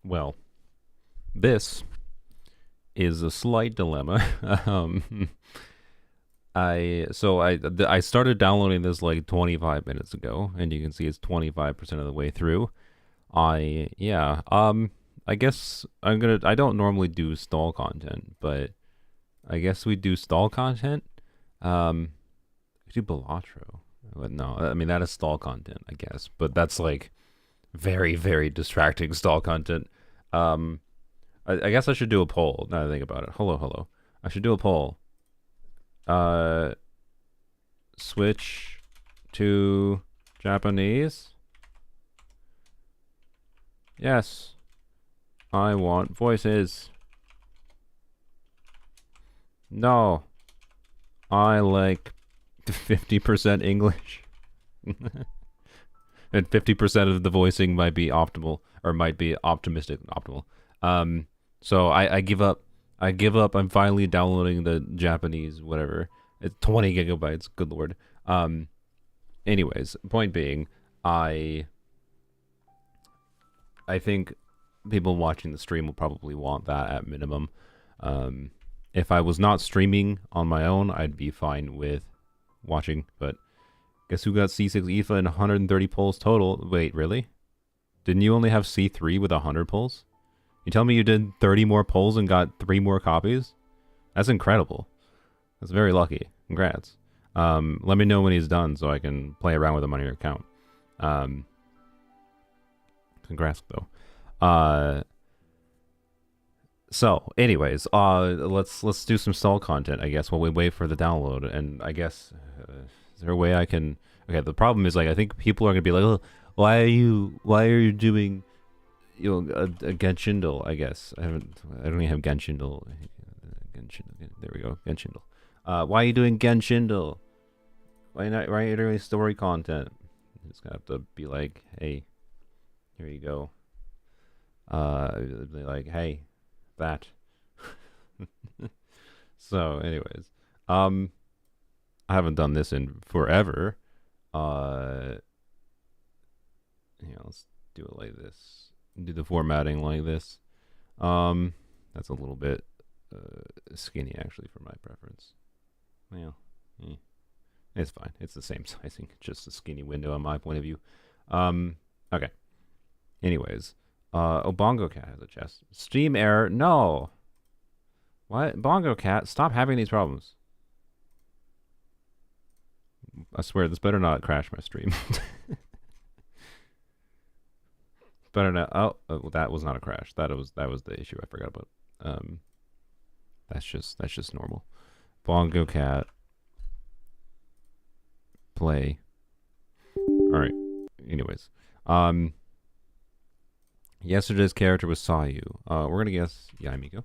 Well, this is a slight dilemma. I started downloading this like 25 minutes ago, and you can see it's 25% of the way through. I guess I don't normally do stall content, but I guess we do stall content. We do Balatro. But no, I mean that is stall content, I guess. But that's like very, very distracting stall content. Um, I guess I should do a poll. Now that I think about it. Hello, hello. I should do a poll. Uh, Switch to Japanese. Yes, I want voices. No, I like 50% English. And 50% of the voicing might be optimal or might be optimistic optimal. So I give up. I give up. I'm finally downloading the Japanese whatever. It's 20 gigabytes. Good lord. Um. Anyways, point being, I I think people watching the stream will probably want that at minimum. Um, if I was not streaming on my own, I'd be fine with watching. But guess who got C6 IFA and 130 pulls total? Wait, really? Didn't you only have C3 with 100 pulls? You tell me you did 30 more pulls and got 3 more copies? That's incredible. That's very lucky. Congrats. Let me know when he's done so I can play around with him on your account. Congrats though. So, anyways, let's do some stall content, I guess, while we wait for the download. And I guess is there a way I can? Okay, the problem is like I think people are gonna be like, oh, why are you doing, a Genshindle? I guess I don't even have Genshindle. There we go, Genshindle. Why are you doing Genshindle? Why are you doing story content? You just gonna have to be like, hey, here you go. Be like, hey, that. So, anyways, I haven't done this in forever. Let's do it like this. Do the formatting like this. That's a little bit skinny actually for my preference. Well, it's fine. It's the same sizing, just a skinny window on my point of view. Okay. Anyways, Bongo Cat has a chest. Stream error? No. What? Bongo Cat, stop having these problems. I swear, this better not crash my stream. Better not. Oh, that was not a crash. That was the issue I forgot about. That's just normal. Bongo Cat. Play. All right. Anyways, yesterday's character was Sayu. We're gonna guess Yaimiko.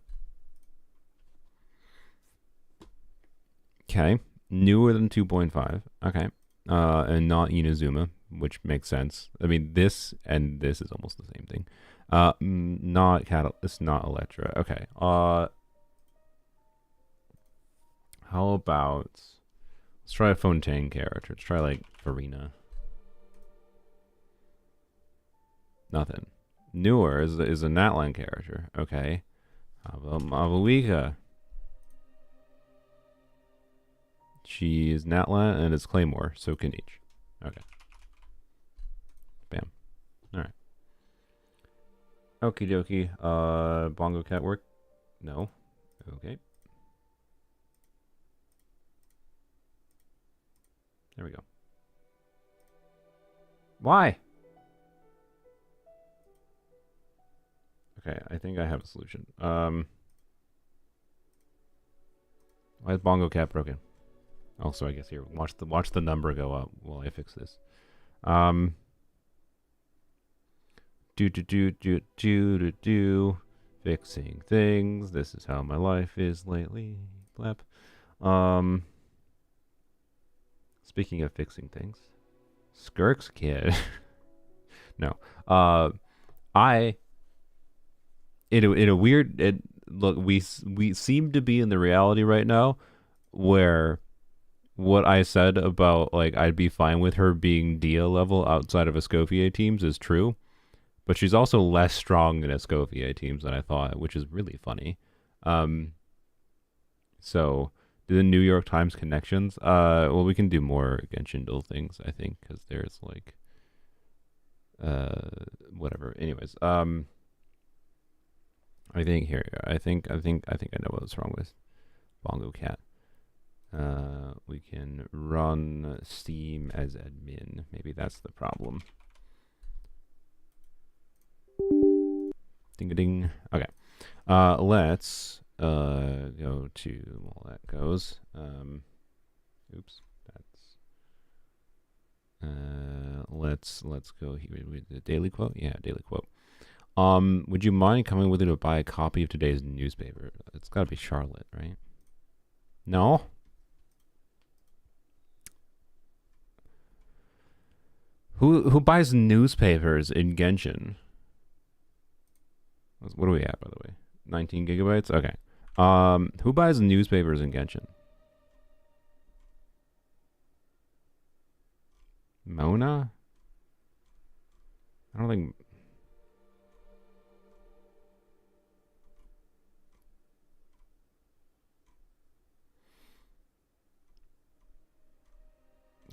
Okay. Newer than 2.5. Okay. And not Inazuma, which makes sense. I mean, this and this is almost the same thing. Not Catalyst, not Electra. Okay. How about let's try a Fontaine character. Let's try like Farina. Nothing. Newer is a Natlan character. Okay. How about Mavuika? She is Natlan and it's Claymore, so can each. Okay. Bam. Alright. Okie dokie. Bongo Cat work? No. Okay. There we go. Why? Okay, I think I have a solution. Why is Bongo Cat broken? Also, I guess here, watch the number go up while I fix this. Do. Fixing things. This is how my life is lately. Blap. Speaking of fixing things, Skirk's kid. No. In a weird look, we seem to be in the reality right now where what I said about like I'd be fine with her being Dia level outside of Escoffier teams is true, but she's also less strong in Escoffier teams than I thought, which is really funny. So do the New York Times connections? Well, we can do more Genshin Duel things, I think, because there's like, whatever. Anyways, I think here, I think I know what's wrong with Bongo Cat. We can run Steam as admin. Maybe that's the problem. Ding a ding. Okay. Let's go to well that goes. Oops. That's let's go here with the daily quote. Yeah, daily quote. Would you mind coming with me to buy a copy of today's newspaper? It's gotta be Charlotte, right? No? Who buys newspapers in Genshin? What do we have, by the way? 19 gigabytes? Okay. Who buys newspapers in Genshin? Mona? I don't think...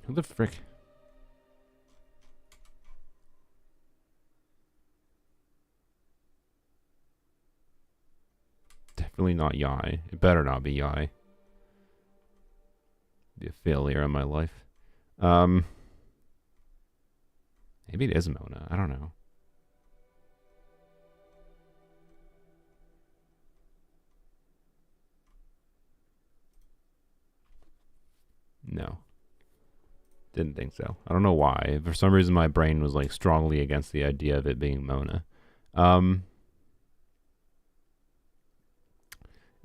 Who the frick? Definitely not Yai. It better not be Yai. Be a failure in my life. Maybe it is Mona. I don't know. No. Didn't think so. I don't know why. For some reason, my brain was like strongly against the idea of it being Mona.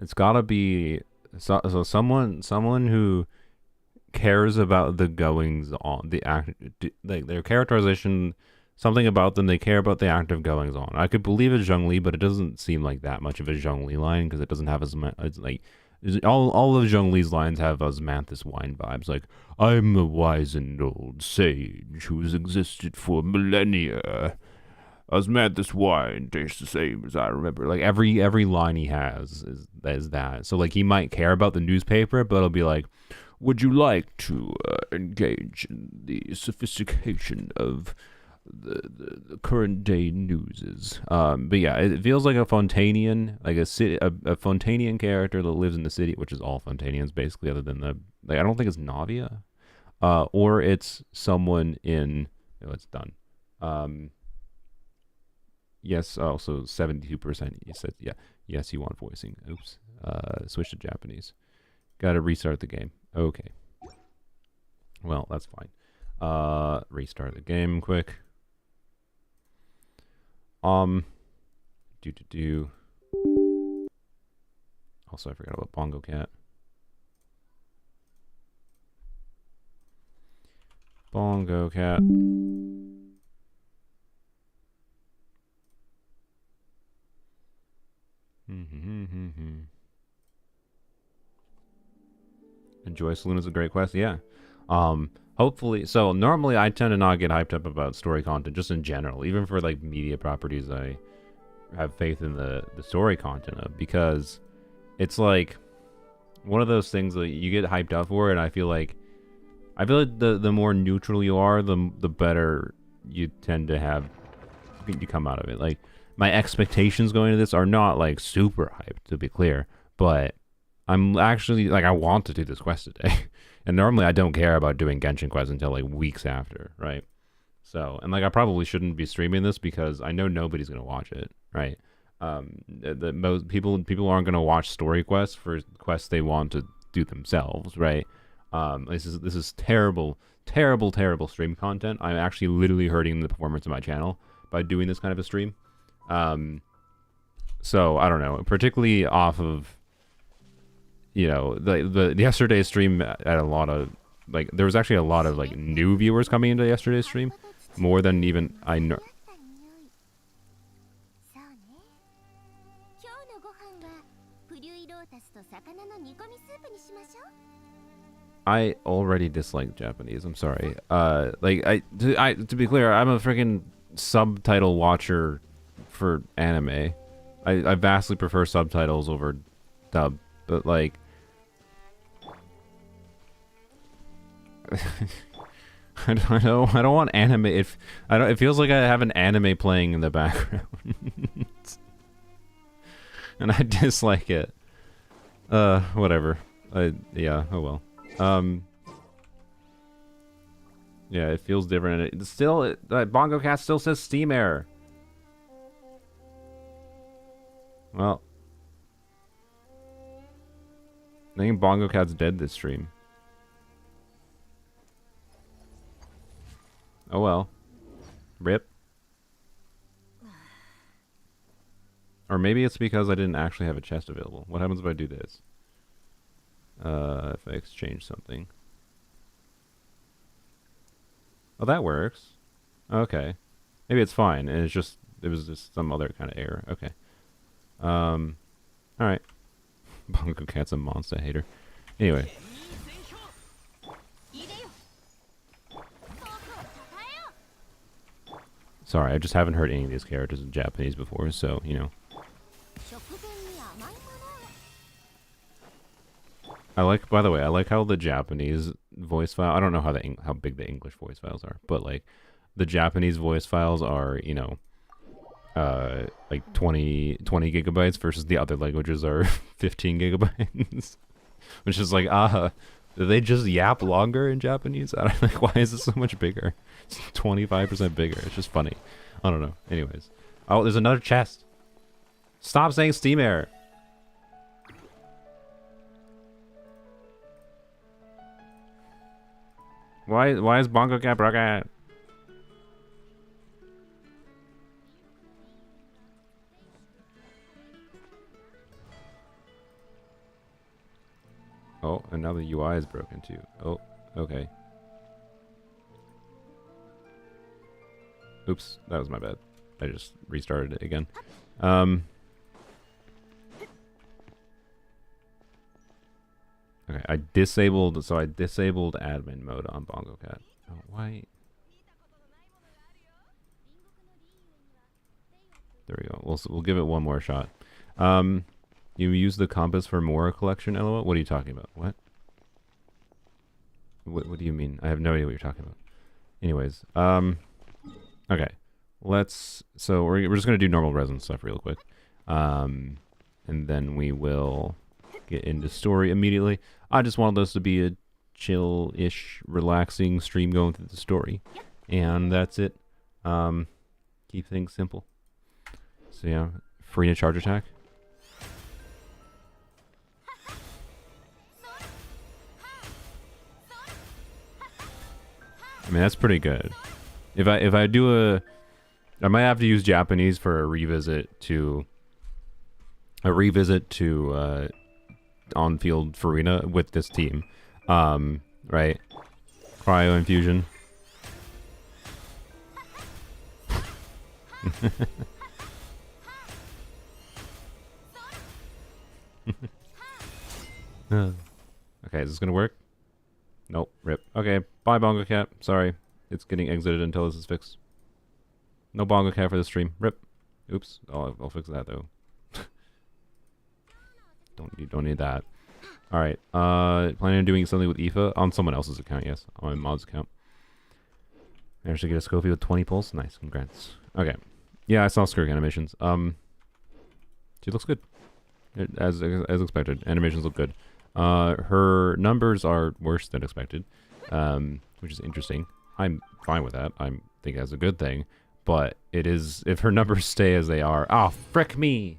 It's gotta be so someone who cares about the goings on, the act, like their characterization, something about them. They care about the active goings on. I could believe it's Zhongli, but it doesn't seem like that much of a Zhongli line because it doesn't have as much. It's like all of Zhongli's lines have Osmanthus wine vibes. Like, I'm a wizened old sage who's existed for millennia. Osmanthus wine tastes the same as I remember. Like every line he has is that. So like he might care about the newspaper, but it'll be like, would you like to engage in the sophistication of the current day newses? But yeah, it feels like a Fontanian, like a Fontanian character that lives in the city, which is all Fontanians basically, other than I don't think it's Navia, or it's someone in. Oh, it's done. Yes, also 72%. You said yeah. Yes, you want voicing. Oops. Switch to Japanese. Got to restart the game. Okay. Well, that's fine. Restart the game quick. Do. Also, I forgot about Bongo Cat. Bongo Cat. Enjoy Saloon is a great quest. Yeah. Hopefully, so normally I tend to not get hyped up about story content just in general, even for like media properties I have faith in the story content of, because it's like one of those things that you get hyped up for, and I feel like the more neutral you are, the better you tend to have you come out of it. Like my expectations going into this are not like super hyped, to be clear, but I'm actually like, I want to do this quest today. And normally I don't care about doing Genshin quests until like weeks after, right? So, and like I probably shouldn't be streaming this because I know nobody's gonna watch it, right? The most people aren't gonna watch story quests for quests they want to do themselves, right? This is terrible stream content. I'm actually literally hurting the performance of my channel by doing this kind of a stream. So I don't know, particularly off of, you know, the yesterday's stream had a lot of, like, there was actually a lot of like new viewers coming into yesterday's stream, more than even I know. I already dislike Japanese. I'm sorry. Like to be clear, I'm a freaking subtitle watcher for anime. I vastly prefer subtitles over dub, but like I don't want anime. If I don't, it feels like I have an anime playing in the background, and I dislike it. Whatever. Yeah. Oh well. Yeah, it feels different. It still, Bongo Cat still says Steam error. Well, I think Bongo Cat's dead this stream. Oh well. Rip. Or maybe it's because I didn't actually have a chest available. What happens if I do this? If I exchange something. Oh, that works. Okay. Maybe it's fine, and it was just some other kind of error. Okay. Alright. Bongo Cat's a Mondstadt hater. Anyway. Sorry, I just haven't heard any of these characters in Japanese before, so, you know. I like, by the way, I like how the Japanese voice file, I don't know how big the English voice files are, but like the Japanese voice files are, you know, like 20 gigabytes versus the other languages are 15 gigabytes. Which is like, do they just yap longer in Japanese? I don't like, why is it so much bigger? It's 25% bigger. It's just funny. I don't know. Anyways. Oh, there's another chest. Stop saying Steam error. Why is Bongo Cat broken? Oh, and now the UI is broken too. Oh, okay. Oops, that was my bad. I just restarted it again. Okay, I disabled admin mode on Bongo Cat. Oh, why? There we go. We'll give it one more shot. You use the compass for more collection, LOL? What are you talking about? What? What do you mean? I have no idea what you're talking about. Anyways, okay. So we're just gonna do normal resin stuff real quick. And then we will get into story immediately. I just wanted this to be a chill-ish, relaxing stream going through the story. And that's it. Keep things simple. So yeah, free to charge attack. I mean, that's pretty good. If I do I might have to use Japanese for a revisit to on-field Farina with this team. Right? Cryo infusion. Okay, is this gonna work? Nope. Rip. Okay, bye Bongo Cat. Sorry. It's getting exited until this is fixed. No Bongo Cat for the stream. Rip. Oops. I'll fix that though. Don't need that. Alright. Planning on doing something with Aoife on someone else's account, yes. On my mod's account. Managed to get a Scofield with 20 pulse. Nice, congrats. Okay. Yeah, I saw Skirk animations. She looks good. As expected. Animations look good. Her numbers are worse than expected, which is interesting. I'm fine with that. I think that's a good thing. But it is, if her numbers stay as they are, frick me!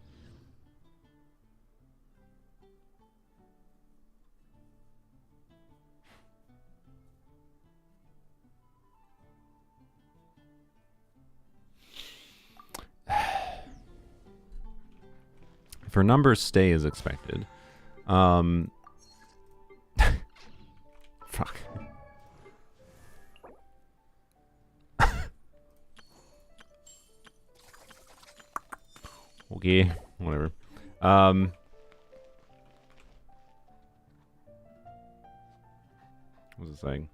If her numbers stay as expected, fuck. Okay, whatever. What was it saying?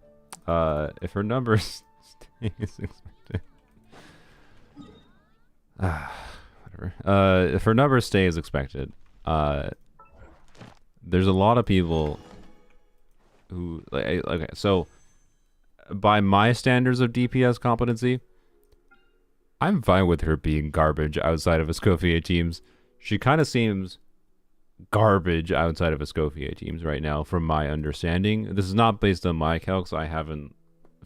If her numbers stay as expected. Whatever. If her number stays expected, there's a lot of people who like. Okay, so by my standards of DPS competency, I'm fine with her being garbage outside of Escoffier teams. She kind of seems garbage outside of Escoffier teams right now, from my understanding. This is not based on my calcs. I haven't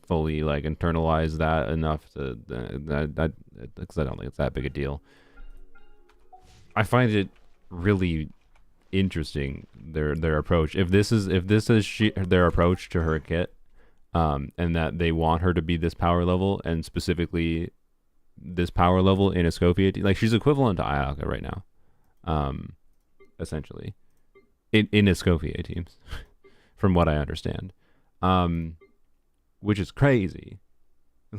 fully like internalized that enough to that because I don't think it's that big a deal. I find it really interesting their approach. If this is their approach to her kit, and that they want her to be this power level, and specifically this power level in Escoffier, like she's equivalent to Ayaka right now, essentially, in Escoffier teams, from what I understand, which is crazy.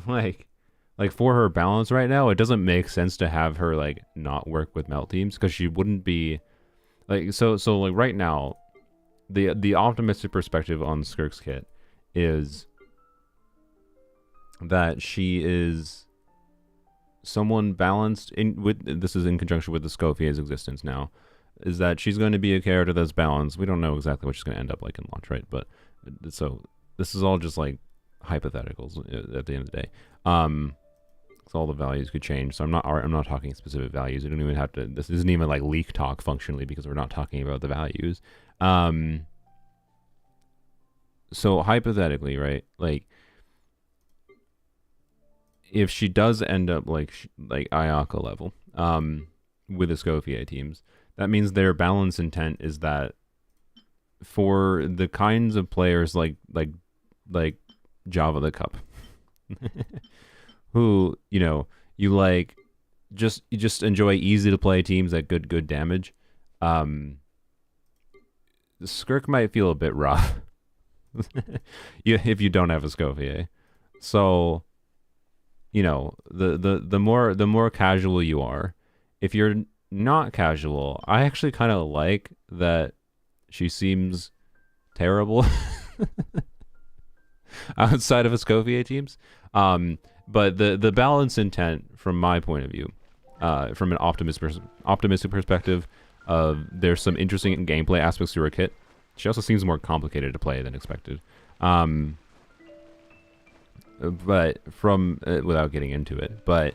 Like for her balance right now, it doesn't make sense to have her like not work with melt teams, because she wouldn't be like so like right now, the optimistic perspective on Skirk's kit is that she is someone balanced in with, this is in conjunction with the Escoffier's existence now, is that she's going to be a character that's balanced. We don't know exactly what she's going to end up like in launch, right? But so this is all just like hypotheticals at the end of the day. So all the values could change. So I'm not talking specific values. You don't even have to. This isn't even like leak talk functionally, because we're not talking about the values. So hypothetically, right? Like, if she does end up like Ayaka level, with the Escoffier teams, that means their balance intent is that for the kinds of players like Java the Cup, who, you know, you like you just enjoy easy to play teams at good damage, Skirk might feel a bit rough if you don't have a Escoffier. So, you know, the more casual you are. If you're not casual, I actually kind of like that she seems terrible outside of Escoffier teams. But the balance intent, from my point of view, from an optimistic perspective, there's some interesting gameplay aspects to her kit. She also seems more complicated to play than expected. But from without getting into it, but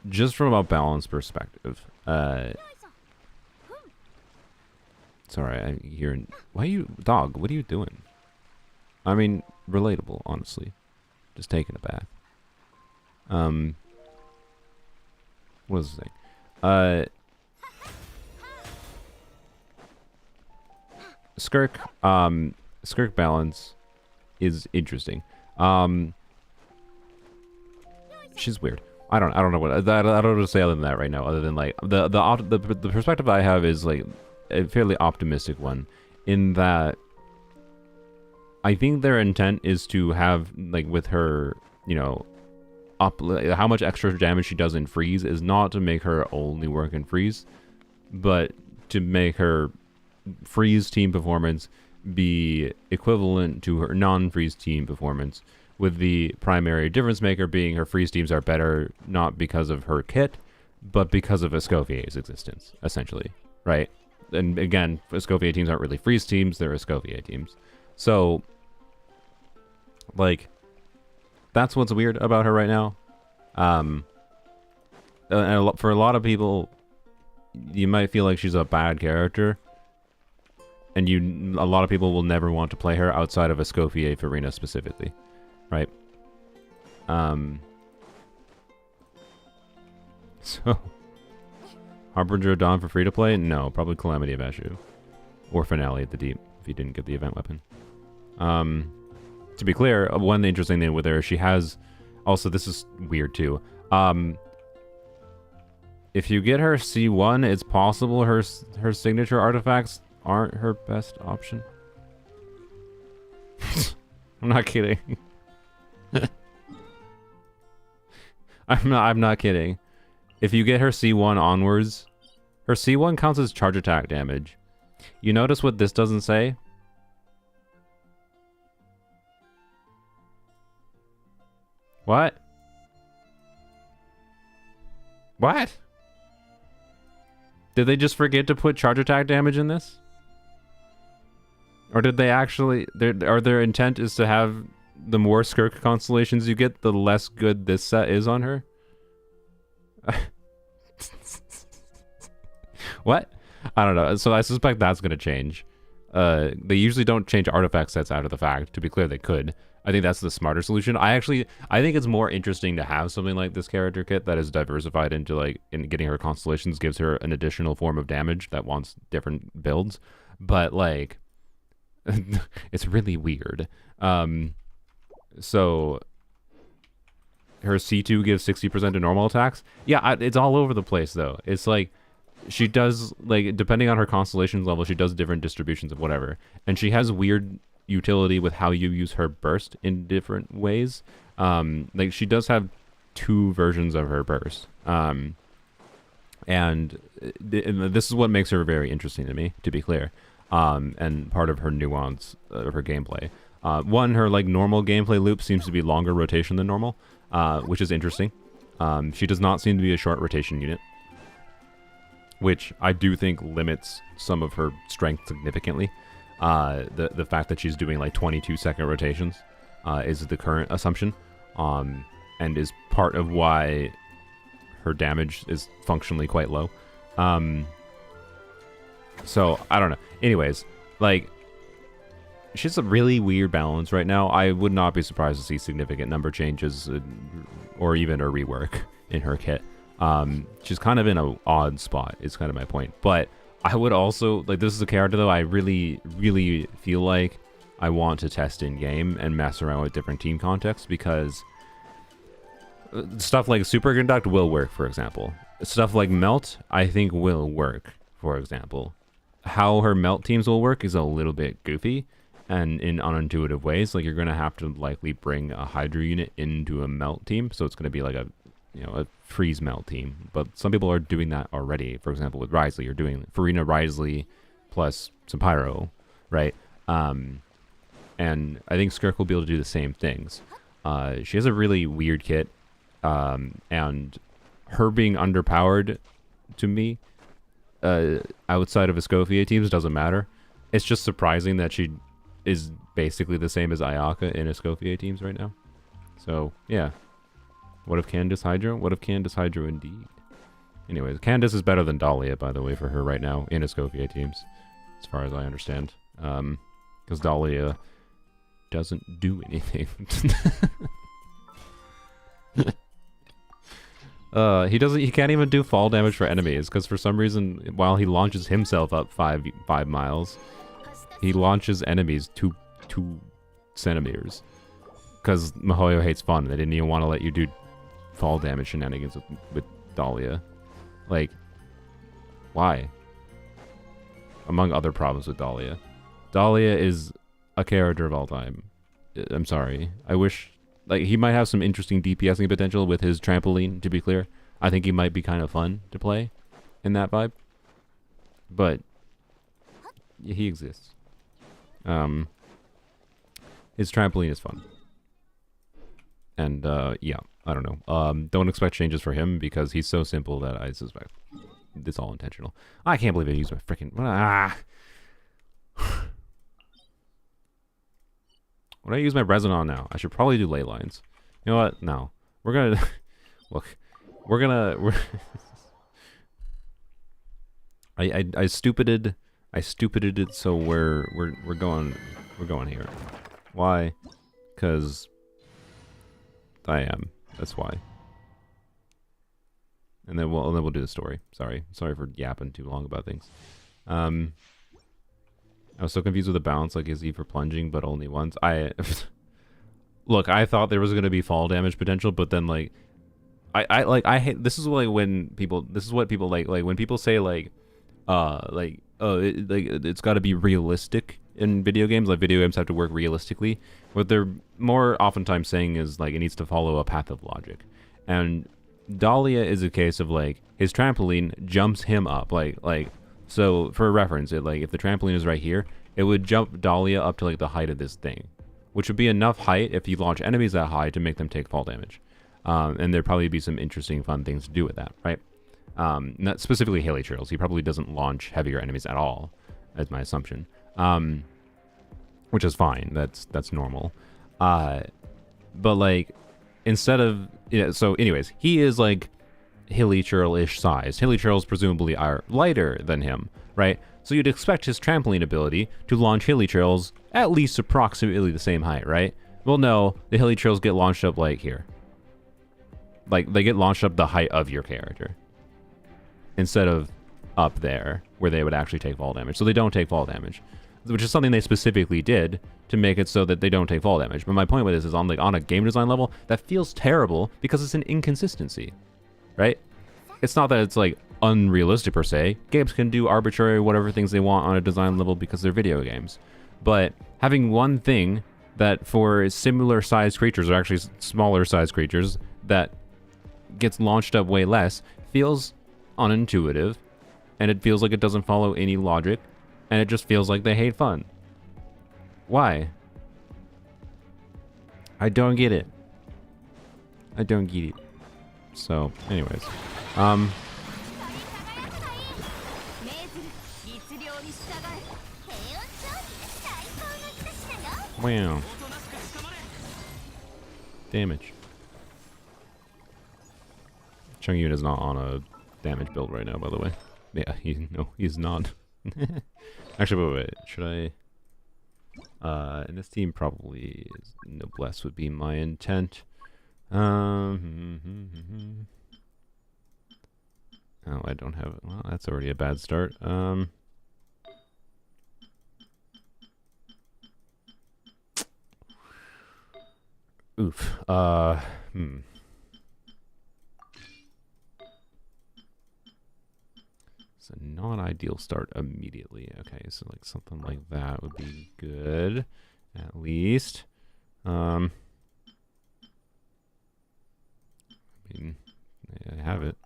just from a balance perspective, sorry, I'm hearing. Why are you, dog? What are you doing? I mean, relatable, honestly. Just taking a bath. What was the thing? Skirk balance is interesting. She's weird. I don't know what I don't know what to say other than that right now. Other than like the perspective I have is like a fairly optimistic one, in that I think their intent is to have, like, with her, you know, how much extra damage she does in freeze is not to make her only work in freeze, but to make her freeze team performance be equivalent to her non-freeze team performance, with the primary difference maker being her freeze teams are better not because of her kit, but because of Escoffier's existence, essentially, right? And again, Escoffier teams aren't really freeze teams, they're Escoffier teams. So, like, that's what's weird about her right now. And for a lot of people, you might feel like she's a bad character, and a lot of people will never want to play her outside of Escoffier Arena specifically, right? So, Harbinger of Dawn for free to play? No, probably Calamity of Ashu, or Finale at the Deep if you didn't get the event weapon. To be clear, one interesting thing with her, she has, also this is weird too. If you get her C1, it's possible her signature artifacts aren't her best option. I'm not kidding. I'm not kidding. If you get her C1 onwards, her C1 counts as charge attack damage. You notice what this doesn't say? What? What? Did they just forget to put charge attack damage in this? Or did they actually... their intent is to have the more Skirk constellations you get, the less good this set is on her? What? I don't know. So I suspect that's going to change. They usually don't change artifact sets out of the fact. To be clear, they could. I think that's the smarter solution. I think it's more interesting to have something like this character kit that is diversified into like in getting her constellations gives her an additional form of damage that wants different builds. But like, it's really weird. So her C2 gives 60% to normal attacks. Yeah, it's all over the place though. It's like she does like depending on her constellations level, she does different distributions of whatever, and she has weird utility with how you use her burst in different ways. Like she does have 2 versions of her burst, and this is what makes her very interesting to me, to be clear, and part of her nuance of her gameplay. One, her like normal gameplay loop seems to be longer rotation than normal, which is interesting. She does not seem to be a short rotation unit, which I do think limits some of her strength significantly. The fact that she's doing like 22-second rotations is the current assumption, and is part of why her damage is functionally quite low. So I don't know. Anyways, like she's a really weird balance right now. I would not be surprised to see significant number changes or even a rework in her kit. She's kind of in an odd spot, is kind of my point. But I would also, like, this is a character, though, I really, really feel like I want to test in-game and mess around with different team contexts, because stuff like Superconduct will work, for example. Stuff like Melt, I think, will work, for example. How her Melt teams will work is a little bit goofy and in unintuitive ways. Like, you're going to have to likely bring a Hydra unit into a Melt team, so it's going to be like a freeze Melt team, but some people are doing that already. For example, with Risley, you're doing Farina Risley plus some Pyro, right? And I think Skirk will be able to do the same things. She has a really weird kit, and her being underpowered to me, outside of Escoffier teams, doesn't matter. It's just surprising that she is basically the same as Ayaka in Escoffier teams right now. So, yeah. What if Candace Hydro? What if Candace Hydro indeed? Anyways, Candace is better than Dahlia, by the way, for her right now in Escoffier teams, as far as I understand. Because Dahlia doesn't do anything. He can't even do fall damage for enemies, because for some reason, while he launches himself up 5 miles, he launches enemies 2 centimeters. Because Mihoyo hates fun. They didn't even want to let you do fall damage shenanigans with Dahlia. Like, why? Among other problems with Dahlia. Dahlia is a character of all time. I'm sorry. I wish, like, he might have some interesting DPSing potential with his trampoline, to be clear. I think he might be kind of fun to play in that vibe. But he exists. His trampoline is fun. And, yeah, I don't know. Don't expect changes for him because he's so simple that I suspect it's all intentional. I can't believe I used my freaking... What do I use my resin on now? I should probably do ley lines. You know what? No. We're gonna... Look. We're gonna... I stupided it, so we're going here. Why? Because... I am. That's why. And then we'll do the story. Sorry for yapping too long about things. I was so confused with the balance. Like, is he for plunging, but only once? Look, I thought there was gonna be fall damage potential, but then like, I hate. This is like when people. This is what people like when people say like, it's got to be realistic in video games. Like, video games have to work realistically. What they're more oftentimes saying is like it needs to follow a path of logic. And Dahlia is a case of like his trampoline jumps him up. Like so for reference, if the trampoline is right here, it would jump Dahlia up to like the height of this thing, which would be enough height if you launch enemies that high to make them take fall damage. And there'd probably be some interesting fun things to do with that, right? Not specifically helichurls. He probably doesn't launch heavier enemies at all, as my assumption. Which is fine. That's normal. But like, instead of so anyways, he is like hilichurl-ish size. Hilichurls presumably are lighter than him, right? So you'd expect his trampoline ability to launch hilichurls at least approximately the same height, right? Well, no, the hilichurls get launched up like here. Like, they get launched up the height of your character. Instead of up there, where they would actually take fall damage. So they don't take fall damage. Which is something they specifically did to make it so that they don't take fall damage. But my point with this is on a game design level, that feels terrible because it's an inconsistency. Right? It's not that it's like unrealistic per se. Games can do arbitrary whatever things they want on a design level because they're video games. But having one thing that for similar sized creatures, or actually smaller sized creatures, that gets launched up way less, feels unintuitive, and it feels like it doesn't follow any logic, and it just feels like they hate fun. Why? I don't get it. I don't get it. So, anyways. Wow. Damage. Chungyun is not on a damage build right now, by the way. Yeah, he's not. Actually, wait. Should I? And this team probably is noblesse would be my intent. Oh, I don't have it. Well, that's already a bad start. Oof. It's a non-ideal start immediately. Okay, so like something like that would be good, at least. I mean, I have it.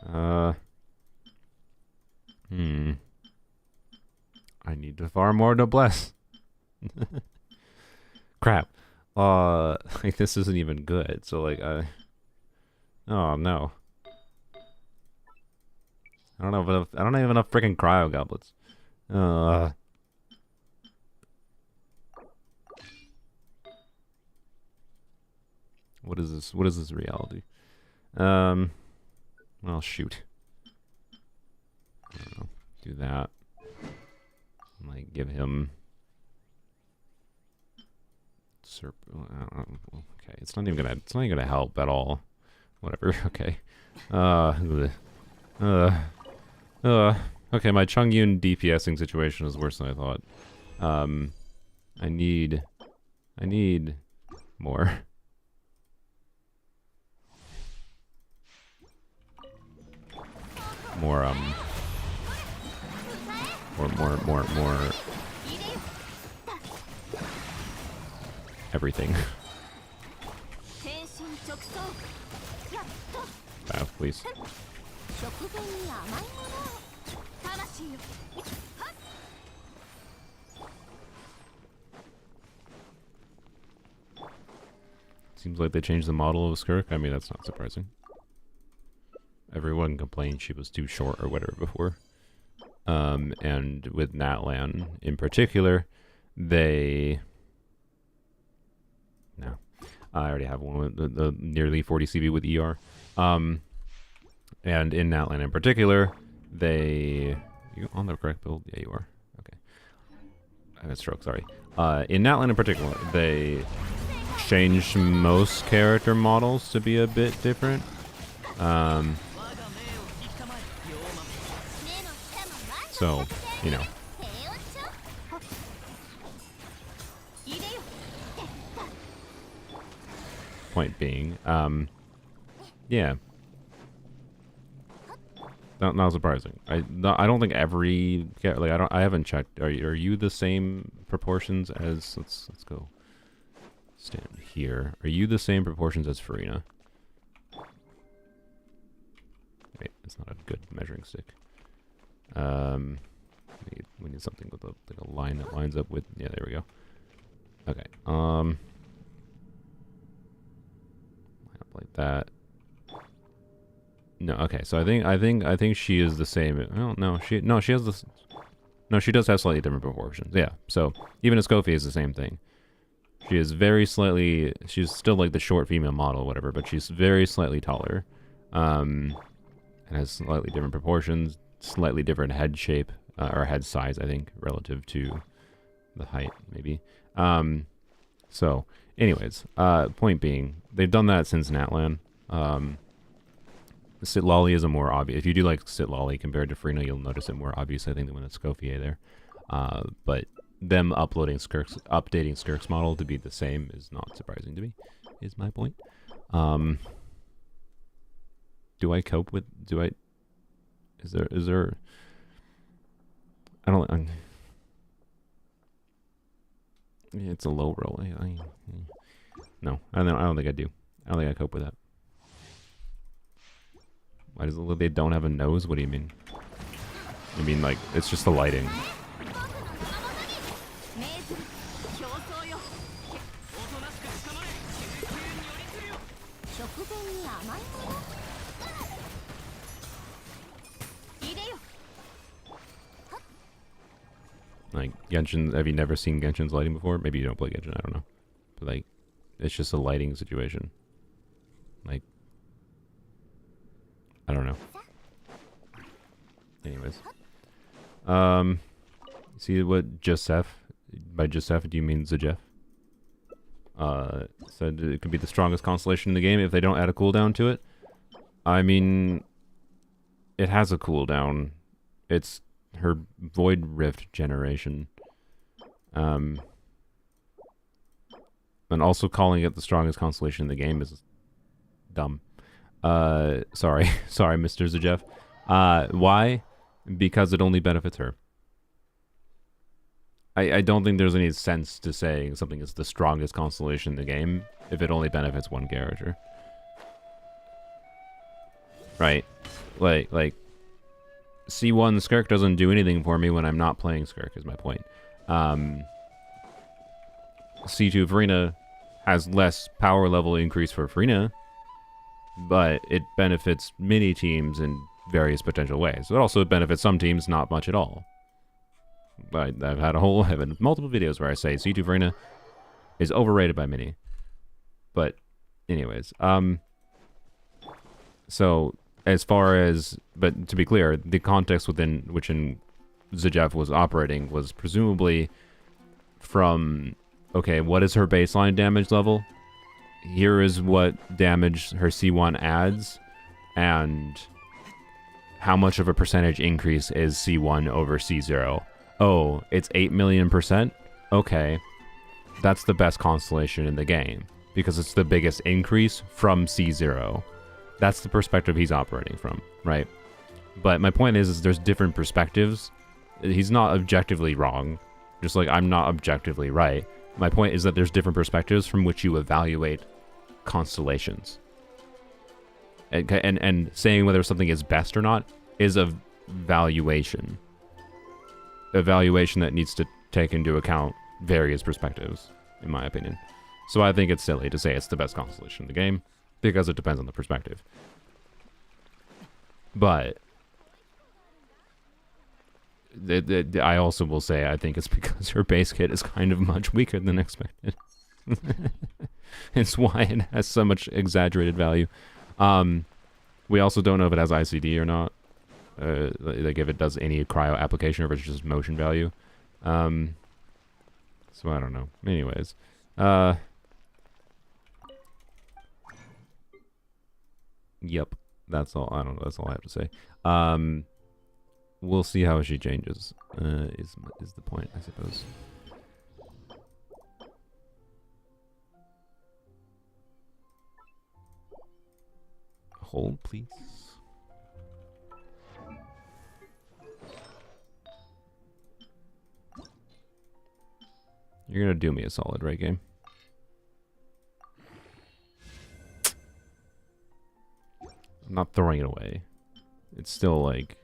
I need to farm more noblesse. Crap. Like this isn't even good. So like, oh no. I don't have enough freaking cryo goblets. What is this? What is this reality? Well, shoot. I don't know. Do that. Like, give him... okay, it's not even gonna help at all. Whatever, okay. Okay, my Chungyun DPSing situation is worse than I thought. I need more. More everything. Bath, please. Seems like they changed the model of Skirk. I mean, that's not surprising. Everyone complained she was too short or whatever before. And with Natlan in particular, they... No. I already have one with the nearly 40 CV with ER. And in Natlan in particular, they... You on the correct build? Yeah, you are. Okay. I had a stroke, sorry. In Natlan in particular, they changed most character models to be a bit different. So, you know. Point being, yeah. Not surprising. I don't think every I haven't checked. Are you the same proportions as let's go stand here. Are you the same proportions as Farina? Wait, it's not a good measuring stick. We need something with like a line that lines up with. Yeah, there we go. Okay. Line up like that. No, okay. So I think she is the same. Oh, no, she has this. No, she does have slightly different proportions. Yeah. So even Escoffier is the same thing. She is very slightly. She's still like the short female model, whatever, but she's very slightly taller, and has slightly different proportions, slightly different head shape or head size, I think, relative to the height, maybe. So, anyways, point being, they've done that since Natlan. Sit Lolly is a more obvious. If you do like Sit Lolly compared to Frina, you'll notice it more obvious, I think, than when it's Escoffier there. But them updating Skirk's model to be the same is not surprising to me, is my point. Do I cope with, is there, I don't, it's a low roll. No, I don't think I do. I don't think I cope with that. Why does it look, they don't have a nose? What do you mean? You mean like, it's just the lighting. Like, Genshin, have you never seen Genshin's lighting before? Maybe you don't play Genshin, I don't know. But like, it's just a lighting situation. Like, I don't know. Anyways. See what Joseph, by Joseph, do you mean Zajef? Said it could be the strongest constellation in the game if they don't add a cooldown to it. I mean, it has a cooldown. It's her Void Rift generation. And also calling it the strongest constellation in the game is dumb. Sorry, sorry, Mr. Zajef. Why? Because it only benefits her. I don't think there's any sense to saying something is the strongest constellation in the game if it only benefits one character. Right? Like C1 Skirk doesn't do anything for me when I'm not playing Skirk, is my point. C2 Frina has less power level increase for Frina, but it benefits many teams in various potential ways. It also benefits some teams not much at all. I've had multiple videos where I say C2 Frina is overrated by many. But anyways, so as far as, but to be clear, the context within which Zajef was operating was presumably from, okay, what is her baseline damage level? Here is what damage her C1 adds, and how much of a percentage increase is C1 over C0? Oh, it's 8 million %? Okay. That's the best constellation in the game, because it's the biggest increase from C0. That's the perspective he's operating from, right? But my point is there's different perspectives. He's not objectively wrong, just like I'm not objectively right. My point is that there's different perspectives from which you evaluate constellations. And saying whether something is best or not is a valuation. A valuation that needs to take into account various perspectives, in my opinion. So I think it's silly to say it's the best constellation in the game, because it depends on the perspective. But I also will say I think it's because her base kit is kind of much weaker than expected. It's why it has so much exaggerated value. We also don't know if it has ICD or not. Like if it does any cryo application or if it's just motion value. So I don't know. Anyways. Yep. That's all. I don't know. That's all I have to say. We'll see how she changes. Is the point, I suppose. Hold, please. You're gonna do me a solid, right, game? I'm not throwing it away. It's still like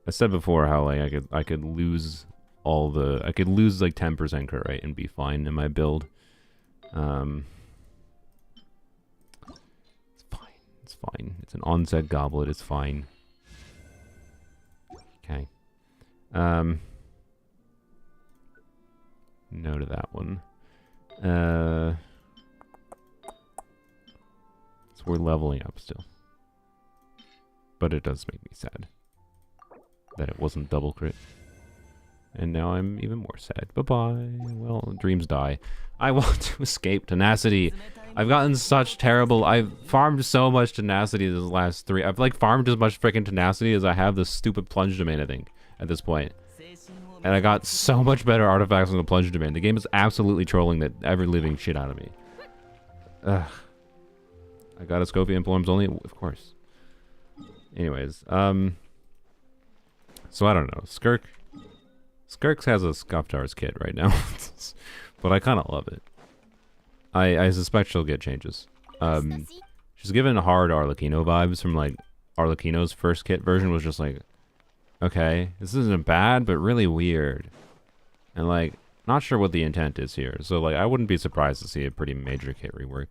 I said before, how like I could lose all the I could lose like 10% crit rate and be fine in my build. It's fine. It's fine. It's an onset goblet. It's fine. Okay. No to that one. So we're leveling up still. But it does make me sad that it wasn't double crit. And now I'm even more sad. Bye-bye. Well, dreams die. I want to escape tenacity. I've gotten such terrible... I've farmed so much tenacity this last 3... I've like farmed as much freaking tenacity as I have this stupid plunge domain, I think, at this point. And I got so much better artifacts on the plunge domain. The game is absolutely trolling the ever-living shit out of me. Ugh. I got a Scopia and Plums only? Of course. Anyways, so I don't know. Skirks has a Skoptar's kit right now. But I kind of love it. I suspect she'll get changes. She's given hard Arlecchino vibes from like Arlecchino's first kit version was just like, okay, this isn't bad, but really weird. And like, not sure what the intent is here. So like, I wouldn't be surprised to see a pretty major kit rework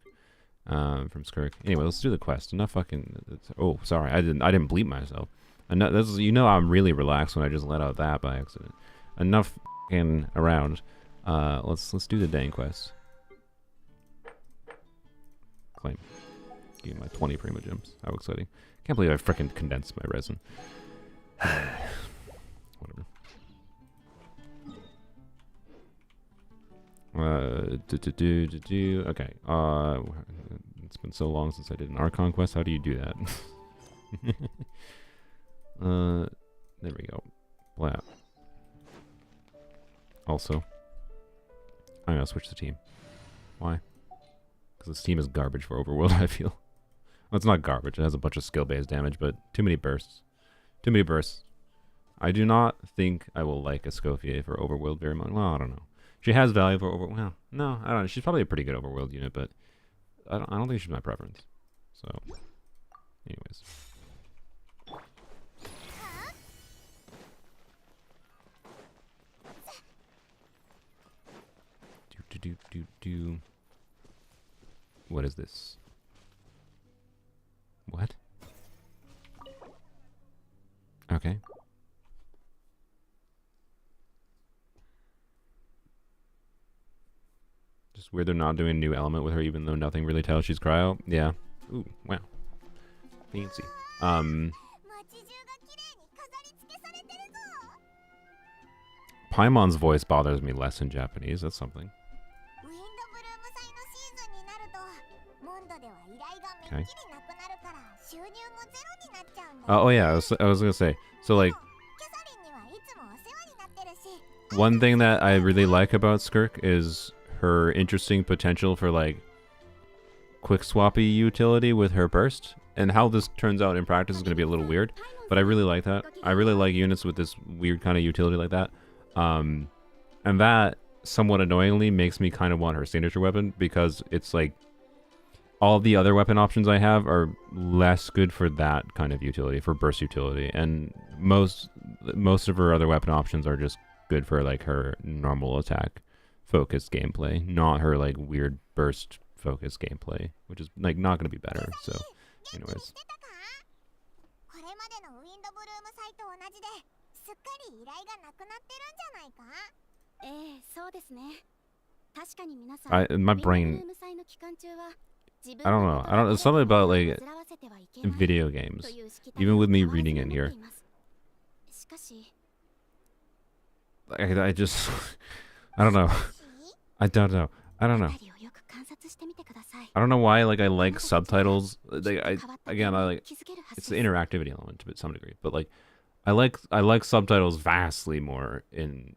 from Skirk. Anyway, let's do the quest. Enough fucking... Oh, sorry, I didn't bleep myself. This is, you know, I'm really relaxed when I just let out that by accident. Enough fucking around. Let's do the dang quest. Claim. Give my 20 Prima Gems. How exciting. Can't believe I freaking condensed my resin. Whatever. Okay. It's been so long since I did an Archon quest. How do you do that? There we go. Blah. Also, I'm gonna switch the team. Why? Because this team is garbage for Overworld, I feel. Well, it's not garbage. It has a bunch of skill-based damage, but too many bursts. Too many bursts. I do not think I will like a Escoffier for Overworld very much. Well, I don't know. She has value for Overworld. Well, no, I don't know. She's probably a pretty good Overworld unit, but I don't think she's my preference. So, anyways. Do. What is this? What? Okay. Just weird they're not doing a new element with her, even though nothing really tells she's cryo. Yeah. Ooh, wow. Fancy. Paimon's voice bothers me less in Japanese. That's something. Okay. Oh yeah, I was gonna say. So like, one thing that I really like about Skirk is her interesting potential for like quick swappy utility with her burst. And how this turns out in practice is going to be a little weird, but I really like that. I really like units with this weird kind of utility like that. And that, somewhat annoyingly, makes me kind of want her signature weapon, because it's like all the other weapon options I have are less good for that kind of utility, for burst utility, and most of her other weapon options are just good for like her normal attack focused gameplay, not her like weird burst focused gameplay, which is like not going to be better. So anyways. My brain, I don't know. It's something about like video games, even with me reading it here. I just, I don't know. I don't know. I don't know. I don't know why, like, I like subtitles. Like, I like, it's the interactivity element to some degree, but like, I like subtitles vastly more in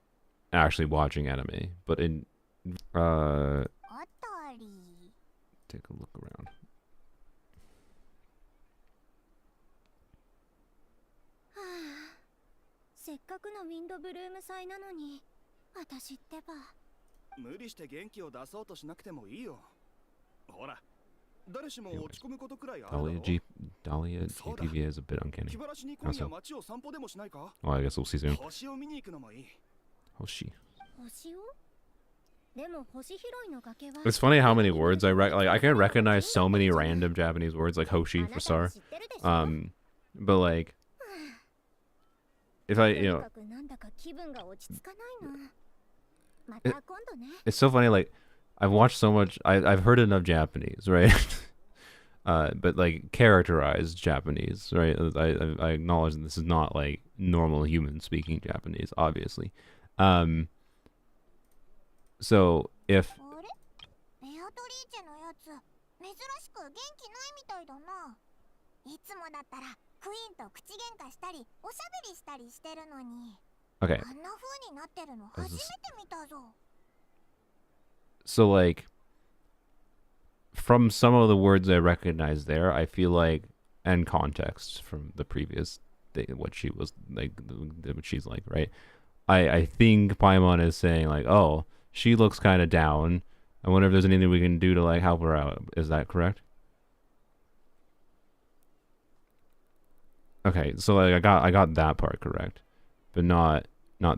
actually watching anime. But in, take a look around. Dahlia GPV is a bit uncanny. Also, well, I guess we'll see soon. Hoshi. It's funny how many words I can recognize so many random Japanese words like Hoshi for star. But like if it's so funny, like I've watched so much I've heard enough Japanese, right? But like characterized Japanese, right? I acknowledge that this is not like normal human speaking Japanese, obviously. So if okay, so like from some of the words I recognize there, I feel like, and context from the previous what she was like, what she's like, right? I think Paimon is saying like, oh, she looks kind of down. I wonder if there's anything we can do to like help her out. Is that correct? Okay, so like I got that part correct, but not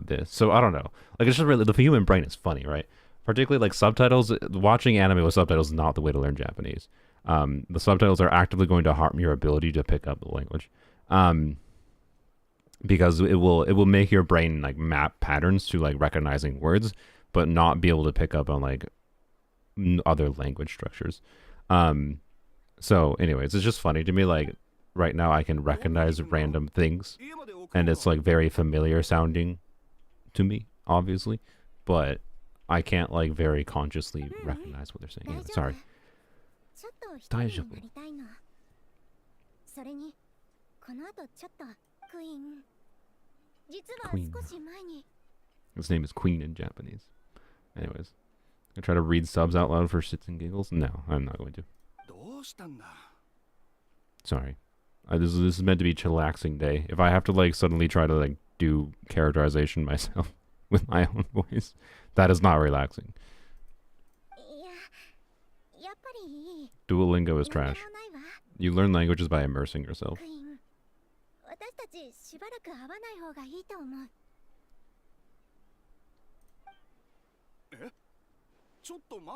this. So I don't know. Like it's just really, the human brain is funny, right? Particularly like subtitles. Watching anime with subtitles is not the way to learn Japanese. The subtitles are actively going to harm your ability to pick up the language, because it will make your brain like map patterns to like recognizing words, but not be able to pick up on like other language structures. So anyways, it's just funny to me, like right now I can recognize random things and it's like very familiar sounding to me, obviously, but I can't like very consciously recognize what they're saying. Anyway, sorry. Queen. His name is Queen in Japanese. Anyways, I try to read subs out loud for shits and giggles. No, I'm not going to. Sorry. This is meant to be a chillaxing day. If I have to like suddenly try to like do characterization myself with my own voice, that is not relaxing. Duolingo is trash. You learn languages by immersing yourself.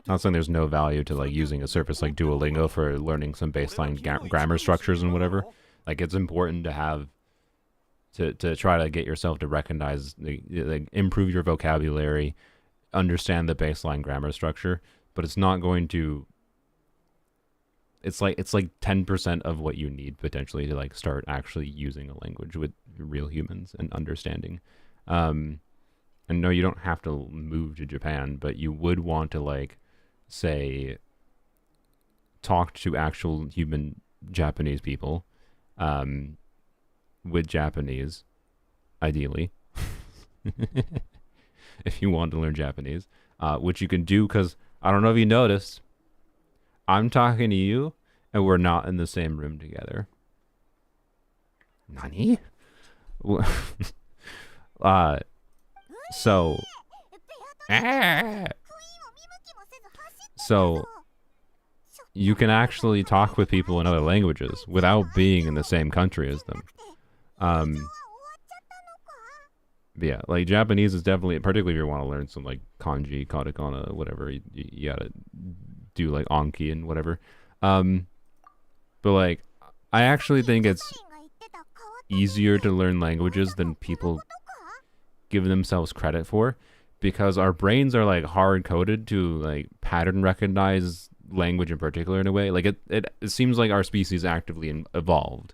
Not saying there's no value to like using a service like Duolingo for learning some baseline grammar structures and whatever. Like it's important to have to try to get yourself to recognize, like improve your vocabulary, understand the baseline grammar structure, but it's not going to. It's like 10% of what you need potentially to like start actually using a language with real humans and understanding. And no, you don't have to move to Japan, but you would want to like, say, talk to actual human Japanese people, with Japanese, ideally, if you want to learn Japanese, which you can do because I don't know if you noticed, I'm talking to you and we're not in the same room together. Nani? So you can actually talk with people in other languages without being in the same country as them. Yeah, like Japanese is definitely, particularly if you want to learn some like kanji, katakana, whatever, you gotta do like Anki and whatever. But like, I actually think it's easier to learn languages than people give themselves credit for, because our brains are like hard coded to like pattern recognize language in particular in a way. Like it seems like our species actively evolved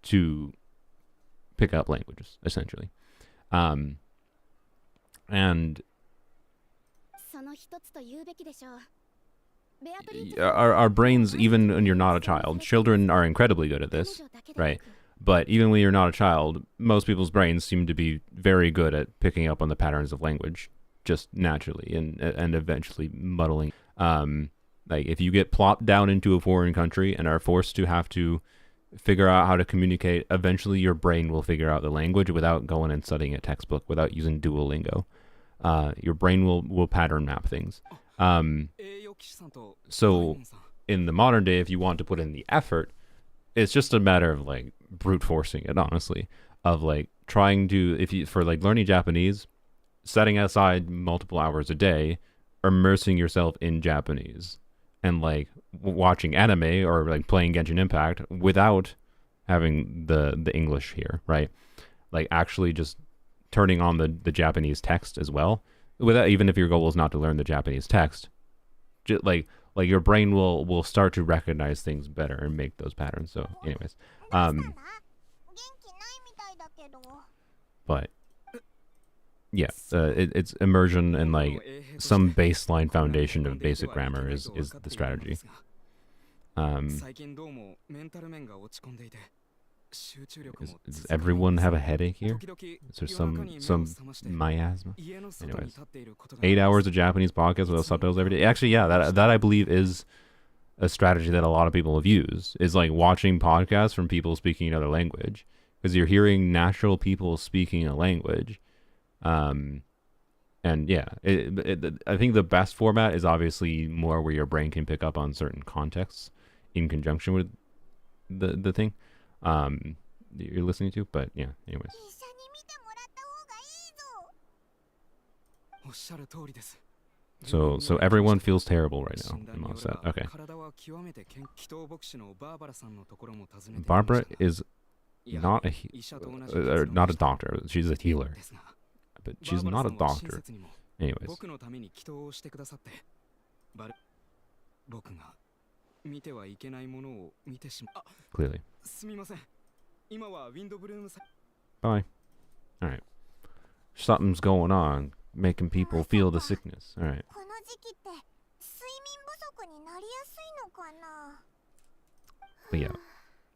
to pick up languages, essentially. And our brains, even when you're not a child, children are incredibly good at this, right? But even when you're not a child, most people's brains seem to be very good at picking up on the patterns of language just naturally and eventually muddling. Like if you get plopped down into a foreign country and are forced to have to figure out how to communicate, eventually your brain will figure out the language without going and studying a textbook, without using Duolingo. Your brain will pattern map things. So in the modern day, if you want to put in the effort, it's just a matter of like brute forcing it, honestly, of like trying to, for like learning Japanese, setting aside multiple hours a day immersing yourself in Japanese and like watching anime or like playing Genshin Impact without having the English here, right? Like actually just turning on the Japanese text as well, without, even if your goal is not to learn the Japanese text, just like your brain will start to recognize things better and make those patterns. So, anyways, but yeah, it's immersion and like some baseline foundation of basic grammar is the strategy. Does everyone have a headache here? Is there some miasma? Anyways, 8 hours of Japanese podcast without subtitles every day. Actually, yeah, that I believe is a strategy that a lot of people have used. Is like watching podcasts from people speaking another language, because you're hearing natural people speaking a language. And yeah, I think the best format is obviously more where your brain can pick up on certain contexts in conjunction with the thing you're listening to. But yeah, anyways. So everyone feels terrible right now in Mondstadt. Okay. Barbara is not a doctor. She's a healer, but she's not a doctor. Anyways. Clearly. Bye. Alright. Something's going on, making people feel the sickness. Alright. But yeah.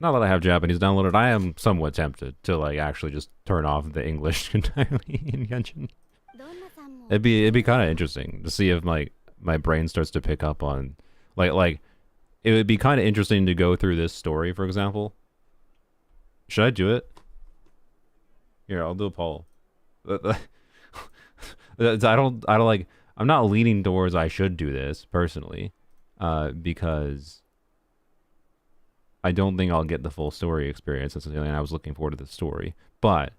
Now that I have Japanese downloaded, I am somewhat tempted to like actually just turn off the English entirely in Genshin. It'd be kind of interesting to see if my brain starts to pick up on like it would be kind of interesting to go through this story, for example. Should I do it? Here, I'll do a poll. I don't like. I'm not leaning towards I should do this personally, because I don't think I'll get the full story experience. And I was looking forward to the story, but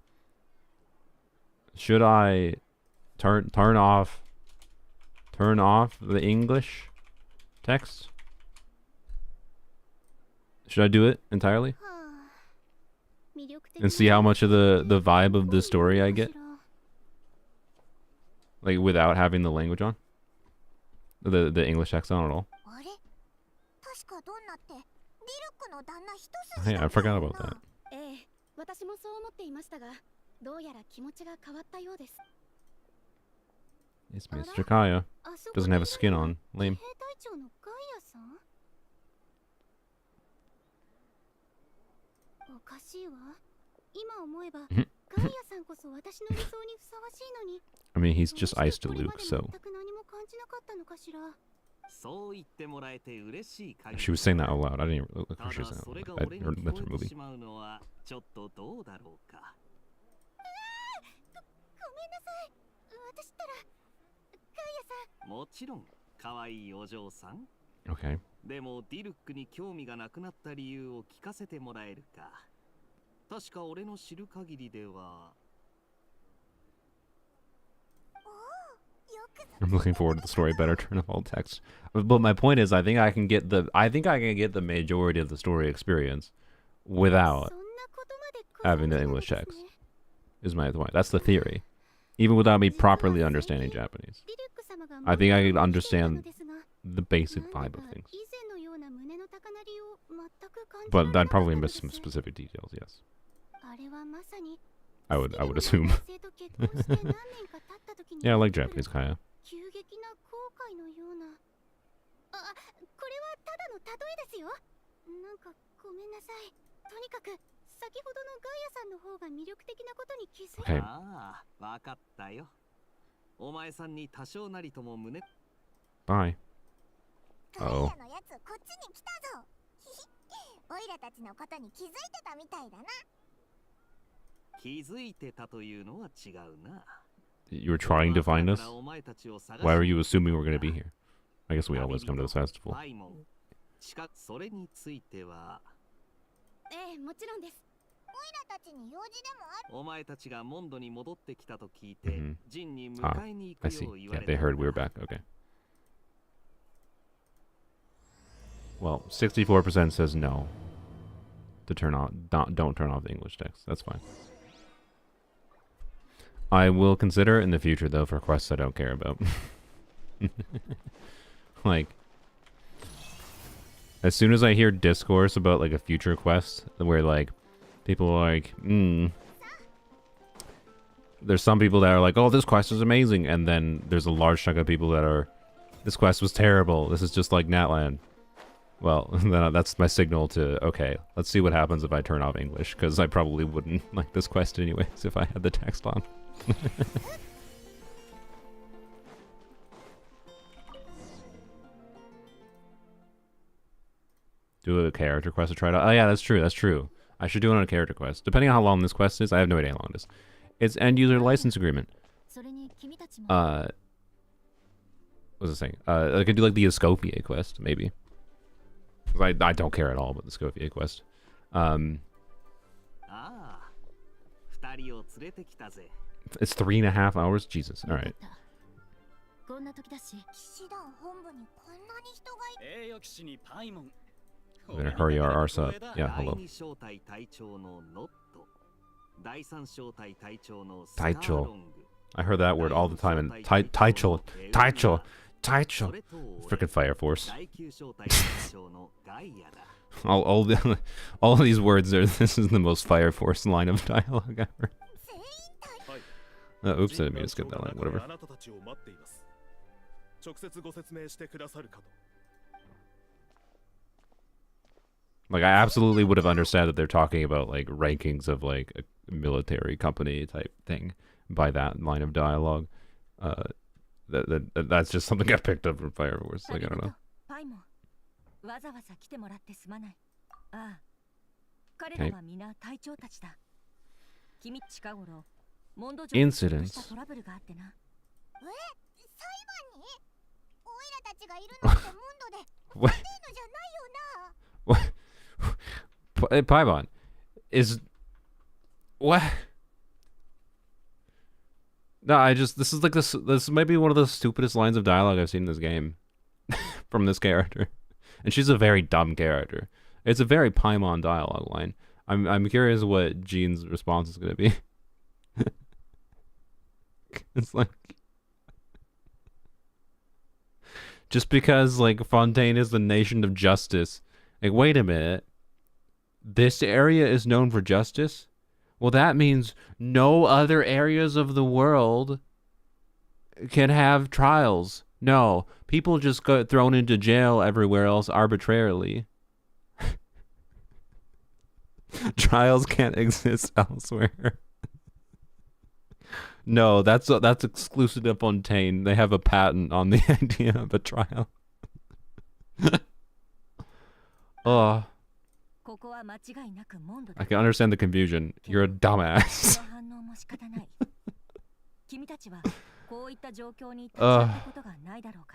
should I turn off the English text? Should I do it entirely and see how much of the vibe of the story I get, like without having the language on, the English text on at all? Hey, I forgot about that. It's Mr. Kaya. Doesn't have a skin on. Lame. I mean, he's just ice to Luke, so. She was saying that out loud. I didn't even look like she was saying that out loud. I heard that's her movie. Okay. I'm looking forward to the story better. Turn off all text. But my point is, I think I can get the majority of the story experience without having the English text. Is my point. That's the theory. Even without me properly understanding Japanese, I think I can understand the basic vibe of things. But I'd probably miss some specific details. Yes. I would assume. Yeah, I like Japanese, Kaya. Okay. Bye. Uh-oh. You were trying to find us? Why were you assuming we're going to be here? I guess we always come to this festival. I see. Yeah, they heard we were back. Okay. Well, 64% says no. To turn off, don't turn off the English text. That's fine. I will consider it in the future, though, for quests I don't care about. Like, as soon as I hear discourse about, like, a future quest, where, like, people are like, there's some people that are like, oh, this quest is amazing, and then there's a large chunk of people that are, this quest was terrible, this is just like Natland. Well, then that's my signal to, okay, let's see what happens if I turn off English, because I probably wouldn't like this quest anyways if I had the text on. Do a character quest to try it out. Oh yeah, that's true, that's true. I should do it on a character quest. Depending on how long this quest is, I have no idea how long it is. It's end user license agreement. What was it saying? I could do like the Escoffier quest, maybe. I don't care at all about the Escoffier quest. It's 3.5 hours? Jesus, alright. We better hurry our arse up. Yeah, hello. Taicho. I heard that word all the time in Taicho. Frickin' Fire Force. all of these words are, this is the most Fire Force line of dialogue ever. Oops, I didn't mean to skip that line, whatever. Like, I absolutely would have understood that they're talking about, like, rankings of, like, a military company type thing by that line of dialogue. That's just something I picked up from Fire Force. Like, I don't know. Okay. Incidents. What? What? Paimon is what? No, this is like this might be one of the stupidest lines of dialogue I've seen in this game from this character, and she's a very dumb character. It's a very Paimon dialogue line. I'm curious what Jean's response is gonna be. It's like, just because like Fontaine is the nation of justice. Like, wait a minute. This area is known for justice? Well, that means no other areas of the world can have trials. No, people just got thrown into jail everywhere else arbitrarily. Trials can't exist elsewhere. No, that's exclusive to Fontaine. They have a patent on the idea of a trial. Oh. I can understand the confusion. You're a dumbass.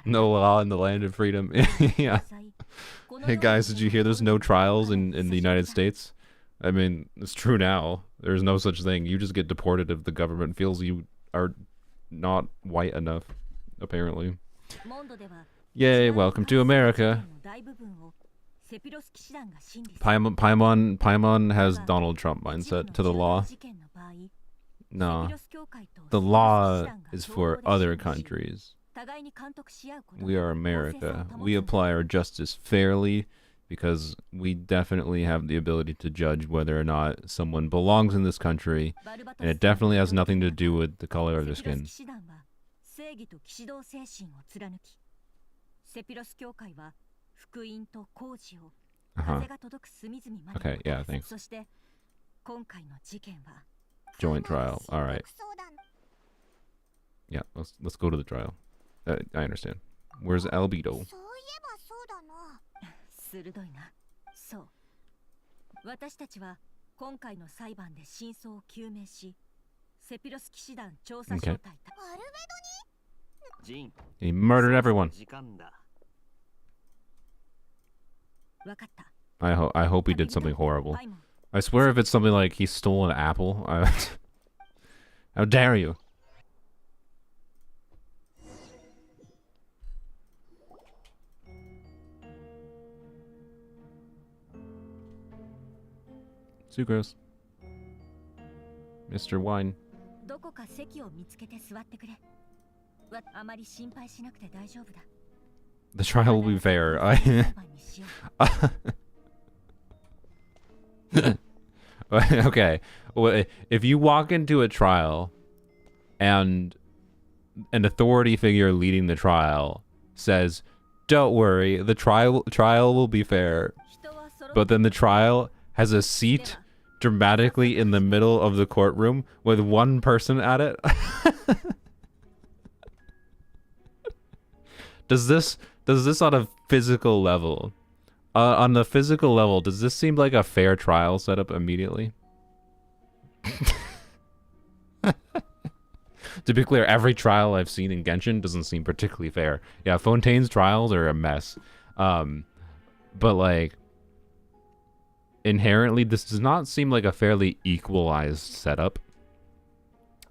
No law in the land of freedom. Yeah. Hey guys, did you hear there's no trials in the United States? I mean, it's true now. There's no such thing. You just get deported if the government feels you are not white enough, apparently. Yay, welcome to America. Paimon has Donald Trump mindset to the law. No. The law is for other countries. We are America. We apply our justice fairly because we definitely have the ability to judge whether or not someone belongs in this country, and it definitely has nothing to do with the color of their skin. Okay, yeah, thanks. Joint trial. All right. Yeah, let's go to the trial. I understand. Where's Albedo? Okay. He murdered everyone. I hope he did something horrible. I swear if it's something like he stole an apple, how dare you? Sucrose. Mr. Wine. The trial will be fair. Okay. Well, if you walk into a trial and an authority figure leading the trial says, "Don't worry, the trial will be fair," but then the trial has a seat dramatically in the middle of the courtroom with one person at it. Does this on a physical level? On the physical level, does this seem like a fair trial setup immediately? To be clear, every trial I've seen in Genshin doesn't seem particularly fair. Yeah, Fontaine's trials are a mess. But like, inherently, this does not seem like a fairly equalized setup.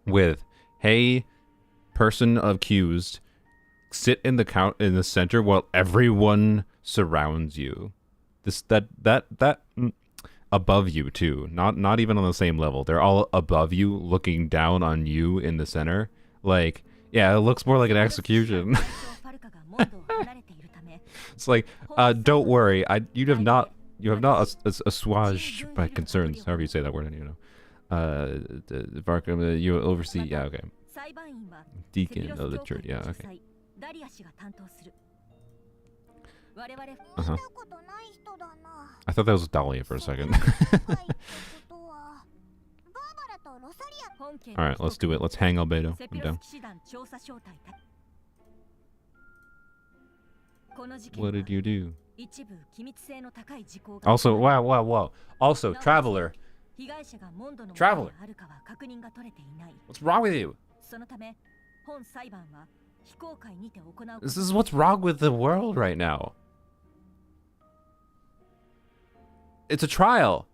With, hey, person accused, sit in the center while everyone surrounds you. That above you too. Not even on the same level. They're all above you, looking down on you in the center. Like, yeah, it looks more like an execution. It's like, don't worry, you have not assuaged my concerns. However you say that word, you know. You oversee. Yeah, okay. Deacon of the church. Yeah, okay. Uh-huh. I thought that was Dahlia for a second. Alright, let's do it. Let's hang Albedo. I'm down. What did you do? Also, wow. Also, Traveler. Traveler. What's wrong with you? This is what's wrong with the world right now. It's a trial.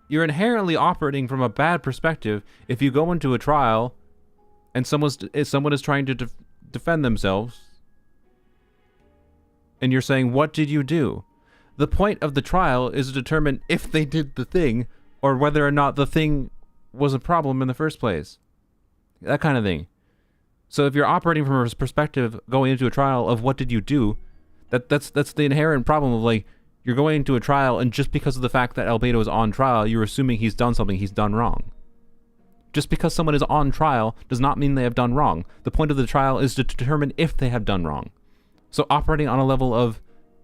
You're inherently operating from a bad perspective if you go into a trial and someone is trying to defend themselves and you're saying, what did you do? The point of the trial is to determine if they did the thing or whether or not the thing was a problem in the first place. That kind of thing. So if you're operating from a perspective going into a trial of what did you do, that's the inherent problem of like, you're going into a trial and just because of the fact that Albedo is on trial, you're assuming he's done something he's done wrong. Just because someone is on trial does not mean they have done wrong. The point of the trial is to determine if they have done wrong. So operating on a level of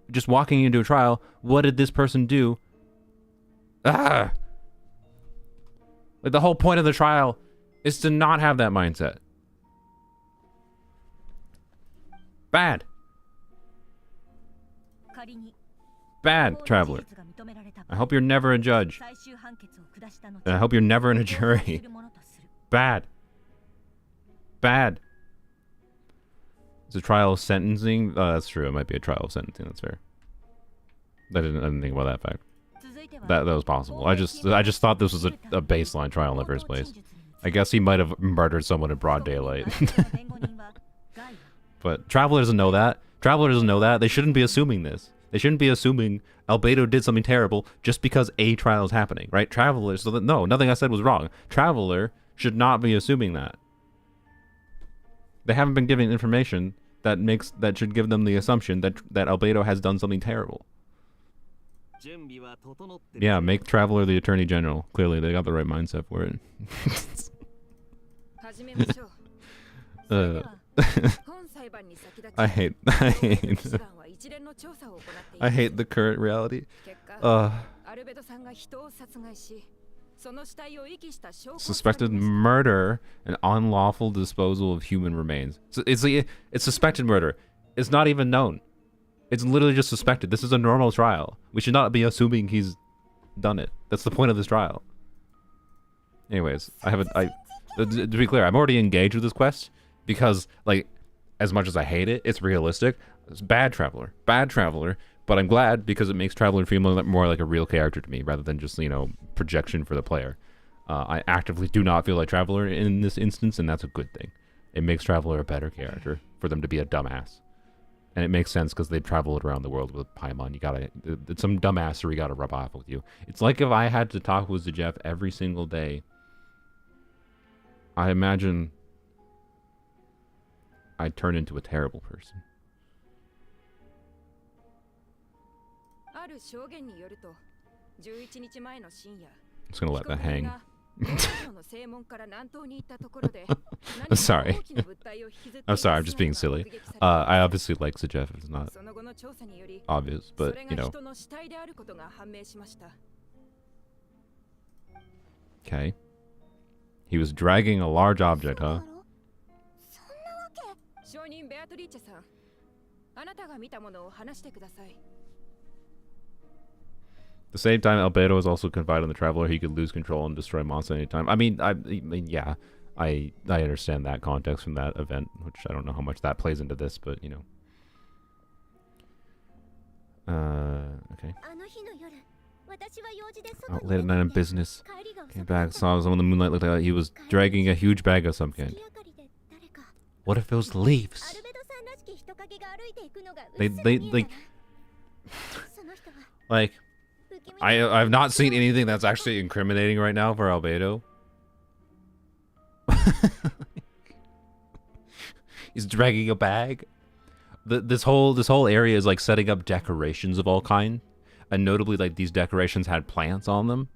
just walking into a trial, what did this person do? Like the whole point of the trial is to not have that mindset. Bad. Bad, Traveler. I hope you're never a judge. And I hope you're never in a jury. Bad. Bad. It's a trial of sentencing. That's true. It might be a trial of sentencing. That's fair. I didn't think about that fact. That was possible. I just thought this was a baseline trial in the first place. I guess he might have murdered someone in broad daylight. But Traveler doesn't know that. Traveler doesn't know that. They shouldn't be assuming this. They shouldn't be assuming Albedo did something terrible just because a trial is happening, right? Traveler, so that, no, nothing I said was wrong. Traveler should not be assuming that. They haven't been given information that should give them the assumption that Albedo has done something terrible. Yeah, make Traveler the Attorney General. Clearly, they got the right mindset for it. I hate the current reality. Suspected murder and unlawful disposal of human remains. So it's suspected murder. It's not even known. It's literally just suspected. This is a normal trial. We should not be assuming he's done it. That's the point of this trial. Anyways, to be clear, I'm already engaged with this quest because, like, as much as I hate it, it's realistic. It's bad Traveler, but I'm glad because it makes Traveler feel more like a real character to me rather than just, you know, projection for the player. I actively do not feel like Traveler in this instance, and that's a good thing. It makes Traveler a better character for them to be a dumbass. And it makes sense because they've traveled around the world with Paimon. You gotta, it's some dumbassery gotta rub off with you. It's like if I had to talk with Zajef every single day, I imagine I'd turn into a terrible person. I'm just gonna let that hang. I'm sorry. I'm sorry, I'm just being silly. I obviously like Zajef, it's not obvious, but you know. Okay. He was dragging a large object, huh? At the same time, Albedo is also confided in the Traveler. He could lose control and destroy monsters anytime. I mean, yeah, I understand that context from that event, which I don't know how much that plays into this, but you know. Okay. Out late at night in business. Came back, saw someone in the moonlight, looked like he was dragging a huge bag of some kind. What if it was leaves? They like I've not seen anything that's actually incriminating right now for Albedo. He's dragging a bag. This whole area is like setting up decorations of all kind, and notably like these decorations had plants on them.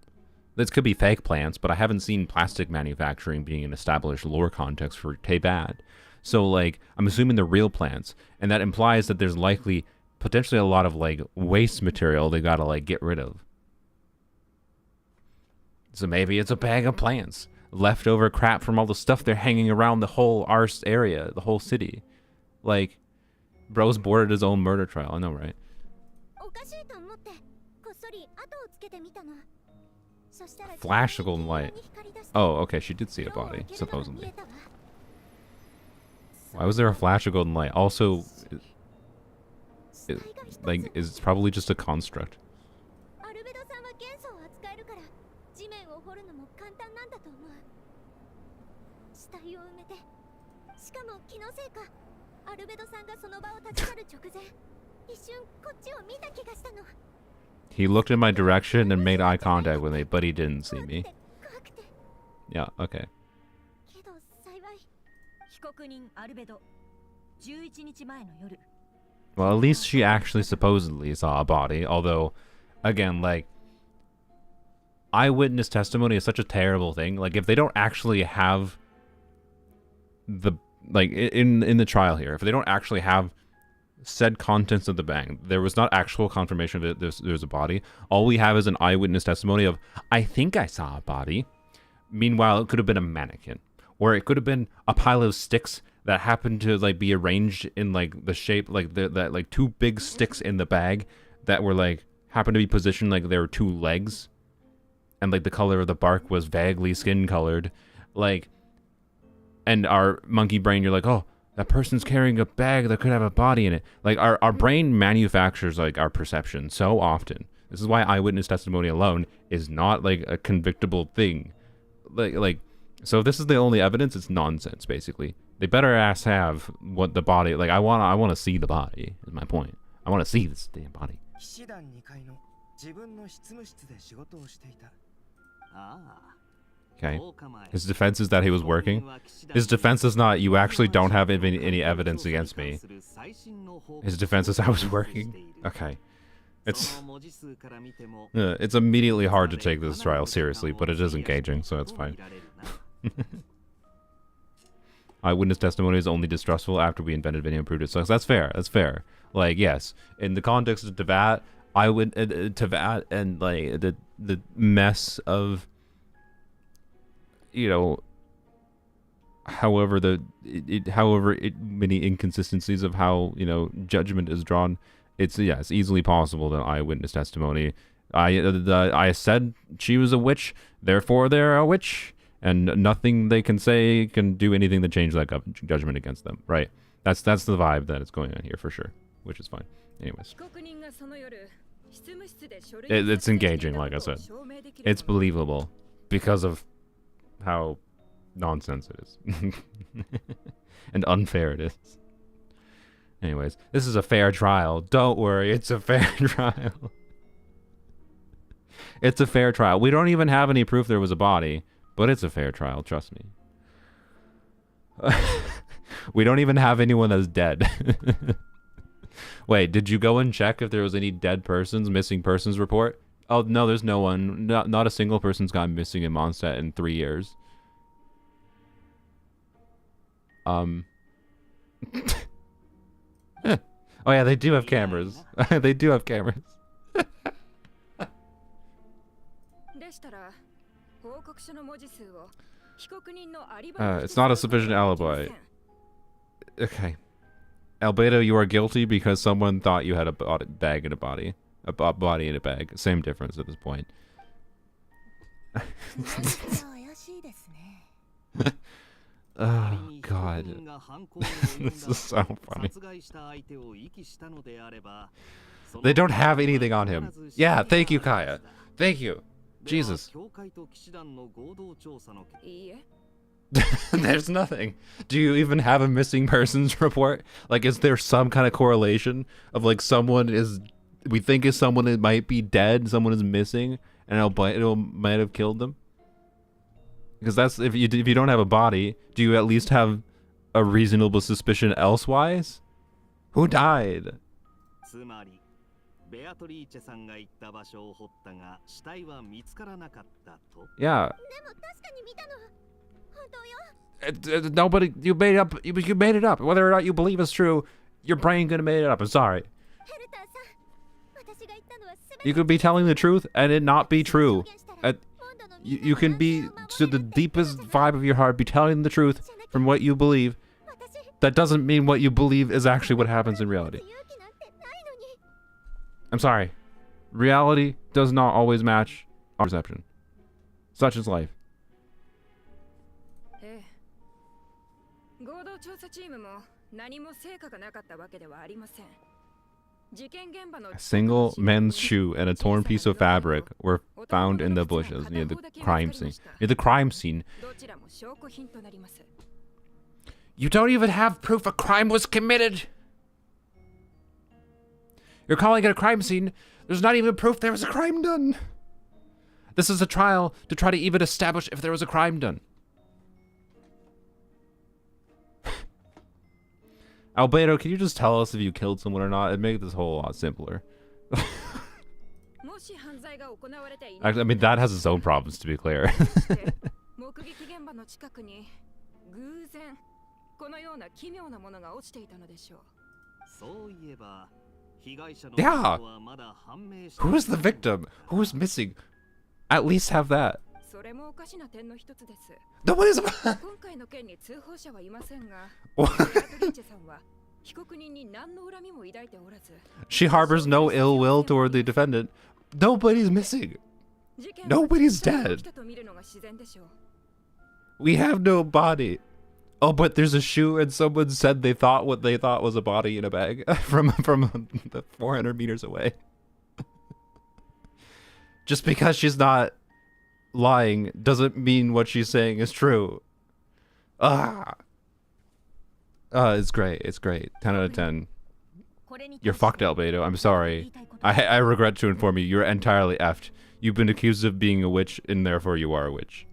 This could be fake plants, but I haven't seen plastic manufacturing being an established lore context for Teyvat. So like I'm assuming they're real plants, and that implies that there's likely potentially a lot of like waste material they gotta like get rid of. So maybe it's a bag of plants, leftover crap from all the stuff they're hanging around the whole Arse area, the whole city. Like, bro's boarded his own murder trial. I know, right? Flash of golden light. Oh, okay, she did see a body, supposedly. Why was there a flash of golden light? Also, like, it's probably just a construct. He looked in my direction and made eye contact with me, but he didn't see me. Yeah, okay. Well, at least she actually supposedly saw a body, although, again, like, eyewitness testimony is such a terrible thing. Like, if they don't actually have the, like, in the trial here, if they don't actually have said contents of the bag, there was not actual confirmation that there's a body. All we have is an eyewitness testimony of, I think I saw a body. Meanwhile, it could have been a mannequin, or it could have been a pile of sticks that happened to like be arranged in like the shape, like that like two big sticks in the bag that were like happened to be positioned like there were two legs, and like the color of the bark was vaguely skin colored, like, and our monkey brain, you're like, oh, that person's carrying a bag that could have a body in it. Like our brain manufactures like our perception so often. This is why eyewitness testimony alone is not like a convictable thing. Like so if this is the only evidence, it's nonsense basically. They better have what the body, like I want to see the body is my point. I want to see this damn body. Okay. His defense is that he was working. His defense is not, you actually don't have any evidence against me. His defense is I was working. Okay. It's immediately hard to take this trial seriously, but it is engaging, so it's fine. Eyewitness testimony is only distrustful after we invented video and proved it sucks. That's fair. That's fair. Like, yes, in the context of Teyvat, Teyvat and like the mess of, you know, however many inconsistencies of how, you know, judgment is drawn, it's easily possible that eyewitness testimony. I said she was a witch, therefore they're a witch, and nothing they can say can do anything to change that judgment against them. Right? That's the vibe that is going on here for sure, which is fine. Anyways, it's engaging, like I said. It's believable because of how nonsense it is and unfair it is. Anyways, this is a fair trial. Don't worry, it's a fair trial. It's a fair trial. We don't even have any proof there was a body, but it's a fair trial, trust me. We don't even have anyone that's dead. Wait, did you go and check if there was any dead persons, missing persons report? Oh, no, there's no one. Not a single person's gone missing in Mondstadt in 3 years. Oh yeah, they do have cameras. They do have cameras. It's not a sufficient alibi. Okay. Albedo, you are guilty because someone thought you had a bag in a body. A body in a bag. Same difference at this point. Oh, God. This is so funny. They don't have anything on him. Yeah, thank you, Kaya. Thank you. Jesus. There's nothing. Do you even have a missing persons report? Like, is there some kind of correlation of like someone is, we think is someone that might be dead, someone is missing, and it might have killed them? Because that's, if you don't have a body, do you at least have a reasonable suspicion elsewise? Who died? Yeah. Nobody, you made it up. Whether or not you believe it's true, your brain could have made it up. I'm sorry. You could be telling the truth and it not be true. You can be, to the deepest vibe of your heart, be telling the truth from what you believe. That doesn't mean what you believe is actually what happens in reality. I'm sorry. Reality does not always match our perception. Such is life. A single men's shoe and a torn piece of fabric were found in the bushes near the crime scene. You don't even have proof a crime was committed. You're calling it a crime scene. There's not even proof there was a crime done. This is a trial to try to even establish if there was a crime done. Albedo, can you just tell us if you killed someone or not? It'd make this whole lot simpler. I mean, that has its own problems, to be clear. Yeah! Who is the victim? Who is missing? At least have that. Nobody's... She harbors no ill will toward the defendant. Nobody's missing. Nobody's dead. We have no body. Oh, but there's a shoe and someone said they thought what they thought was a body in a bag from the 400 meters away. Just because she's not lying doesn't mean what she's saying is true. It's great. It's great. 10 out of 10. You're fucked, Albedo. I'm sorry. I regret to inform you, you're entirely effed. You've been accused of being a witch, and therefore you are a witch.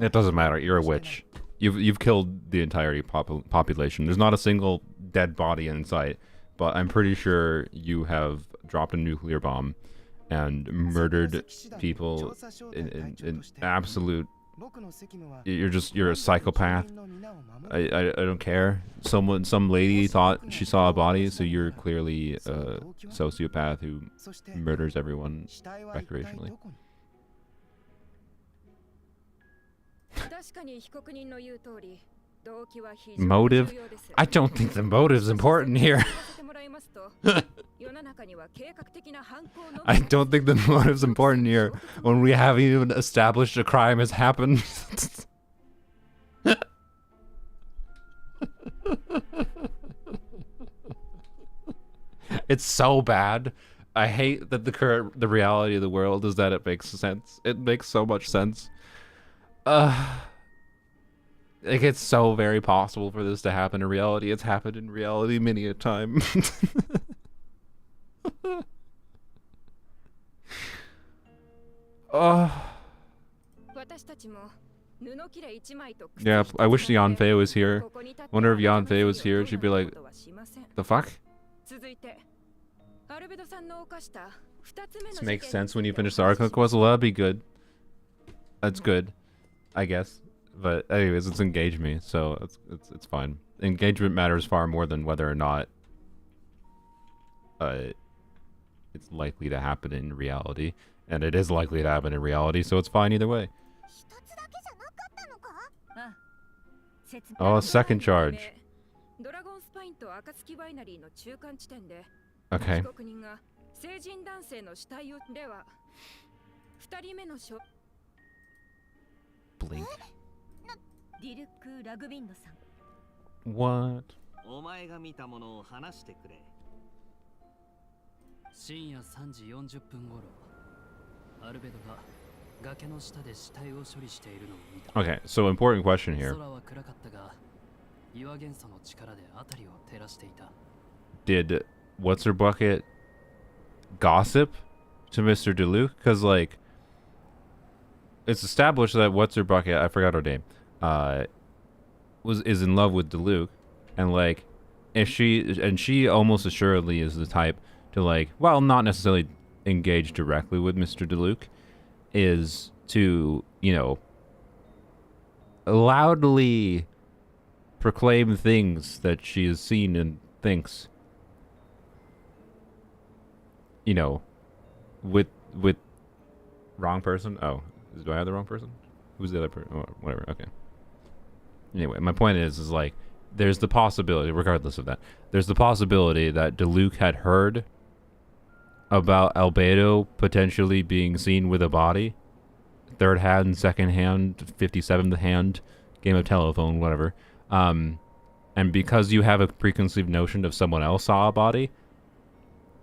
It doesn't matter. You're a witch. You've killed the entirety population. There's not a single dead body in sight, but I'm pretty sure you have dropped a nuclear bomb and murdered people in absolute. You're a psychopath. I don't care. Some lady thought she saw a body, so you're clearly a sociopath who murders everyone recreationally. Motive? I don't think the motive's important here. I don't think the motive's important here when we haven't even established a crime has happened. It's so bad. I hate that the reality of the world is that it makes sense. It makes so much sense. Like, it's so very possible for this to happen in reality. It's happened in reality many a time. Oh. Yeah, I wish Yanfei was here. Wonder if Yanfei was here, she'd be like, the fuck? This makes sense when you finish the archon quest. Well, that'd be good. That's good, I guess. But anyways, it's engage me, so it's fine. Engagement matters far more than whether or not it's likely to happen in reality. And it is likely to happen in reality, so it's fine either way. Oh, second charge. Okay. Blink. What? 深夜3時40分頃、アルベドが崖の下で死体を処理しているのを見た。 Okay, so important question here. 空は暗かったが、岩元素の力で辺りを照らしていた。 Did what's her bucket gossip to Mr. Deluc? Because like, it's established that what's her bucket, I forgot her name, is in love with Deluc, and like, if she almost assuredly is the type to like, well, not necessarily engage directly with Mr. Deluc, is to, you know, loudly proclaim things that she has seen and thinks, you know, with wrong person. Oh, do I have the wrong person? Who's the other person? Oh, whatever. Okay. Anyway, my point is like, there's the possibility, regardless of that, there's the possibility that Deluc had heard about Albedo potentially being seen with a body. Third hand, second hand, 57th hand, game of telephone, whatever. And because you have a preconceived notion of someone else saw a body,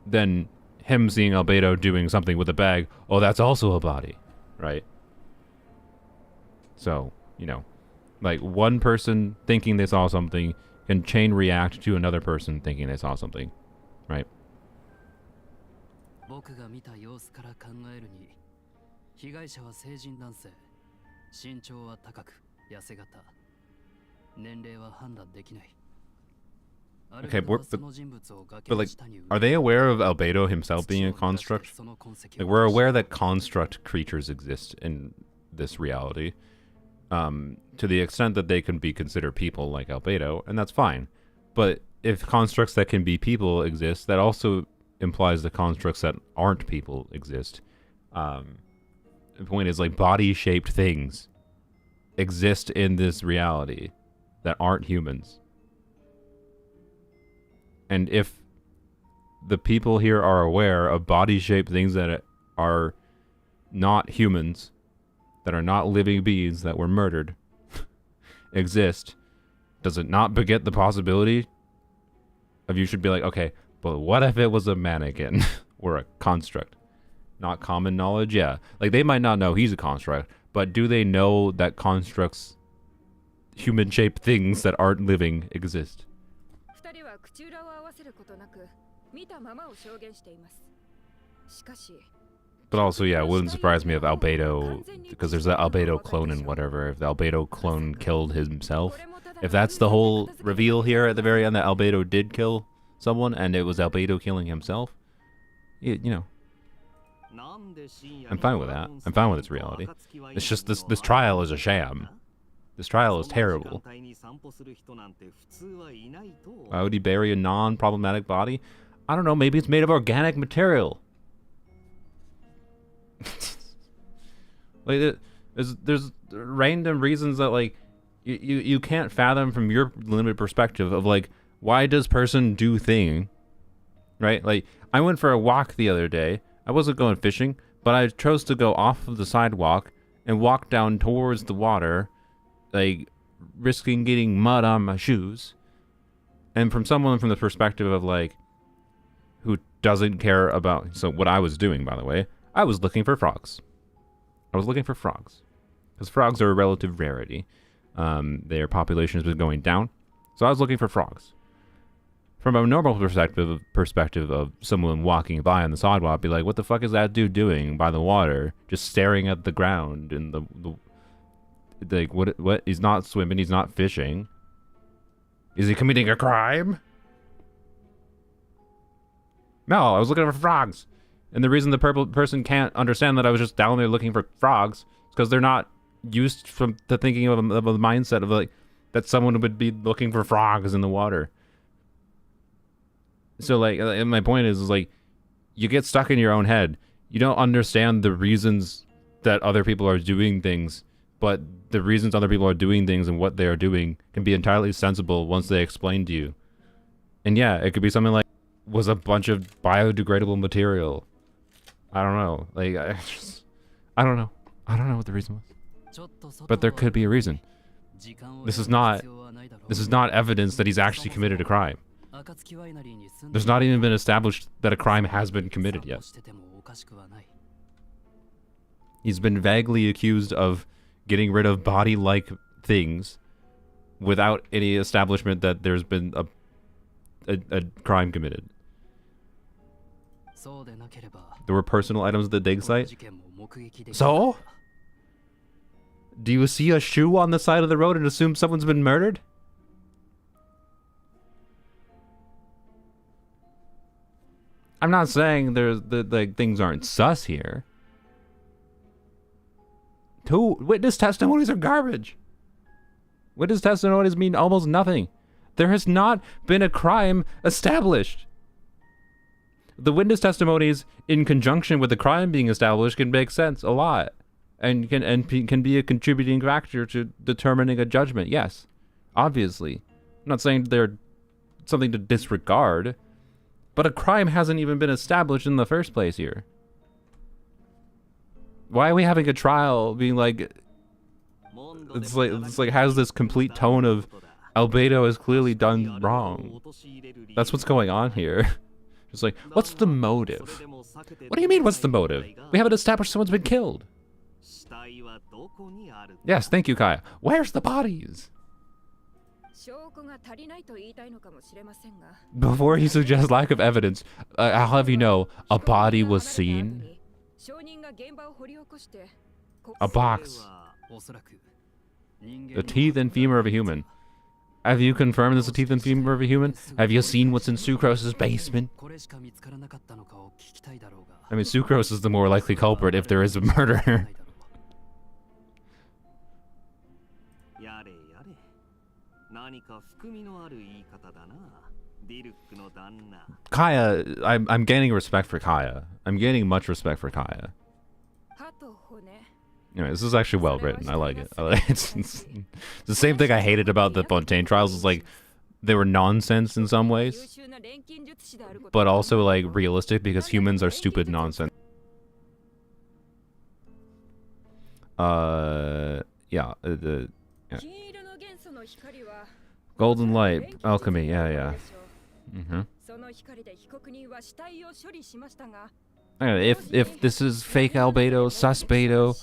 then him seeing Albedo doing something with a bag, oh, that's also a body, right? So, you know, like one person thinking they saw something can chain react to another person thinking they saw something, right? 僕が見た様子から考えるに、被害者は成人男性、身長は高く、痩せ型、年齢は判断できない。 Okay, but like, are they aware of Albedo himself being a construct? Like, we're aware that construct creatures exist in this reality, to the extent that they can be considered people like Albedo, and that's fine. But if constructs that can be people exist, that also implies the constructs that aren't people exist. The point is, like, body-shaped things exist in this reality that aren't humans. And if the people here are aware of body-shaped things that are not humans, that are not living beings that were murdered, exist, does it not beget the possibility of you should be like, okay, but what if it was a mannequin or a construct? Not common knowledge? Yeah. Like, they might not know he's a construct, but do they know that constructs, human-shaped things that aren't living, exist? But also, yeah, it wouldn't surprise me if Albedo, because there's that Albedo clone and whatever, if the Albedo clone killed himself. If that's the whole reveal here at the very end, that Albedo did kill someone, and it was Albedo killing himself, you know, I'm fine with that. I'm fine with its reality. It's just this trial is a sham. This trial is terrible. Why would he bury a non-problematic body? I don't know, maybe it's made of organic material. Like, there's random reasons that, like, you can't fathom from your limited perspective of, like, why does person do thing, right? Like, I went for a walk the other day. I wasn't going fishing, but I chose to go off of the sidewalk and walk down towards the water, like, risking getting mud on my shoes. And from someone from the perspective of, like, who doesn't care about... So what I was doing, by the way, I was looking for frogs. I was looking for frogs. Because frogs are a relative rarity. their population has been going down. So I was looking for frogs. From a normal perspective of someone walking by on the sidewalk, I'd be like, what the fuck is that dude doing by the water? Just staring at the ground and like, what? He's not swimming, he's not fishing. Is he committing a crime? No, I was looking for frogs. And the reason the purple person can't understand that I was just down there looking for frogs is because they're not used to thinking of a mindset of like that someone would be looking for frogs in the water. So like, and my point is like, you get stuck in your own head. You don't understand the reasons that other people are doing things, but the reasons other people are doing things and what they are doing can be entirely sensible once they explain to you. And yeah, it could be something like, was a bunch of biodegradable material. I don't know. Like, I don't know. I don't know what the reason was. But there could be a reason. This is not evidence that he's actually committed a crime. There's not even been established that a crime has been committed yet. He's been vaguely accused of getting rid of body-like things without any establishment that there's been a crime committed. There were personal items at the dig site. So? Do you see a shoe on the side of the road and assume someone's been murdered? I'm not saying like things aren't sus here. Witness testimonies are garbage. Witness testimonies mean almost nothing. There has not been a crime established. The witness testimonies in conjunction with the crime being established can make sense a lot. And can be a contributing factor to determining a judgment. Yes, obviously. I'm not saying they're something to disregard, but a crime hasn't even been established in the first place here. Why are we having a trial being like, it's like has this complete tone of Albedo has clearly done wrong. That's what's going on here. It's like, what's the motive? What do you mean, what's the motive? We haven't established someone's been killed. Yes, thank you, Kaya. Where's the bodies? Before he suggests lack of evidence, I'll have you know, a body was seen. A box. The teeth and femur of a human. Have you confirmed this is the teeth and femur of a human? Have you seen what's in Sucrose's basement? I mean, Sucrose is the more likely culprit if there is a murder. Kaya, I'm gaining respect for Kaya. I'm gaining much respect for Kaya. Anyway, this is actually well written. I like it. It's the same thing I hated about the Fontaine trials. Is like they were nonsense in some ways, but also like realistic because humans are stupid nonsense. Yeah. Golden light, alchemy. Yeah. If this is fake Albedo, sus Beto,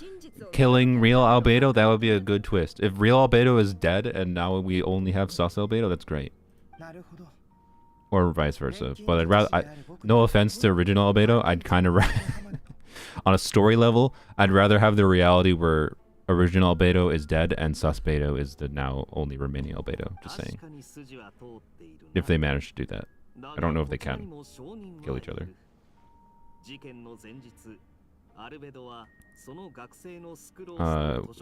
killing real Albedo, that would be a good twist. If real Albedo is dead and now we only have sus Albedo, that's great. Or vice versa. But I'd rather, no offense to original Albedo, I'd kind of on a story level, I'd rather have the reality where original Albedo is dead and sus Beto is the now only remaining Albedo. Just saying. If they manage to do that. I don't know if they can kill each other.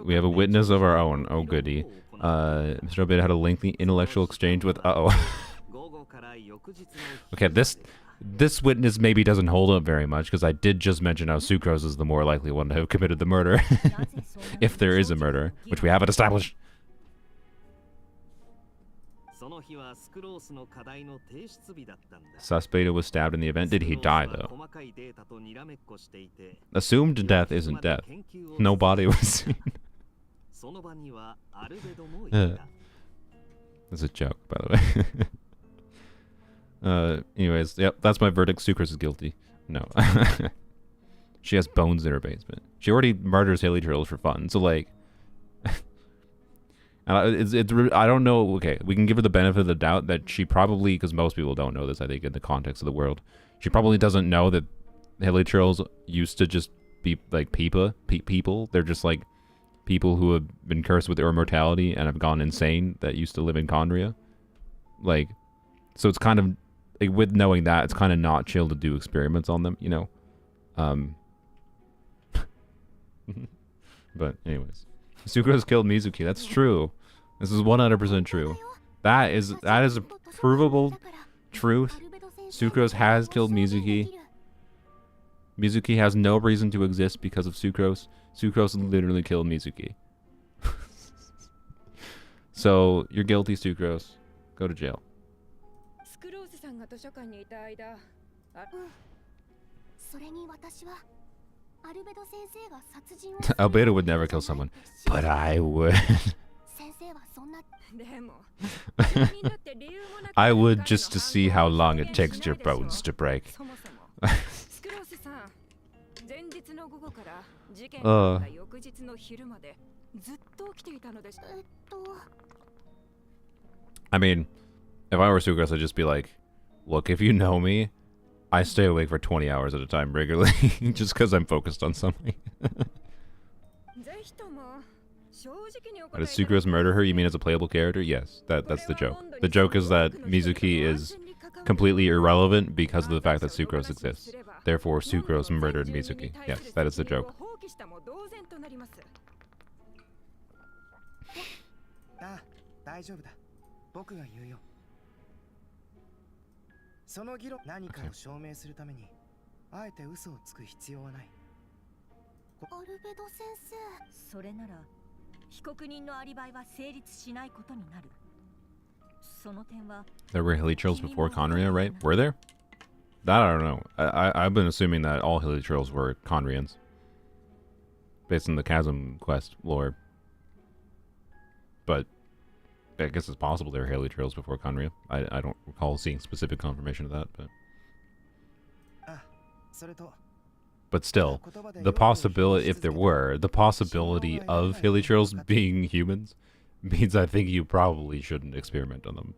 We have a witness of our own. Oh goody. Mr. Albedo had a lengthy intellectual exchange with Okay, this witness maybe doesn't hold up very much because I did just mention how Sucrose is the more likely one to have committed the murder. If there is a murder, which we haven't established. Sus Beto was stabbed in the event. Did he die, though? Assumed death isn't death. No body was seen. That's a joke, by the way. Anyways, yep, that's my verdict. Sucrose is guilty. No. She has bones in her basement. She already murders Haley Turtles for fun, so like... I don't know. Okay, we can give her the benefit of the doubt that she probably, because most people don't know this, I think, in the context of the world, she probably doesn't know that hilichurls used to just be like people. They're just like people who have been cursed with immortality and have gone insane that used to live in Condria. Like, so it's kind of, like, with knowing that, it's kind of not chill to do experiments on them, you know? But anyways, Sucrose killed Mizuki. That's true. This is 100% true. That is a provable truth. Sucrose has killed Mizuki. Mizuki has no reason to exist because of Sucrose. Sucrose literally killed Mizuki. So, you're guilty, Sucrose. Go to jail. Albedo would never kill someone, but I would. I would, just to see how long it takes your bones to break. I mean, if I were Sucrose, I'd just be like, look, if you know me, I stay awake for 20 hours at a time regularly, just because I'm focused on something. Does Sucrose murder her? You mean as a playable character? Yes, that's the joke. The joke is that Mizuki is completely irrelevant because of the fact that Sucrose exists. Therefore, Sucrose murdered Mizuki. Yes, that is the joke. There were hilichurls before Conria, right? Were there? That I don't know. I've been assuming that all hilichurls were Conrians, based on the Chasm quest lore. But I guess it's possible there were hilichurls before Conria. I don't recall seeing specific confirmation of that, but still, the possibility, if there were, the possibility of hilichurls being humans means I think you probably shouldn't experiment on them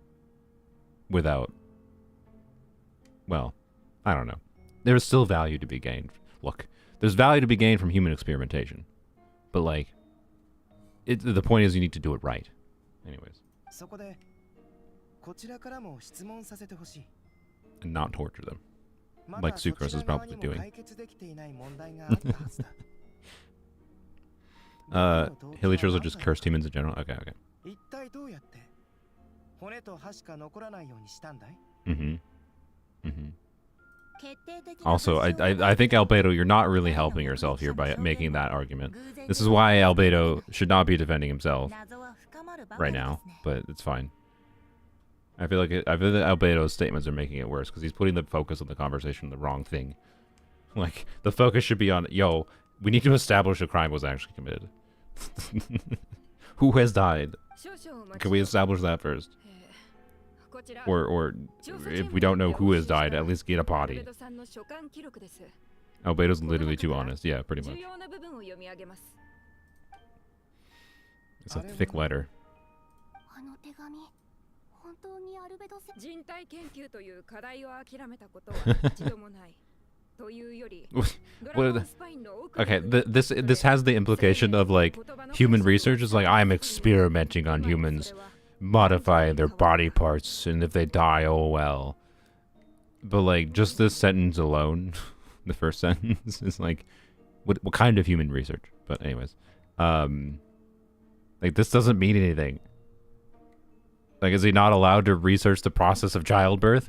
without, well, I don't know. There's still value to be gained. Look, there's value to be gained from human experimentation, but like, the point is you need to do it right. Anyways. And not torture them. Like Sucrose is probably doing. Hilichurls are just cursed humans in general? Okay. Also, I think Albedo, you're not really helping yourself here by making that argument. This is why Albedo should not be defending himself right now, but it's fine. I feel that Albedo's statements are making it worse because he's putting the focus of the conversation on the wrong thing. Like, the focus should be on, yo, we need to establish a crime was actually committed. Who has died? Can we establish that first? Or if we don't know who has died, at least get a body. Albedo's literally too honest. Yeah, pretty much. It's a thick letter. Okay, this has the implication of like human research is like I'm experimenting on humans, modifying their body parts, and if they die, oh well. But like just this sentence alone, the first sentence is like, what kind of human research? But anyways, like this doesn't mean anything. Like, is he not allowed to research the process of childbirth?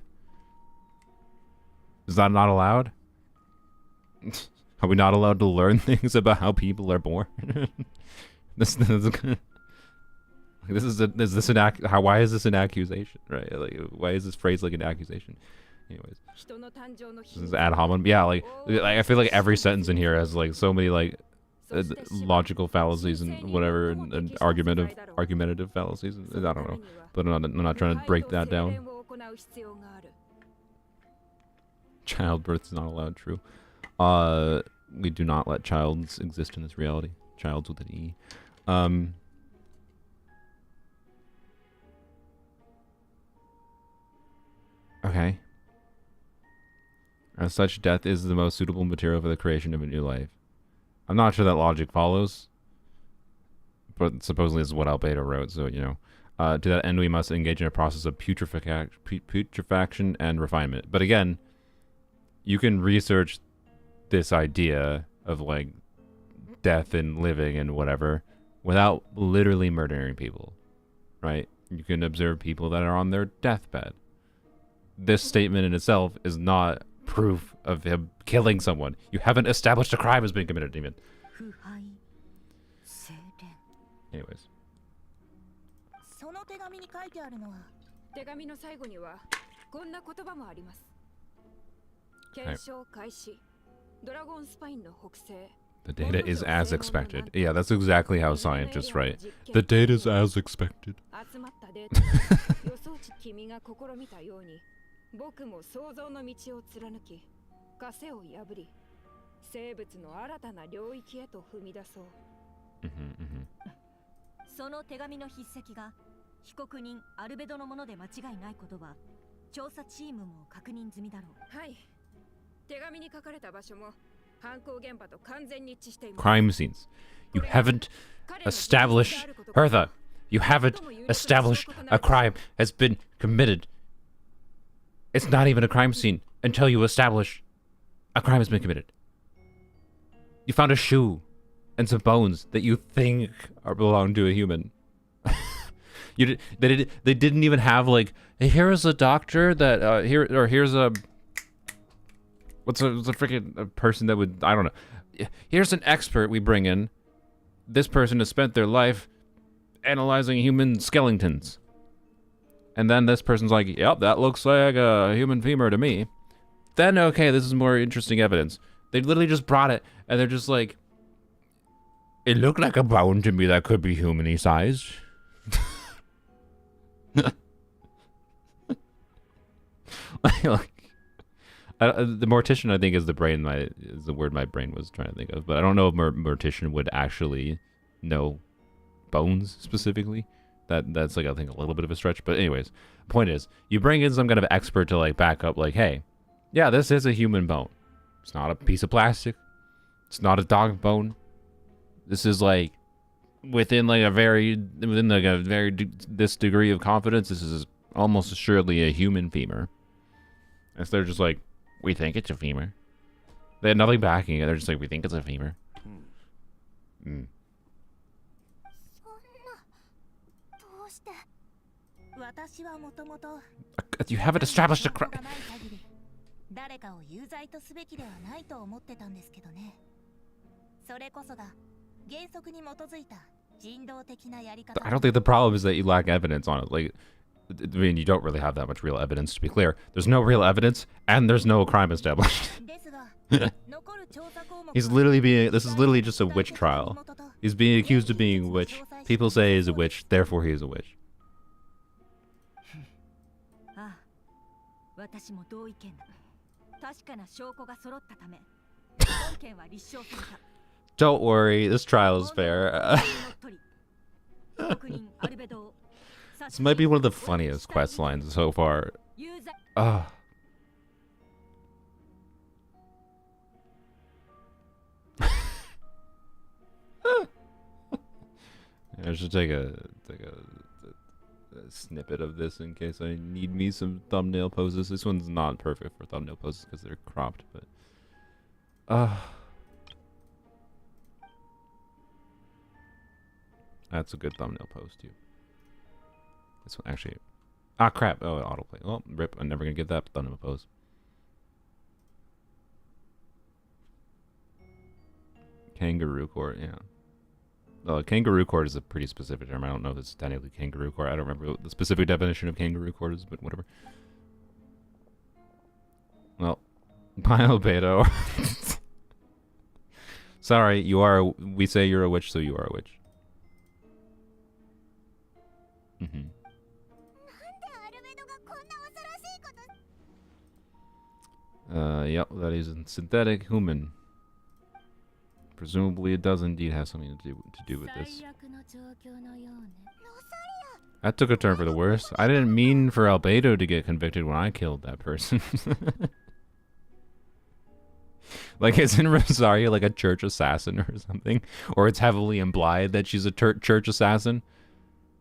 Is that not allowed? Are we not allowed to learn things about how people are born? Why is this an accusation, right? Like, why is this phrase like an accusation? Anyways, this is ad hominem. Yeah, like I feel like every sentence in here has like so many like logical fallacies and whatever, and argumentative fallacies. I don't know, but I'm not trying to break that down. Childbirth is not allowed. True. We do not let childs exist in this reality. Childs with an E. Okay. As such, death is the most suitable material for the creation of a new life. I'm not sure that logic follows, but supposedly this is what Albedo wrote, so, you know. To that end, we must engage in a process of putrefaction and refinement. But again, you can research this idea of, like, death and living and whatever without literally murdering people, right? You can observe people that are on their deathbed. This statement in itself is not proof of him killing someone. You haven't established a crime has been committed even. Anyways. その手紙に書いてあるのは手紙の最後にはこんな言葉もあります。検証開始。ドラゴンスパインの北西。 The data is as expected. Yeah, that's exactly how scientists write. The data is as expected. 集まったデータ予想値君が試みたように僕も想像の道を貫き枷を破り生物の新たな領域へと踏み出そう。その手紙の筆跡が被告人アルベドのもので間違いないことは調査チームも確認済みだろう。はい。手紙に書かれた場所も犯行現場と完全に一致しています。 Crime scenes. You haven't established, Hertha, you haven't established a crime has been committed. It's not even a crime scene until you establish a crime has been committed. You found a shoe and some bones that you think are belong to a human. They didn't even have, like, here's a doctor that here's a what's a freaking person that would, I don't know. Here's an expert we bring in. This person has spent their life analyzing human skeletons. And then this person's like, yep, that looks like a human femur to me. Then, okay, this is more interesting evidence. They literally just brought it, and they're just like, it looked like a bone to me that could be human-y sized. The mortician, I think, is the word my brain was trying to think of. But I don't know if mortician would actually know bones specifically. That's like, I think, a little bit of a stretch. But anyways, point is, you bring in some kind of expert to, like, back up, like, hey, yeah, this is a human bone. It's not a piece of plastic. It's not a dog bone. This is, like, within this degree of confidence, this is almost assuredly a human femur. And so they're just like, we think it's a femur. They had nothing backing it. They're just like, we think it's a femur. You haven't established a crime. 誰かを有罪とすべきではないと思ってたんですけどね。それこそが原則に基づいた人道的なやり方。 I don't think the problem is that you lack evidence on it. Like, I mean, you don't really have that much real evidence, to be clear. There's no real evidence, and there's no crime established. He's literally being... This is literally just a witch trial. He's being accused of being a witch. People say he's a witch, therefore he is a witch. Don't worry, this trial is fair. This might be one of the funniest quest lines so far. I should take a snippet of this in case I need me some thumbnail poses. This one's not perfect for thumbnail poses because they're cropped, but that's a good thumbnail pose too. This one actually, crap! Oh, autoplay. Well, rip. I'm never gonna get that thumbnail pose. Kangaroo court, yeah. Kangaroo court is a pretty specific term. I don't know if it's technically kangaroo court. I don't remember what the specific definition of kangaroo court is, but whatever. Well, Pile Beto. Sorry, we say you're a witch, so you are a witch. Yep, that is a synthetic human. Presumably it does indeed have something to do with this. That took a turn for the worse. I didn't mean for Albedo to get convicted when I killed that person. Like, is in Rosario like a church assassin or something? Or it's heavily implied that she's a church assassin?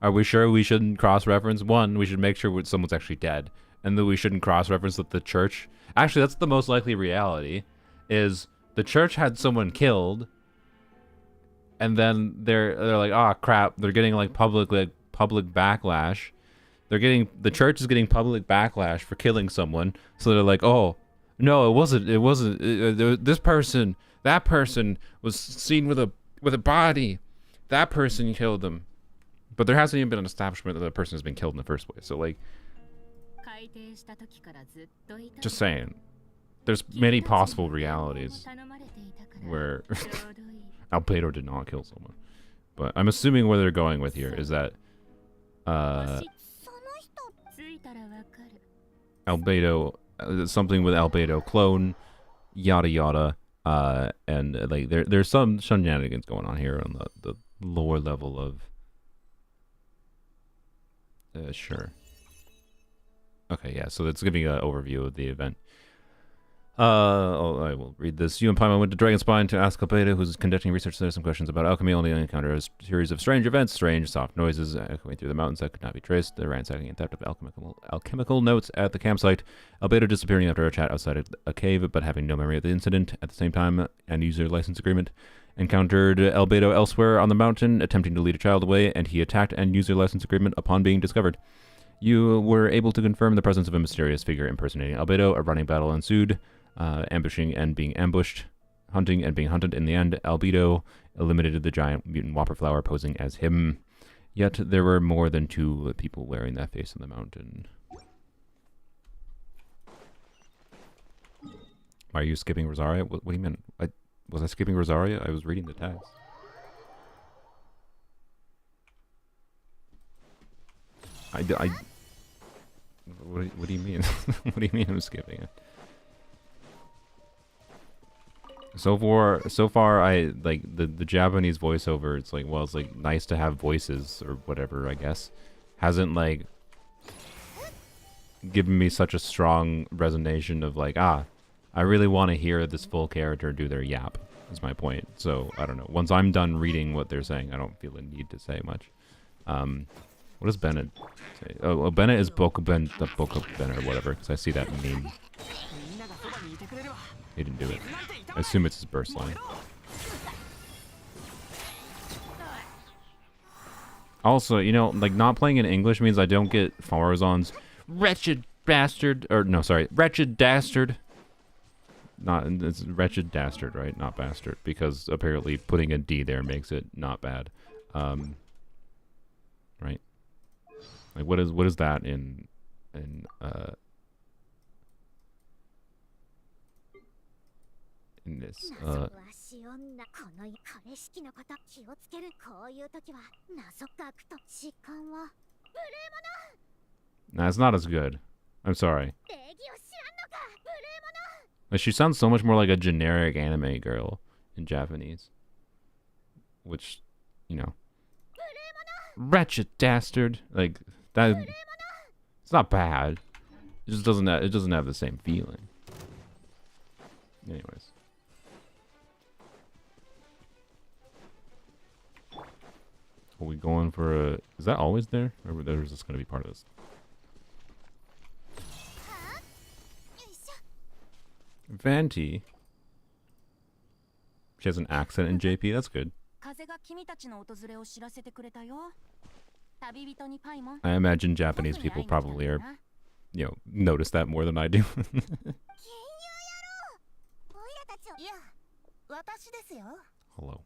Are we sure we shouldn't cross-reference? One, we should make sure someone's actually dead. And that we shouldn't cross-reference that the church... Actually, that's the most likely reality, is the church had someone killed, and then they're like, oh crap, they're getting like public backlash. The church is getting public backlash for killing someone, so they're like, oh, no, it wasn't, this person, that person was seen with a body, that person killed them. But there hasn't even been an establishment that the person has been killed in the first place, so like, just saying, there's many possible realities where Albedo did not kill someone. But I'm assuming where they're going with here is that Albedo, something with Albedo clone, yada yada, and like there's some shenanigans going on here on the lower level of sure. Okay, yeah, so that's giving an overview of the event. I will read this. You and Paimon went to Dragonspine to ask Albedo, who's conducting research there, some questions about alchemy. Only encountered a series of strange events, strange soft noises echoing through the mountains that could not be traced. The ransacking and theft of alchemical notes at the campsite. Albedo disappearing after a chat outside a cave, but having no memory of the incident. At the same time, end user license agreement. Encountered Albedo elsewhere on the mountain, attempting to lead a child away, and he attacked end user license agreement upon being discovered. You were able to confirm the presence of a mysterious figure impersonating Albedo. A running battle ensued, ambushing and being ambushed, hunting and being hunted. In the end, Albedo eliminated the giant mutant Whopperflower posing as him. Yet there were more than 2 people wearing that face on the mountain. Are you skipping Rosaria? What do you mean? Was I skipping Rosaria? I was reading the text. What do you mean? What do you mean I'm skipping it? So far, I like the Japanese voiceover. It's like, well, it's like nice to have voices or whatever. I guess hasn't like given me such a strong resonation of like, I really want to hear this full character do their yap. Is my point. So I don't know. Once I'm done reading what they're saying, I don't feel the need to say much. What does Bennett say? Oh, Bennett is the Boku Ben or whatever, because I see that meme. He didn't do it. I assume it's his burst line. Also, you know, like not playing in English means I don't get Farazan's wretched bastard, or no, sorry, wretched dastard. Not, it's wretched dastard, right? Not bastard, because apparently putting a D there makes it not bad. Right? Like what is that in this Nah, it's not as good. I'm sorry. Like, she sounds so much more like a generic anime girl in Japanese. Which, you know. Wretched dastard. Like that, it's not bad. It just doesn't have the same feeling. Anyways. Are we going for a... Is that always there? Or is this going to be part of this? Vanti. She has an accent in JP. That's good. I imagine Japanese people probably are, you know, notice that more than I do. Hello.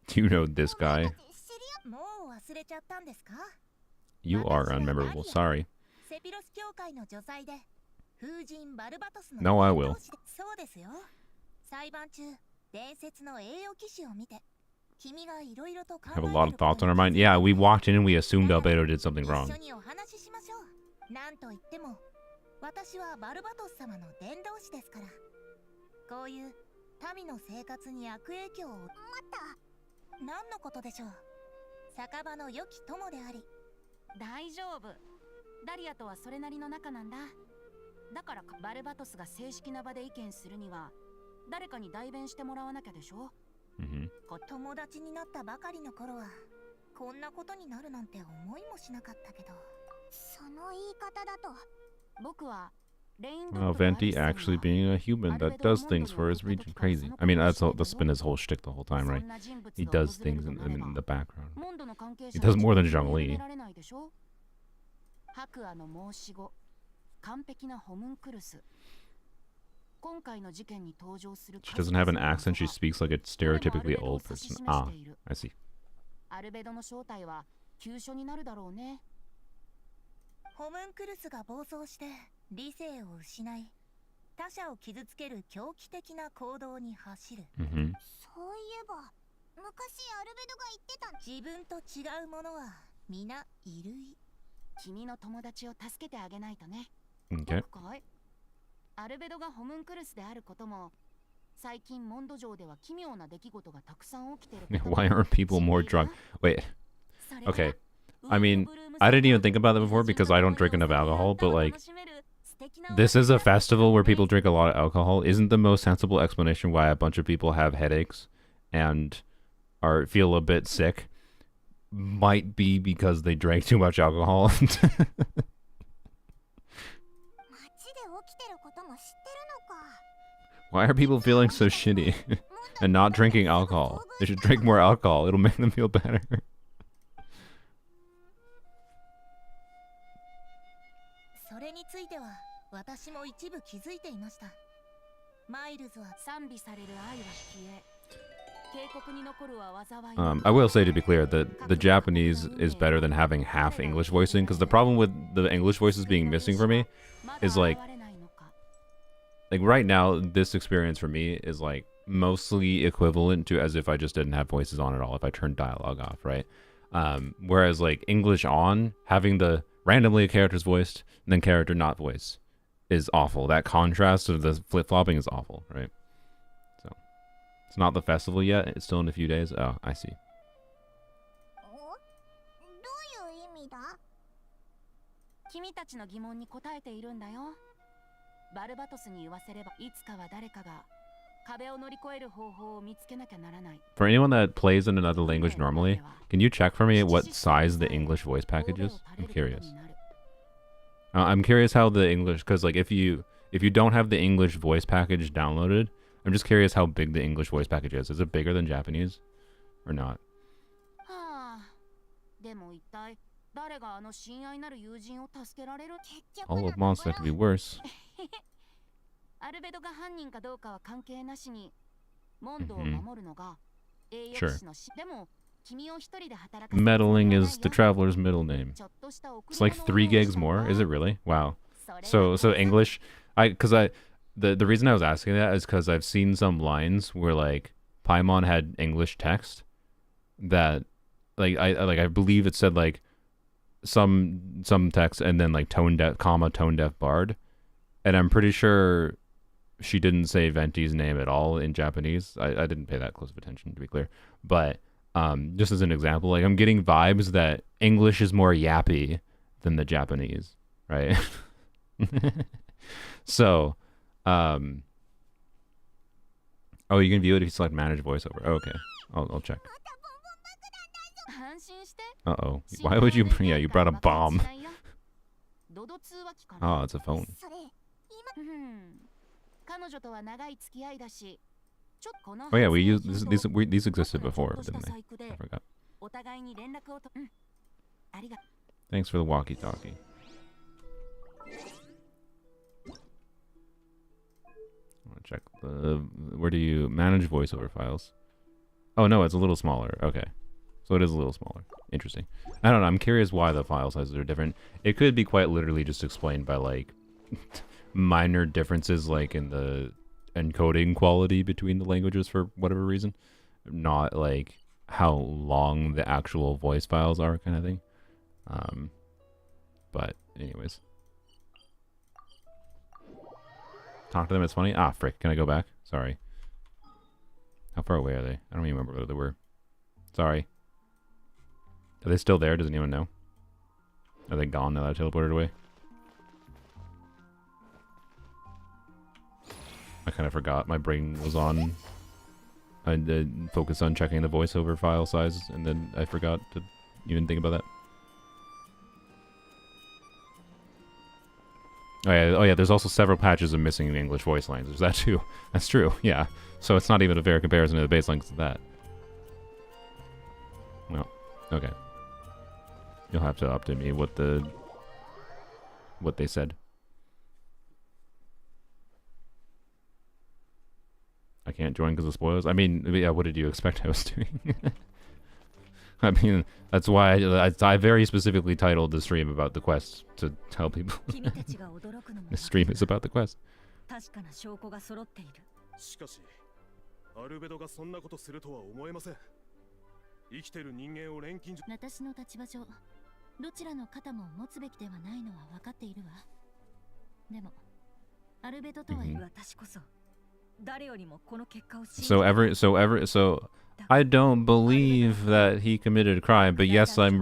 Do you know this guy? You are unmemorable. Sorry. No, I will. Have a lot of thoughts on our mind. Yeah, we walked in and we assumed Albedo did something wrong. 酒場の良き友であり。大丈夫。ダリアとはそれなりの仲なんだ。だからバルバトスが正式な場で意見するには誰かに代弁してもらわなきゃでしょ。友達になったばかりの頃はこんなことになるなんて思いもしなかったけど。その言い方だと僕は Well, Venti actually being a human that does things for his region. Crazy. I mean, that's been his whole shtick the whole time, right? He does things in the background. He does more than Zhongli. 白亜の申し子、完璧なホムンクルス。今回の事件に登場する She doesn't have an accent. She speaks like a stereotypically old person. Ah, I see. アルベドの正体は急所になるだろうね。ホムンクルスが暴走して理性を失い、他者を傷つける狂気的な行動に走る。そういえば昔アルベドが言ってた。自分と違うものは皆異類。君の友達を助けてあげないとね。Okay. アルベドがホムンクルスであることも、最近モンド上では奇妙な出来事がたくさん起きてる。Why aren't people more drunk? Wait. Okay. I mean, I didn't even think about that before because I don't drink enough alcohol, but like, this is a festival where people drink a lot of alcohol. Isn't the most sensible explanation why a bunch of people have headaches and feel a bit sick might be because they drank too much alcohol? Why are people feeling so shitty and not drinking alcohol? They should drink more alcohol. It'll make them feel better. それについては私も一部気づいていました。マイルズは賛美される愛は消え、警告に残るは災い。I will say, to be clear, that the Japanese is better than having half English voicing, because the problem with the English voices being missing for me is like right now, this experience for me is like mostly equivalent to as if I just didn't have voices on at all, if I turned dialogue off, right? Whereas like English on, having the randomly a character's voiced and then character not voiced is awful. That contrast of the flip-flopping is awful, right? So it's not the festival yet. It's still in a few days. Oh, I see. どういう意味だ？君たちの疑問に答えているんだよ。バルバトスに言わせればいつかは誰かが壁を乗り越える方法を見つけなきゃならない。For anyone that plays in another language normally, can you check for me what size the English voice package is? I'm curious. I'm curious how the English, because like if you don't have the English voice package downloaded, I'm just curious how big the English voice package is. Is it bigger than Japanese or not? はあ、でも一体誰があの親愛なる友人を助けられる？ All of Mondstadt could be worse. アルベドが犯人かどうかは関係なしに、モンドを守るのが栄養士のし、でも君を一人で働かせる。Meddling is the traveler's middle name. It's like 3 gigs more. Is it really? Wow. So English, the reason I was asking that is because I've seen some lines where like Paimon had English text that I believe it said like some text and then like tone deaf bard, and I'm pretty sure she didn't say Venti's name at all in Japanese. I didn't pay that close of attention, to be clear, but just as an example, like I'm getting vibes that English is more yappy than the Japanese, right? So oh, you can view it if you select manage voiceover. Oh, okay, I'll check. Uh-oh. Why would you bring... Yeah, you brought a bomb. Oh, it's a phone. Oh yeah, we used these existed before, didn't they? I forgot. Thanks for the walkie-talkie. I want to check the... Where do you manage voiceover files? Oh no, it's a little smaller. Okay. So it is a little smaller. Interesting. I don't know. I'm curious why the file sizes are different. It could be quite literally just explained by like minor differences like in the encoding quality between the languages for whatever reason. Not like how long the actual voice files are kind of thing. But anyways. Talk to them, it's funny. Ah, frick. Can I go back? Sorry. How far away are they? I don't even remember where they were. Sorry. Are they still there? Does anyone know? Are they gone now that I teleported away? I kind of forgot. My brain was on. I did focus on checking the voiceover file size, and then I forgot to even think about that. Oh yeah, there's also several patches of missing English voice lines. There's that too. That's true, yeah. So it's not even a fair comparison to the baselines of that. Well, okay. You'll have to update me what they said. I can't join because of spoilers. I mean, yeah, what did you expect I was doing? I mean, that's why I very specifically titled the stream about the quest to tell people. The stream is about the quest. しかし、アルベドがそんなことするとは思えません。生きてる人間を錬金術。私の立場上、どちらの肩も持つべきではないのは分かっているわ。でも、アルベドとは私こそ誰よりもこの結果を信じて。So I don't believe that he committed a crime, but yes, I'm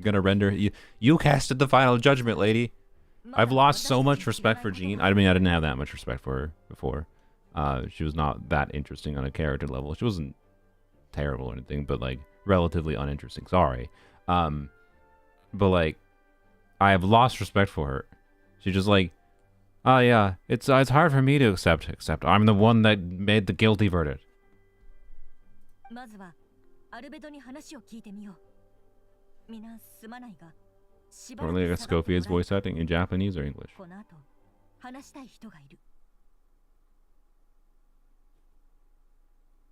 gonna render. You casted the final judgment, lady. I've lost so much respect for Jean. I mean, I didn't have that much respect for her before. She was not that interesting on a character level. She wasn't terrible or anything, but like relatively uninteresting. Sorry. But like, I have lost respect for her. She's just like, oh yeah, it's hard for me to accept. I'm the one that made the guilty verdict. Or like Scofia's voice acting in Japanese or English.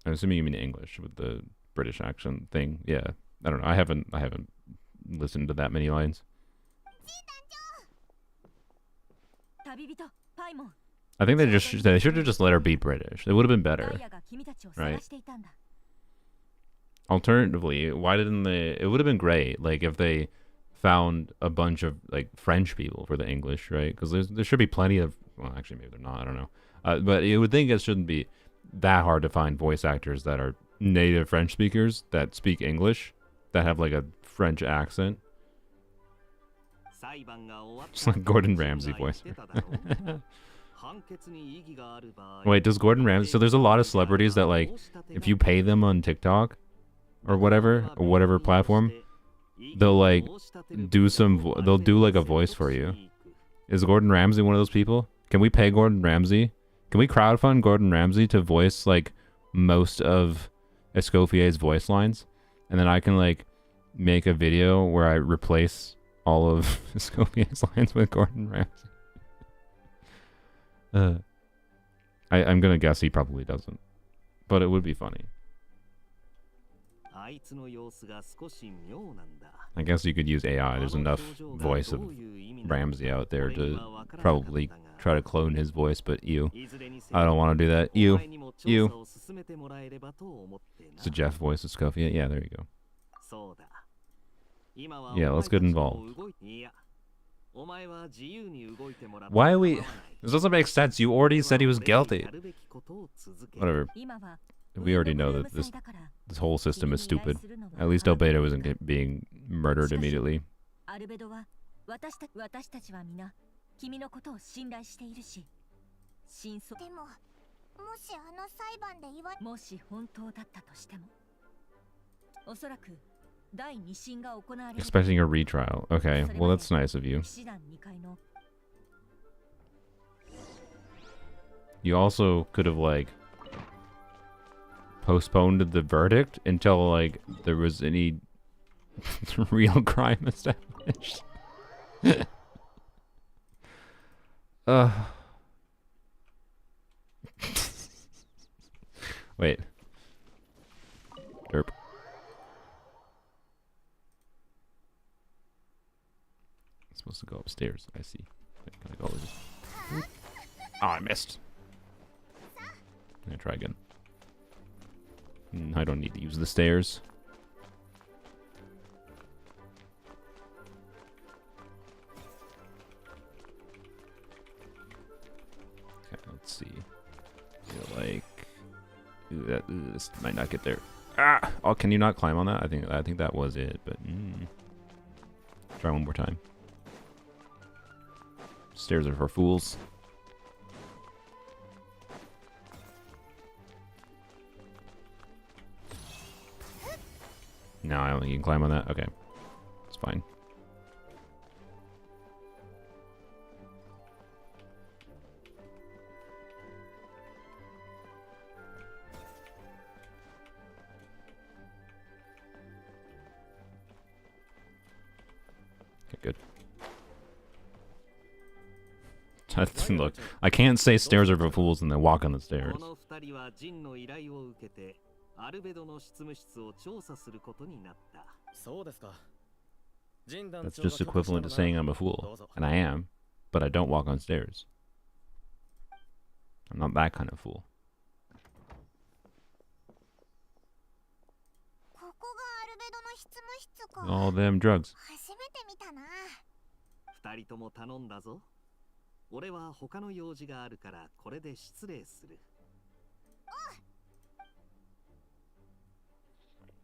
I'm assuming you mean English with the British accent thing. Yeah, I don't know. I haven't listened to that many lines. I think they should have just let her be British. It would have been better, right? Alternatively, why didn't they? It would have been great, like if they found a bunch of like French people for the English, right? Because there should be plenty of. Well, actually, maybe they're not. I don't know. But you would think it shouldn't be that hard to find voice actors that are native French speakers that speak English, that have like a French accent. Just like Gordon Ramsay voice. Wait, does Gordon Ramsay? So there's a lot of celebrities that like, if you pay them on TikTok or whatever platform, they'll like they'll do like a voice for you. Is Gordon Ramsay one of those people? Can we pay Gordon Ramsay? Can we crowdfund Gordon Ramsay to voice like most of Escoffier's voice lines, and then I can like make a video where I replace all of Escoffier's lines with Gordon Ramsay? I'm gonna guess he probably doesn't, but it would be funny. I guess you could use AI. There's enough voice of Ramsay out there to probably try to clone his voice, but I don't want to do that. It's a Jeff voice of Scofier. Yeah, there you go. Yeah, let's get involved. Why are we... This doesn't make sense. You already said he was guilty. Whatever. We already know that this whole system is stupid. At least Albedo isn't being murdered immediately. Expecting a retrial. Okay, well that's nice of you. You also could have like postponed the verdict until like there was any real crime established. Wait. Derp. I'm supposed to go upstairs. I see. Wait, can I go this? Oh, I missed. I'm gonna try again. I don't need to use the stairs. Okay, let's see. I feel like this might not get there. Ah! Oh, can you not climb on that? I think that was it, but try one more time. Stairs are for fools. No, I don't think you can climb on that. Okay, it's fine. Good. Look, I can't say stairs are for fools and then walk on the stairs. That's just equivalent to saying I'm a fool. And I am, but I don't walk on stairs. I'm not that kind of fool. All them drugs.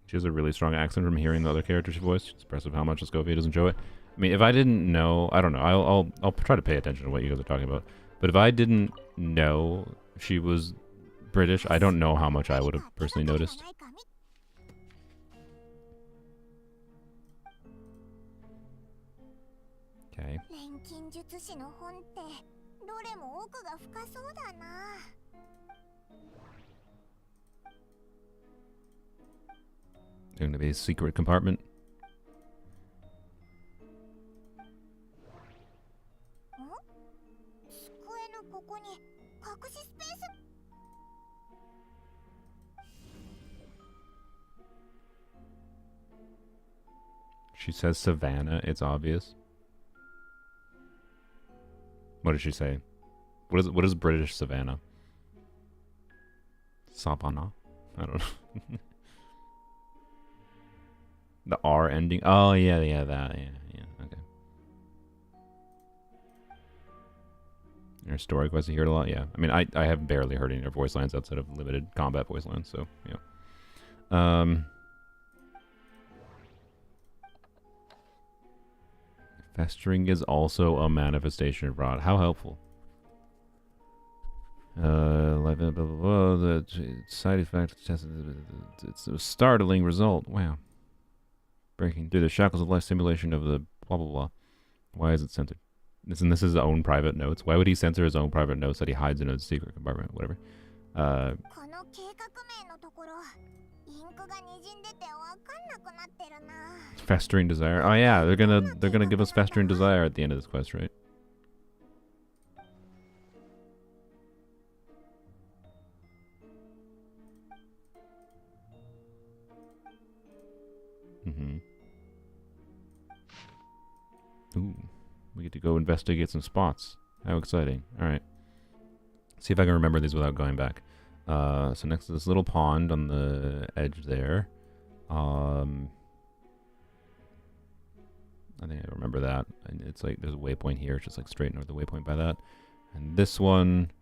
She has a really strong accent from hearing the other character's voice. It's impressive how much Scovia doesn't show it. I mean, if I didn't know, I don't know. I'll try to pay attention to what you guys are talking about. But if I didn't know she was British, I don't know how much I would have personally noticed. Okay. Going to be a secret compartment. She says Savannah, it's obvious. What did she say? What is British Savannah? Savannah? I don't know. The R ending. Oh yeah, that. Yeah, okay. Your story quest, you hear it a lot, yeah. I mean, I have barely heard any of their voice lines outside of limited combat voice lines, so yeah. Festering is also a manifestation of rot. How helpful. Blah, blah, blah, blah, the side effect tested. It's a startling result. Wow. Breaking through the shackles of life simulation of the blah blah blah. Why is it censored? This is his own private notes. Why would he censor his own private notes that he hides in a secret compartment? Whatever. Festering desire. Oh yeah, they're gonna give us festering desire at the end of this quest, right? Ooh, we get to go investigate some spots. How exciting. Alright. See if I can remember these without going back. So next to this little pond on the edge there. I think I remember that. And it's like there's a waypoint here, it's just like straight north of the waypoint by that. And this one,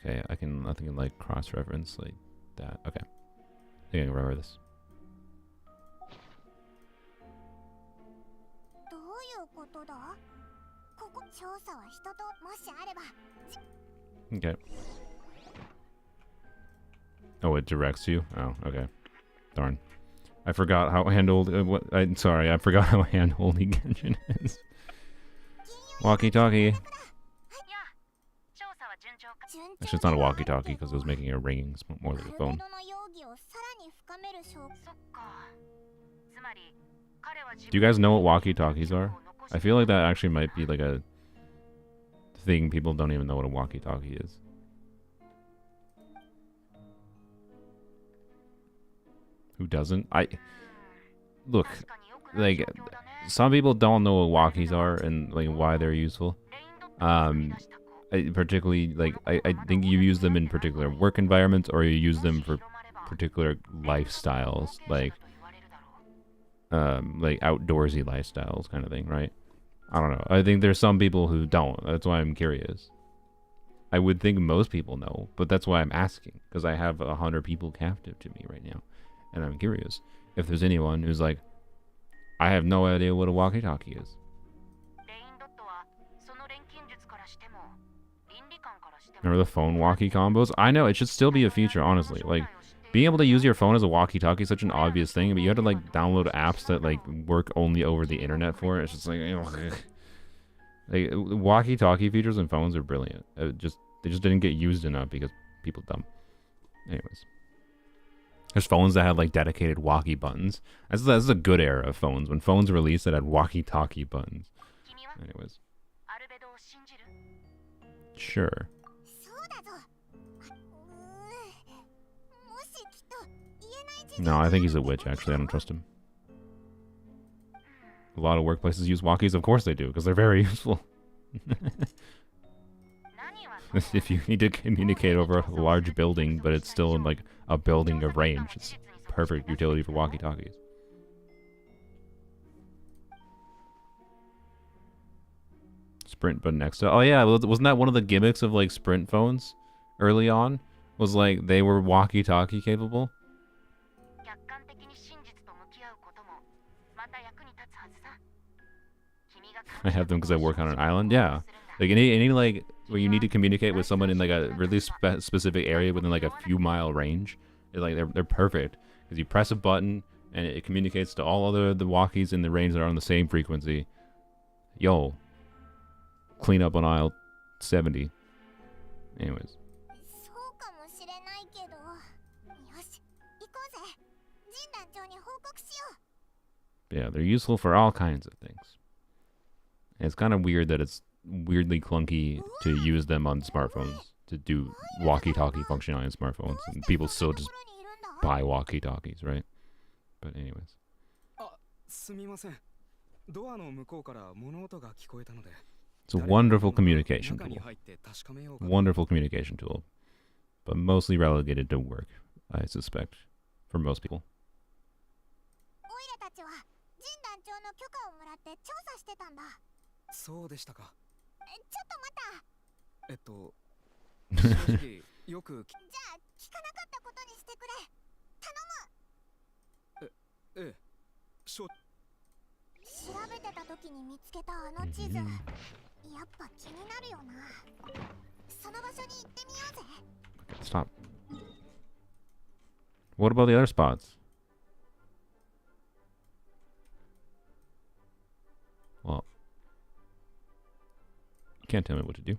okay, I think I can like cross-reference like that. Okay. I think I can remember this. Okay. Oh, it directs you? Oh, okay. Darn. I forgot how handhold. Sorry, I forgot how hand-holdy Genshin is. Walkie-talkie. Actually, it's not a walkie-talkie because it was making a ringing. It's more like a phone. Do you guys know what walkie-talkies are? I feel like that actually might be like a thing. People don't even know what a walkie-talkie is. Who doesn't? Look, like, some people don't know what walkies are and like why they're useful. Particularly, like, I think you use them in particular work environments, or you use them for particular lifestyles, like outdoorsy lifestyles kind of thing, right? I don't know. I think there's some people who don't. That's why I'm curious. I would think most people know, but that's why I'm asking, because I have 100 people captive to me right now, and I'm curious if there's anyone who's like, I have no idea what a walkie-talkie is. Remember the phone walkie combos? I know, it should still be a feature, honestly. Like, being able to use your phone as a walkie-talkie is such an obvious thing, but you have to, like, download apps that, like, work only over the internet for it. It's just like, like walkie-talkie features in phones are brilliant. They just didn't get used enough because people are dumb. Anyways. There's phones that have, like, dedicated walkie buttons. This is a good era of phones. When phones released that had walkie-talkie buttons. Anyways. Sure. No, I think he's a witch, actually. I don't trust him. A lot of workplaces use walkies. Of course they do, because they're very useful. If you need to communicate over a large building, but it's still in, like, a building of range, it's perfect utility for walkie-talkies. Sprint button next to... Oh, yeah, wasn't that one of the gimmicks of, like, Sprint phones early on? Was, like, they were walkie-talkie capable? I have them because I work on an island. Yeah, like any like where you need to communicate with someone in like a really specific area within like a few mile range. Like they're perfect because you press a button and it communicates to all other the walkies in the range that are on the same frequency. Yo, clean up on aisle 70. Anyways. Yeah, they're useful for all kinds of things. And it's kind of weird that it's weirdly clunky to use them on smartphones, to do walkie-talkie functionality on smartphones, and people still just buy walkie-talkies, right? But anyways. It's a wonderful communication tool. Wonderful communication tool. But mostly relegated to work, I suspect, for most people. Stop. What about the other spots? Well, you can't tell me what to do.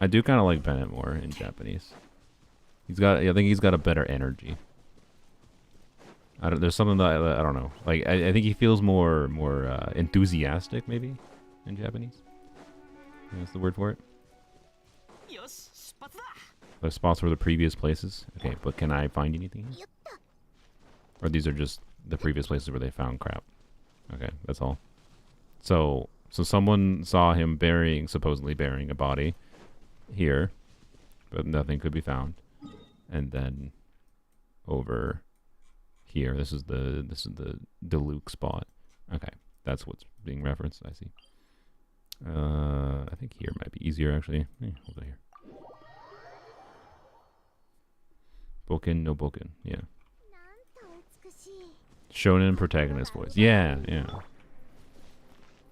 I do kind of like Bennett more in Japanese. I think he's got a better energy. There's something that I don't know. Like I think he feels more enthusiastic maybe in Japanese. I think that's the word for it. The spots were the previous places. Okay, but can I find anything? Or these are just the previous places where they found crap. Okay, that's all. So someone saw him supposedly burying a body here, but nothing could be found. And then over here, this is the Deluxe spot. Okay, that's what's being referenced. I see. I think here might be easier actually. Hold on here. Boken no Boken, yeah. Shonen protagonist voice. Yeah.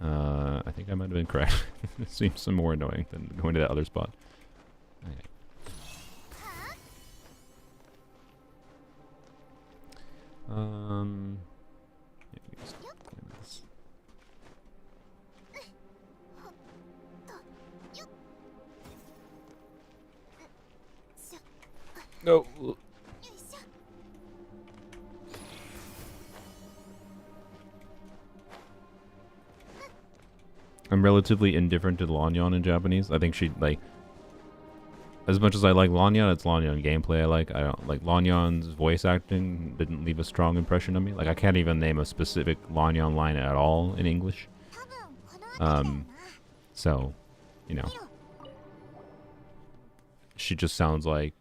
I think I might have been correct. It seems some more annoying than going to that other spot. Okay. No. I'm relatively indifferent to Lanyon in Japanese. I think she as much as I like Lanyan, it's Lanyan gameplay I like. I don't like Lanyan's voice acting didn't leave a strong impression on me. Like I can't even name a specific Lanyan line at all in English. So, you know, she just sounds like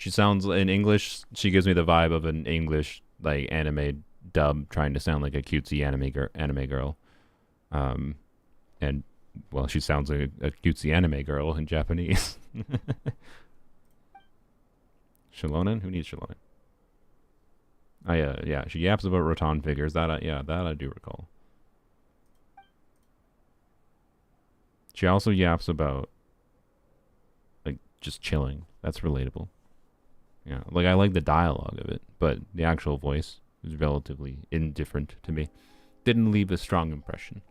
in English. She gives me the vibe of an English like anime dub trying to sound like a cutesy anime girl. And well, she sounds like a cutesy anime girl in Japanese. Shalonen? Who needs Shalonen? Yeah, she yaps about Rotan figures. That I do recall. She also yaps about like just chilling. That's relatable. Yeah, like I like the dialogue of it, but the actual voice is relatively indifferent to me. Didn't leave a strong impression.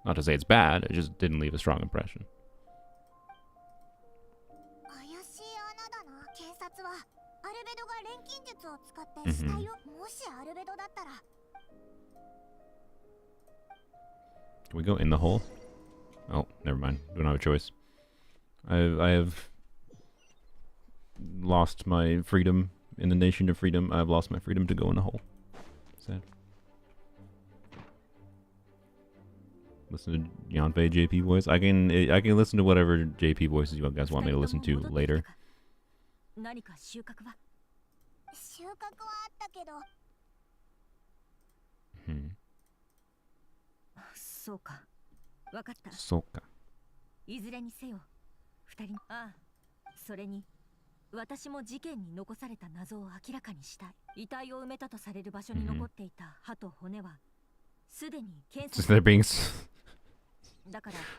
Not to say it's bad, it just didn't leave a strong impression. Mm-hmm. Can we go in the hole? Oh, never mind. Don't have a choice. I have lost my freedom in the nation of freedom. I've lost my freedom to go in the hole. Sad. Listen to Yanfei JP voice. I can listen to whatever JP voices you guys want me to listen to later. Hmm. そうか。わかった。そうか。いずれにせよ、二人。ああ、それに私も事件に残された謎を明らかにしたい。遺体を埋めたとされる場所に残っていた歯と骨はすでに検査。They're being.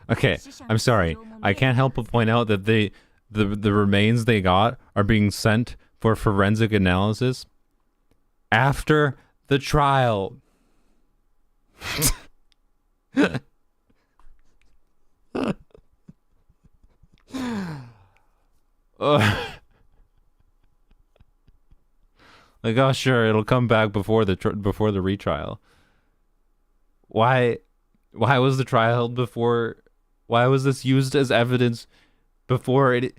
Okay, I'm sorry. I can't help but point out that the remains they got are being sent for forensic analysis after the trial. Like, oh sure, it'll come back before the retrial. Why was the trial held before? Why was this used as evidence before it?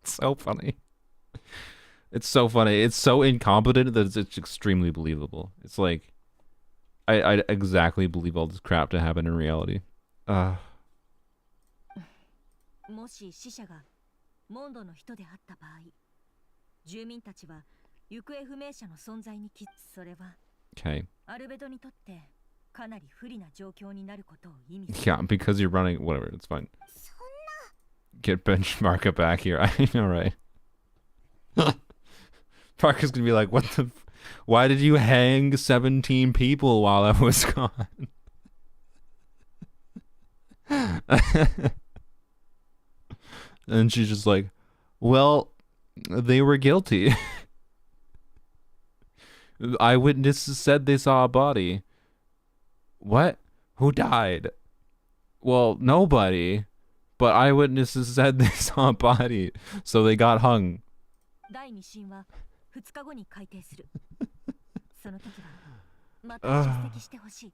It's so funny. It's so funny. It's so incompetent that it's extremely believable. It's like I exactly believe all this crap to happen in reality. もし死者がモンドの人であった場合、住民たちは行方不明者の存在にそれは Okay. アルベドにとってかなり不利な状況になることを意味する。Yeah, because you're running. Whatever, it's fine. Get benchmark back here. I know, right? Parker's gonna be like, "What the? Why did you hang 17 people while I was gone?" And she's just like, "Well, they were guilty." Eyewitnesses said they saw a body. What? Who died? Well, nobody. But eyewitnesses said they saw a body, so they got hung. 第2審は2日後に開廷する。その時はまた出席してほしい。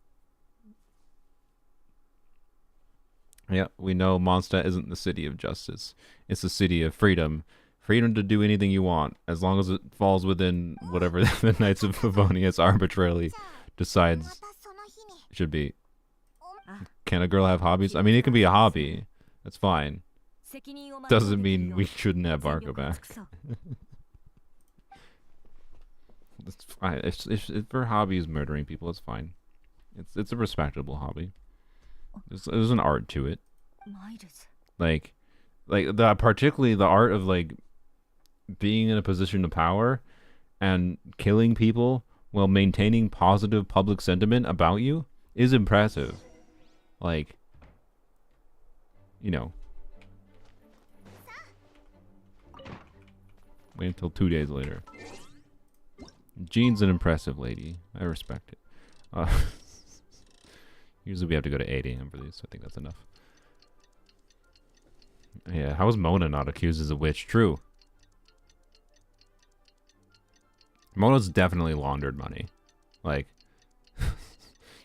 Yeah, we know Mondstadt isn't the city of justice. It's the city of freedom. Freedom to do anything you want, as long as it falls within whatever the Knights of Favonius arbitrarily decides it should be. Can a girl have hobbies? I mean, it can be a hobby. That's fine. Doesn't mean we shouldn't have Barco back. It's fine. If her hobby is murdering people, it's fine. It's a respectable hobby. There's an art to it. Like particularly the art of like being in a position of power and killing people while maintaining positive public sentiment about you is impressive. Like, you know. Wait until 2 days later. Jean's an impressive lady. I respect it. Usually we have to go to 8 a.m. for these, so I think that's enough. Yeah, how is Mona not accused as a witch? True. Mona's definitely laundered money. Like,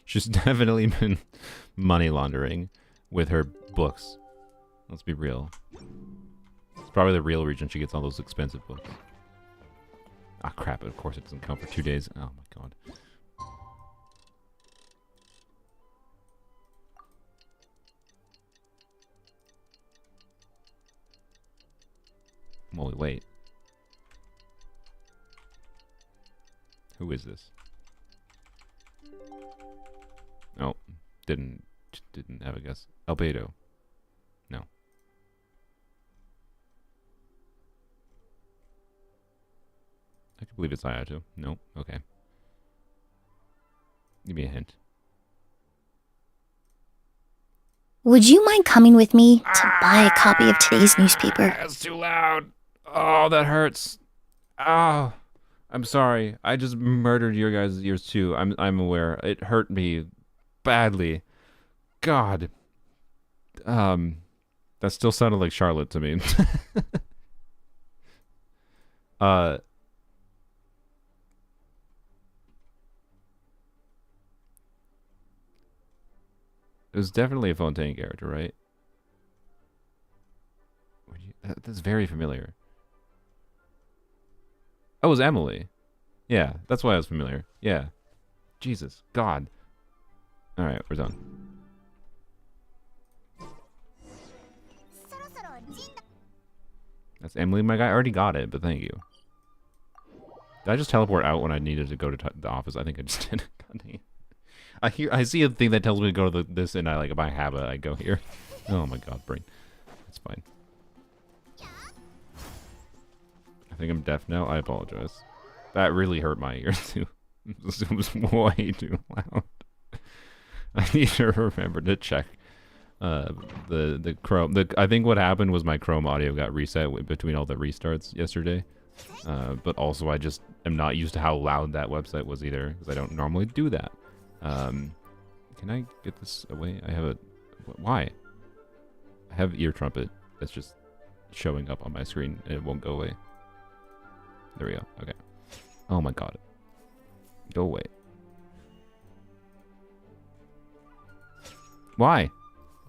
she's definitely been money laundering with her books. Let's be real. It's probably the real reason she gets all those expensive books. Ah, crap. Of course it doesn't count for 2 days. Oh, my God. While we wait. Who is this? Oh, didn't have a guess. Albedo. No. I can believe it's Hayato. No. Okay. Give me a hint. Would you mind coming with me to buy a copy of today's newspaper? That's too loud. Oh, that hurts. Oh, I'm sorry. I just murdered your guys' ears too. I'm aware. It hurt me badly. God. That still sounded like Charlotte to me. It was definitely a Fontaine character, right? That's very familiar. Oh, it was Emily. Yeah, that's why I was familiar. Yeah. Jesus. God. Alright, we're done. That's Emily, my guy. I already got it, but thank you. Did I just teleport out when I needed to go to the office? I think I just did. God dang it. I see a thing that tells me to go to this, and I by habit I go here. Oh my God, brain. It's fine. I think I'm deaf now. I apologize. That really hurt my ears too. It was way too loud. I need to remember to check the Chrome. I think what happened was my Chrome audio got reset between all the restarts yesterday. But also I just am not used to how loud that website was either, because I don't normally do that. Can I get this away? I have a... Why? I have ear trumpet that's just showing up on my screen and it won't go away. There we go. Okay. Oh my God. Go away. Why?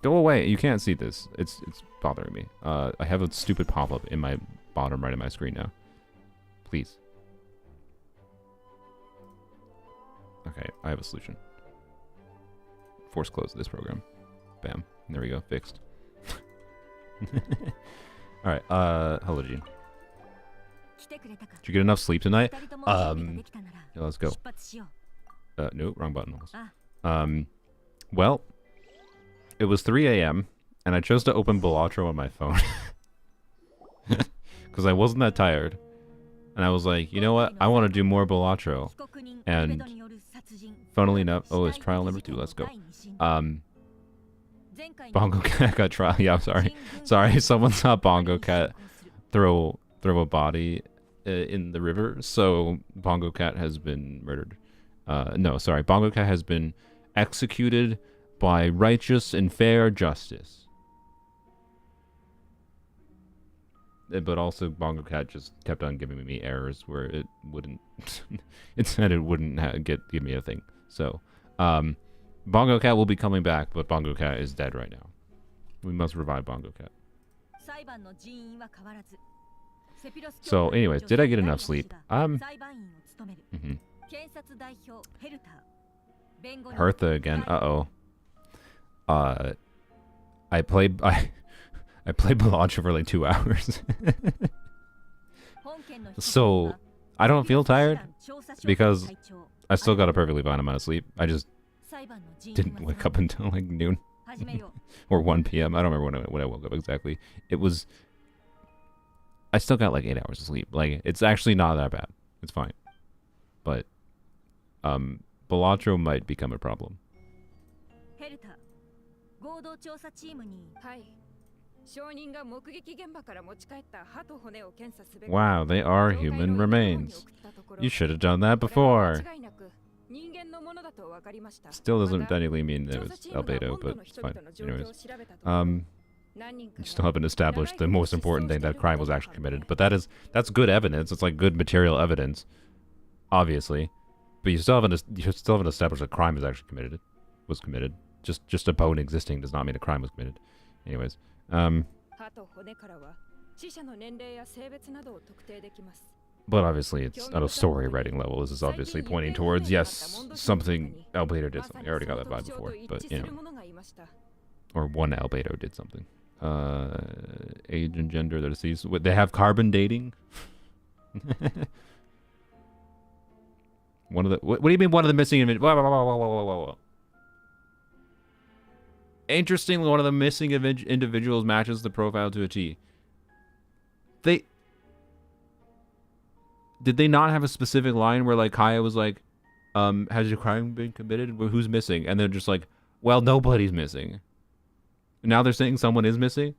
Go away. You can't see this. It's bothering me. I have a stupid pop-up in my bottom right of my screen now. Please. Okay, I have a solution. Force close this program. Bam. There we go. Fixed. Alright, hello, Jean. Did you get enough sleep tonight? Yeah, let's go. No, wrong button. Well, it was 3 a.m. and I chose to open Balatro on my phone. Because I wasn't that tired. And I was like, you know what? I want to do more Balatro. And funnily enough, oh, it's trial number 2. Let's go. Bongo Cat got trial. Yeah, I'm sorry. Sorry, someone saw Bongo Cat throw a body in the river. So Bongo Cat has been murdered. No, sorry. Bongo Cat has been executed by righteous and fair justice. But also, Bongo Cat just kept on giving me errors where it wouldn't. It said it wouldn't give me a thing. So, Bongo Cat will be coming back, but Bongo Cat is dead right now. We must revive Bongo Cat. So, anyways, did I get enough sleep? Hertha again. Uh-oh. I played Balatro for like 2 hours. So, I don't feel tired because I still got a perfectly fine amount of sleep. I just didn't wake up until like noon or 1 p.m. I don't remember when I woke up exactly. It was... I still got like 8 hours of sleep. Like, it's actually not that bad. It's fine. But, Balatro might become a problem. Wow, they are human remains. You should have done that before. Still doesn't technically mean it was Albedo, but it's fine. Anyways. You still haven't established the most important thing, that crime was actually committed. But that's good evidence. It's like good material evidence, obviously. But you still haven't established that crime was actually committed. Just a bone existing does not mean a crime was committed. Anyways, 歯と骨からは死者の年齢や性別などを特定できます。 but obviously it's at a story writing level. This is obviously pointing towards, yes, something Albedo did something. I already got that vibe before, but you know, or one Albedo did something. Age and gender, they're deceased. They have carbon dating. One of the what do you mean one of the missing individuals? Interestingly, one of the missing individuals matches the profile to a T. Did they not have a specific line where like Kaya was like, has your crime been committed? Who's missing? And they're just like, well, nobody's missing. Now they're saying someone is missing?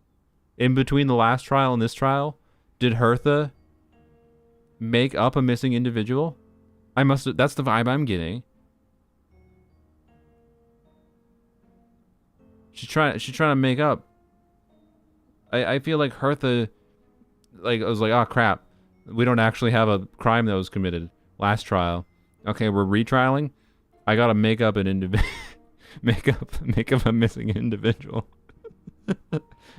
In between the last trial and this trial, did Hertha make up a missing individual? That's the vibe I'm getting. She's trying to make up. I feel like Hertha, like, I was like, oh crap, we don't actually have a crime that was committed last trial. Okay, we're retrialing. I gotta make up an make up a missing individual.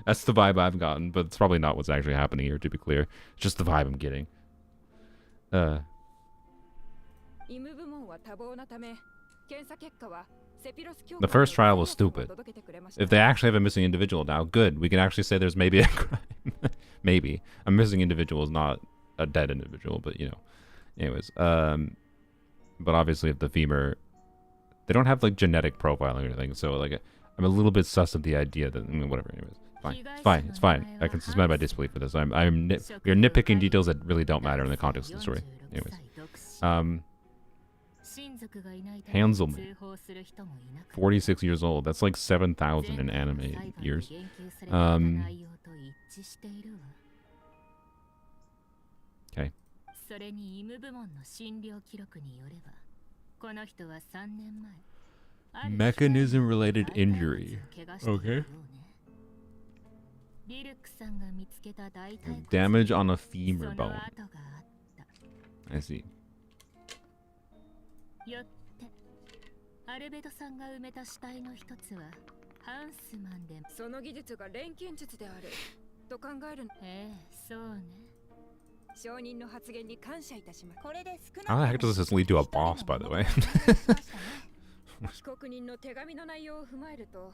That's the vibe I've gotten, but it's probably not what's actually happening here, to be clear. It's just the vibe I'm getting. The first trial was stupid. If they actually have a missing individual now, good. We can actually say there's maybe a crime. Maybe. A missing individual is not a dead individual, but you know. Anyways, but obviously if the femur, they don't have like genetic profiling or anything, so like I'm a little bit sus of the idea that, I mean, whatever, anyways. It's fine. I can suspend my disbelief for this. We're nitpicking details that really don't matter in the context of the story. Anyways. Hanselman, 46 years old. That's like 7,000 in anime years. Okay. Mechanism-related injury. Okay. Damage on a femur bone. I see. How the heck does this lead to a boss, by the way? 被告人の手紙の内容を踏まえると、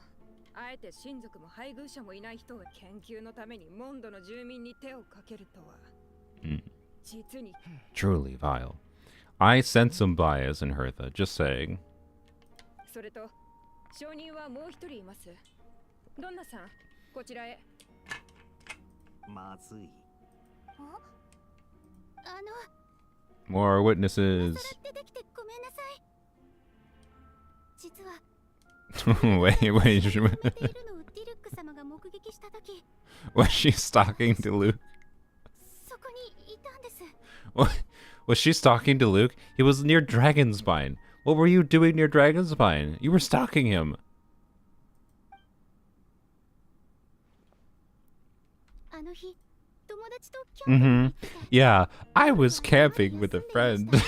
あえて親族も配偶者もいない人を研究のためにモンドの住民に手をかけるとは。実に。Truly vile. I sense some bias in Hertha, just saying. それと、証人はもう一人います。ドンナさん、こちらへ。まずい。More witnesses. wait. Was she stalking to Luke? What? Was she stalking to Luke? He was near Dragonspine. What were you doing near Dragonspine? You were stalking him. Yeah, I was camping with a friend.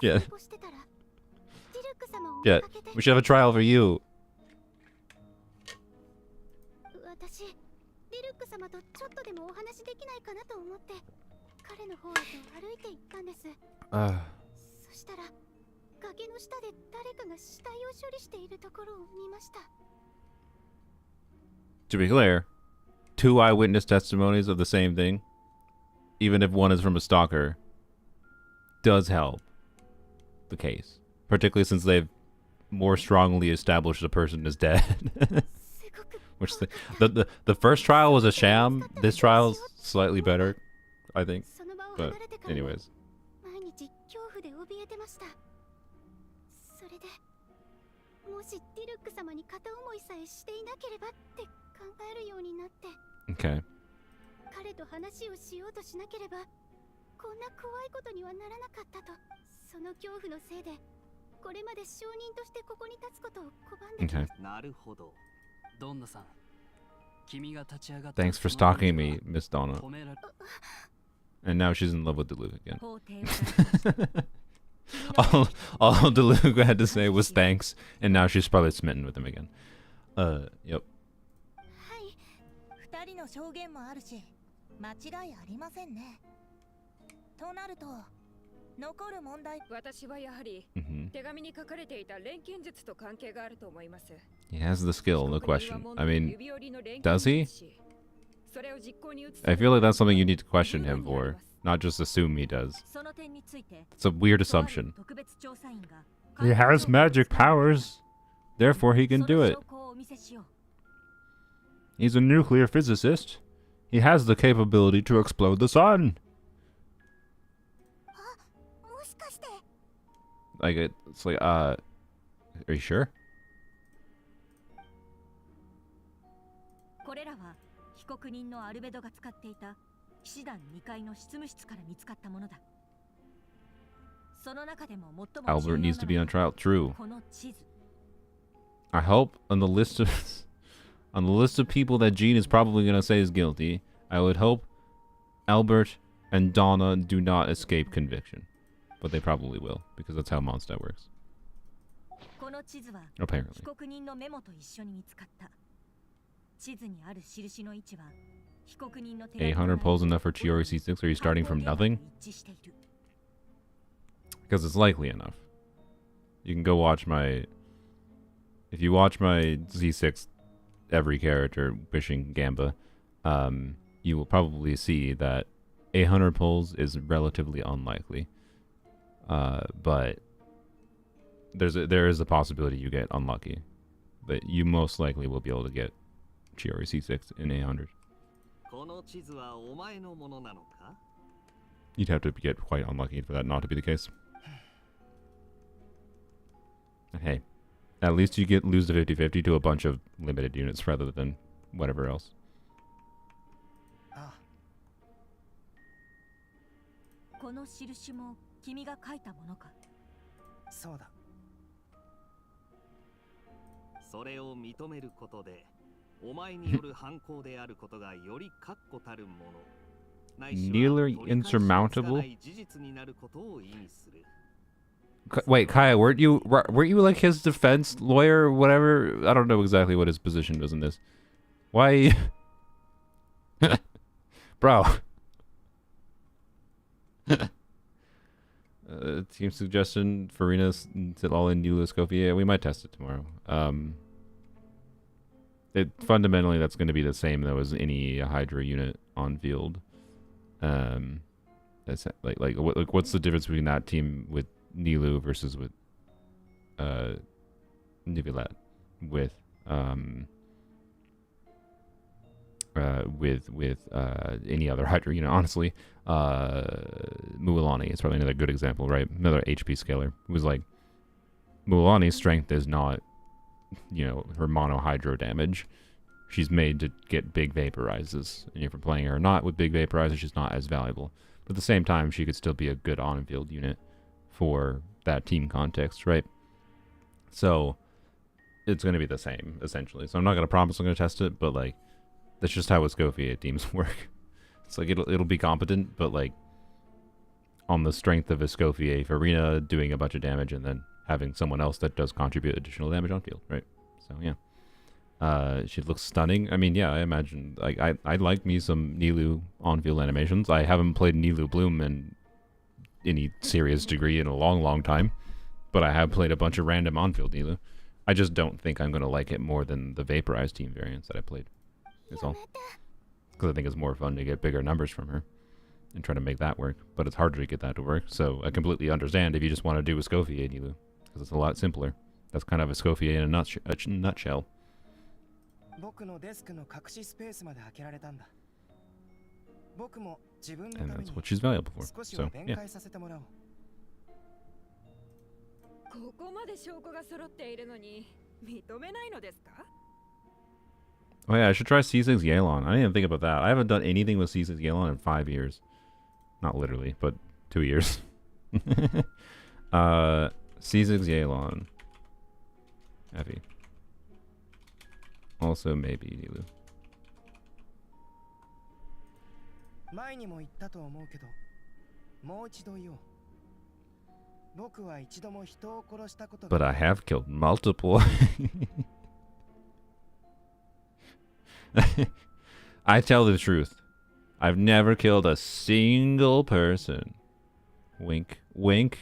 Yeah. Yeah, we should have a trial for you. To be clear, 2 eyewitness testimonies of the same thing, even if one is from a stalker, does help the case. Particularly since they've more strongly established the person is dead. Which the first trial was a sham. This trial is slightly better, I think. But anyways. Okay. Okay. Thanks for stalking me, Miss Donna. And now she's in love with Duluth again. all DeLuca had to say was thanks, and now she's probably smitten with him again. Yep. 二人の証言もあるし、間違いありませんね。となると、残る問題。私はやはり、手紙に書かれていた錬金術と関係があると思います。He has the skill, no question. I mean, does he? I feel like that's something you need to question him for, not just assume he does. It's a weird assumption. He has magic powers, therefore he can do it. He's a nuclear physicist. He has the capability to explode the sun. Like, it's like, are you sure? これらは被告人のアルベドが使っていた騎士団2階の執務室から見つかったものだ。その中でも最も Albert needs to be on trial. True. この地図。I hope on the list of people that Jean is probably gonna say is guilty, I would hope Albert and Donna do not escape conviction. But they probably will, because that's how Mondstadt works. この地図は Apparently. 被告人のメモと一緒に見つかった。地図にある印の位置は被告人の手紙 800 pulls enough for Chiori C6? Are you starting from nothing? Because it's likely enough. You can go watch my... If you watch my Z6 every character wishing Gamba, you will probably see that 800 pulls is relatively unlikely. But there is a possibility you get unlucky. But you most likely will be able to get Chiori C6 in 800. You'd have to get quite unlucky for that not to be the case. And hey, at least you lose the 50-50 to a bunch of limited units rather than whatever else. この印も君が書いたものか。そうだ。それを認めることで、お前による犯行であることがより確固たるもの。Nearly insurmountable. Wait, Kaya, weren't you like his defense lawyer or whatever? I don't know exactly what his position was in this. Why? Bro. Team suggestion, Farina sit all in Uluscopia. Yeah, we might test it tomorrow. Fundamentally that's going to be the same though as any Hydra unit on field. That's what's the difference between that team with Nilu versus with Nivelet with any other Hydra unit, honestly. Mualani is probably another good example, right? Another HP scaler. It was like Mualani's strength is not, her mono hydro damage. She's made to get big vaporizes, and if you're playing her not with big vaporizers, she's not as valuable. But at the same time, she could still be a good on-field unit for that team context, right? So it's going to be the same essentially. So I'm not going to promise I'm going to test it, but like that's just how Escoffier teams work. It's like it'll be competent, but like on the strength of Escoffier, Farina doing a bunch of damage and then having someone else that does contribute additional damage on field, right? So yeah. She looks stunning. I mean, yeah, I imagine like I like me some Nilu on-field animations. I haven't played Nilu Bloom in any serious degree in a long time, but I have played a bunch of random on-field Nilu. I just don't think I'm gonna like it more than the Vaporized team variants that I played. That's all. Because I think it's more fun to get bigger numbers from her and try to make that work. But it's harder to get that to work. So I completely understand if you just want to do Escoffier Nilu, because it's a lot simpler. That's kind of Escoffier in a nutshell. And that's what she's valuable for. So, yeah. Oh yeah, I should try C6 Yelan. I didn't even think about that. I haven't done anything with C6 Yelan in 5 years. Not literally, but 2 years. C6 Yelan. Effie. Also maybe Nilu. 前にも言ったと思うけど、もう一度言おう。But I have killed multiple. I tell the truth. I've never killed a single person. Wink, wink.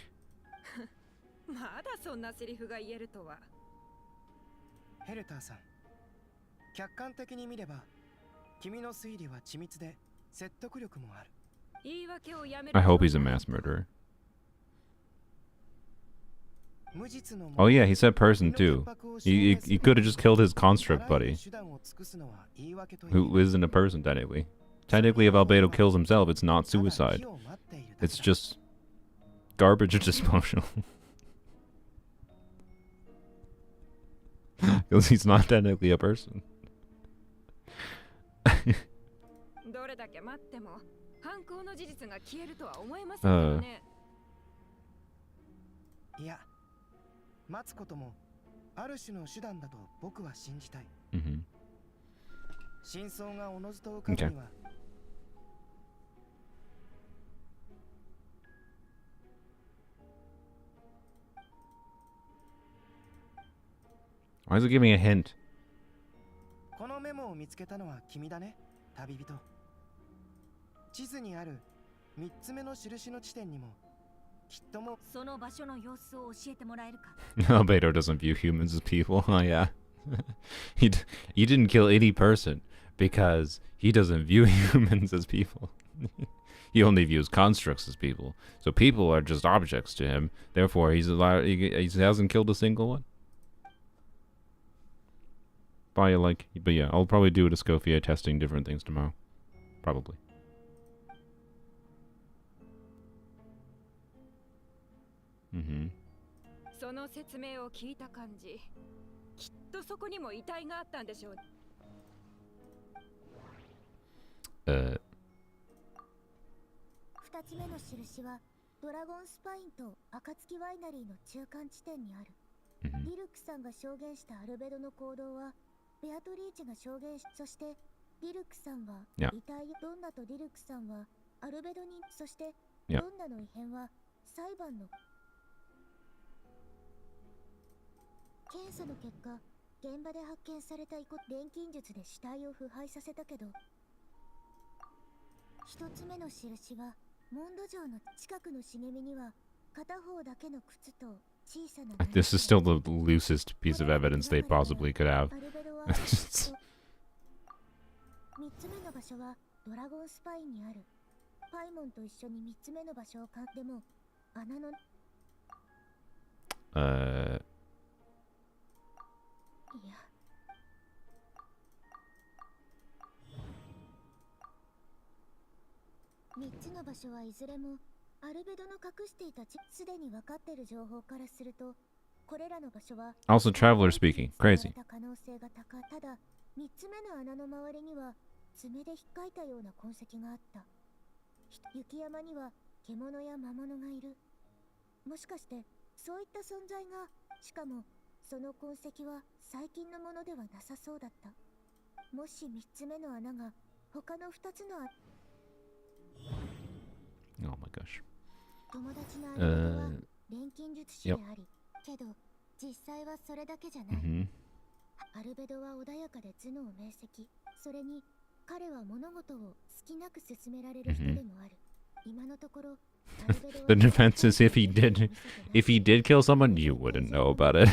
まだそんなセリフが言えるとは。ヘルターさん、客観的に見れば、君の推理は緻密で説得力もある。言い訳をやめる。 I hope he's a mass murderer. Oh yeah, he said person too. He could have just killed his construct buddy, who isn't a person technically. Technically, if Albedo kills himself, it's not suicide. It's just garbage disposal. Because he's not technically a person. どれだけ待っても犯行の事実が消えるとは思えませんよね。いや、待つこともある種の手段だと僕は信じたい。真相がおのずと浮かぶには。Why is it giving me a hint? このメモを見つけたのは君だね、旅人。地図にある3つ目の印の地点にもきっともその場所の様子を教えてもらえるか。Albedo doesn't view humans as people. Oh yeah. he didn't kill any person because he doesn't view humans as people. He only views constructs as people. So people are just objects to him. Therefore, he hasn't killed a single one. But yeah, I'll probably do a Escoffier testing different things tomorrow. Probably. Mm-hmm. その説明を聞いた感じ、きっとそこにも遺体があったんでしょう。2つ目の印はドラゴンスパインと暁ワイナリーの中間地点にある。ディルクさんが証言したアルベドの行動はベアトリーチェが証言し、そしてディルクさんは遺体、ドンナとディルクさんはアルベドに、そしてドンナの異変は裁判の検査の結果、現場で発見された錬金術で死体を腐敗させたけど、一つ目の印はモンド城の近くの茂みには片方だけの靴と小さな。This is still the loosest piece of evidence they possibly could have. 3つ目の場所はドラゴンスパインにある。パイモンと一緒に3つ目の場所を買っても穴のいや、3つの場所はいずれもアルベドの隠していたすでに分かっている情報からすると、これらの場所は Also traveler speaking. Crazy. 可能性が高い。ただ3つ目の穴の周りには爪で引っかいたような痕跡があった。雪山には獣や魔物がいる。もしかしてそういった存在が、しかもその痕跡は最近のものではなさそうだった。もし3つ目の穴が他の2つのOh my gosh. 友達のアルベドは錬金術師であり、けど実際はそれだけじゃない。アルベドは穏やかで頭脳明晰。それに彼は物事を好きなく進められる人でもある。今のところ The defense is if he did kill someone, you wouldn't know about it.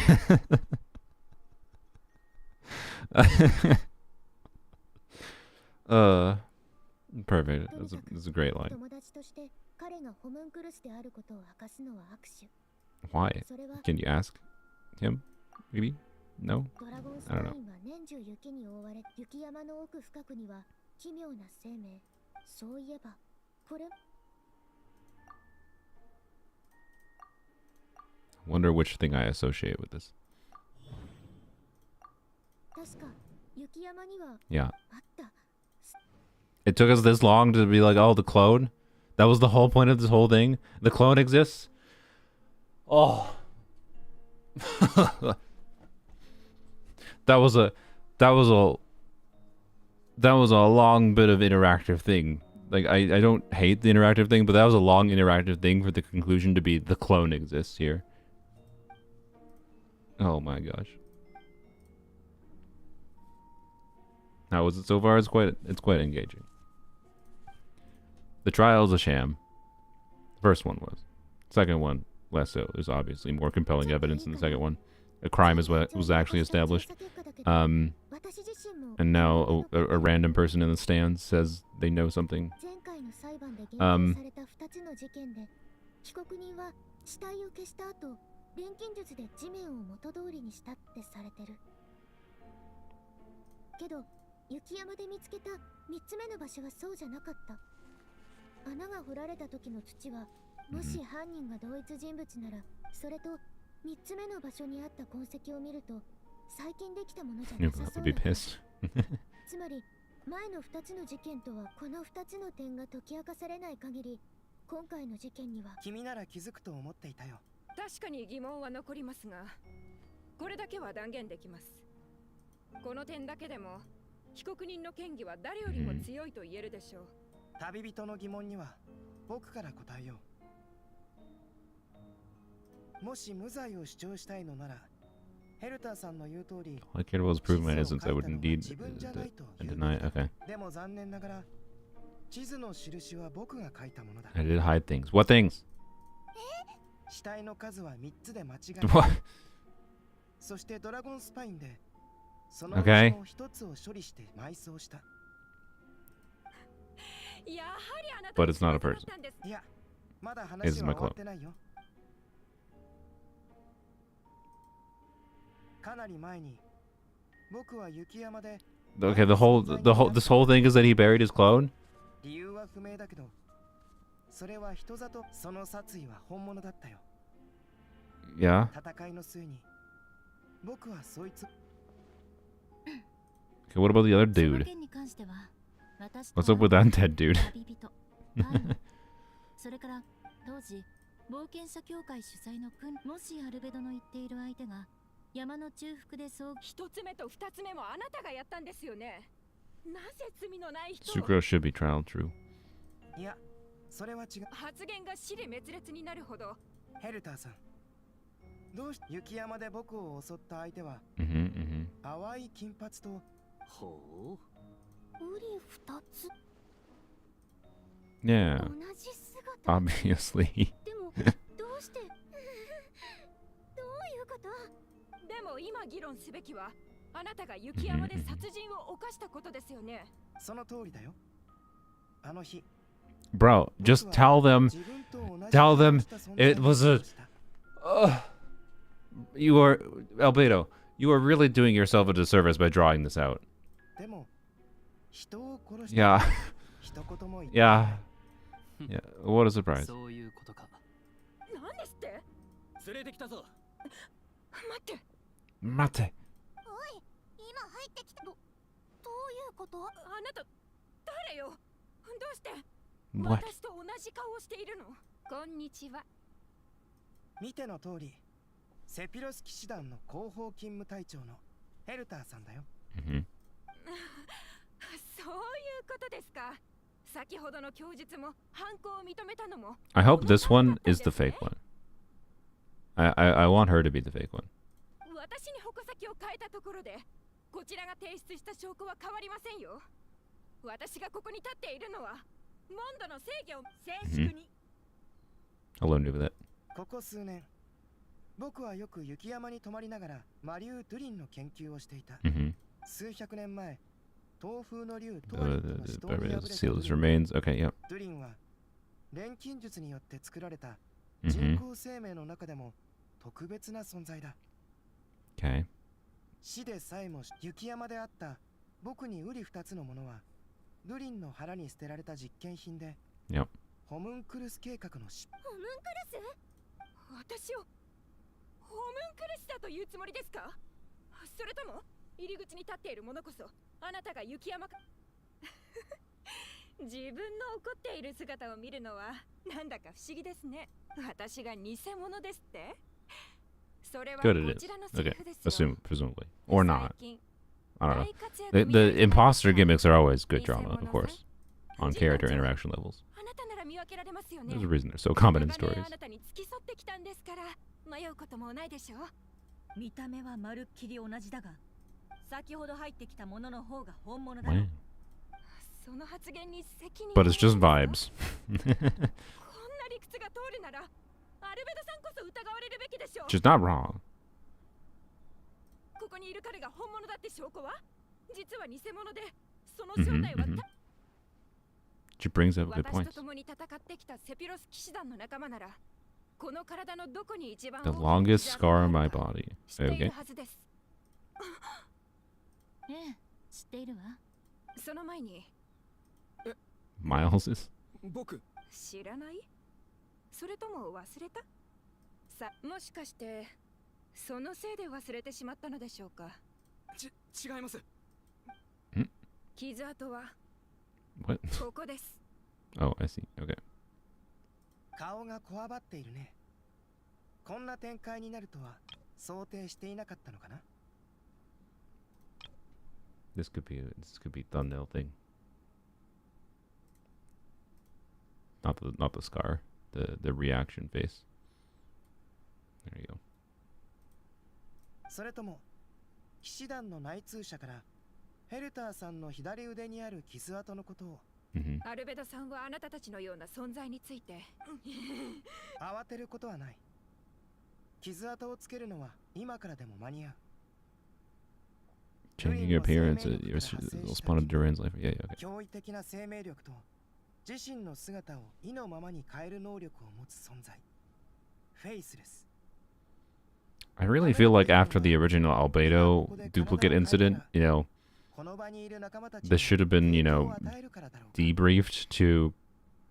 Perfect. That's a great line. Why? Can you ask him? Maybe? No? I don't know. Wonder which thing I associate with this. Yeah. It took us this long to be like, oh, the clone? That was the whole point of this whole thing? The clone exists? Oh. That was a long bit of interactive thing Like, I don't hate the interactive thing, but that was a long interactive thing for the conclusion to be the clone exists here. Oh my gosh. How was it so far? It's quite engaging. The trial's a sham. The first one was. Second one, less so. There's obviously more compelling evidence in the second one. A crime was actually established. And now a random person in the stands says they know something. 錬金術で地面を元通りにしたってされてる。けど雪山で見つけた3つ目の場所はそうじゃなかった。穴が掘られた時の土はもし犯人が同一人物なら、それと3つ目の場所にあった痕跡を見ると最近できたものじゃなさそうだ。つまり前の2つの事件とはこの2つの点が解き明かされない限り、今回の事件には。君なら気づくと思っていたよ。確かに疑問は残りますが、これだけは断言できます。この点だけでも被告人の嫌疑は誰よりも強いと言えるでしょう。旅人の疑問には僕から答えよう。もし無罪を主張したいのなら、ヘルターさんの言う通り、I care about proving my innocence. I would indeed deny. Okay. でも残念ながら、地図の印は僕が書いたものだ。I did hide things. What things? 死体の数は3つで間違い。そしてドラゴンスパインでそのうちの1つを処理して埋葬した。But it's not a person. いや、まだ話は終わってないよ。かなり前に僕は雪山で。Okay, this whole thing is that he buried his clone? 理由は不明だけど、それは人里、その殺意は本物だったよ。Yeah. 戦いの末に僕はそいつ。Okay, what about the other dude? What's up with that dead dude? それから当時冒険者協会主催のもしアルベドの言っている相手が山の中腹でそう。一つ目と二つ目もあなたがやったんですよね。なぜ罪のない人。Sucrose should be trial true. いや、それは違う。発言が支離滅裂になるほど。ヘルターさん、どうして雪山で僕を襲った相手は淡い金髪と。ほう。ウリ2つ。Yeah. 同じ姿。Obviously. でもどうして？どういうこと？でも今議論すべきはあなたが雪山で殺人を犯したことですよね。その通りだよ。あの日。Bro, just tell them it was a. You are Albedo. You are really doing yourself a disservice by drawing this out. Yeah. Yeah. Yeah. What a surprise. そういうことか。なんですって？連れてきたぞ。待って。待て。おい、今入ってきた。どういうこと？あなた誰よ？どうして？ What? 私と同じ顔をしているの？こんにちは。見ての通り、セピロス騎士団の広報勤務隊長のヘルターさんだよ。そういうことですか。先ほどの供述も犯行を認めたのも。I hope this one is the fake one. I want her to be the fake one. 私に矛先を変えたところで、こちらが提出した証拠は変わりませんよ。私がここに立っているのは。モンドの制御を静粛に。I'll learn to do that. ここ数年、僕はよく雪山に泊まりながらマリュー・ドゥリンの研究をしていた。数百年前、東風の竜トワリットの死闘に敗れたドゥリンは錬金術によって作られた人工生命の中でも特別な存在だ。Okay. 死でさえも雪山であった僕に瓜2つのものはドゥリンの腹に捨てられた実験品で、Yep. ホムンクルス計画のホムンクルス？私をホムンクルスだというつもりですか？それとも入り口に立っているものこそあなたが雪山か自分の怒っている姿を見るのはなんだか不思議ですね。私が偽物ですって？それはこちらのセリフですよ。Presumably. Or not. I don't know. The imposter gimmicks are always good drama, of course. on character interaction levels. There's a reason they're so common in stories. 見た目はまるっきり同じだが、先ほど入ってきたものの方が本物だろう。 Wow. But it's just vibes. こんな理屈が通るなら、アルベドさんこそ疑われるべきでしょう。 She's not wrong. ここにいる彼が本物だって証拠は、実は偽物で、その正体は She brings up good 私 points. と共に戦ってきたセピロス騎士団の仲間なら、この体のどこに一番 The longest scar on my body. 知っている Okay. はずです。ええ、知っているわ。その前に、 Miles is. 僕知らない？それとも忘れた？さ、もしかしてそのせいで忘れてしまったのでしょうか？違います。傷跡は What? ここです。 Oh, I see. Okay. 顔がこわばっているね。こんな展開になるとは想定していなかったのかな。 This could be thumbnail thing. Not the scar. The reaction face. There you go. それとも騎士団の内通者からヘルターさんの左腕にある傷跡のことを アルベドさんはあなたたちのような存在について慌てることはない。傷跡をつけるのは今からでも間に合う。 Changing your appearance will spawn a Duran's life. Yeah, yeah, okay. 驚異的な生命力と自身の姿を意のままに変える能力を持つ存在。フェイスレス。 I really feel like after the original Albedo duplicate incident, you know, this should have been, you know, debriefed to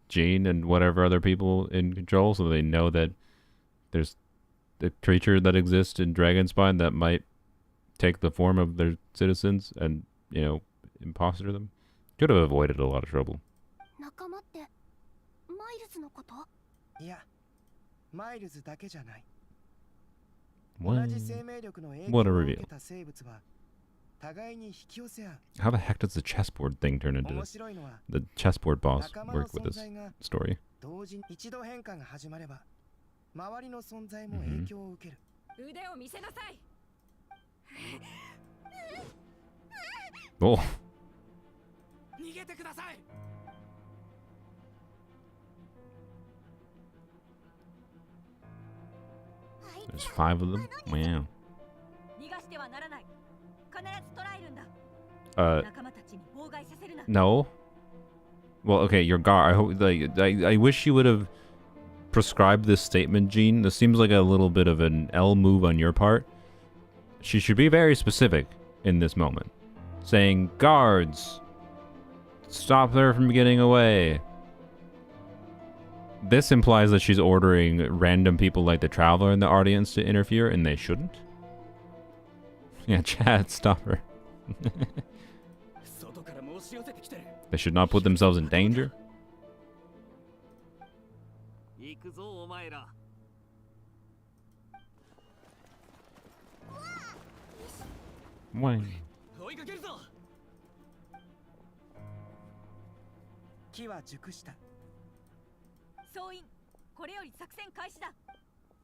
Jean and whatever other people in control so they know that there's a creature that exists in Dragonspine that might take the form of their citizens and, you know, imposter them. Could have avoided a lot of trouble. 仲間ってマイルズのこと？いや、マイルズだけじゃない。 What? 同じ生命力の影 What 響 a を受 reveal. けた生物は互いに引き寄せ合う。 How the heck does the chessboard thing turn into 面白いのは the chessboard boss 仲間の work with 存 this 在が story? 同時に一度変化が始まれば周りの存在も影響を受ける。腕を見せなさい。 Oh, 逃げてください。 there's 5 of them? Wow. 逃がしてはならない。必ず捕らえるんだ。 仲間たちに妨害させるな。 No. Well, okay, your guard. I hope. I wish you would have prescribed this statement, Jean. This seems like a little bit of an L move on your part. She should be very specific in this moment, saying, "Guards, stop her from getting away." This implies that she's ordering random people like the Traveler in the audience to interfere, and they shouldn't. Yeah, Chad, stop her. They should not put themselves in danger. 行くぞお前ら。 Why? 追いかけるぞ。木は熟した。総員、これより作戦開始だ。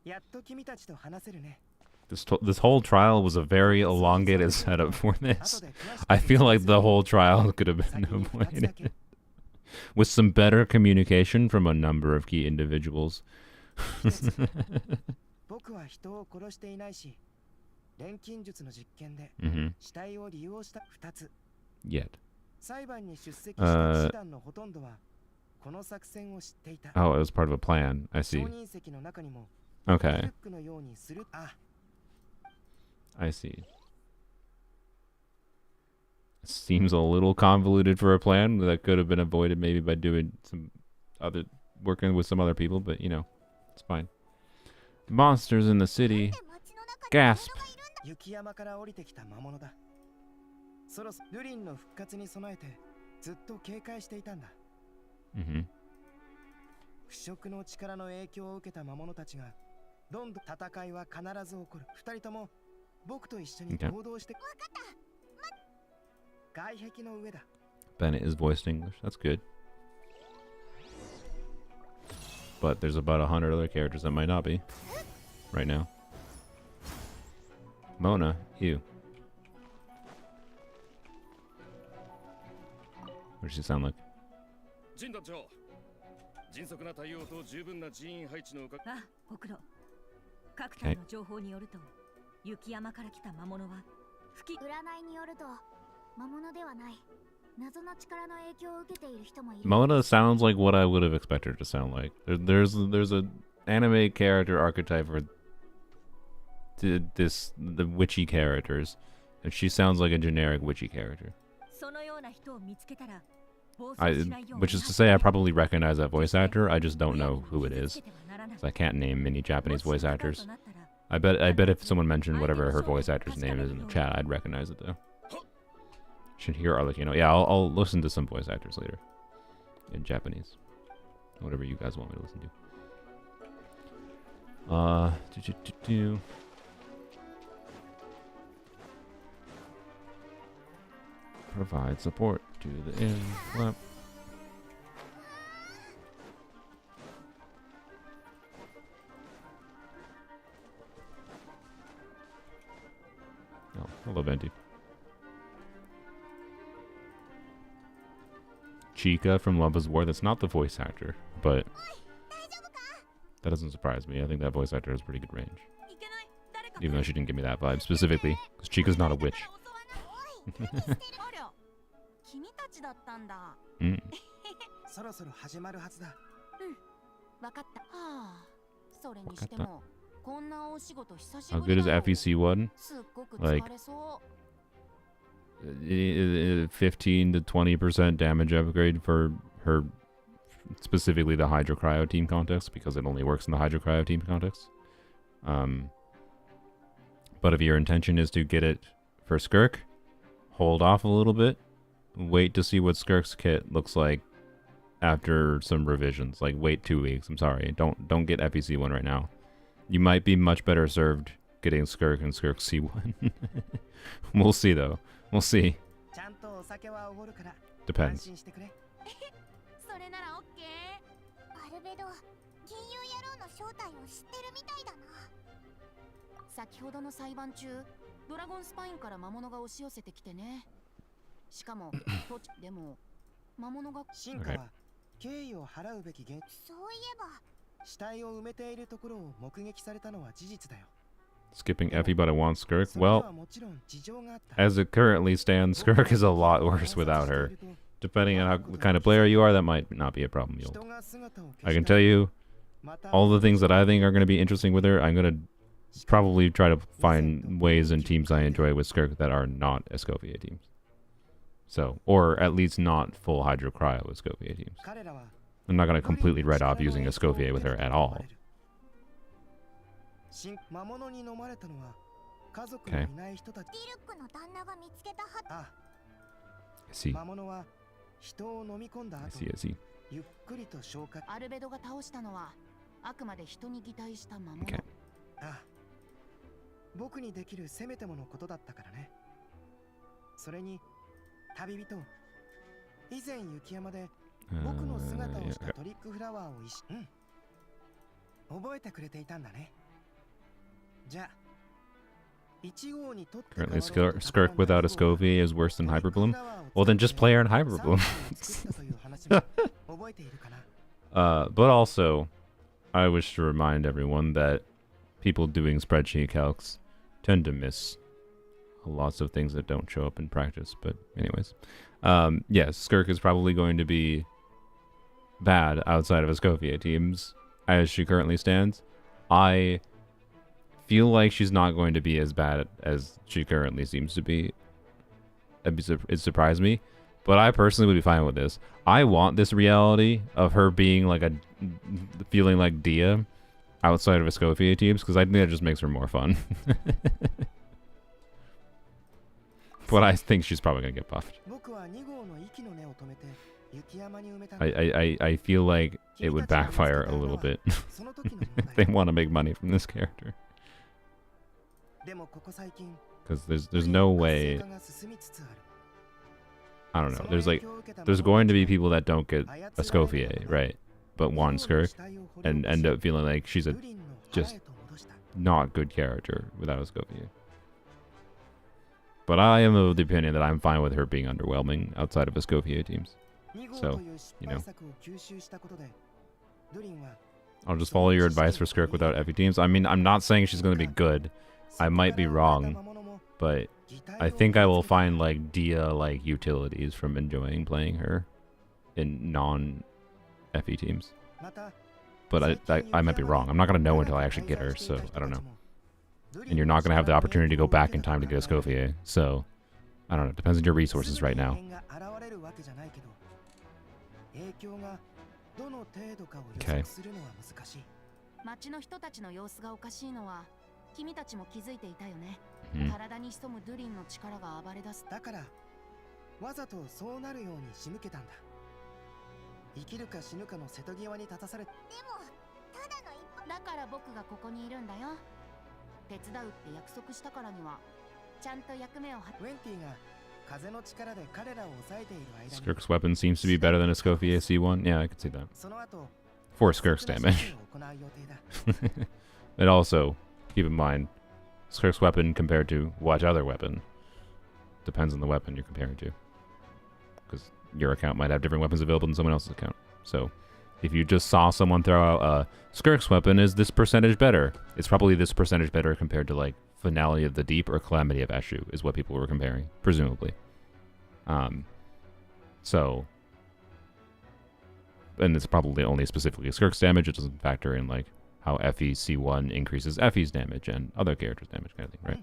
やっと君たちと話せるね。 This whole trial was a very elongated setup for this. I feel like the whole trial could have been avoided with some better communication from a number of key individuals. 僕は人を殺していないし、錬金術の実験で Mm-hmm. 死体を利用した2つ。 Yet. 裁判に出席した騎士団のほとんどはこの作戦を知っていた。 Oh, it was part of a plan. I see. 証人席の中にも Okay. ルックのようにする。あ、 I see. Seems a little convoluted for a plan that could have been avoided maybe by doing some other working with some other people, but you know, it's fine. Monsters in the city. Gasp. 雪山から降りてきた魔物だ。そろそろルリンの復活に備えてずっと警戒していたんだ。Mm-hmm. 腐食の力の影響を受けた魔物たちがどんどん戦いは必ず起こる。二人とも僕と一緒に行動して。わかった。外壁の上だ。Bennett is voiced English. That's good. but there's about 100 other characters that might not be right now. Mona, you. What does she sound like? あ、ご苦労。各隊の情報によると、雪山から来た魔物は占いによると魔物ではない。謎の力の影響を受けている人もいる。Mona sounds like what I would have expected her to sound like. There's an anime character archetype for the witchy characters, and she sounds like a generic witchy character. そのような人を見つけたら、which is to say, I probably recognize that voice actor. I just don't know who it is. So I can't name many Japanese voice actors. I bet if someone mentioned whatever her voice actor's name is in the chat, I'd recognize it though. Should hear Arlecchino. Yeah, I'll listen to some voice actors later in Japanese. Whatever you guys want me to listen to. Provide support to the in-flap. Oh, hello, Venti. Chica from Love is War. That's not the voice actor, but that doesn't surprise me. I think that voice actor has pretty good range. Even though she didn't give me that vibe specifically, because Chica's not a witch. Mm. How good is FEC1? Like 15 to 20% damage upgrade for her, specifically the Hydro Cryo team context, because it only works in the Hydro Cryo team context. But if your intention is to get it for Skirk, hold off a little bit. Wait to see what Skirk's kit looks like after some revisions. Like, wait 2 weeks. I'm sorry. Don't get FEC1 right now. You might be much better served getting Skirk and Skirk C1. We'll see, though. We'll see. Depends. 先ほどの裁判中、ドラゴンスパインから魔物が押し寄せてきてね。しかも、でも魔物が進化は敬意を払うべき現。そういえば、死体を埋めているところを目撃されたのは事実だよ。 Skipping Effie, but I want Skirk. Well, as it currently stands, Skirk is a lot worse without her. Depending on the kind of player you are, that might not be a problem. I can tell you, all the things that I think are going to be interesting with her, I'm going to probably try to find ways and teams I enjoy with Skirk that are not Escovia teams. So, or at least not full Hydro Cryo Escovia teams. I'm not going to completely write off using Escovia with her at all. Okay. I see. I see. Okay. 僕にできるせめてものことだったからね。それに旅人、以前雪山で僕の姿をしたトリックフラワーを覚えてくれていたんだね。じゃあ Currently, Skirk without Escovia is worse than Hyperbloom. Well, then just play her in Hyperbloom. But also, I wish to remind everyone that people doing spreadsheet calcs tend to miss lots of things that don't show up in practice. But anyways, yes, Skirk is probably going to be bad outside of Escovia teams as she currently stands. I feel like she's not going to be as bad as she currently seems to be. It surprised me, but I personally would be fine with this. I want this reality of her being like feeling like Dia outside of Escovia teams, because I think that just makes her more fun. But I think she's probably gonna get buffed. I feel like it would backfire a little bit. They want to make money from this character. Because there's no way. I don't know. There's going to be people that don't get Escovia, right? But want Skirk. and end up feeling like she's a just not good character without Escoffier. But I am of the opinion that I'm fine with her being underwhelming outside of Escoffier teams. So, you know. I'll just follow your advice for Skirk without Effie teams. I mean, I'm not saying she's going to be good. I might be wrong. But I think I will find, like, Dia-like utilities from enjoying playing her in non-Effie teams. But I might be wrong. I'm not going to know until I actually get her, so I don't know. And you're not going to have the opportunity to go back in time to get Escoffier. So, I don't know. It depends on your resources right now. Okay. 町の人たちの様子がおかしいのは君たちも気づいていたよね。体に潜むドゥリンの力が暴れ出す。だからわざとそうなるように仕向けたんだ。生きるか死ぬかの瀬戸際に立たされ。でもただの一歩。だから僕がここにいるんだよ。手伝うって約束したからにはちゃんと役目を果たす。ウェンティが風の力で彼らを抑えている間に。Skirk's weapon seems to be better than Escoffier C1. Yeah, I can see that. For Skirk's damage. And also, keep in mind, Skirk's weapon compared to what other weapon depends on the weapon you're comparing to. Because your account might have different weapons available than someone else's account. So, if you just saw someone throw out Skirk's weapon is this percentage better, it's probably this percentage better compared to like Finale of the Deep or Calamity of Eshu is what people were comparing, presumably. So, and it's probably only specifically Skirk's damage. It doesn't factor in like how Effie C1 increases Effie's damage and other characters' damage kind of thing, right?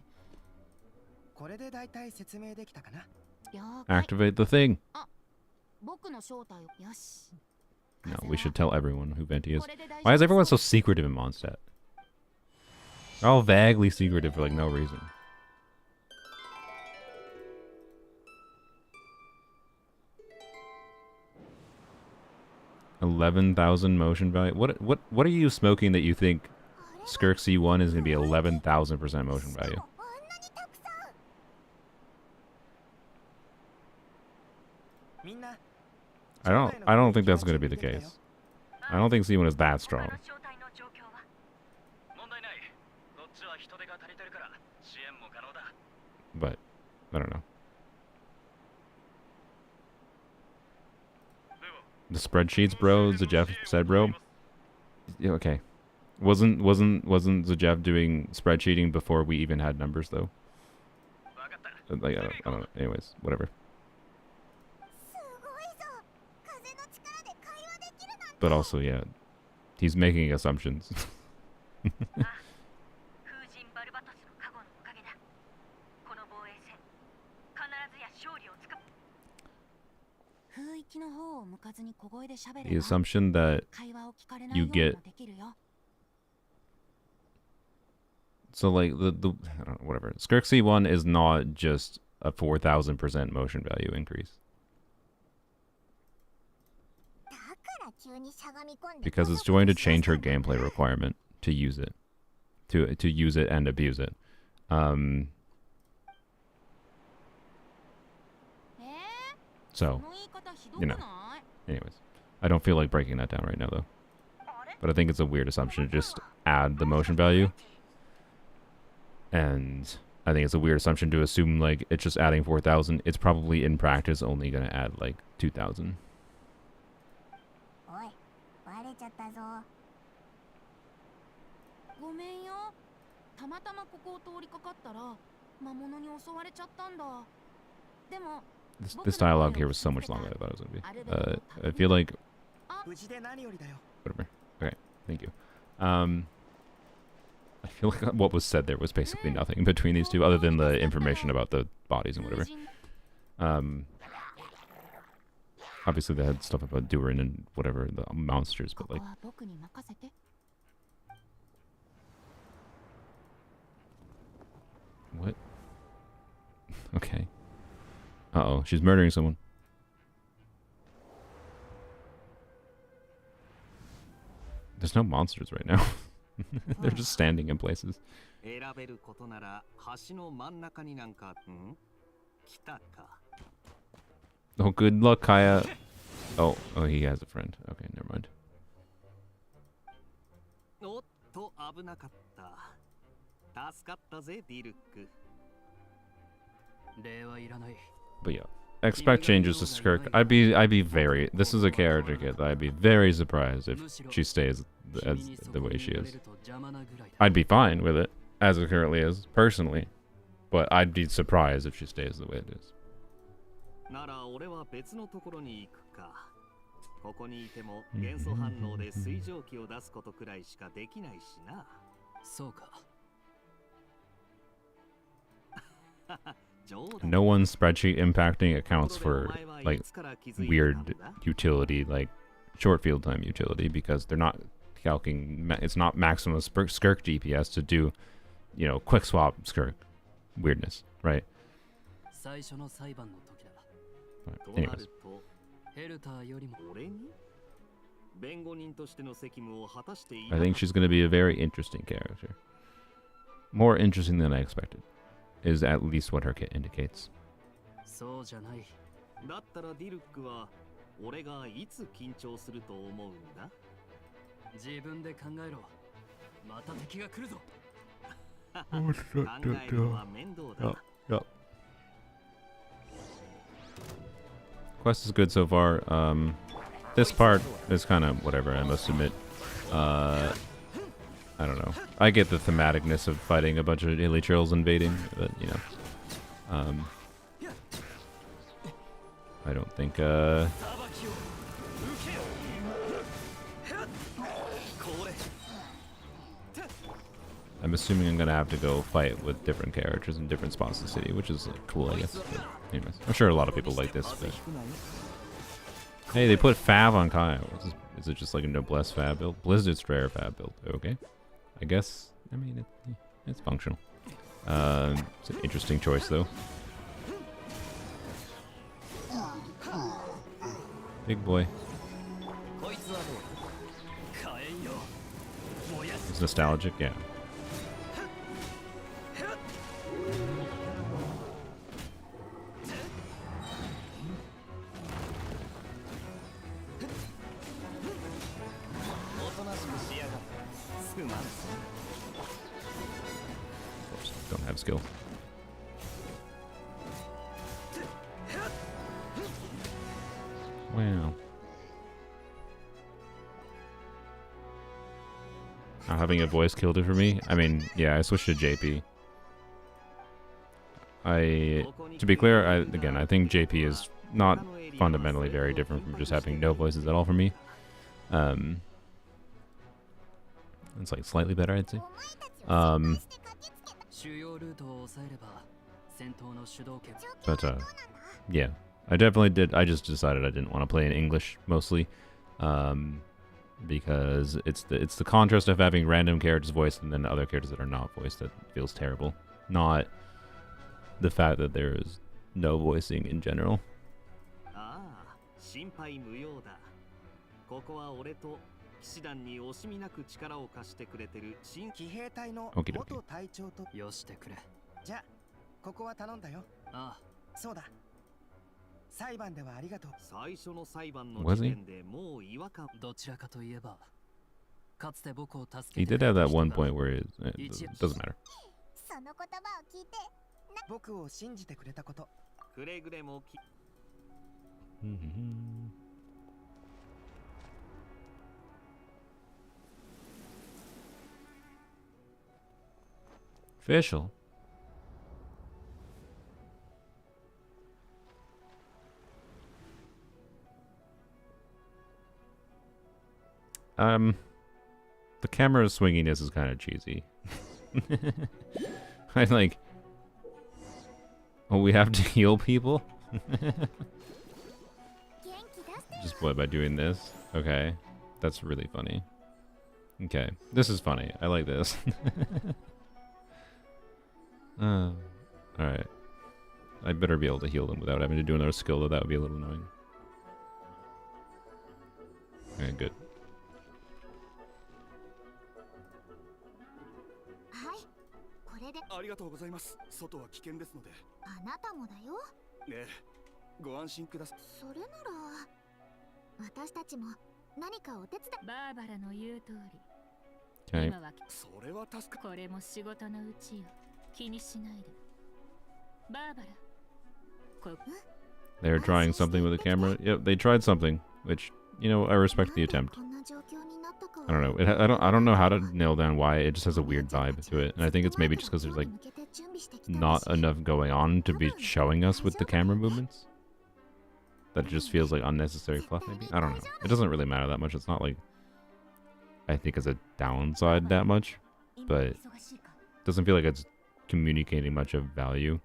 Activate the thing. No, we should tell everyone who Venti is. Why is everyone so secretive in Mondstadt? They're all vaguely secretive for like no reason. $11,000 motion value. What are you smoking that you think Skirk C1 is gonna be 11,000% motion value? I don't think that's gonna be the case. I don't think C1 is that strong. But I don't know. The spreadsheets, bro. Zajev said, bro. Yeah, okay. Wasn't Zajev doing spreadsheeting before we even had numbers though? Like I don't know. Anyways, whatever. But also, yeah, he's making assumptions. The assumption that you get, so like the I don't know, whatever. Skirk C1 is not just a 4,000% motion value increase. Because it's going to change her gameplay requirement to use it, to use it and abuse it. So, you know. Anyways, I don't feel like breaking that down right now though. But I think it's a weird assumption to just add the motion value. And I think it's a weird assumption to assume like it's just adding 4,000. It's probably in practice only going to add like 2,000. This dialogue here was so much longer than I thought it was going to be. I feel like... Whatever. Okay, thank you. I feel like what was said there was basically nothing between these two, other than the information about the bodies and whatever. Obviously they had stuff about Durin and whatever, the monsters, but like... What? Okay. Uh-oh, she's murdering someone. There's no monsters right now. They're just standing in places. Oh, good luck, Kaya. Oh, he has a friend. Okay, never mind. と危なかった。助かったぜ、ディルック。礼はいらない。 But yeah, expect changes to Skirk. I'd be very. This is a character kit. I'd be very surprised if she stays as the way she is. I'd be fine with it as it currently is, personally, but I'd be surprised if she stays the way it is. なら俺は別のところに行くか。ここにいても元素反応で水蒸気を出すことくらいしかできないしな。そうか。No one's spreadsheet impacting accounts for like weird utility, like short field time utility, because they're not calculating. It's not maximum skirk DPS to do, you know, quick swap skirk weirdness, right? Anyways. I think she's going to be a very interesting character. More interesting than I expected, is at least what her kit indicates. そうじゃない。だったらディルックは俺がいつ緊張すると思うんだ？自分で考えろ。また敵が来るぞ。考えるのは面倒だ。Yep. Quest is good so far. This part is kind of whatever, I must admit. I don't know. I get the thematicness of fighting a bunch of Illichurls invading, but you know, I don't think. I'm assuming I'm gonna have to go fight with different characters in different spots of the city, which is cool, I guess. But anyways, I'm sure a lot of people like this. But hey, they put Fav on Kyle. Is it just like a noblesse Fab build? Blizzard Strayer Fab build. Okay, I guess. I mean, it's functional. It's an interesting choice, though. Big boy. It's nostalgic, yeah. Don't have skill. Wow. Not having a voice killed it for me? I mean, yeah, I switched to JP. To be clear, I think JP is not fundamentally very different from just having no voices at all for me. It's like slightly better, I'd say. But yeah, I definitely did. I just decided I didn't want to play in English mostly, because it's the contrast of having random characters voiced and then other characters that are not voiced that feels terrible. Not the fact that there is no voicing in general. Okie dokie. じゃあここは頼んだよ。ああ、そうだ。裁判ではありがとう。最初の裁判の時点でもう違和感。どちらかといえば、かつて僕を助け He て did have that one point where it doesn't matter. その言葉を聞いて僕を信じてくれたこと。くれぐれもき。Official. The camera swinginess is kind of cheesy. I like. Oh, we have to heal people? Just what, by doing this? Okay. That's really funny. Okay. This is funny. I like this. Alright. I better be able to heal them without having to do another skill, though that would be a little annoying. Okay, good. ありがとうございます。外は危険ですので。あなたもだよ。ねえ、ご安心ください。それなら私たちも何かお手伝い。バーバラの言う通り。Okay. それは助かこれも仕事のうちよ。気にしないで。バーバラ。こ They're trying something with the camera. Yep, they tried something, which, you know, I respect the attempt. I don't know. I don't know how to nail down why. It just has a weird vibe to it, and I think it's maybe just because there's like not enough going on to be showing us with the camera movements. That it just feels like unnecessary fluff. Maybe I don't know. It doesn't really matter that much. It's not like I think it's a downside that much, but it doesn't feel like it's communicating much of value.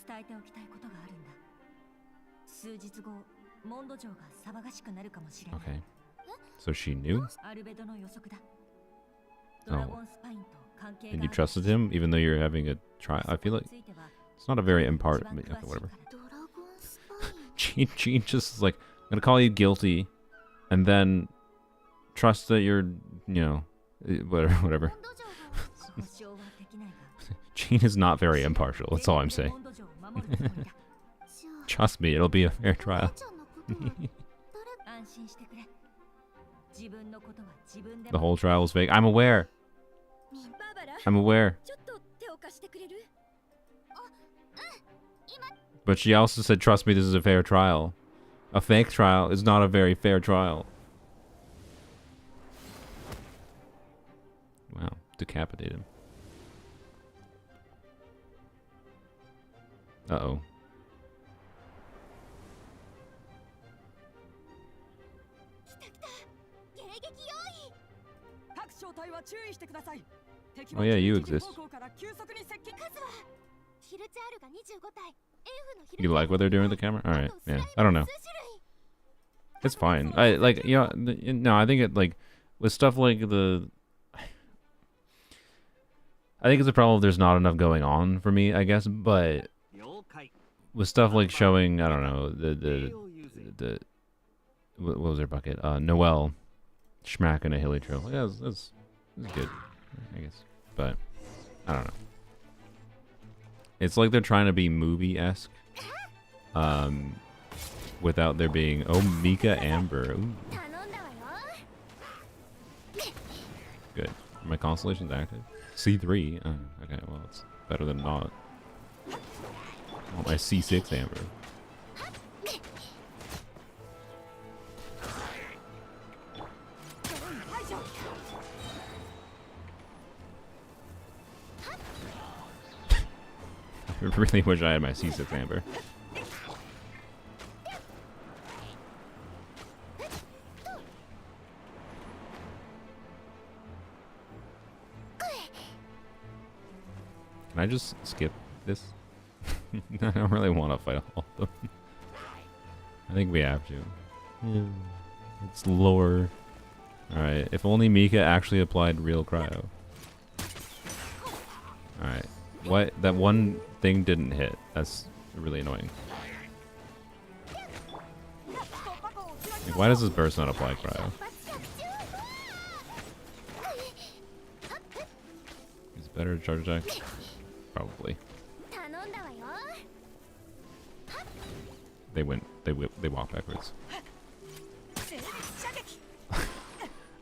伝えておきたいことがあるんだ。数日後、モンド城が騒がしくなるかもしれない。Okay. So she knew? アルベドの予測だ。ドラゴンスパインと関係がある。 And you trusted him even though you're having a trial? I feel like it's not a very important. Okay, whatever. Gene just is like, I'm gonna call you guilty, and then trust that you're, you know, whatever. Gene is not very impartial. That's all I'm saying. Trust me, it'll be a fair trial. The whole trial was fake. I'm aware. I'm aware. But she also said, trust me, this is a fair trial. A fake trial is not a very fair trial. Wow, decapitate him. Uh-oh. Oh yeah, you exist. You like what they're doing with the camera? Alright, yeah. I don't know. It's fine. I like, you know, no, I think it, like, with stuff like the... I think it's a problem if there's not enough going on for me, I guess, but... With stuff like showing, I don't know, the what was their bucket? Noelle schmacking a hilly trail. Yeah, that's good, I guess. But, I don't know. It's like they're trying to be movie-esque. Without there being... Oh, Mika Amber. Ooh. Good. Are my constellations active? C3? Oh, okay, well, it's better than not. Oh, my C6 Amber. I really wish I had my C6 Amber. Can I just skip this? I don't really want to fight all of them. I think we have to. Yeah. It's lower. Alright, if only Mika actually applied real cryo. Alright. What? That one thing didn't hit. That's really annoying. Like, why does this burst not apply cryo? Is it better to charge attack? Probably. They walk backwards.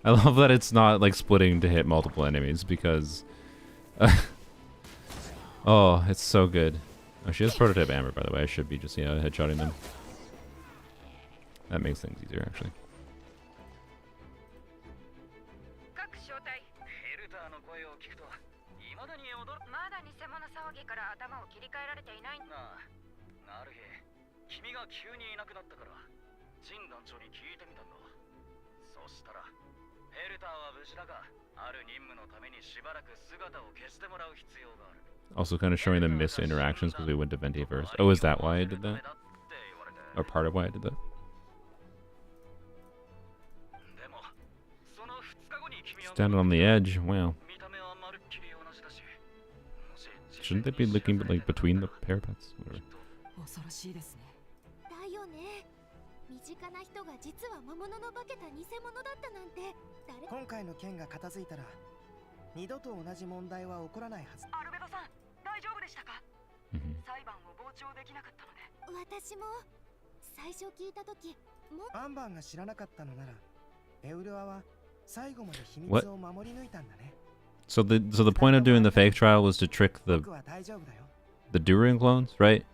I love that it's not like splitting to hit multiple enemies because oh, it's so good. Oh, she has prototype Amber, by the way. I should be just, yeah, headshotting them. That makes things easier, actually. Also kind of showing them missed interactions because we went to Venti first. Oh, is that why I did that? Or part of why I did that? Standing on the edge, wow. Shouldn't they be looking like between the parapets? Whatever. 今回の件が片付いたら二度と同じ問題は起こらないはず。アルベドさん、大丈夫でしたか？裁判を傍聴できなかったので。私も最初聞いたとき、アンバンが知らなかったのなら、エウルアは最後まで秘密を守り抜いたんだね。So the point of doing the fake trial was to trick the Durin clones, right?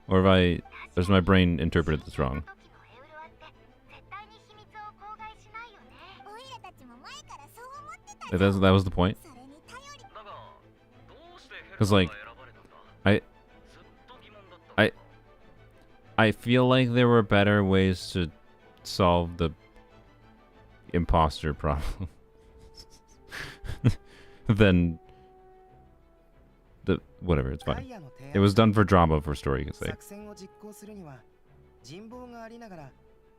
Or does my brain interpret this wrong? Like, that was the point? Because, like, I feel like there were better ways to solve the imposter problem than the whatever. It's fine. It was done for drama, for story's sake.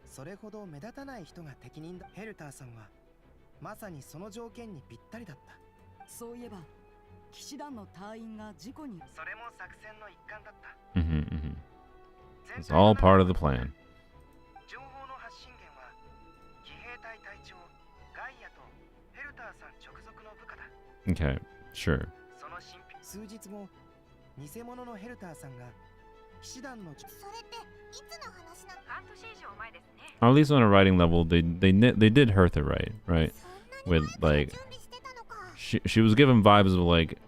それほど目立たない人が適任だ。ヘルターさんはまさにその条件にぴったりだった。そういえば騎士団の隊員が事故に。それも作戦の一環だった。It's all part of the plan. 情報の発信源は騎兵隊隊長ガイアとヘルターさん直属の部下だ。Okay, sure. その数日後、偽物のヘルターさんが騎士団の。それっていつの話なの？半年以上前ですね。At least on a writing level, they did Hertha right? With like, she was given vibes of like,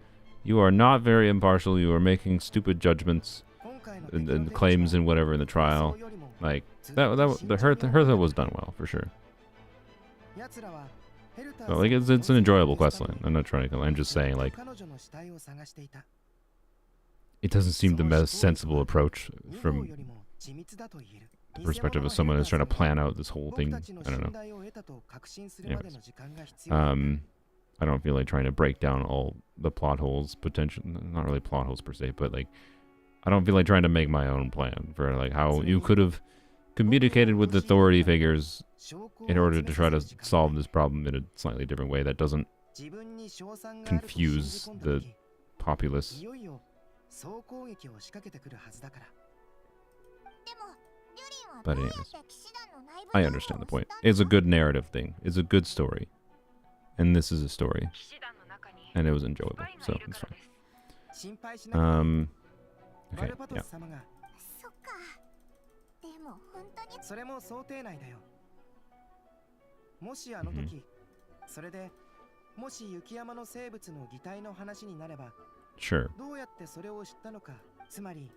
you are not very impartial. You are making stupid judgments and claims and whatever in the trial. Like the Hertha was done well for sure. So, like it's an enjoyable questline. I'm not trying to. I'm just saying like, it doesn't seem the most sensible approach from the perspective of someone who's trying to plan out this whole thing. I don't know. Anyways. I don't feel like trying to break down all the plot holes, not really plot holes per se, but like, I don't feel like trying to make my own plan for like how you could have communicated with authority figures in order to try to solve this problem in a slightly different way that doesn't confuse the populace. But anyways, I understand the point. It's a good narrative thing. It's a good story. And this is a story. And it was enjoyable, so it's fine. Okay, yeah. それも想定内だよ。もしあの時、それでもし雪山の生物の擬態の話になれば、Sure. どうやってそれを知ったのか、つまり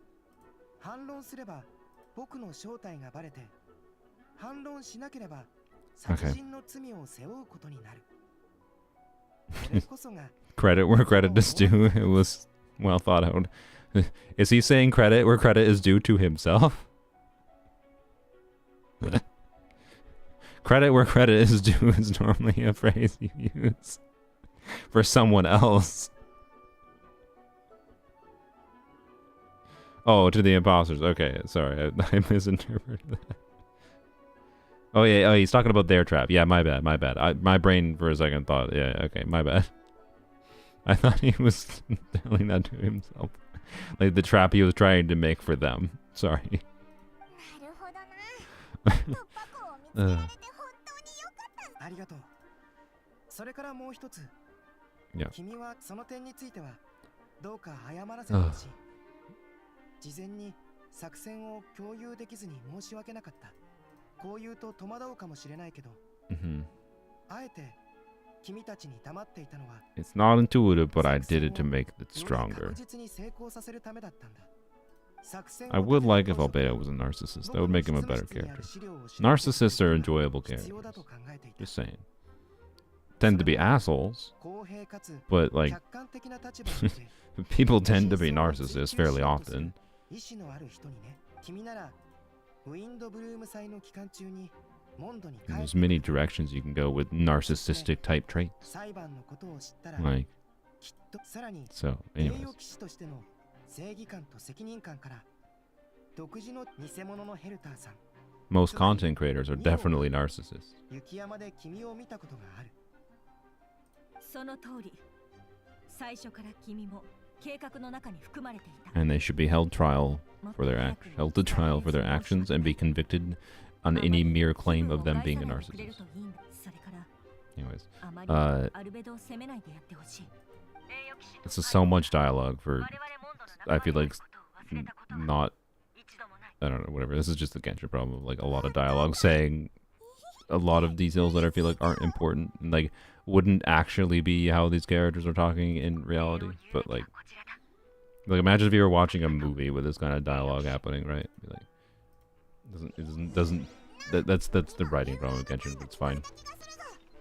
反論すれば僕の正体がバレて、反論しなければ殺人の罪を背負うことになる。Credit where credit is due. It was well thought out. Is he saying credit where credit is due to himself? Credit where credit is due is normally a phrase you use for someone else. Oh, to the imposters. Okay, sorry, I misinterpreted that. Oh yeah, oh, he's talking about their trap. Yeah, my bad. My brain for a second thought, yeah, okay, my bad. I thought he was telling that to himself. Like the trap he was trying to make for them. Sorry. Yeah. 事前に作戦を共有できずに申し訳なかった。こう言うと戸惑うかもしれないけど、あえて君たちに黙っていたのは、It's not intuitive, but I did it to make it stronger. I would like if Albedo was a narcissist. That would make him a better character. Narcissists are enjoyable characters. Just saying. Tend to be assholes, but like people tend to be narcissists fairly often. And there's many directions you can go with narcissistic type traits. Like, so, anyways. Most content creators are definitely narcissists. And they should be held to trial for their actions and be convicted on any mere claim of them being a narcissist. Anyways, this is so much dialogue for, I feel like, not I don't know, whatever. This is just the Genshin problem of like a lot of dialogue saying a lot of details that I feel like aren't important and like wouldn't actually be how these characters are talking in reality. But like imagine if you were watching a movie with this kind of dialogue happening, right? Be like, that's the writing problem with Genshin, but it's fine.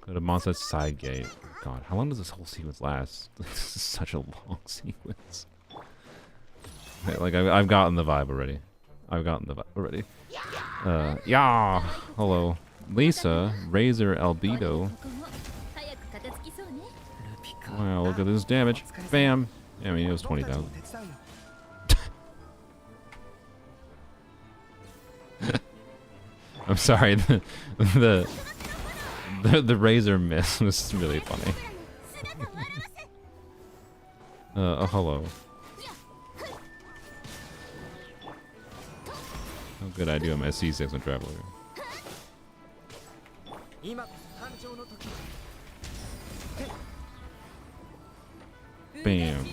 Go to Mondstadt side gate. God, how long does this whole sequence last? This is such a long sequence. Okay, like I've gotten the vibe already. Yeah. Hello, Lisa. Razor albedo. Wow, look at this damage. Bam. Yeah, I mean it was 20,000. I'm sorry. The razor miss was really funny. Oh, hello. How good I do on my C6 on Traveler. Bam.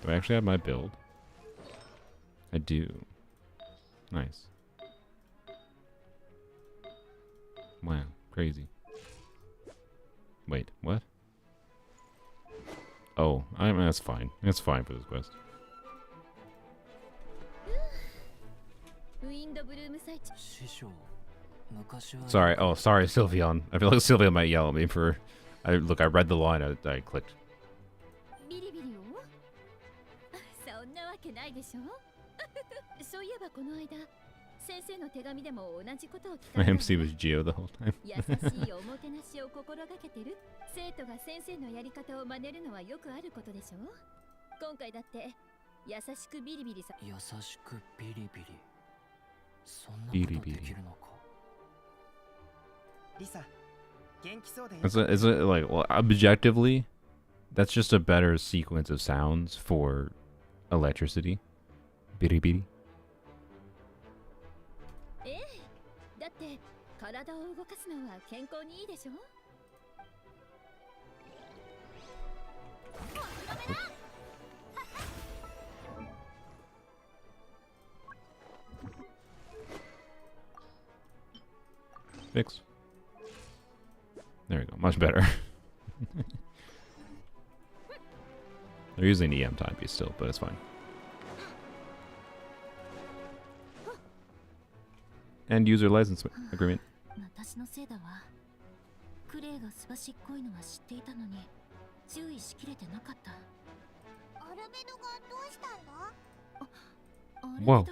Do I actually have my build? I do. Nice. Wow, crazy. Wait, what? Oh, that's fine. That's fine for this quest. Sorry. Oh, sorry, Sylveon. I feel like Sylveon might yell at me for. Look, I read the line. I clicked. My MC was Geo the whole time. Is it like, well, objectively, that's just a better sequence of sounds for electricity. Biri biri. Fix. There we go. Much better. They're using EM timepiece still, but it's fine. End user license agreement. Whoa.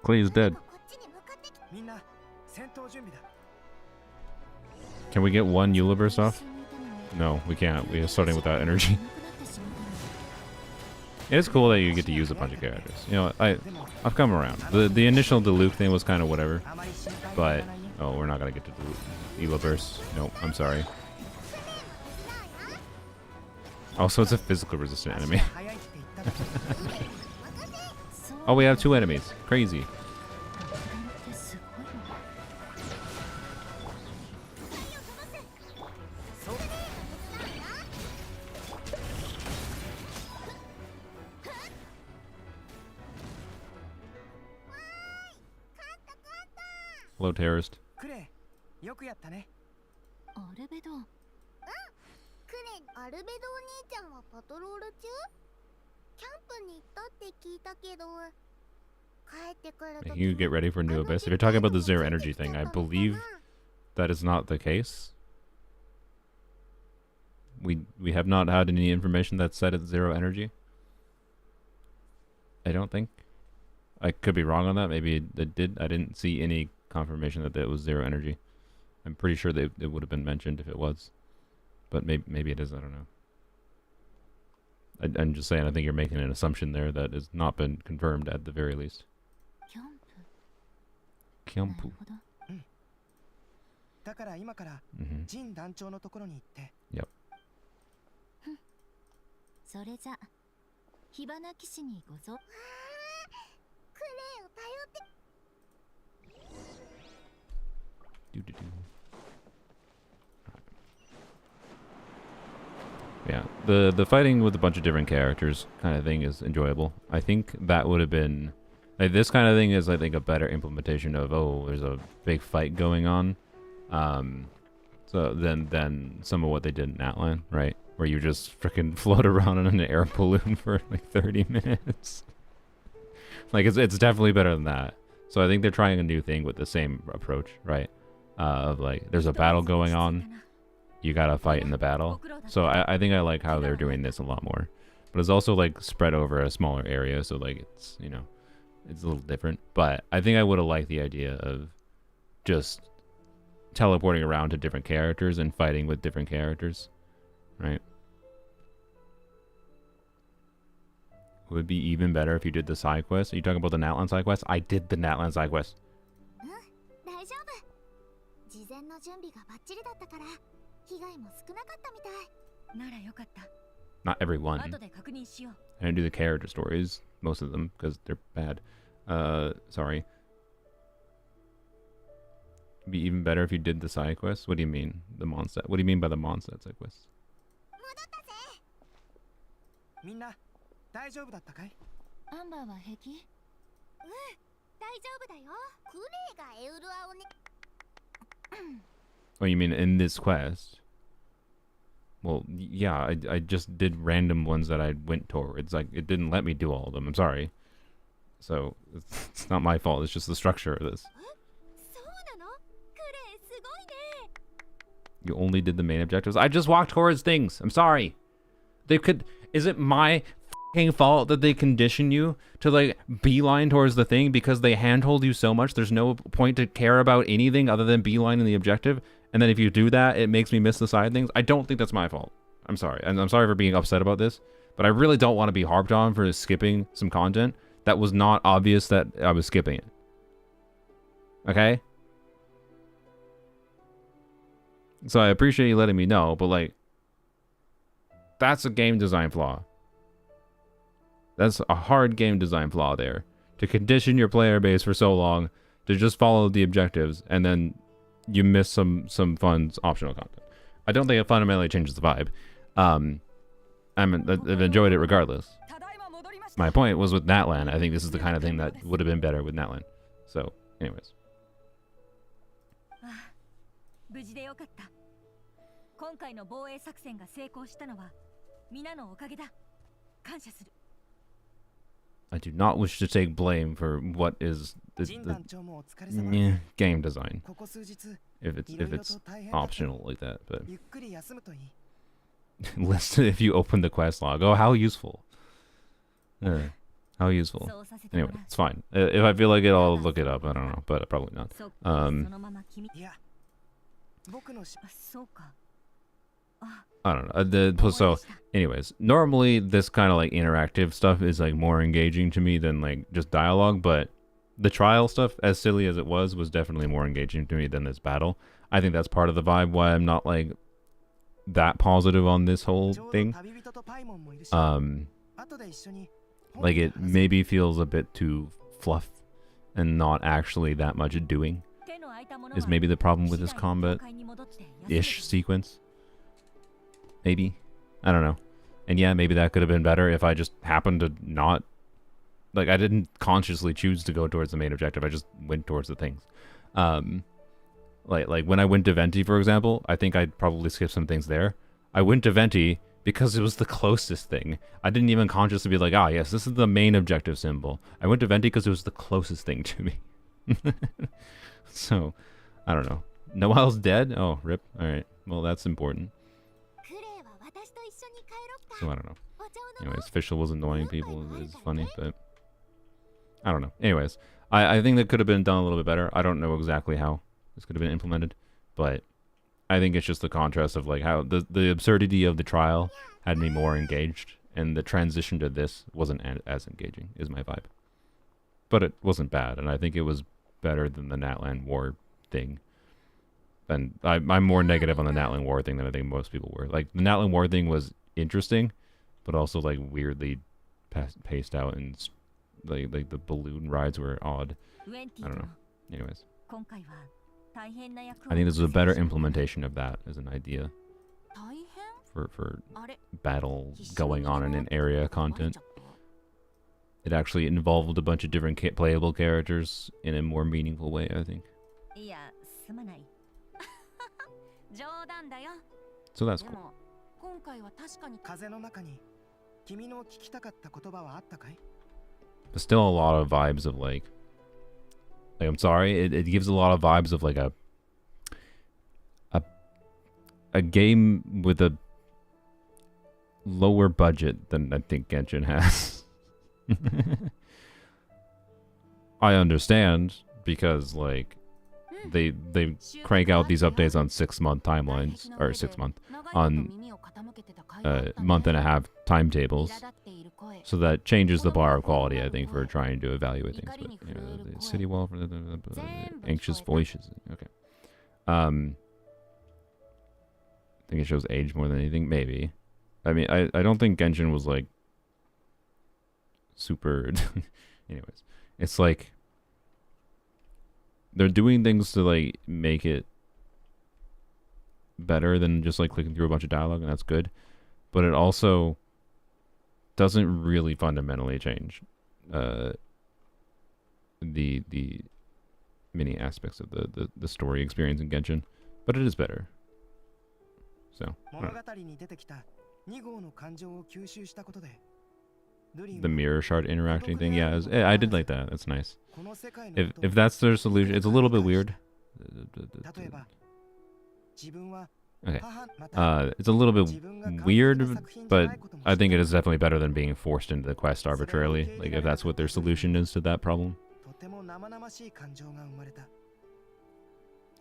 Clay is dead. Can we get one Universe off? No, we can't. We are starting without energy. It is cool that you get to use a bunch of characters. You know, I've come around. The initial Diluc thing was kind of whatever, but oh, we're not gonna get to Universe. Nope, I'm sorry. Also, it's a physical resistant enemy. Oh, we have 2 enemies. Crazy. Hello, terrorist. You get ready for New Abyss. If you're talking about the zero energy thing, I believe that is not the case. We have not had any information that said it's zero energy. I don't think. I could be wrong on that. Maybe it did. I didn't see any confirmation that it was zero energy. I'm pretty sure it would have been mentioned if it was. But maybe it is. I don't know. I'm just saying, I think you're making an assumption there that has not been confirmed at the very least. Kyampu. Yep. 火花騎士にごぞ。クレイを頼って。Yeah, the fighting with a bunch of different characters kind of thing is enjoyable. I think that would have been like, this kind of thing is, I think, a better implementation of, oh, there's a big fight going on. So than some of what they did in Atlan, right? Where you just freaking float around in an air balloon for like 30 minutes. Like, it's definitely better than that. So I think they're trying a new thing with the same approach, right? Of like, there's a battle going on, you gotta fight in the battle. So I think I like how they're doing this a lot more. But it's also like spread over a smaller area, so like it's, you know, it's a little different. But I think I would have liked the idea of just teleporting around to different characters and fighting with different characters, right? Would be even better if you did the side quest. Are you talking about the Natlan side quest? I did the Natlan side quest. Not everyone. I didn't do the character stories, most of them, because they're bad. Sorry. It'd be even better if you did the side quests. What do you mean? The Mondstadt. What do you mean by the Mondstadt side quests? Oh, you mean in this quest? Well, yeah, I just did random ones that I went towards. Like, it didn't let me do all of them. I'm sorry. So, it's not my fault. It's just the structure of this. You only did the main objectives. I just walked towards things. I'm sorry. They could... Is it my f***ing fault that they condition you to, like, beeline towards the thing because they handhold you so much there's no point to care about anything other than beelining the objective? And then if you do that, it makes me miss the side things? I don't think that's my fault. I'm sorry. And I'm sorry for being upset about this. But I really don't want to be harped on for skipping some content that was not obvious that I was skipping it. Okay? So I appreciate you letting me know, but like, that's a game design flaw. That's a hard game design flaw there. To condition your player base for so long to just follow the objectives and then you miss some fun optional content. I don't think it fundamentally changes the vibe. I've enjoyed it regardless. My point was with Natlan. I think this is the kind of thing that would have been better with Natlan. So, anyways. 無事でよかった。今回の防衛作戦が成功したのは皆のおかげだ。感謝する。I do not wish to take blame for what is the game design. If it's optional like that, but listen if you open the quest log. Oh, how useful. How useful. Anyway, it's fine. If I feel like it, I'll look it up. I don't know, but probably not. I don't know. So, anyways, normally this kind of like interactive stuff is like more engaging to me than like just dialogue, but the trial stuff, as silly as it was definitely more engaging to me than this battle. I think that's part of the vibe why I'm not like that positive on this whole thing. Like it maybe feels a bit too fluff and not actually that much doing is maybe the problem with this combat-ish sequence. Maybe. I don't know. And yeah, maybe that could have been better if I just happened to not... Like, I didn't consciously choose to go towards the main objective. I just went towards the things. Like when I went to Venti, for example, I think I'd probably skip some things there. I went to Venti because it was the closest thing. I didn't even consciously be like, ah, yes, this is the main objective symbol. I went to Venti because it was the closest thing to me. So, I don't know. Noel's dead? Oh, rip. Alright. Well, that's important. So I don't know. Anyways, Fischl was annoying people. It's funny, but I don't know. Anyways, I think that could have been done a little bit better. I don't know exactly how this could have been implemented, but I think it's just the contrast of like how the absurdity of the trial had me more engaged, and the transition to this wasn't as engaging, is my vibe. But it wasn't bad, and I think it was better than the Natlan War thing. And I'm more negative on the Natlan War thing than I think most people were. Like, the Natlan War thing was interesting, but also, like, weirdly paced out, and like the balloon rides were odd. I don't know. Anyways, I think this is a better implementation of that as an idea for battle going on in an area content. It actually involved a bunch of different playable characters in a more meaningful way, I think. So that's cool. But still a lot of vibes of like I'm sorry, it gives a lot of vibes of like a game with a lower budget than I think Genshin has. I understand because like they crank out these updates on 6-month timelines or 6-month on month and a half timetables, so that changes the bar of quality, I think, for trying to evaluate things. But you know, the city wall for the anxious voices. Okay. I think it shows age more than anything. Maybe. I mean, I don't think Genshin was like super. Anyways, it's like they're doing things to like make it better than just like clicking through a bunch of dialogue, and that's good. But it also doesn't really fundamentally change the many aspects of the story experience in Genshin, but it is better. So the mirror shard interacting thing, yeah, I did like that. That's nice. If that's their solution, it's a little bit weird. Okay. It's a little bit weird, but I think it is definitely better than being forced into the quest arbitrarily. Like, if that's what their solution is to that problem.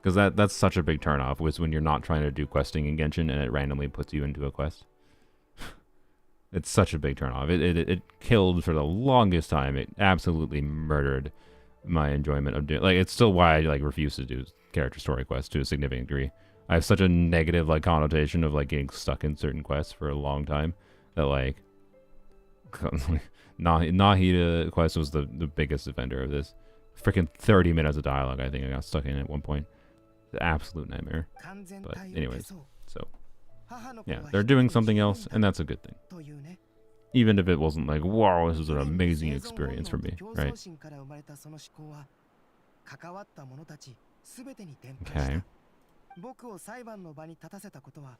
Because that's such a big turnoff, was when you're not trying to do questing in Genshin and it randomly puts you into a quest. It's such a big turnoff. It killed for the longest time. It absolutely murdered my enjoyment of doing. Like, it's still why I like refuse to do character story quests to a significant degree. I have such a negative like connotation of like getting stuck in certain quests for a long time that like Nahida quest was the biggest offender of this. Freaking 30 minutes of dialogue I think I got stuck in at one point. The absolute nightmare. But anyways, so yeah, they're doing something else, and that's a good thing. Even if it wasn't like, wow, this is an amazing experience for me, right? Okay. 僕を裁判の場に立たせたことは、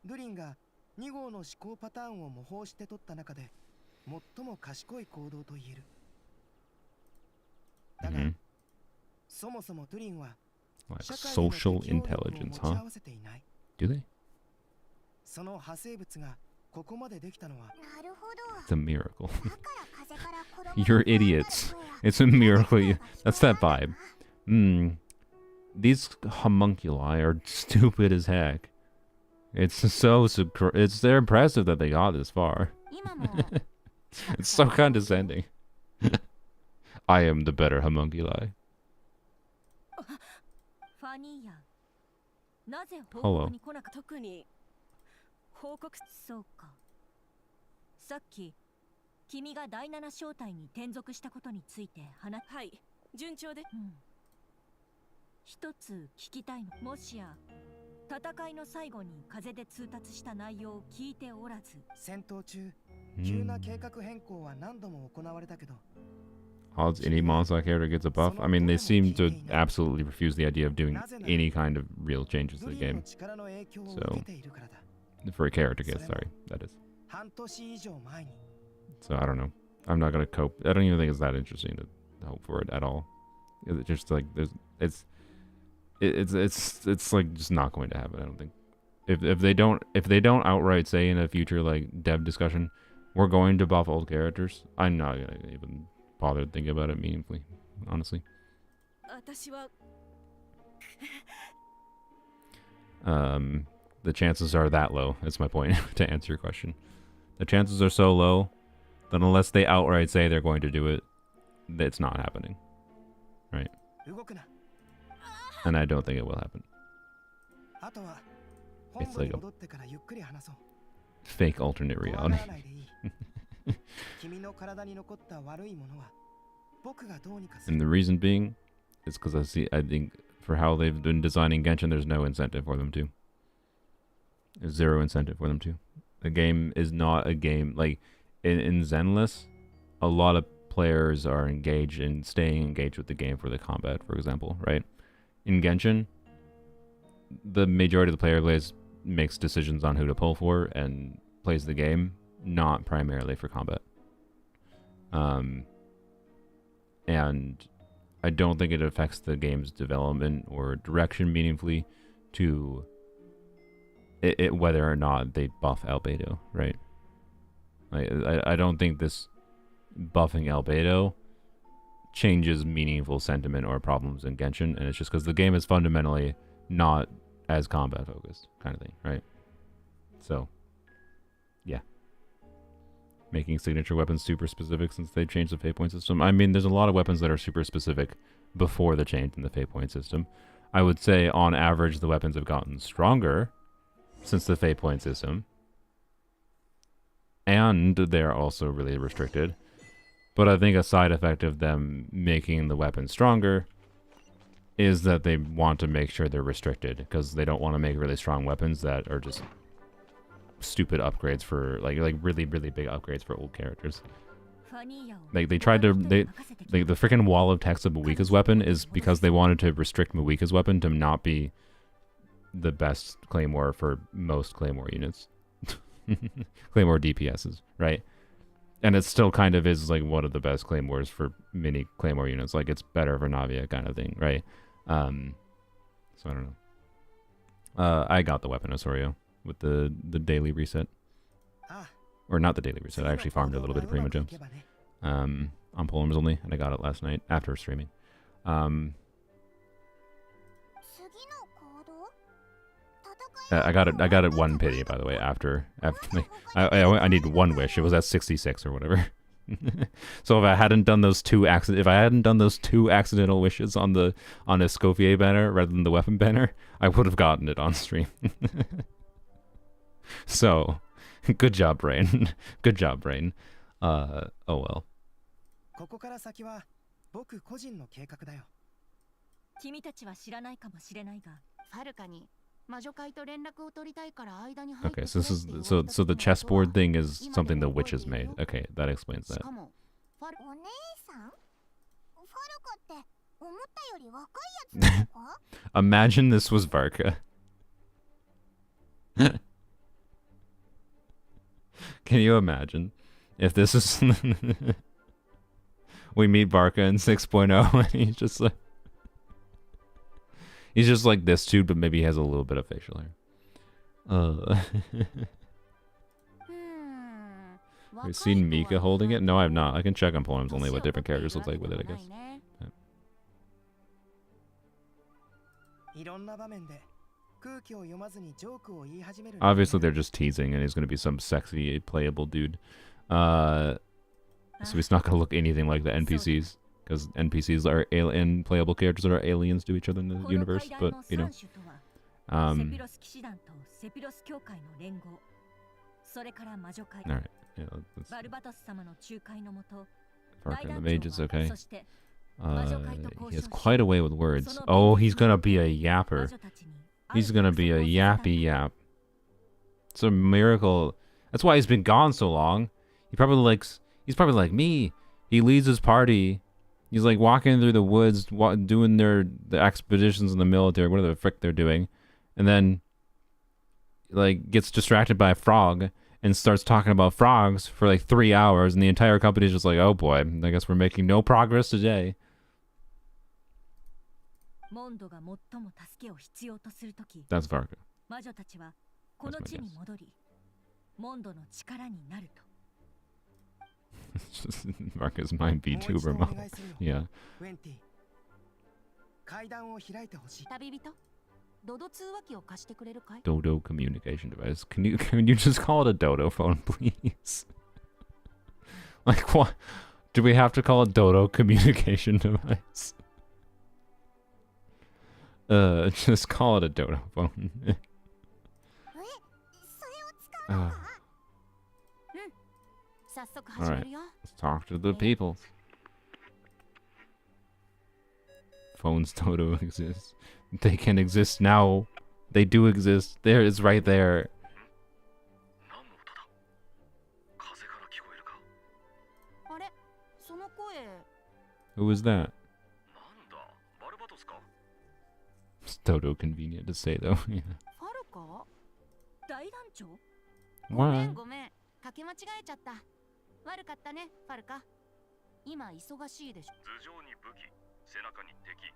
ドゥリンが2号の思考パターンを模倣して取った中で最も賢い行動と言える。だが、そもそもドゥリンは Like social intelligence, huh? Do they? その派生物がここまでできたのは、 It's a miracle. You're idiots. It's a miracle. That's that vibe. These homunculi are stupid as heck. They're impressive that they got this far. It's so condescending. I am the better homunculi. Hello. そうか。さっき君が第7小隊に転属したことについてはい、順調で。一つ聞きたいの。もしや戦いの最後に風で通達した内容を聞いておらず。戦闘中、急な計画変更は何度も行われたけど。Odds any Mondstadt character gets a buff. I mean, they seem to absolutely refuse the idea of doing any kind of real changes to the game. So, for a character gets, sorry, that is. So I don't know. I'm not gonna cope. I don't even think it's that interesting to hope for it at all. It's just like it's like just not going to happen. I don't think. If they don't outright say in a future like dev discussion, we're going to buff old characters, I'm not gonna even bother thinking about it meaningfully, honestly. The chances are that low. That's my point to answer your question. The chances are so low that unless they outright say they're going to do it, it's not happening. Right? And I don't think it will happen. It's like a fake alternate reality. And the reason being is because I think for how they've been designing Genshin, there's no incentive for them to. There's zero incentive for them to. The game is not a game like in Zenless. A lot of players are engaged in staying engaged with the game for the combat, for example, right? In Genshin, the majority of the player base makes decisions on who to pull for and plays the game, not primarily for combat. And I don't think it affects the game's development or direction meaningfully to it whether or not they buff Albedo, right? I don't think this buffing Albedo changes meaningful sentiment or problems in Genshin, and it's just because the game is fundamentally not as combat focused kind of thing, right? So, yeah. Making signature weapons super specific since they changed the fate point system. I mean, there's a lot of weapons that are super specific before the change in the fate point system. I would say, on average, the weapons have gotten stronger since the fate point system. And they're also really restricted. But I think a side effect of them making the weapons stronger is that they want to make sure they're restricted, because they don't want to make really strong weapons that are just stupid upgrades for like really big upgrades for old characters. Like the freaking wall of text of Mawika's weapon is because they wanted to restrict Mawika's weapon to not be the best claymore for most claymore units. Claymore DPSs, right? And it still kind of is like one of the best claymores for mini claymore units. Like it's better for Navia kind of thing, right? So I don't know. I got the weapon Osorio with the daily reset. Or not the daily reset. I actually farmed a little bit of Prima Gems. On Polearms only, and I got it last night after streaming. I got it one pity, by the way, after like, I need one wish. It was at 66 or whatever. So if I hadn't done those two accidental wishes on the Escoffier banner rather than the weapon banner, I would have gotten it on stream. So good job, Brain. Good job, Brain. Oh well. ここから先は僕個人の計画だよ。君たちは知らないかもしれないが、ファルカに Okay, so this is so the chessboard thing is something the witches made. Okay, that explains that. Imagine this was Varka. Can you imagine if this is we meet Varka in 6.0 and he's just like this dude, but maybe he has a little bit of facial hair. Have you seen Mika holding it? No, I have not. I can check on Polearms only what different characters look like with it, I guess. Yeah. Obviously, they're just teasing, and he's going to be some sexy, playable dude. So he's not going to look anything like the NPCs. Because NPCs are alien playable characters that are aliens to each other in the universe, but you know. Alright, yeah, Varka and the Mage is okay. He has quite a way with words. Oh, he's gonna be a yapper. He's gonna be a yappy yap. It's a miracle. That's why he's been gone so long. He's probably like me. He leads his party. He's like walking through the woods, doing the expeditions in the military, whatever the frick they're doing, and then like gets distracted by a frog and starts talking about frogs for like 3 hours, and the entire company's just like, oh boy, I guess we're making no progress today. That's Varka. That's my guess. Varka's my VTuber mom. Yeah. Dodo communication device. Can you just call it a Dodo phone, please? Like what? Do we have to call it Dodo communication device? Just call it a Dodo phone. Alright, let's talk to the people. Phones don't exist. They can exist now. They do exist. There is right there. Who was that? It's Toto convenient to say though. Yeah. What? かけ間違えちゃった。悪かったね、ファルカ。今忙しいでしょ。頭上に武器、背中に敵。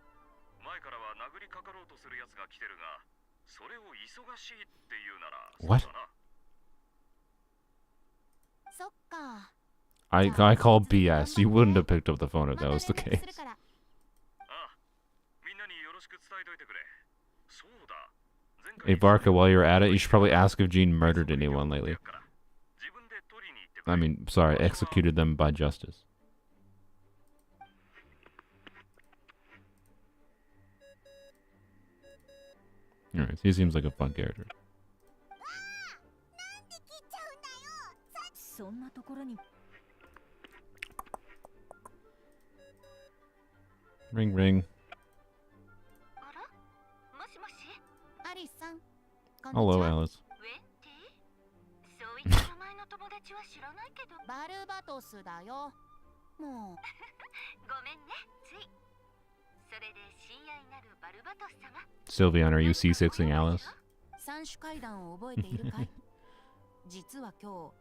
前からは殴りかかろうとする奴が来てるが、それを忙しいって言うなら。What? そっか。I call BS. You wouldn't have picked up the phone if that was the case. Hey Barca, while you're at it, you should probably ask if Jean murdered anyone lately. I mean, sorry, executed them by justice. Alright, he seems like a fun character. Ring ring. Hello, Alice. バルバトスだよ。もう。ごめんね、つい。それで親愛なるバルバトス様。Sylvian, are you C6ing Alice? 三種階段を覚えているかい？実は今日、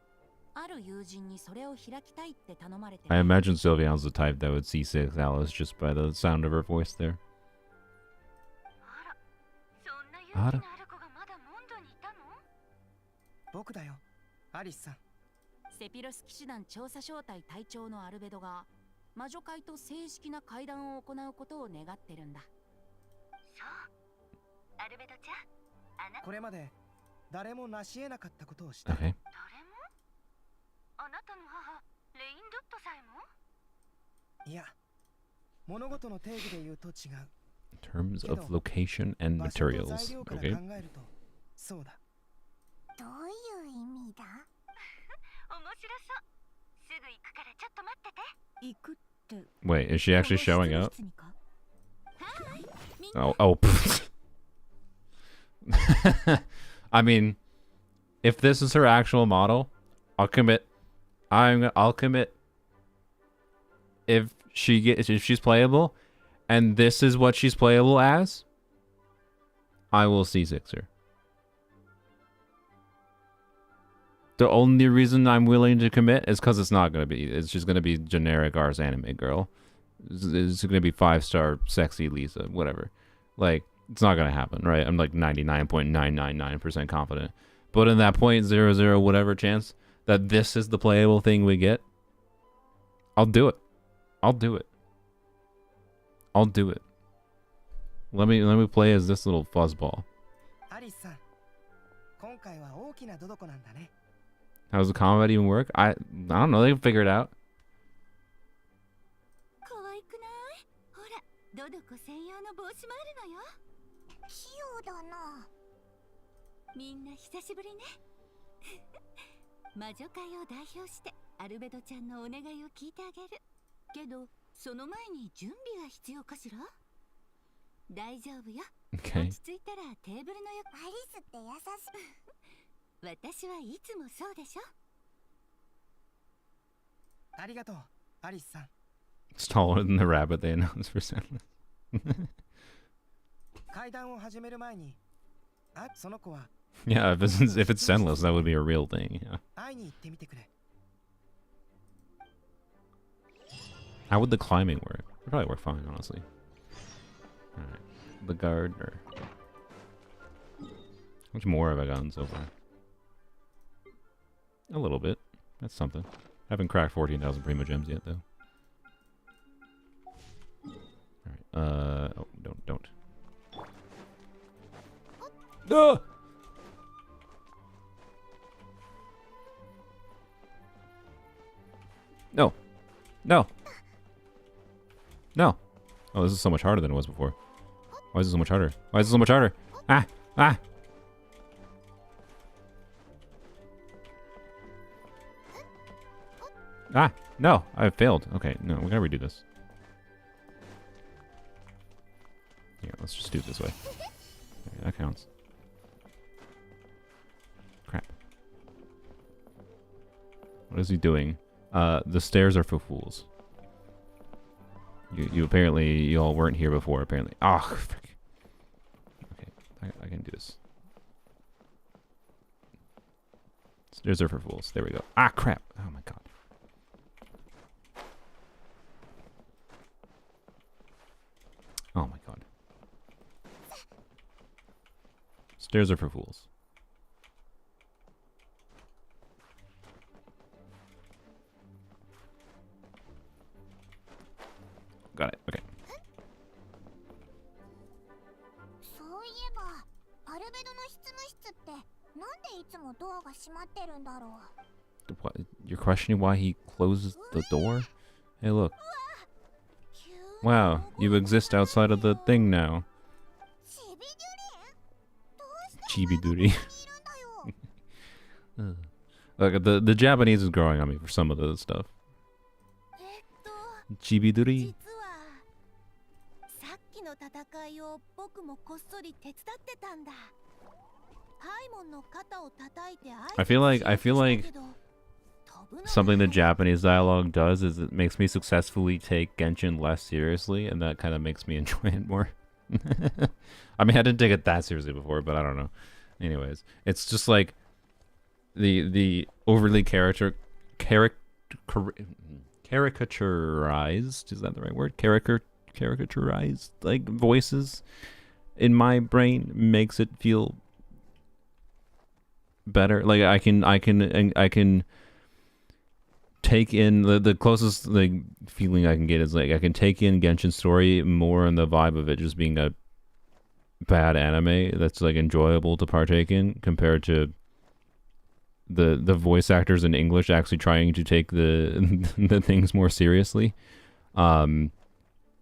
ある友人にそれを開きたいって頼まれて。I imagine Sylvian's the type that would C6 Alice just by the sound of her voice there. あら。僕だよ、アリスさん。セピロス騎士団調査小隊隊長のアルベドが魔女会と正式な会談を行うことを願ってるんだ。そう、アルベドちゃん、これまで誰も成し得なかったことをした。Okay. 誰も？あなたの母、レインドットさえも？いや、物事の定義で言うと違う。In terms of location and materials. Okay. そうだ。どういう意味だ？面白そう。すぐ行くからちょっと待ってて。行くって。Wait, is she actually showing up? Oh. I mean, if this is her actual model, I'll commit. I'll commit. If she's playable, and this is what she's playable as, I will C6 her. The only reason I'm willing to commit is because it's not going to be. It's just going to be generic Ars anime girl. It's going to be 5-star sexy Lisa, whatever. Like, it's not going to happen, right? I'm like 99.999% confident. But in that 0.00 whatever chance that this is the playable thing we get, I'll do it. I'll do it. I'll do it. Let me play as this little fuzzball. How does the combat even work? I don't know. They can figure it out. Okay. 私はいつもそうでしょ。ありがとう、アリスさん。It's taller than the rabbit they announced for Sandless. 階段を始める前に、その子は Yeah, if it's Sandless, that would be a real thing. Yeah. 会いに行ってみてくれ。How would the climbing work? It'd probably work fine, honestly. Alright. The gardener. How much more have I gotten so far? A little bit. That's something. Haven't cracked 14,000 Primo Gems yet, though. Alright, oh, don't. Ah! No. No. No. Oh, this is so much harder than it was before. Why is it so much harder? Why is it so much harder? Ah! Ah! Ah, no, I failed. Okay, no, we're gonna redo this. Yeah, let's just do it this way. Okay, that counts. Crap. What is he doing? The stairs are for fools. You apparently, you all weren't here before, apparently. Ah, oh, frick. Okay, I can do this. Stairs are for fools. There we go. Ah, crap. Oh my god. Oh my god. Stairs are for fools. Got it. Okay. What? You're questioning why he closes the door? Hey, look. Wow, you exist outside of the thing now. Chibi duty. Look, the Japanese is growing on me for some of the stuff. Chibi duty. I feel like something the Japanese dialogue does is it makes me successfully take Genshin less seriously, and that kind of makes me enjoy it more. I mean, I didn't take it that seriously before, but I don't know. Anyways, it's just like the overly caricaturized, is that the right word? Caricaturized like voices in my brain makes it feel better. Like I can take in the closest like feeling I can get is like I can take in Genshin's story more in the vibe of it just being a bad anime that's like enjoyable to partake in, compared to the voice actors in English actually trying to take the things more seriously. Like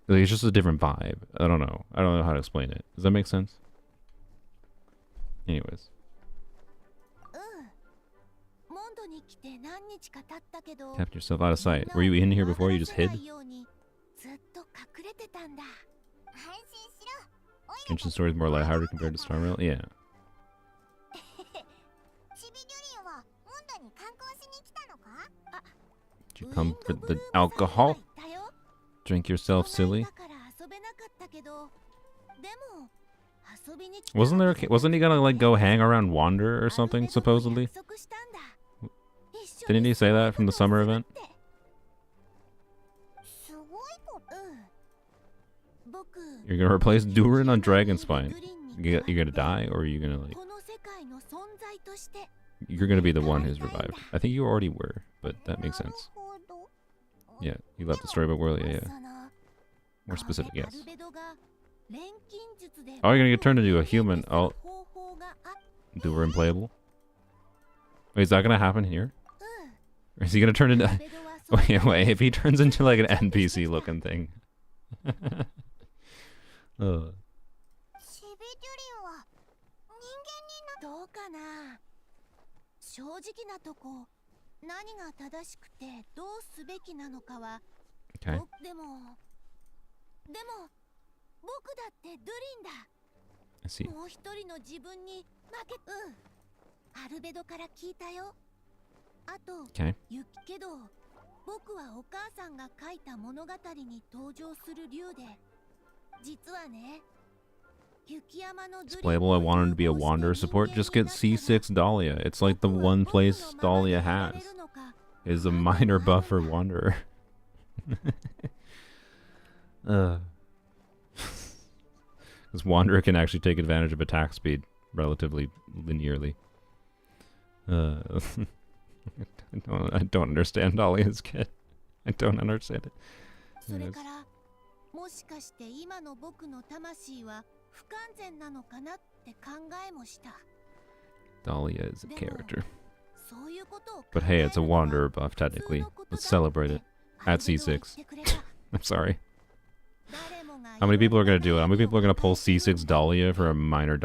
it's just a different vibe. I don't know how to explain it. Does that make sense? Anyways. Kept yourself out of sight. Were you in here before? You just hid? Genshin story is more lighthearted compared to Star Rail? Yeah. Did you come for the alcohol? Drink yourself silly? Wasn't he gonna like go hang around Wander or something, supposedly? Didn't he say that from the summer event? You're gonna replace Durin on Dragonspine. You're gonna die, or are you gonna like... You're gonna be the one who's revived. I think you already were, but that makes sense. Yeah, you left the story about Whirly, yeah. More specific, yes. Oh, you're gonna get turned into a human. Oh. Durin playable? Wait, is that gonna happen here? Or is he gonna turn into... Wait, if he turns into like an NPC looking thing. Ugh. 正直なとこ、何が正しくてどうすべきなのかは、でも僕だってドゥリンだ。もう一人の自分に負け、アルベドから聞いたよ。あと、けど僕はお母さんが書いた物語に登場する竜で、実はね。It's playable. I wanted to be a Wanderer support. Just get C6 Dahlia. It's like the one place Dahlia has. Is a minor buff for Wanderer. Because Wanderer can actually take advantage of attack speed relatively linearly. I don't understand Dahlia's kit. I don't understand it. Anyways. Dahlia is a character. But hey, it's a Wanderer buff, technically. Let's celebrate it. At C6. I'm sorry. How many people are going to do it? How many people are going to pull C6 Dahlia for a minor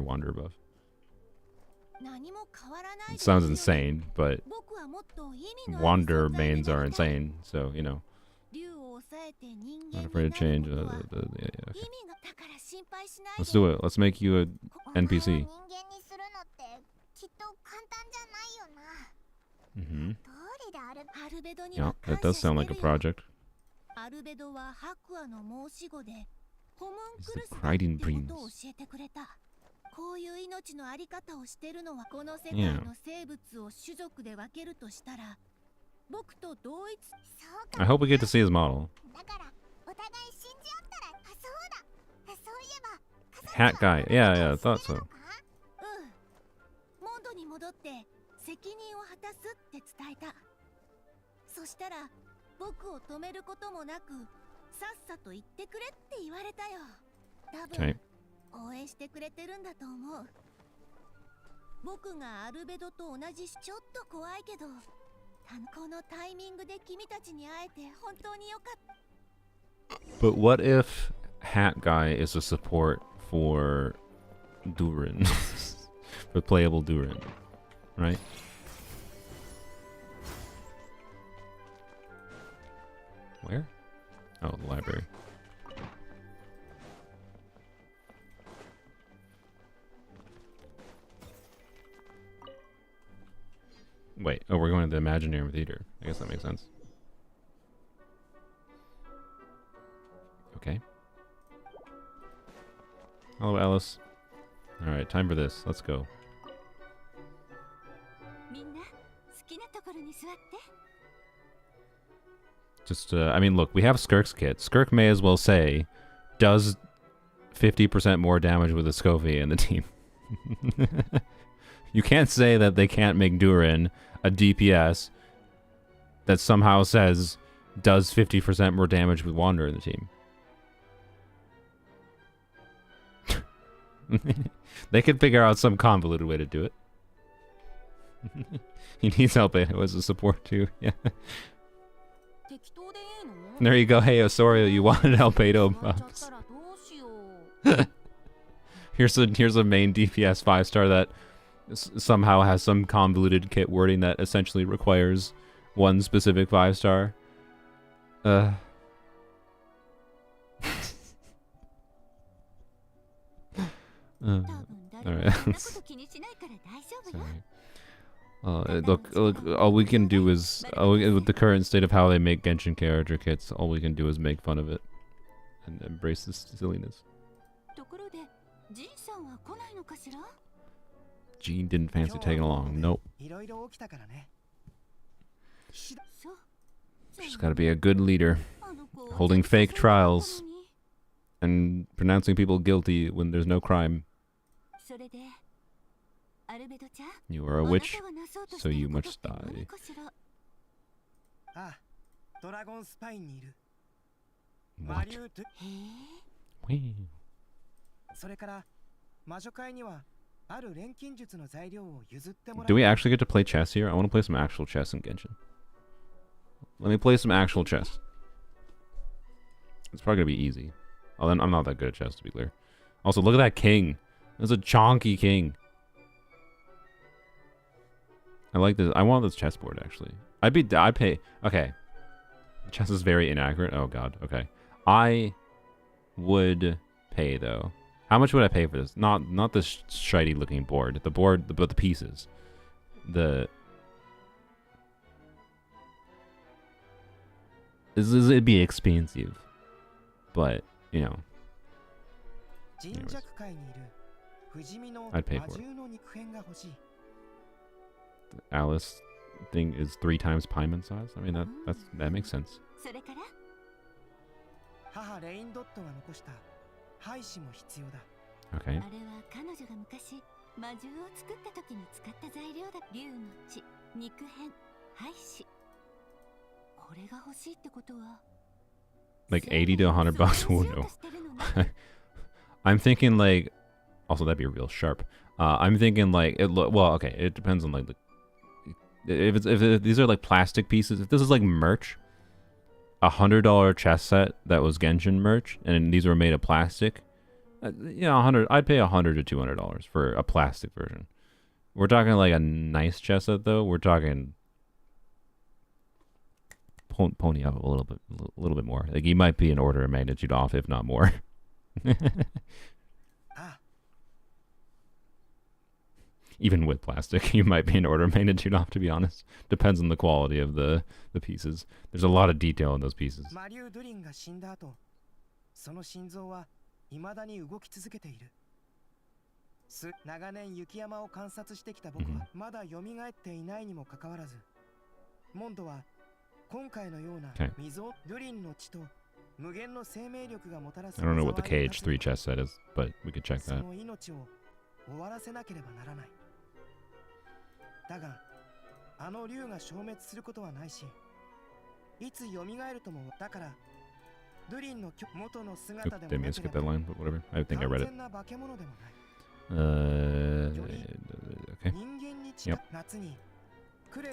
Wanderer buff? It sounds insane, but Wander mains are insane, so you know. Not afraid to change. Yeah, okay. Let's do it. Let's make you a NPC. Mm-hmm. Yeah, that does sound like a project. It's the Crichton Prince. Yeah. I hope we get to see his model. Hat guy. Yeah, I thought so. モンドに戻って責任を果たすって伝えた。そしたら僕を止めることもなくさっさと言ってくれって言われたよ。多分応援してくれてるんだと思う。僕がアルベドと同じちょっと怖いけど、このタイミングで君たちに会えて本当によかった。 But what if Hat Guy is a support for Durin? For playable Durin, right? Where? Oh, the library. Wait, oh, we're going to the Imaginary Theater. I guess that makes sense. Okay. Hello, Alice. Alright, time for this. Let's go. Just, I mean, look, we have Skirk's kit. Skirk may as well say, does 50% more damage with a Scovy in the team. You can't say that they can't make Durin a DPS that somehow says does 50% more damage with Wander in the team. They could figure out some convoluted way to do it. He needs help as a support too. Yeah. There you go. Hey, Osorio, you wanted Albedo buffs. Here's a main DPS 5-star that somehow has some convoluted kit wording that essentially requires one specific 5-star. Alright. Look, all we can do is, with the current state of how they make Genshin character kits, all we can do is make fun of it and embrace this silliness. Jean didn't fancy tagging along. Nope. She's gotta be a good leader, holding fake trials and pronouncing people guilty when there's no crime. You are a witch, so you must die. What? Wait. Do we actually get to play chess here? I want to play some actual chess in Genshin. Let me play some actual chess. It's probably gonna be easy. Oh, then I'm not that good at chess, to be clear. Also, look at that king. That's a chonky king. I like this. I want this chessboard, actually. I'd pay. Okay. Chess is very inaccurate. Oh, God. Okay. I would pay, though. How much would I pay for this? Not this shiny looking board. The board, but the pieces. It'd be expensive. But, you know. Anyways. I'd pay for it. The Alice thing is 3 times Paimon size. I mean, that makes sense. Okay. Like 80 to 100 bucks. Oh no. I'm thinking like, also that'd be real sharp. I'm thinking like well, okay, it depends on like the if these are like plastic pieces. If this is like merch, $100 chess set that was Genshin merch, and these were made of plastic. Yeah, 100. I'd pay $100 to $200 for a plastic version. We're talking like a nice chess set though. We're talking pony up a little bit more. Like, you might be an order of magnitude off, if not more. Even with plastic, you might be an order of magnitude off, to be honest. Depends on the quality of the pieces. There's a lot of detail in those pieces. 長年雪山を観察してきた僕はまだ蘇っていないにもかかわらず、モンドは今回のような溝ドゥリンの血と無限の生命力がもたらす I don't know what the KH3 chest set is, but we could check that. その命を終わらせなければならない。だが、あの竜が消滅することはないし、いつ蘇るともだから、ドゥリンの元の姿でも Didn't mean to skip that line, but whatever. I think I read it. Okay. Yep.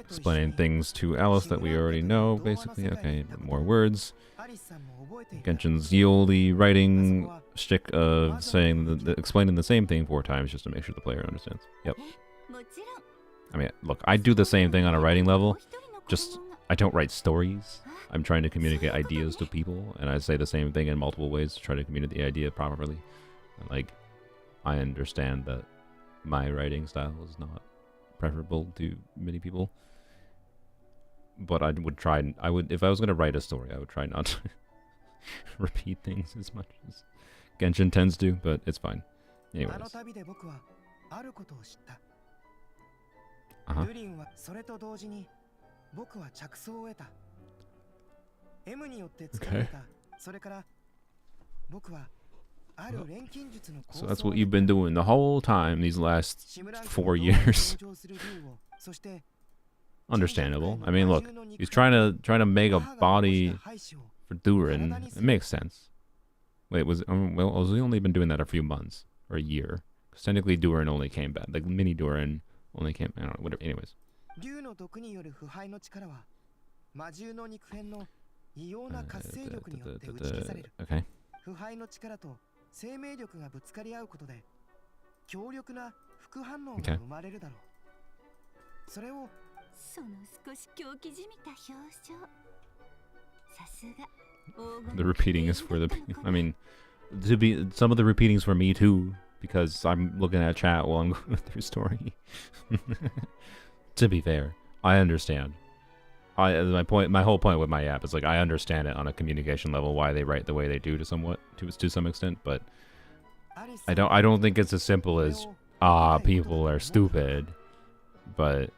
Explaining things to Alice that we already know, basically. Okay, more words. Genshin's yearly writing shtick of saying explaining the same thing 4 times just to make sure the player understands. Yep. I mean, look, I do the same thing on a writing level. Just, I don't write stories. I'm trying to communicate ideas to people, and I say the same thing in multiple ways to try to communicate the idea properly. Like, I understand that my writing style is not preferable to many people, but I would try. If I was going to write a story, I would try not to repeat things as much as Genshin tends to. But it's fine. Anyways. Okay. So that's what you've been doing the whole time these last 4 years. Understandable. I mean, look, he's trying to make a body for Durin. It makes sense. Wait, was he only been doing that a few months or a year? Because technically Durin only came back. Like mini Durin only came. I don't know. Whatever. Anyways. Okay. 腐敗の力と生命力がぶつかり合うことで強力な副反応が生まれるだろう。それをその少し狂気じみた表情。さすが。The repeating is for the. I mean, some of the repeating is for me too because I'm looking at chat while I'm going through story. To be fair, I understand. My whole point with my app is like I understand it on a communication level why they write the way they do to some extent, but I don't think it's as simple as people are stupid. But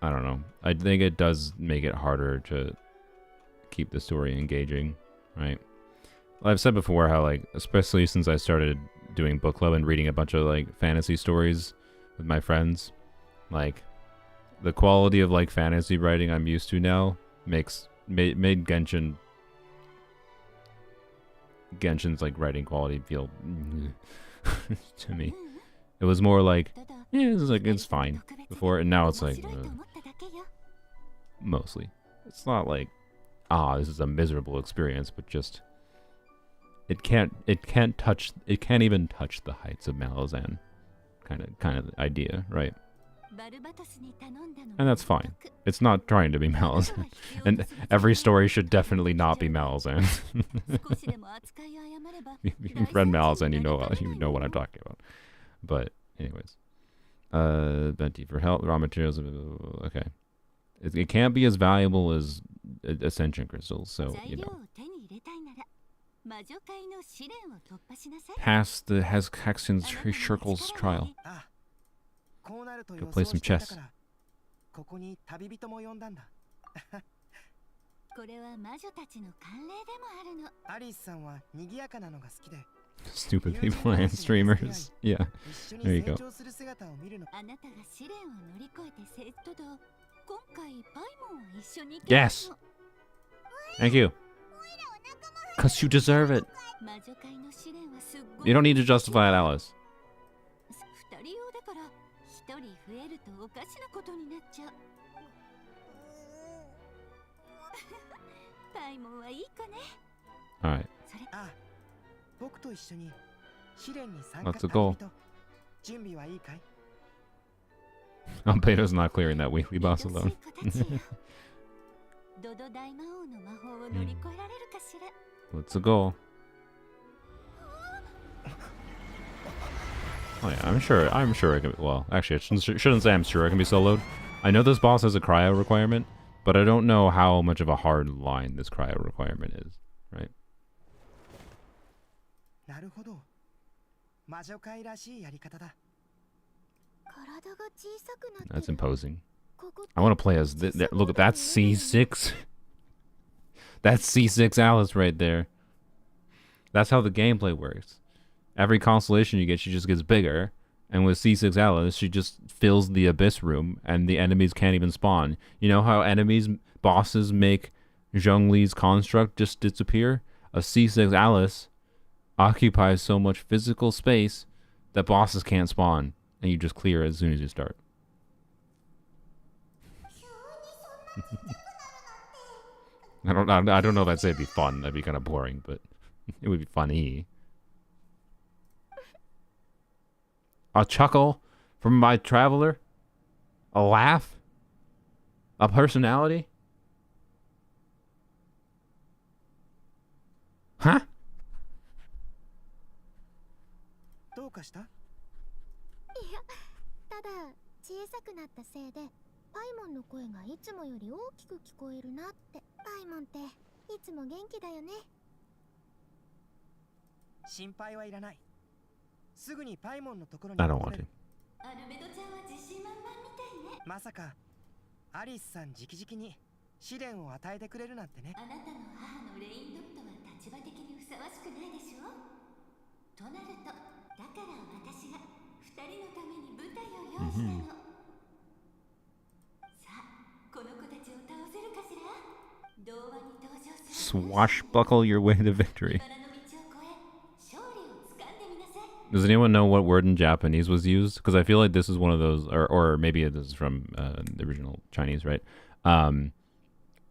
I don't know. I think it does make it harder to keep the story engaging, right? I've said before how like especially since I started doing book club and reading a bunch of like fantasy stories with my friends, like the quality of like fantasy writing I'm used to now made Genshin's like writing quality feel to me. It was more like it's fine before, and now it's like mostly. It's not like this is a miserable experience, but just it can't even touch the heights of Malazan kind of idea, right? And that's fine. It's not trying to be Malazan. And every story should definitely not be Malazan. If you've read Malazan, you know what I'm talking about. But anyways. Venti for health, raw materials. Okay. It can't be as valuable as Ascension crystals, so, you know. Pass the Haxton's Circle's trial. Go play some chess. Stupid people and streamers. Yeah, there you go. Yes! Thank you. Because you deserve it. You don't need to justify it, Alice. Alright. That's a goal. Albedo's not clearing that weekly boss alone. What's the goal? Oh yeah, I'm sure I can. Well, actually, I shouldn't say I'm sure I can be soloed. I know this boss has a cryo requirement, but I don't know how much of a hard line this cryo requirement is, right? That's imposing. I want to play as... Look at that C6. That's C6 Alice right there. That's how the gameplay works. Every constellation you get, she just gets bigger. And with C6 Alice, she just fills the abyss room, and the enemies can't even spawn. You know how bosses make Zhongli's construct just disappear? A C6 Alice occupies so much physical space that bosses can't spawn, and you just clear as soon as you start. I don't know if I'd say it'd be fun. That'd be kind of boring, but it would be funny. A chuckle from my traveler? A laugh? A personality? Huh? どうかした？いや、ただ小さくなったせいでパイモンの声がいつもより大きく聞こえるなって。パイモンっていつも元気だよね。心配はいらない。すぐにパイモンのところに。I don't want to. アルベドちゃんは自信満々みたいね。まさかアリスさん直々に試練を与えてくれるなんてね。あなたの母のレインドットは立場的にふさわしくないでしょ。となると、だから私が2人のために舞台を用意したの。さあ、この子たちを倒せるかしら？童話に登場する。Swashbuckle your way to victory. Does anyone know what word in Japanese was used? Because I feel like this is one of those, or maybe this is from the original Chinese, right?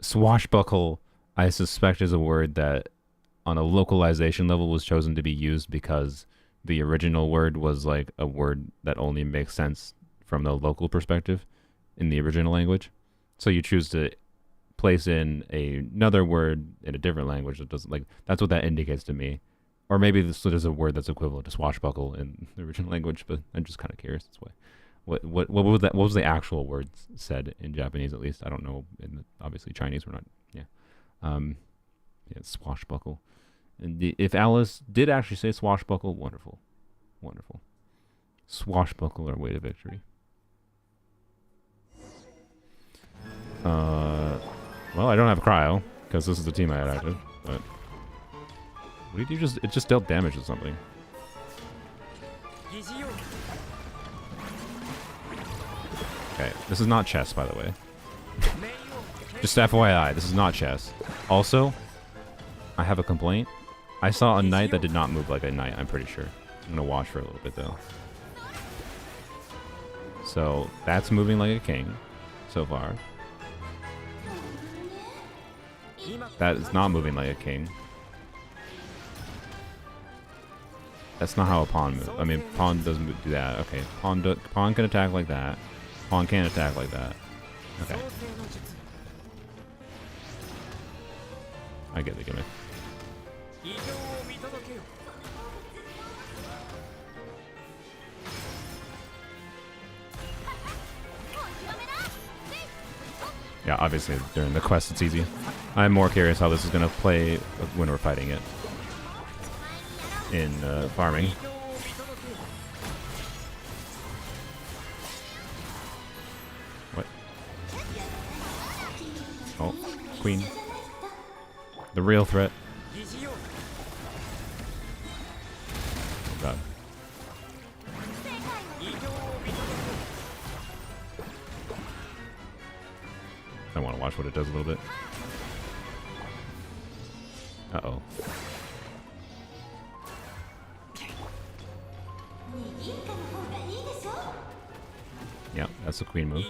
Swashbuckle, I suspect, is a word that on a localization level was chosen to be used because the original word was like a word that only makes sense from the local perspective in the original language. So you choose to place in another word in a different language that doesn't, like, that's what that indicates to me. Or maybe this is a word that's equivalent to swashbuckle in the original language, but I'm just kind of curious. That's why. What was the actual word said in Japanese, at least? I don't know. Obviously, Chinese we're not. Yeah. Yeah, swashbuckle. And if Alice did actually say swashbuckle, wonderful, wonderful. Swashbuckle our way to victory. Well, I don't have cryo because this is the team I had active, but. What did you just... It just dealt damage to something. Okay, this is not chess, by the way. Just FYI, this is not chess. Also, I have a complaint. I saw a knight that did not move like a knight, I'm pretty sure. I'm gonna watch for a little bit, though. So, that's moving like a king, so far. That is not moving like a king. That's not how a pawn moves. I mean, pawn doesn't do that. Okay, pawn can attack like that. Pawn can't attack like that. Okay. I get the gimmick. Yeah, obviously during the quest it's easy. I'm more curious how this is going to play when we're fighting it. In farming. What? Oh, queen. The real threat. Oh god. I want to watch what it does a little bit. Uh-oh. Yeah, that's the queen move.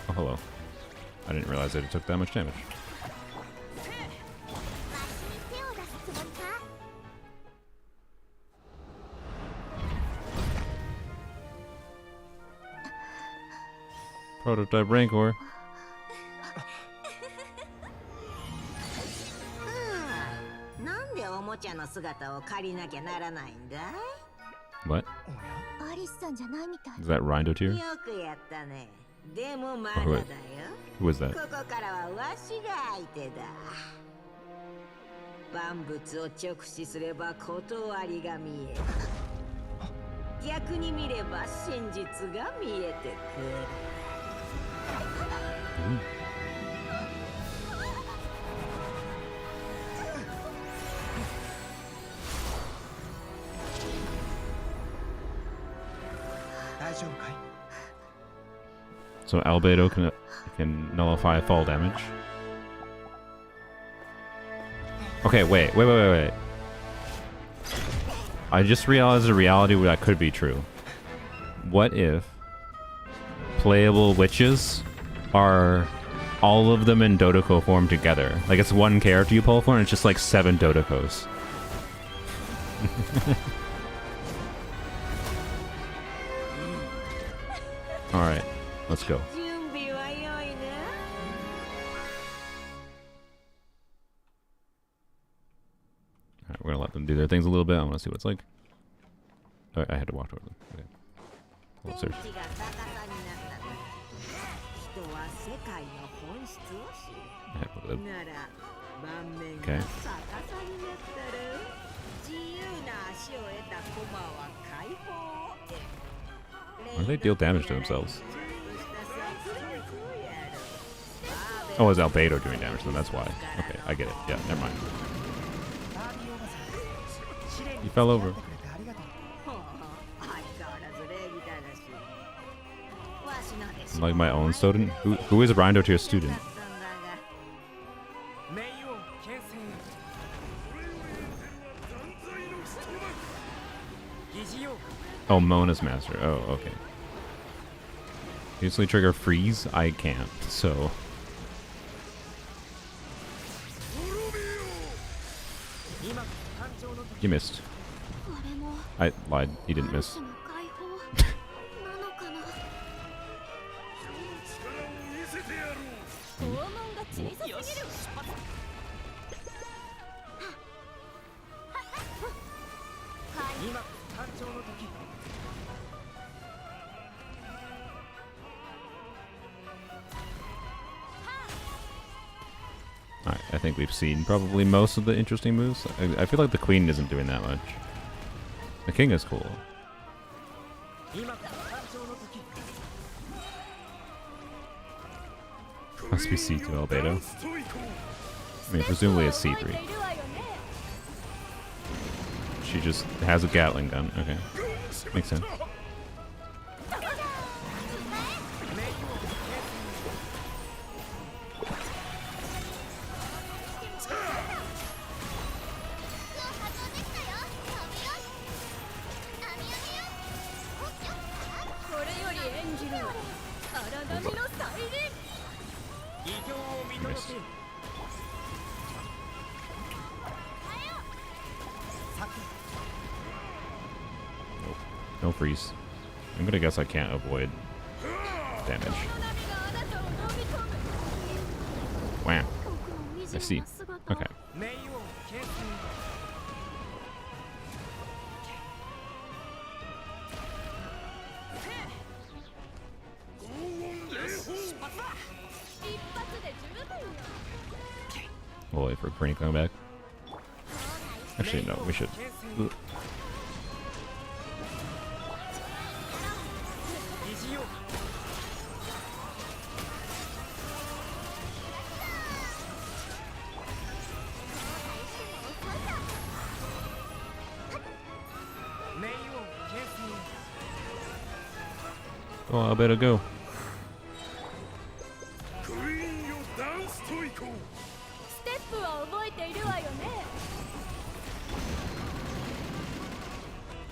Oh, hello. I didn't realize that it took that much damage. Prototype Rancor. What? Is that Rindo tier? Who is that? 万物を直視すれば断りが見える。逆に見れば真実が見えてくる。So Albedo can nullify fall damage. Okay, wait. I just realized a reality where that could be true. What if playable witches are all of them in Dodoko form together? Like it's one character you pull for and it's just like 7 Dodokos. Alright, let's go. Alright, we're gonna let them do their things a little bit. I wanna see what it's like. Oh, I had to walk toward them. Okay. Hold upstairs. Okay. Why do they deal damage to themselves? Oh, is Albedo doing damage to them? That's why. Okay, I get it. Yeah, never mind. You fell over. I'm like my own student? Who is Rindo to your student? Oh, Mona's master. Oh, okay. Usually trigger freeze? I can't, so... You missed. I lied. He didn't miss. Alright, I think we've seen probably most of the interesting moves. I feel like the queen isn't doing that much. The king is cool. Must be C2 Albedo. I mean, presumably it's C3. She just has a Gatling gun. Okay. Makes sense. Missed. Nope. No freeze. I'm gonna guess I can't avoid damage. Wow. I see. Okay. We'll wait for Green to come back. Actually, no, we should. Ugh. Oh, I better go.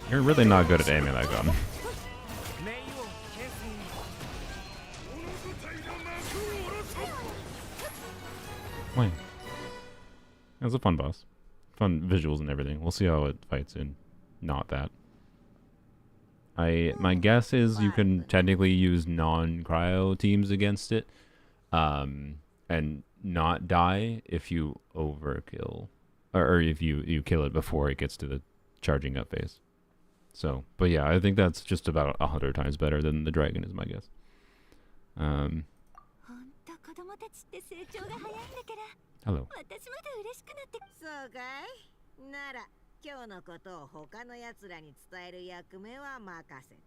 You're really not good at aiming that gun. Wait. It was a fun boss. Fun visuals and everything. We'll see how it fights in not that. My guess is you can technically use non-cryo teams against it, and not die if you overkill, or if you kill it before it gets to the charging up phase. So, but yeah, I think that's just about 100 times better than the dragon is my guess. Hello.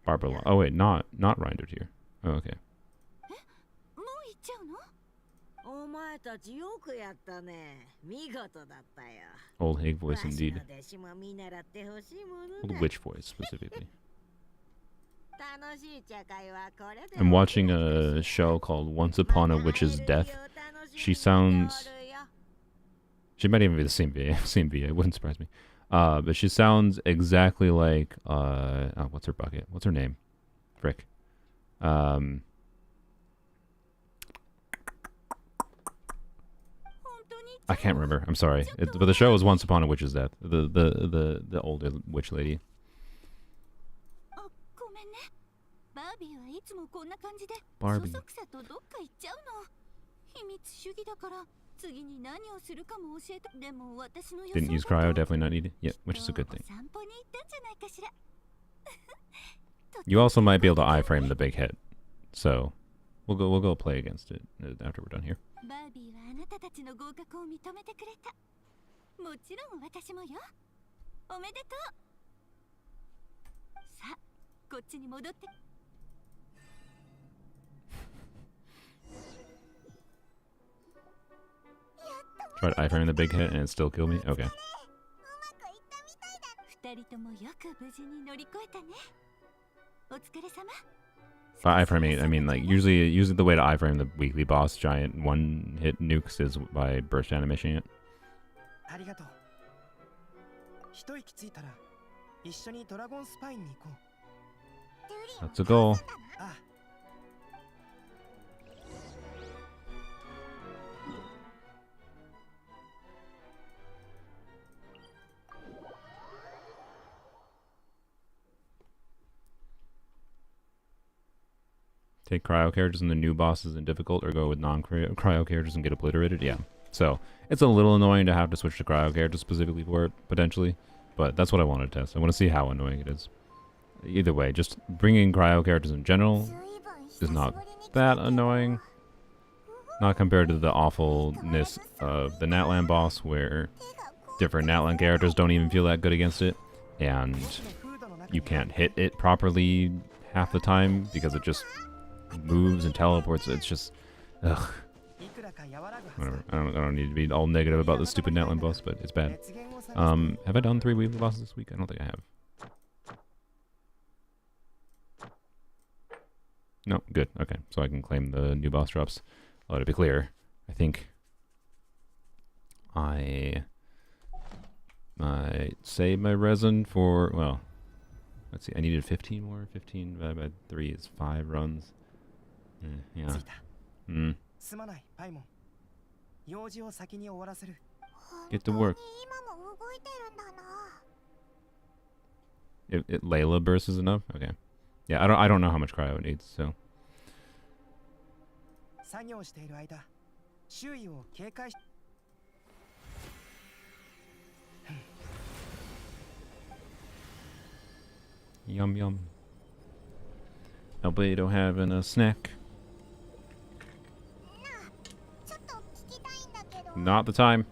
Barbara. Oh wait, not Reindert here. Oh, okay. Old Hig voice indeed. Old witch voice specifically. I'm watching a show called Once Upon a Witch's Death. She sounds... She might even be the same VA. It wouldn't surprise me. But she sounds exactly like... oh, what's her bucket? What's her name? Frick. I can't remember. I'm sorry. But the show was Once Upon a Witch's Death. The older witch lady. Barbie. Didn't use cryo, definitely not needed. Yeah, which is a good thing. You also might be able to iframe the big hit. So we'll go play against it after we're done here. Try to iframe the big hit and it still kill me? Okay. By iframing, I mean like usually the way to iframe the weekly boss giant one-hit nukes is by burst animation it. That's a goal. Take cryo characters and the new bosses in difficult, or go with non-cryo characters and get obliterated? Yeah. So, it's a little annoying to have to switch to cryo characters specifically for it, potentially. But that's what I want to test. I want to see how annoying it is. Either way, just bringing cryo characters in general is not that annoying. Not compared to the awfulness of the Natlan boss, where different Natlan characters don't even feel that good against it. And you can't hit it properly half the time because it just moves and teleports. It's just, ugh. Whatever. I don't need to be all negative about this stupid Natlan boss, but it's bad. Have I done 3 weekly bosses this week? I don't think I have. No, good. Okay, so I can claim the new boss drops. Oh, to be clear, I think I saved my resin for, well, let's see, I needed 15 more. 15 divided by 3 is 5 runs. Yeah. Get to work. If Layla burst is enough? Okay. Yeah, I don't know how much cryo it needs, so. Yum yum. Albedo having a snack. Not the time.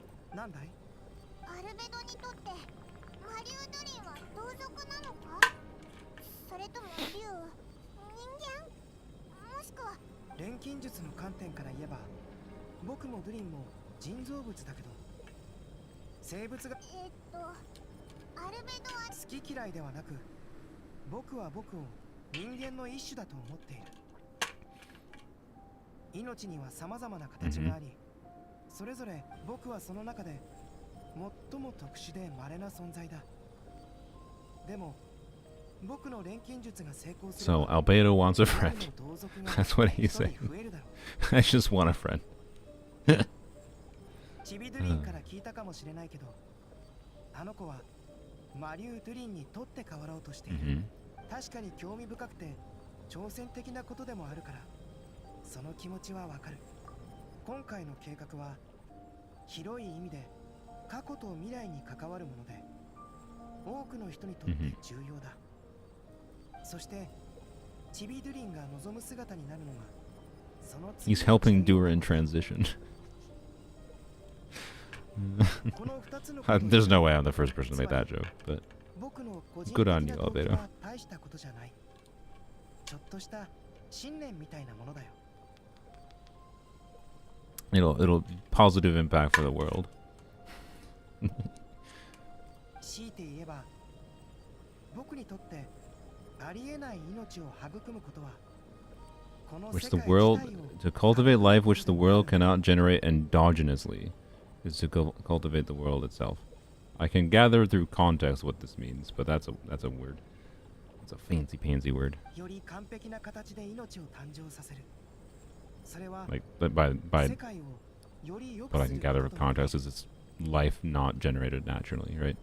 So Albedo wants a friend. That's what he's saying. I just want a friend. 確かに興味深くて挑戦的なことでもあるから、その気持ちはわかる。今回の計画は広い意味で過去と未来に関わるもので、多くの人にとって重要だ。そしてチビドゥリンが望む姿になるのが、その He's helping Dura in transition. There's no way I'm the first person to make that joke, but good on you, Albedo. ちょっとした信念みたいなものだよ。It'll positive impact for the world. 強いて言えば、僕にとってありえない命を育むことは、 Which the world, to cultivate life which the world cannot generate endogenously, is to cultivate the world itself. I can gather through context what this means, but that's a word. It's a fancy pansy word. Like, but what I can gather with context is it's life not generated naturally, right?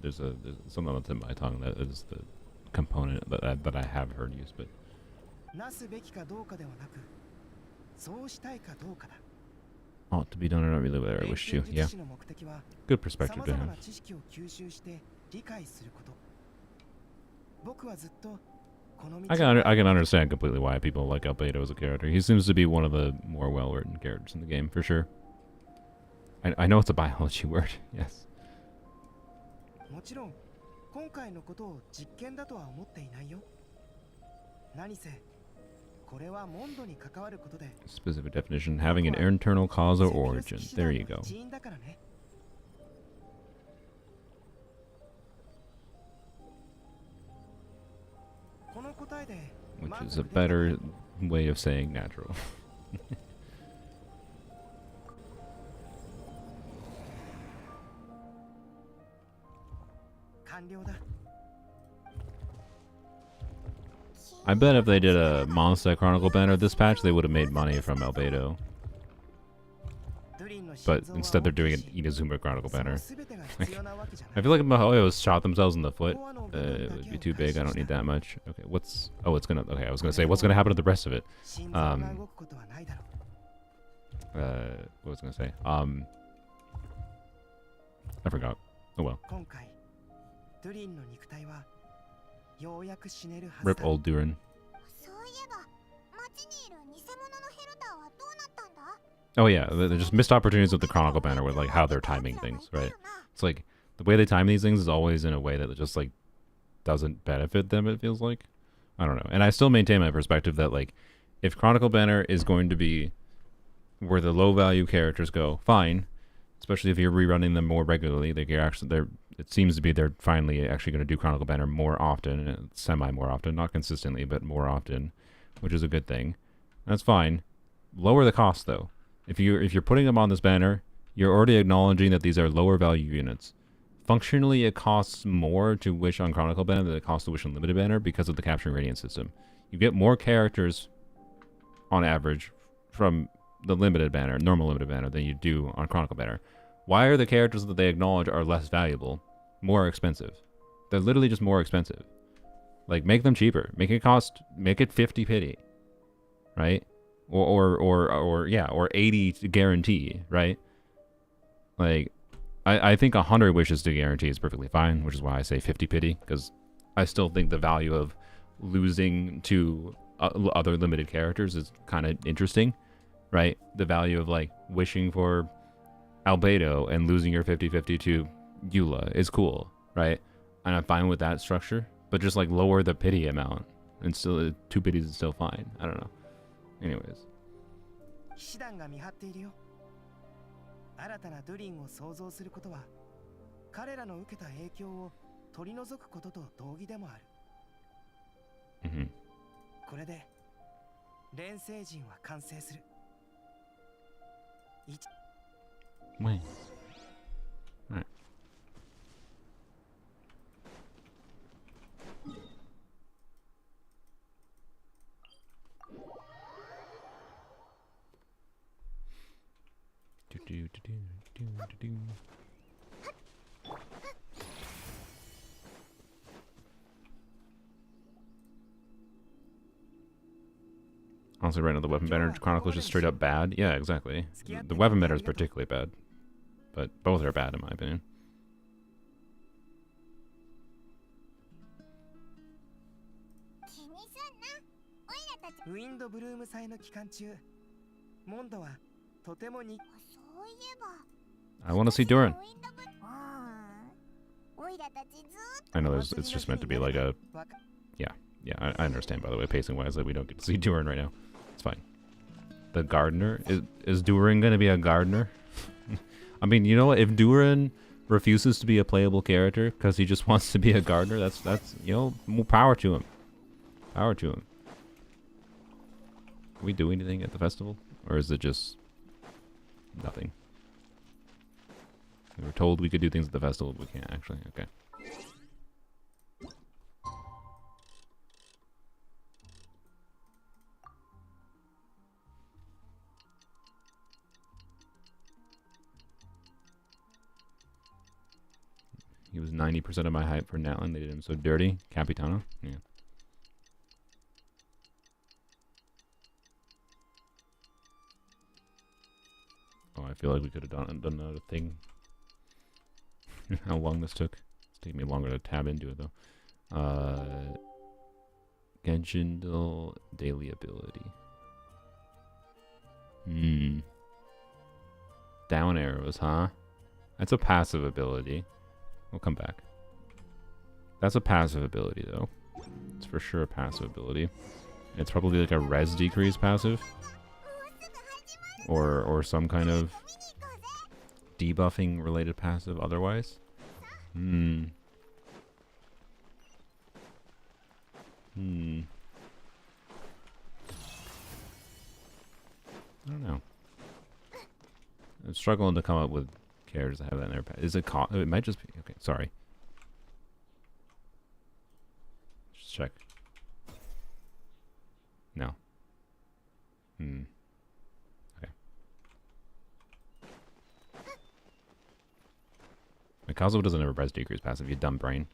There's something that's in my tongue that is the component that I have heard used, but ought to be done or not really where I wish to. Yeah, good perspective to have. I can understand completely why people like Albedo as a character. He seems to be one of the more well-written characters in the game for sure. I know it's a biology word. Yes. もちろん今回のことを実験だとは思っていないよ。何せこれはモンドに関わることで。Specific definition: having an internal cause or origin. There you go. Which is a better way of saying natural. I bet if they did a Mondstadt Chronicle banner this patch, they would have made money from Albedo. But instead they're doing an Inazuma Chronicle banner. I feel like Mahoyo shot themselves in the foot. It would be too big, I don't need that much. Okay, what's... Oh, it's gonna... Okay, I was gonna say, what's gonna happen to the rest of it? What was I gonna say? I forgot. Oh well. Rip old Durin. Oh yeah, they're just missed opportunities with the Chronicle banner with like how they're timing things, right? It's like the way they time these things is always in a way that just like doesn't benefit them, it feels like. I don't know. And I still maintain my perspective that like if Chronicle banner is going to be where the low value characters go, fine. Especially if you're rerunning them more regularly, it seems to be they're finally actually going to do Chronicle banner more often, semi more often, not consistently, but more often, which is a good thing. That's fine. Lower the cost though. If you're putting them on this banner, you're already acknowledging that these are lower value units. Functionally, it costs more to wish on Chronicle banner than it costs to wish on limited banner because of the capturing radiant system. You get more characters on average from the limited banner, normal limited banner, than you do on Chronicle banner. Why are the characters that they acknowledge are less valuable more expensive? They're literally just more expensive. Like, make them cheaper. Make it 50 pity, right? Or 80 to guarantee, right? Like, I think 100 wishes to guarantee is perfectly fine, which is why I say 50 pity, because I still think the value of losing to other limited characters is kind of interesting, right? The value of like wishing for Albedo and losing your 50-50 to Eula is cool, right? And I'm fine with that structure, but just like lower the pity amount, and still 2 pities is still fine. I don't know. Anyways. 新たなドゥリンを創造することは彼らの受けた影響を取り除くことと同義でもある。これで錬成人は完成する。Nice. Alright. Honestly, right now the weapon banner chronicle is just straight up bad. Yeah, exactly. The weapon banner is particularly bad, but both are bad in my opinion. ウィンドブルーム祭の期間中、モンドはとてもに。そういえば。I want to see Duran. I know it's just meant to be like a. Yeah, I understand, by the way, pacing-wise, that we don't get to see Duran right now. It's fine. The gardener? Is Duran going to be a gardener? I mean, you know what? If Duran refuses to be a playable character because he just wants to be a gardener, that's you know, more power to him. Power to him. Can we do anything at the festival? Or is it just nothing? We were told we could do things at the festival, but we can't actually. Okay. He was 90% of my hype for Natlan. They did him so dirty. Capitano? Yeah. Oh, I feel like we could have done another thing. How long this took. It's taking me longer to tab into it, though. Genshin daily ability. Down arrows, huh? That's a passive ability. We'll come back. That's a passive ability, though. It's for sure a passive ability. It's probably like a res decrease passive. Or some kind of debuffing related passive otherwise. I don't know. I'm struggling to come up with characters that have that in their is it it might just be okay, sorry. Just check. No. Okay. Mikazo doesn't have a res decrease passive, you dumb brain.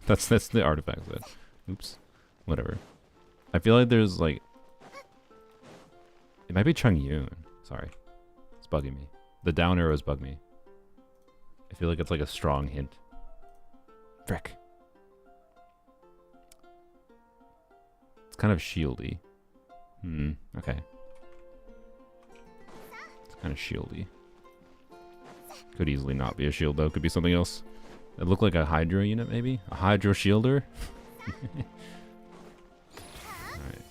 that's the artifact set. Oops. Whatever. I feel like there's like it might be Chung Yoon. Sorry. It's bugging me. The down arrows bug me. I feel like it's like a strong hint. Frick. It's kind of shieldy. Okay. It's kind of shieldy. Could easily not be a shield though. Could be something else. It looked like a Hydro unit maybe? A Hydro shielder? Alright.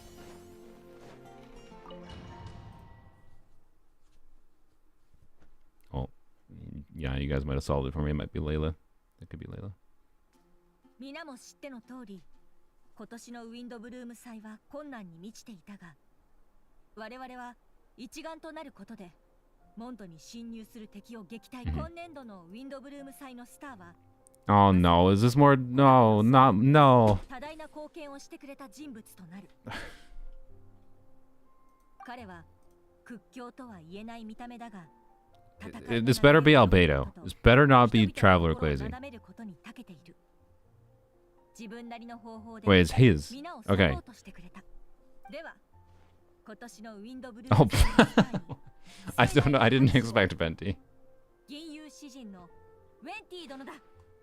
Oh. Yeah, you guys might have solved it for me. It might be Layla. It could be Layla. 皆も知っての通り、今年のウィンドブルーム祭は困難に満ちていたが、我々は一丸となることでモンドに侵入する敵を撃退。今年度のウィンドブルーム祭のスターは Oh no, is this more? No, not, no. 多大な貢献をしてくれた人物となる。彼は屈強とは言えない見た目だが、This better be Albedo. This better not be Traveler Glazing. Wait, it's his. Okay. Oh. I don't know. I didn't expect Venti.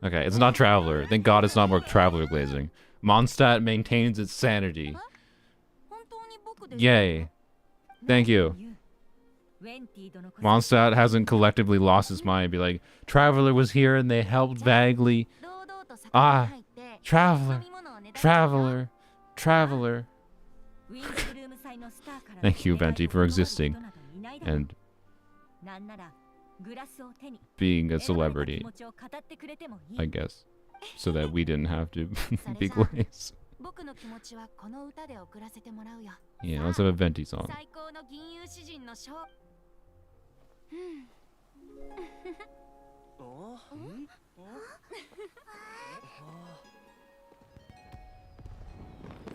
Okay, it's not Traveler. Thank God it's not more Traveler Glazing. Mondstadt maintains its sanity. Yay. Thank you. Mondstadt hasn't collectively lost his mind and be like, Traveler was here and they helped vaguely. Ah, Traveler, Traveler, Traveler. Thank you, Venti, for existing and being a celebrity, I guess, so that we didn't have to be glazed. Yeah, let's have a Venti song.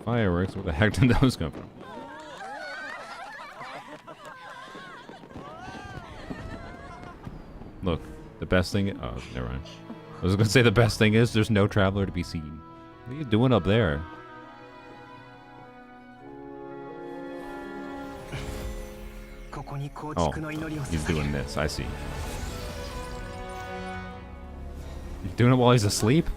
Fireworks? Where the heck did those come from? Look, the best thing. Oh, never mind. I was gonna say the best thing is there's no Traveler to be seen. What are you doing up there? Oh, he's doing this. I see. He's doing it while he's asleep?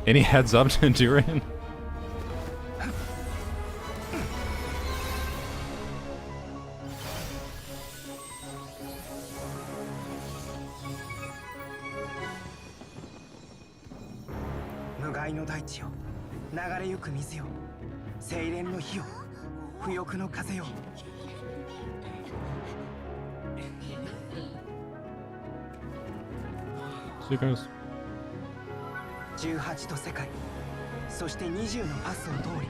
Any heads up to Duran? So you guys. 18と世界、そして20のパスを通り。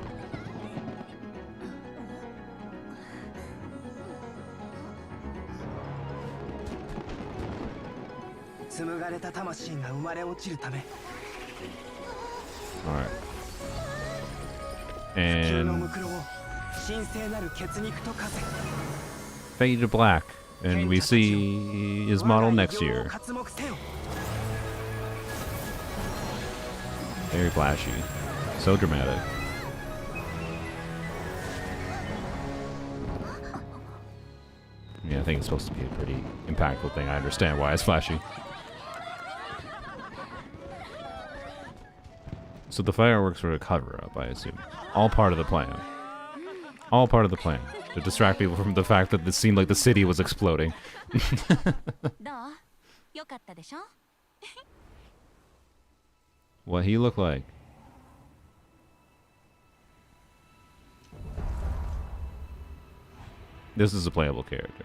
紡がれた魂が生まれ落ちるため。Alright. And fade to black, and we see his model next year. Very flashy, so dramatic. Yeah, I think it's supposed to be a pretty impactful thing. I understand why it's flashy. So the fireworks were a cover-up, I assume. All part of the plan. All part of the plan. To distract people from the fact that it seemed like the city was exploding. What he looked like. This is a playable character.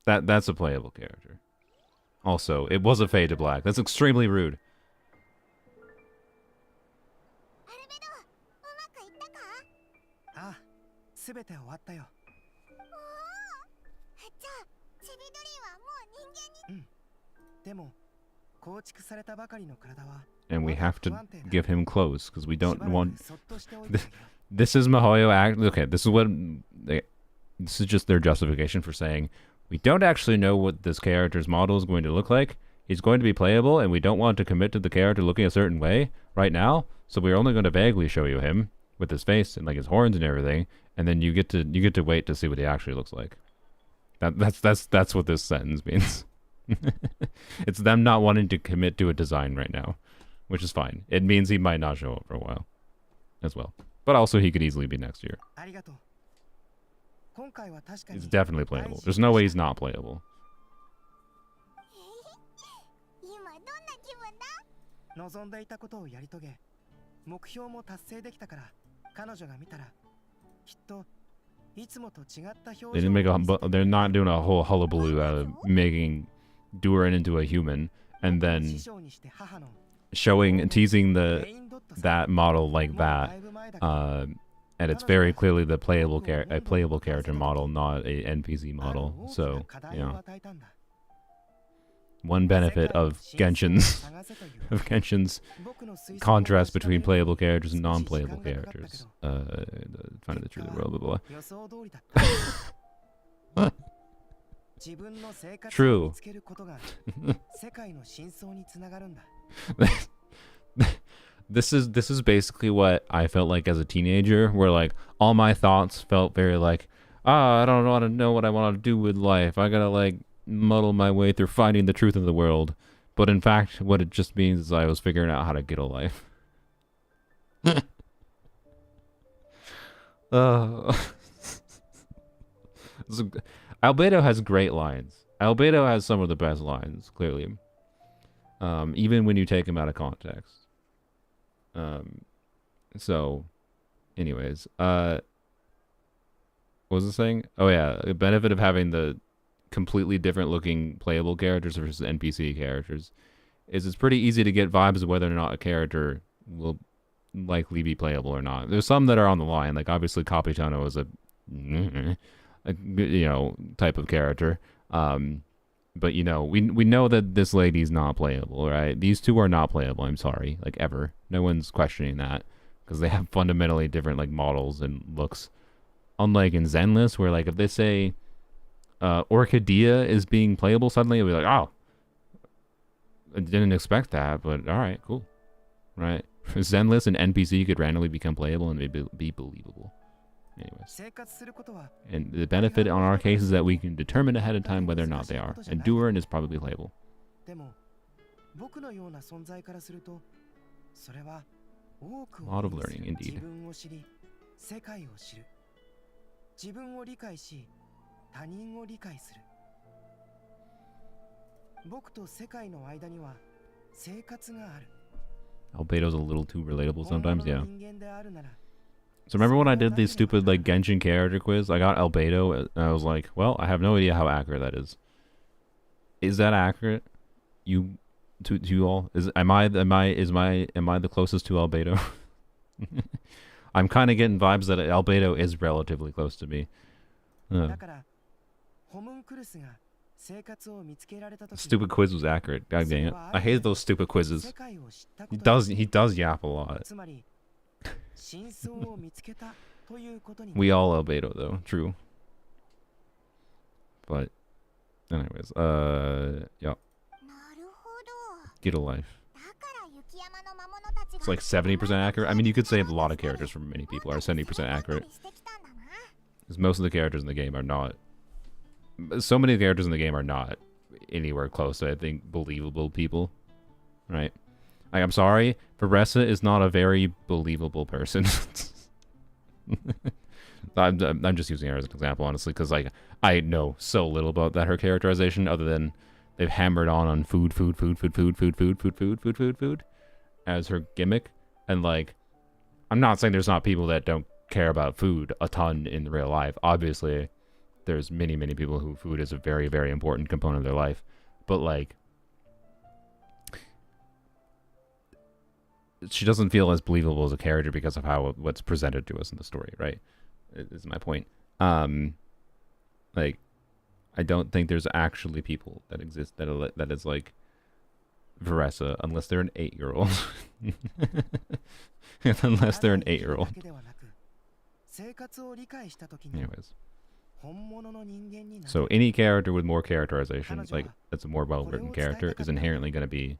That's a playable character. Also, it was a fade to black. That's extremely rude. And we have to give him clothes because we don't want. This is Mihoyo act. Okay, this is what. This is just their justification for saying we don't actually know what this character's model is going to look like. He's going to be playable, and we don't want to commit to the character looking a certain way right now. So we're only going to vaguely show you him with his face and like his horns and everything, and then you get to wait to see what he actually looks like. That's what this sentence means. It's them not wanting to commit to a design right now, which is fine. It means he might not show up for a while as well. But also he could easily be next year. He's definitely playable. There's no way he's not playable. They didn't make they're not doing a whole hullabaloo out of making Duran into a human and then showing and teasing that model like that, and it's very clearly the playable character model, not a NPC model. So yeah, one benefit of Genshin's contrast between playable characters and non-playable characters. Finding the truth of the world, blah blah. True. This is basically what I felt like as a teenager, where like all my thoughts felt very like, I don't want to know what I want to do with life. I gotta like muddle my way through finding the truth of the world. But in fact, what it just means is I was figuring out how to get a life. Albedo has great lines. Albedo has some of the best lines, clearly. Even when you take him out of context. So, anyways, what was I saying? Oh yeah, the benefit of having the completely different looking playable characters versus NPC characters is it's pretty easy to get vibes of whether or not a character will likely be playable or not. There's some that are on the line, like obviously Capitano is a type of character. But we know that this lady's not playable, right? These two are not playable, I'm sorry, like ever. No one's questioning that because they have fundamentally different like models and looks. Unlike in Zenless, where like if they say Orchidea is being playable suddenly, it'll be like, oh, I didn't expect that, but all right, cool. Right? Zenless and NPC could randomly become playable and be believable. Anyways. And the benefit on our case is that we can determine ahead of time whether or not they are. Enduring is probably playable. A lot of learning, indeed. Albedo's a little too relatable sometimes, yeah. So remember when I did the stupid like Genshin character quiz? I got Albedo and I was like, well, I have no idea how accurate that is. Is that accurate? To you all? Am I the closest to Albedo? I'm kind of getting vibes that Albedo is relatively close to me. Stupid quiz was accurate. God dang it. I hate those stupid quizzes. He does yap a lot. We all Albedo though, true. But anyways, yeah. Get a life. It's like 70% accurate. I mean, you could say a lot of characters from many people are 70% accurate. Because most of the characters in the game are not. So many characters in the game are not anywhere close to, I think, believable people. Right? Like, I'm sorry, Veressa is not a very believable person. I'm just using her as an example, honestly, because like I know so little about her characterization other than they've hammered on food as her gimmick, and like I'm not saying there's not people that don't care about food a ton in real life. Obviously, there's many people who food is a very, very important component of their life, but like she doesn't feel as believable as a character because of what's presented to us in the story, right? Is my point. Like, I don't think there's actually people that exist that is like Veressa, unless they're an 8-year-old. Unless they're an 8-year-old. Anyways. So any character with more characterization, like that's a more well-written character, is inherently going to be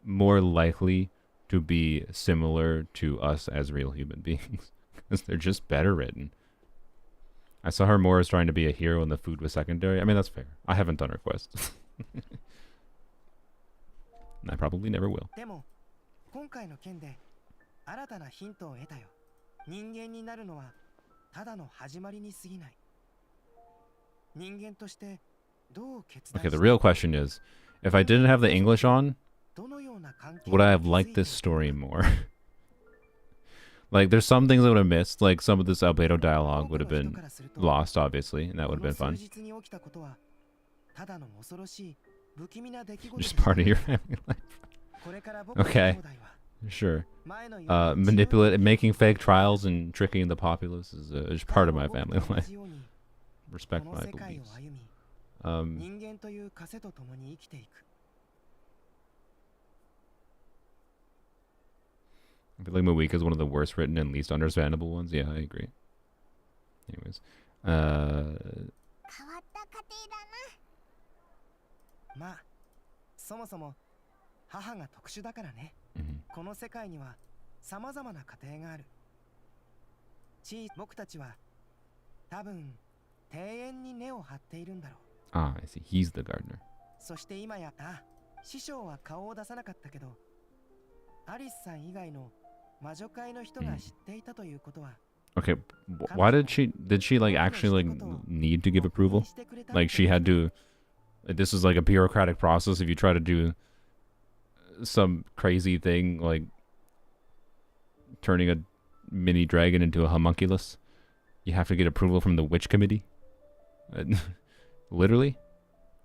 more likely to be similar to us as real human beings. Because they're just better written. I saw her more as trying to be a hero and the food was secondary. I mean, that's fair. I haven't done her quest. And I probably never will. Okay, the real question is, if I didn't have the English on, would I have liked this story more? Like, there's some things I would have missed, like some of this Albedo dialogue would have been lost, obviously, and that would have been fun. Just part of your family life. Okay, sure. Making fake trials and tricking the populace is part of my family life. Respect my beliefs. I feel like Moeka is one of the worst written and least understandable ones. Yeah, I agree. Anyways. Mm-hmm. Ah, I see. He's the gardener. Okay, why did she like actually like need to give approval? Like she had to, this is like a bureaucratic process. If you try to do some crazy thing like turning a mini dragon into a homunculus, you have to get approval from the witch committee. Literally,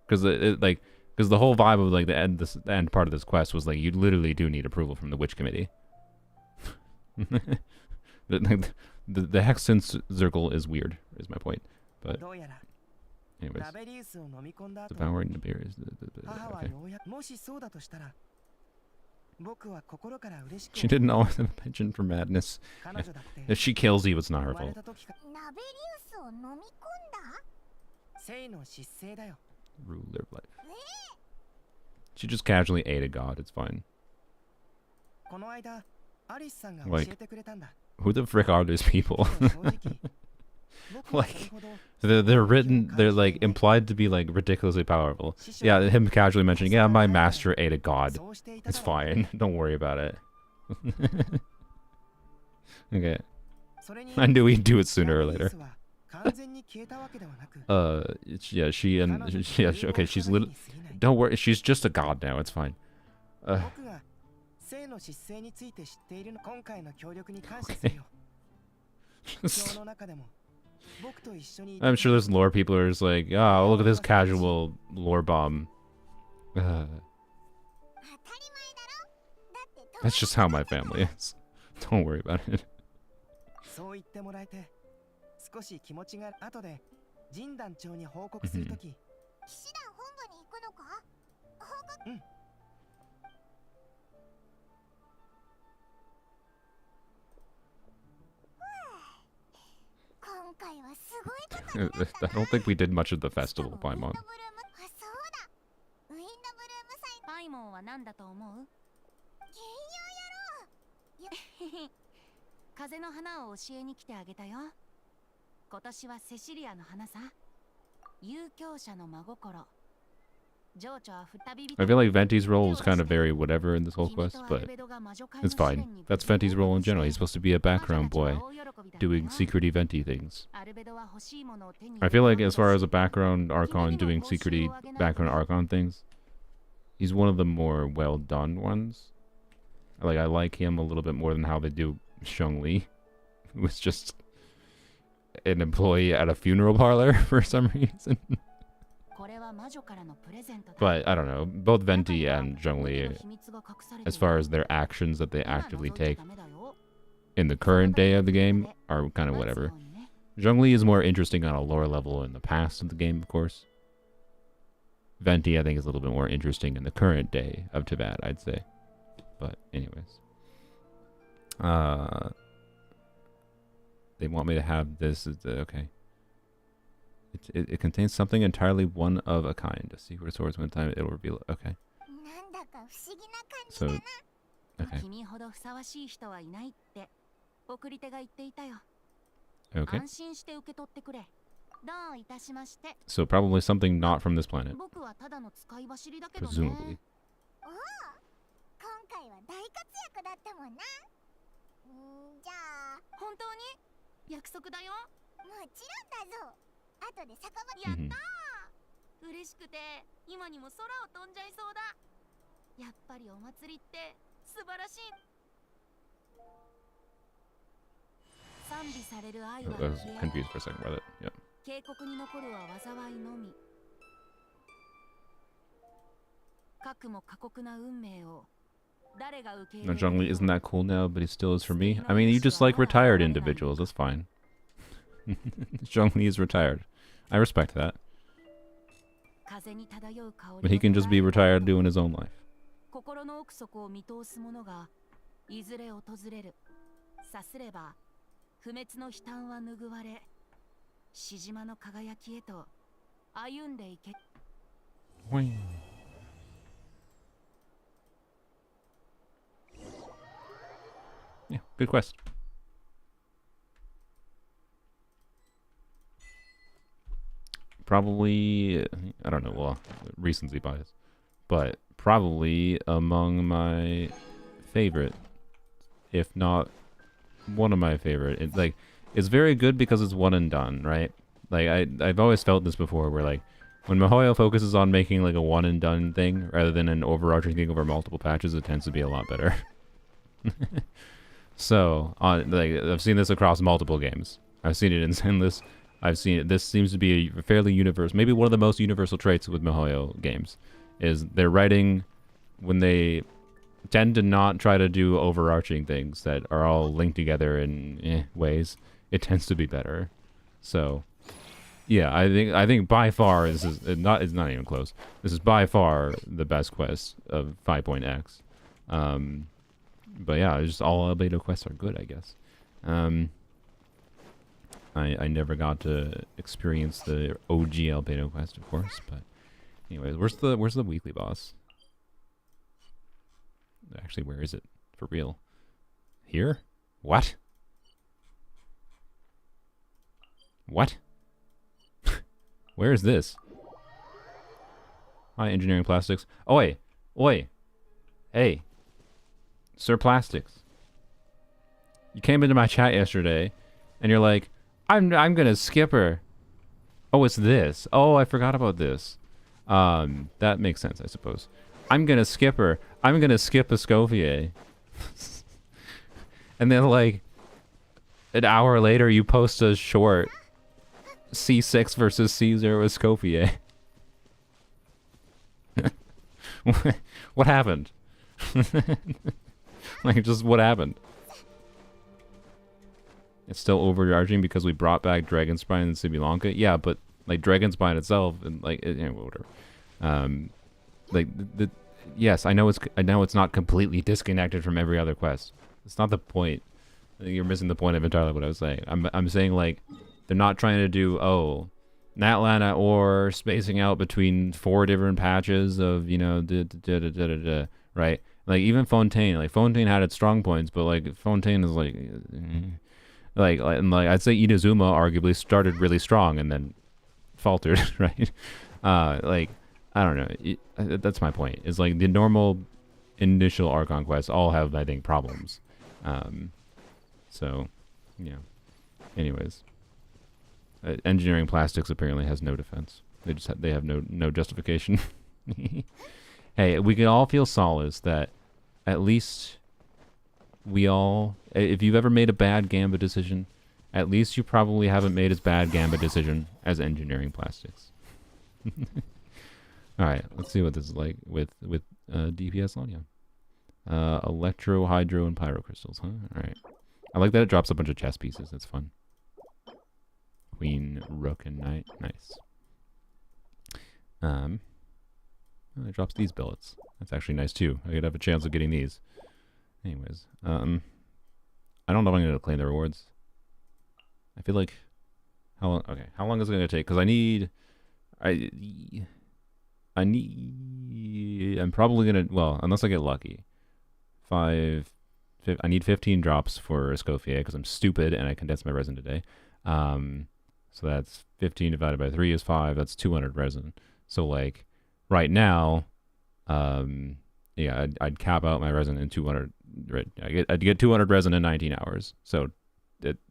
because because the whole vibe of like the end part of this quest was like you literally do need approval from the witch committee. the hex circle is weird, is my point. But anyways, devouring the berries. Okay. She didn't always have a penchant for madness. If she kills you, it's not her fault. Ruler of life. She just casually ate a god, it's fine. Like, Who the frick are these people? Like, they're written, they're like implied to be like ridiculously powerful. Yeah, him casually mentioning, yeah, my master ate a god. It's fine. Don't worry about it. Okay. I knew he'd do it sooner or later. Yeah, she and okay, she's don't worry, she's just a god now. It's fine. Okay. I'm sure there's lore people who are just like, oh, look at this casual lore bomb. That's just how my family is. Don't worry about it. I don't think we did much of the festival, Paimon. パイモンは何だと思う？風の花を教えに来てあげたよ。今年はセシリアの花さ。遊興者の真心。 I feel like Venti's role is kind of very whatever in this whole quest, but it's fine. That's Venti's role in general. He's supposed to be a background boy doing secrety Venti things. I feel like as far as a background archon doing secrety background archon things, he's one of the more well done ones. Like, I like him a little bit more than how they do Zhongli, who was just an employee at a funeral parlor for some reason. But I don't know, both Venti and Zhongli, as far as their actions that they actively take in the current day of the game, are kind of whatever. Zhongli is more interesting on a lore level in the past of the game, of course. Venti, I think, is a little bit more interesting in the current day of Tibet, I'd say. But anyways. They want me to have this, okay. It contains something entirely one of a kind. A secret source, one time it'll reveal it. Okay. So, okay. Okay. So probably something not from this planet. Presumably. Mm-hmm. I was confused for a second about it. Yeah. No, Zhongli isn't that cool now, but he still is for me. I mean, you just like retired individuals. That's fine. Zhongli is retired. I respect that. But he can just be retired doing his own life. Yeah, good quest. Probably, I don't know, well, recency bias, but probably among my favorite, if not one of my favorite. It's like, it's very good because it's one and done, right? Like, I've always felt this before, where like, when MiHoYo focuses on making like a one and done thing, rather than an overarching thing over multiple patches, it tends to be a lot better. So, like, I've seen this across multiple games. I've seen it in Zenless. I've seen it. This seems to be a fairly universal, maybe one of the most universal traits with MiHoYo games, is their writing, when they tend to not try to do overarching things that are all linked together in ways, it tends to be better. So, yeah, I think by far this is it's not even close. This is by far the best quest of 5.x. But yeah, just all albedo quests are good, I guess. I never got to experience the OG albedo quest, of course, but anyways, where's the weekly boss? Actually, where is it? For real? Here? What? What? Where is this? Hi, engineering plastics. Oi! Oi! Hey. Sir Plastics. You came into my chat yesterday, and you're like, I'm gonna skip her. Oh, it's this. Oh, I forgot about this. That makes sense, I suppose. I'm gonna skip her. I'm gonna skip Escoffier. And then, like, an hour later, you post a short C6 versus C0 Escoffier. What happened? Like, just what happened? It's still overcharging because we brought back Dragonspine and Sibylonka. Yeah, but like Dragonspine itself and like whatever. Like yes, I know it's not completely disconnected from every other quest. It's not the point. I think you're missing the point of entirely what I was saying. I'm saying like they're not trying to do Natlana or spacing out between 4 different patches of right. Like even Fontaine had its strong points, but like Fontaine is like I'd say Inazuma arguably started really strong and then faltered, right? Like I don't know. That's my point. It's like the normal initial Archon quests all have, I think, problems. So yeah. Anyways, engineering plastics apparently has no defense. They have no justification. Hey, we can all feel solace that at least we all, if you've ever made a bad Gambit decision, at least you probably haven't made as bad Gambit decision as engineering plastics. All right, let's see what this is like with DPS Lania. Electro, Hydro, and Pyro Crystals, huh? All right. I like that it drops a bunch of chess pieces. That's fun. Queen, Rook, and Knight. Nice. It drops these billets. That's actually nice too. I could have a chance of getting these. Anyways, I don't know if I'm going to claim the rewards. I feel like how long? Okay, how long is it going to take? Because I'm probably going to, well, unless I get lucky. I need 15 drops for Escoffier because I'm stupid and I condensed my resin today. So that's 15 divided by 3 is 5. That's 200 resin. So like right now, yeah, I'd cap out my resin in 200. Right, I'd get 200 resin in 19 hours. So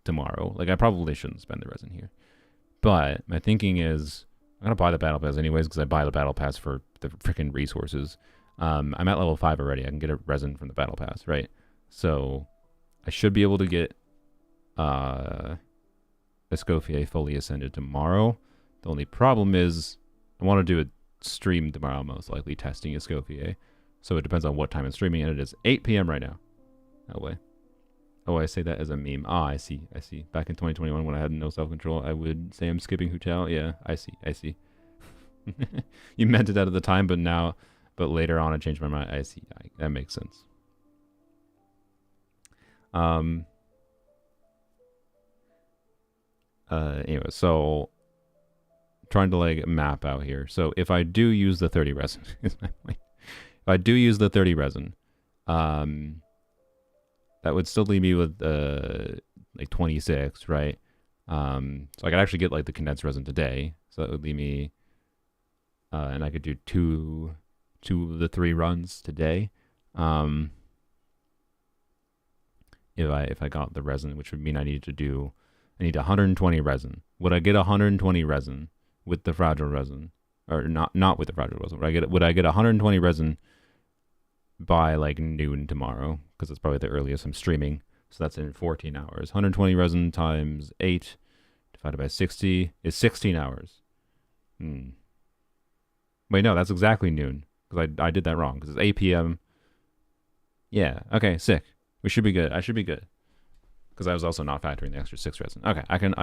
tomorrow, like I probably shouldn't spend the resin here. But my thinking is I'm gonna buy the battle pass anyways because I buy the battle pass for the freaking resources. I'm at level 5 already. I can get a resin from the battle pass, right? So I should be able to get Escoffier fully ascended tomorrow. The only problem is I want to do a stream tomorrow, most likely testing Escoffier. So it depends on what time I'm streaming, and it is 8 p.m. right now. That way. Oh, I say that as a meme. Ah, I see. Back in 2021 when I had no self-control, I would say I'm skipping Hutel. Yeah, I see. You meant it at the time, but later on I changed my mind. I see. That makes sense. Anyway, so trying to like map out here. So if I do use the 30 resin, is my point. If I do use the 30 resin, that would still leave me with like 26, right? So I could actually get like the condensed resin today. So that would leave me, and I could do two of the 3 runs today. If I got the resin, which would mean I need 120 resin. Would I get 120 resin with the fragile resin, or not with the fragile resin? Would I get 120 resin by like noon tomorrow? Because it's probably the earliest I'm streaming. So that's in 14 hours. 120 resin times 8 divided by 60 is 16 hours. Wait, no, that's exactly noon. Because I did that wrong. Because it's 8 p.m. Yeah, okay, sick. We should be good. I should be good. Because I was also not factoring the extra 6 resin. Okay, I can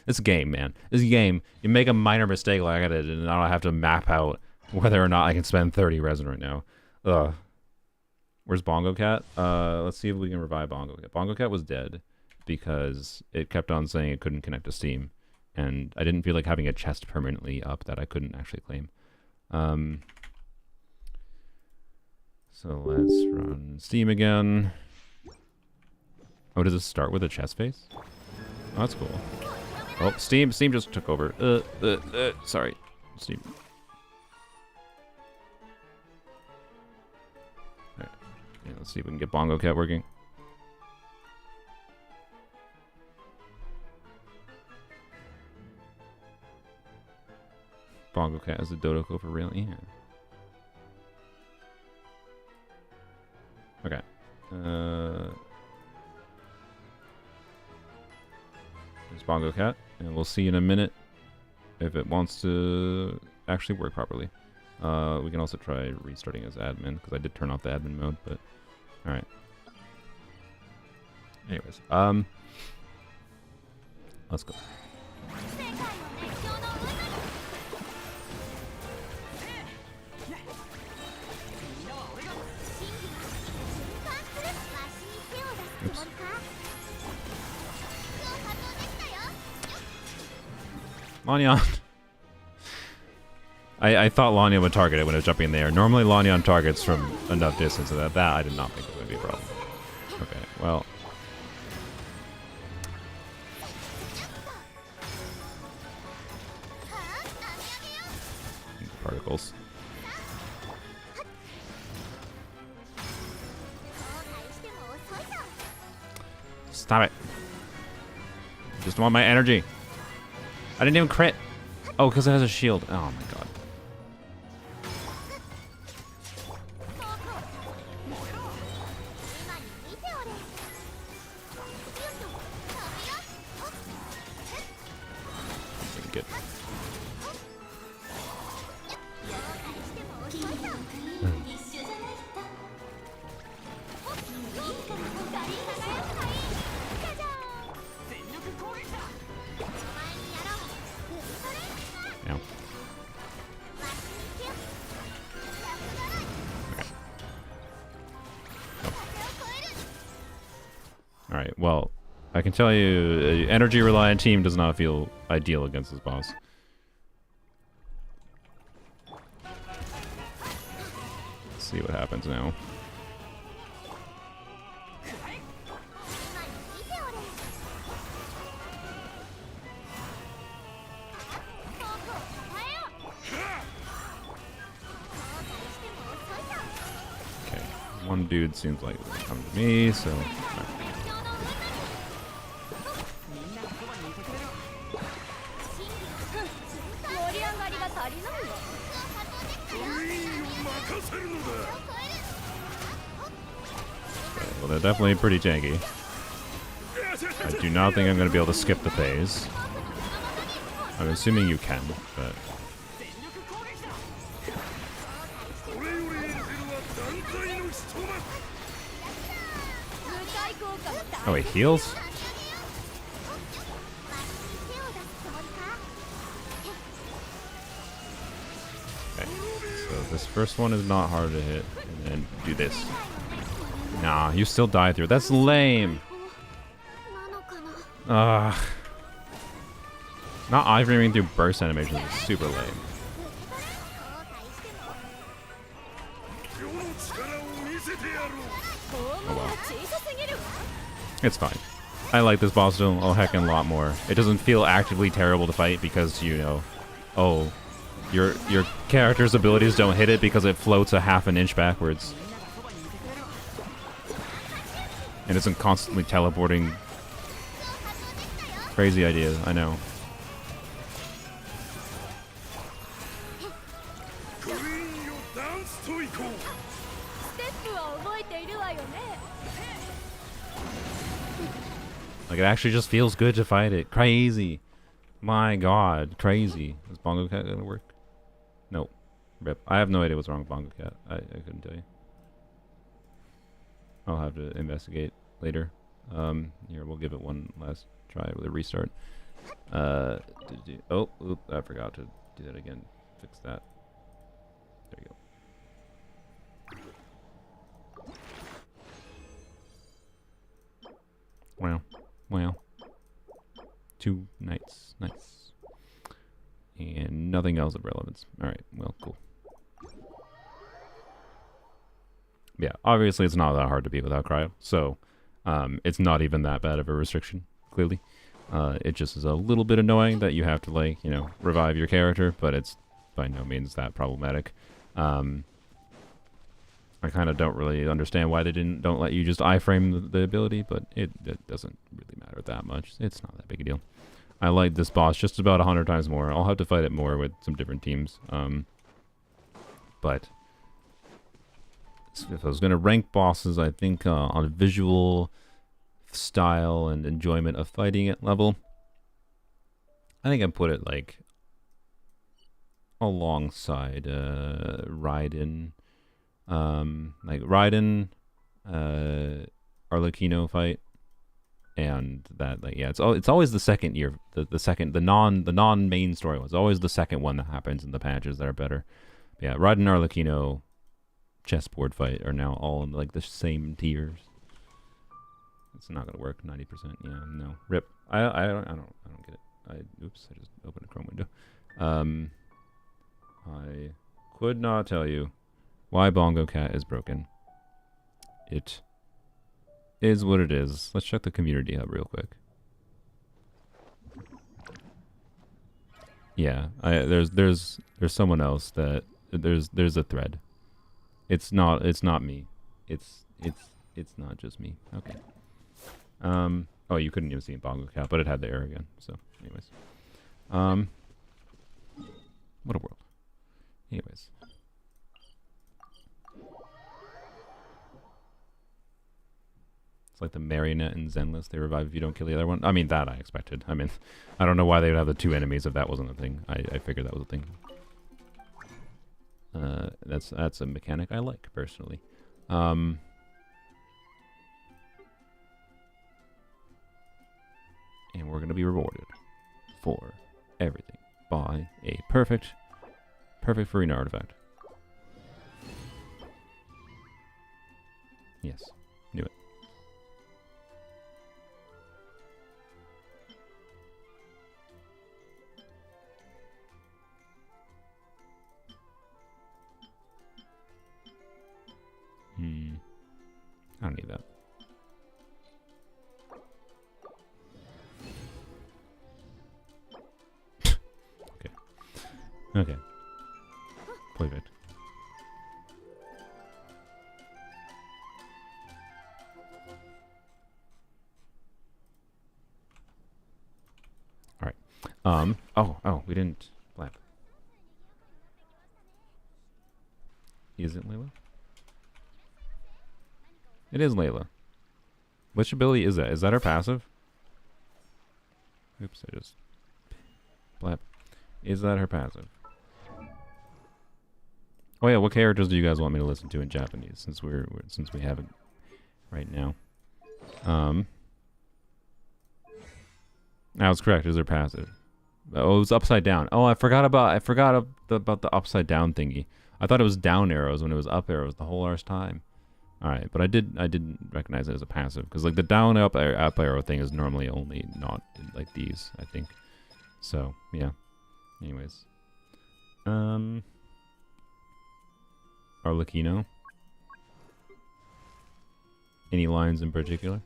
this game, man. This game, you make a minor mistake like I did, and I don't have to map out whether or not I can spend 30 resin right now. Ugh. Where's Bongo Cat? Let's see if we can revive Bongo Cat. Bongo Cat was dead because it kept on saying it couldn't connect to Steam. And I didn't feel like having a chest permanently up that I couldn't actually claim. So let's run Steam again. Oh, does it start with a chest face? Oh, that's cool. Oh, Steam just took over. Sorry, Steam. Alright. Yeah, let's see if we can get Bongo Cat working. Bongo Cat is a Dodoko for real? Yeah. Okay. There's Bongo Cat, and we'll see in a minute if it wants to actually work properly. We can also try restarting as admin, because I did turn off the admin mode, but alright. Anyways, let's go. Oops. Lanyan. I thought Lanyan would target it when it was jumping in the air. Normally Lanyan targets from enough distance, so that I did not think it would be a problem. Okay, well. Particles. Stop it. Just want my energy. I didn't even crit. Oh, because it has a shield. Oh my god. Good. Yeah. Alright, well, I can tell you, an energy-reliant team does not feel ideal against this boss. Let's see what happens now. Okay, one dude seems like it's coming to me, so... Well, they're definitely pretty tanky. I do not think I'm going to be able to skip the phase. I'm assuming you can, but... Oh, he heals? Okay, so this first one is not hard to hit, and then do this. Nah, you still die through. That's lame. Not iframing through burst animations is super lame. Oh well. It's fine. I like this boss a heckin' lot more. It doesn't feel actively terrible to fight because, you know, oh, your character's abilities don't hit it because it floats a half an inch backwards. And isn't constantly teleporting. Crazy idea, I know. Like, it actually just feels good to fight it. Crazy. My god, crazy. Is Bongo Cat gonna work? Nope. Rip. I have no idea what's wrong with Bongo Cat. I couldn't tell you. I'll have to investigate later. Here, we'll give it one last try with a restart. Oh, oop, I forgot to do that again. Fix that. There you go. Wow. Wow. 2 nights. Nice. And nothing else of relevance. Alright, well, cool. Yeah, obviously it's not that hard to beat without cryo, so it's not even that bad of a restriction, clearly. It just is a little bit annoying that you have to, like, you know, revive your character, but it's by no means that problematic. I kind of don't really understand why they don't let you just iframe the ability, but it doesn't really matter that much. It's not that big a deal. I like this boss just about 100 times more. I'll have to fight it more with some different teams. But if I was going to rank bosses, I think on visual style and enjoyment of fighting it level, I think I'd put it like alongside Raiden. Like Raiden, Arlecchino fight, and that, like, yeah, it's always the second year, the non main story ones. Always the second one that happens in the patches that are better. But yeah, Raiden Arlecchino chessboard fight are now all in like the same tiers. It's not gonna work 90%. Yeah, no, rip. I don't get it. Oops, I just opened a Chrome window. I could not tell you why Bongo Cat is broken. It is what it is. Let's check the community hub real quick. Yeah, there's someone else that there's a thread. It's not me. It's not just me. Okay. Oh, you couldn't even see Bongo Cat, but it had the error again. So, anyways. What a world. Anyways. It's like the marionette in Zenless. They revive if you don't kill the other one. I mean, that I expected. I mean, I don't know why they would have the two enemies if that wasn't a thing. I figured that was a thing. That's a mechanic I like, personally. And we're going to be rewarded for everything by a perfect Farina artifact. Yes, knew it. I don't need that. Okay. Perfect. All right. Oh, we didn't flap. Is it Layla? It is Layla. Which ability is that? Is that her passive? Oops, I just... Blap. Is that her passive? Oh yeah, what characters do you guys want me to listen to in Japanese, since we have it right now? I was correct. Is her passive? Oh, it was upside down. Oh, I forgot about the upside down thingy. I thought it was down arrows when it was up arrows the whole arse time. All right, but I didn't recognize it as a passive, because like the down up arrow thing is normally only not in, like, these, I think. So yeah. Anyways, Arlecchino. Any lines in particular?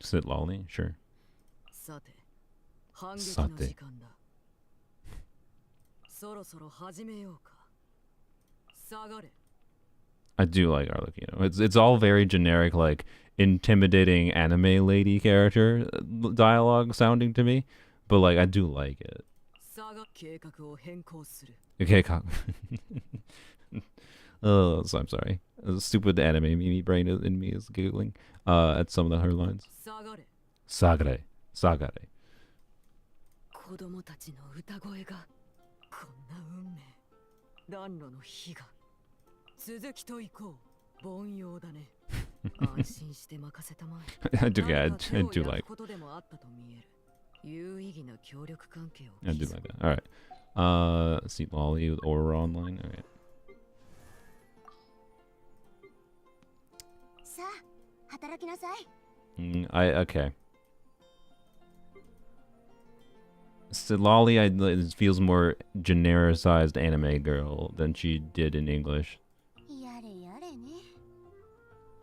Sit lolly? Sure. Sate. I do like Arlecchino. It's all very generic, like intimidating anime lady character dialogue sounding to me, but like I do like it. Okay, oh, so I'm sorry. The stupid anime mimi brain in me is giggling at some of her lines. Sagare. Sagare. I do like. I do like that. All right. Let's see, Lolly with Aura online. All right. Okay. So Lolly, it feels more genericized anime girl than she did in English.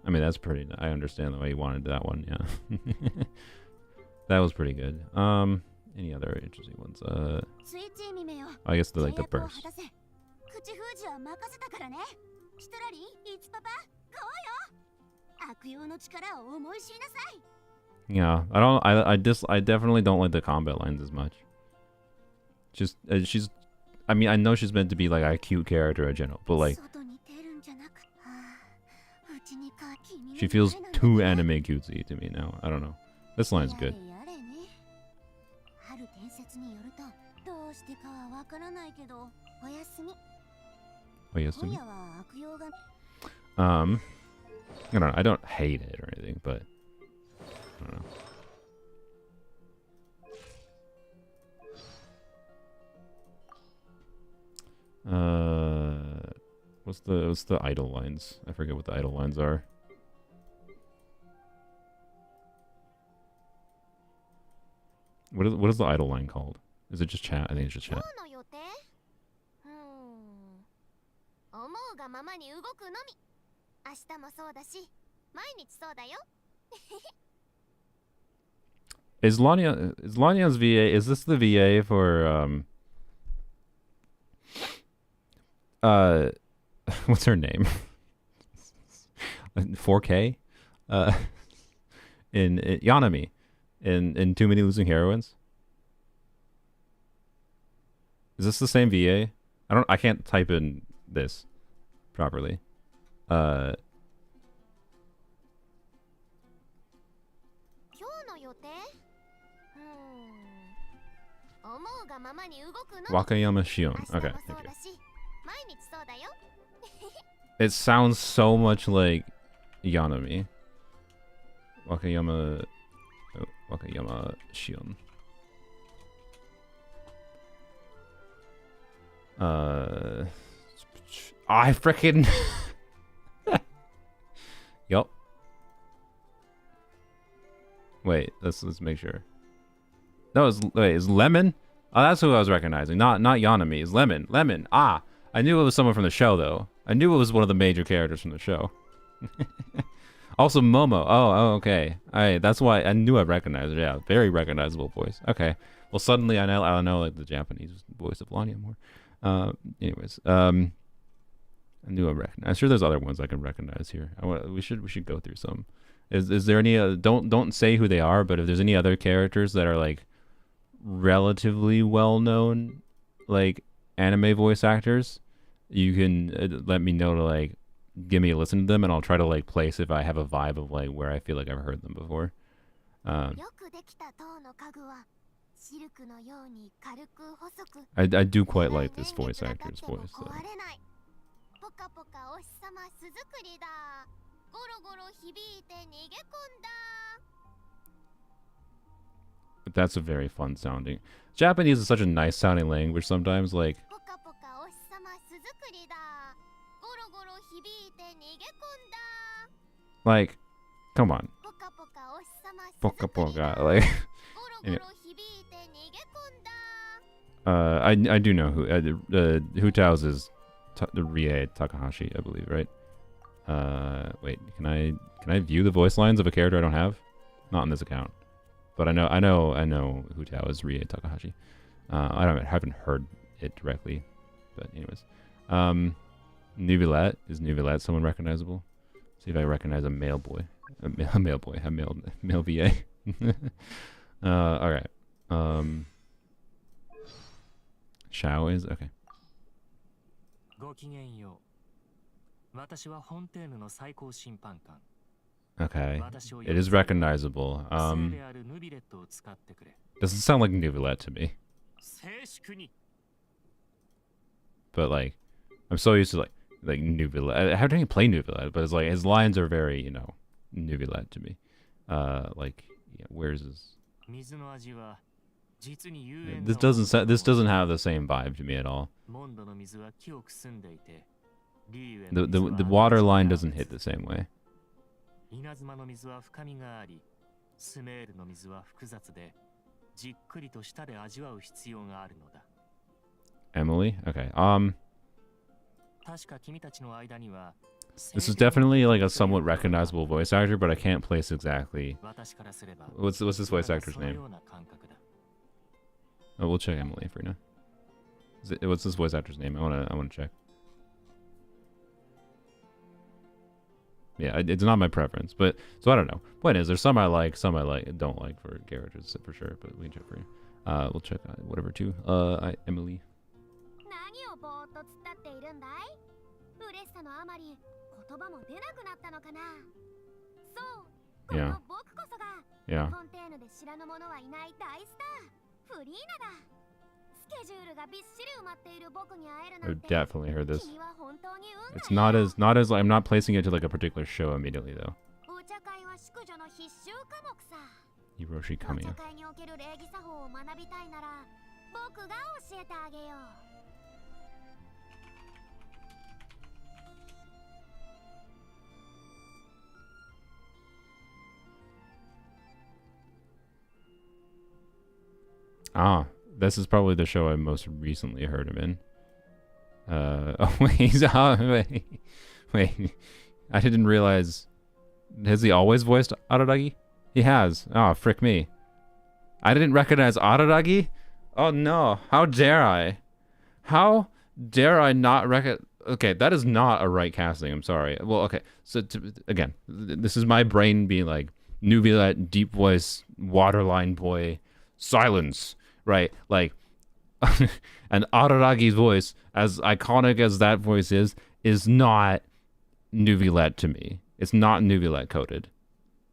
I mean, that's pretty. I understand the way you wanted that one. Yeah, that was pretty good. Any other interesting ones? I guess the burst. Yeah, I definitely don't like the combat lines as much. Just she's, I mean, I know she's meant to be like a cute character in general, but like she feels too anime cutesy to me now. I don't know. This line's good. Oyasumi? I don't know. I don't hate it or anything, but I don't know. What's the idle lines? I forget what the idle lines are. What is the idle line called? Is it just chat? I think it's just chat. Is Lanya's VA? Is this the VA for what's her name? 4K? In Yanami. In Too Many Losing Heroines? Is this the same VA? I can't type in this properly. Wakayama Shion. Okay, thank you. It sounds so much like Yanami. Wakayama Shion. I frickin' Yup. Wait, let's make sure. No, is Lemon? Oh, that's who I was recognizing. Not Yanami. It's Lemon. Lemon. Ah, I knew it was someone from the show though. I knew it was one of the major characters from the show. Also Momo. Oh, okay. That's why I knew I recognized her. Yeah, very recognizable voice. Okay. Well, suddenly I know like the Japanese voice of Lanya more. Anyways, I knew I recognized. I'm sure there's other ones I can recognize here. We should go through some. Is there any? Don't say who they are, but if there's any other characters that are like relatively well known, like anime voice actors, you can let me know to like give me a listen to them, and I'll try to like place if I have a vibe of like where I feel like I've heard them before. I do quite like this voice actor's voice though. But that's a very fun sounding. Japanese is such a nice sounding language sometimes, like come on. Poka poka, like anyway. I do know who Hutao's is Rie Takahashi, I believe, right? Wait, can I view the voice lines of a character I don't have? Not on this account, but I know Hutao is Rie Takahashi. I haven't heard it directly, but anyways, Nubilat, is Nubilat someone recognizable? See if I recognize a male boy, a male VA. All right. Shao is okay. Okay, it is recognizable. Doesn't sound like Nubilat to me. But like, I'm so used to like Nubilat. How do you play Nubilat? But it's like his lines are very, you know, Nubilat to me. Like, yeah, where's his? This doesn't have the same vibe to me at all. The water line doesn't hit the same way. Emily? Okay. This is definitely like a somewhat recognizable voice actor, but I can't place exactly. What's this voice actor's name? Oh, we'll check Emily for now. What's this voice actor's name? I wanna check. Yeah, it's not my preference, but so I don't know. Point is, there's some I like, some I don't like for characters for sure. But we can check for you. We'll check whatever too. Emily. Yeah. Yeah. I've definitely heard this. It's not as I'm not placing it to like a particular show immediately though. Hiroshi Kamiya. Ah, this is probably the show I most recently heard him in. Oh wait. I didn't realize. Has he always voiced Araragi? He has. Oh, frick me. I didn't recognize Araragi? Oh no, how dare I? How dare I not recognize? Okay, that is not a right casting, I'm sorry. Well, okay, so again, this is my brain being like, Nubilet, deep voice, waterline boy, silence, right? Like, and Araragi's voice, as iconic as that voice is not Nubilet to me. It's not Nubilet coded.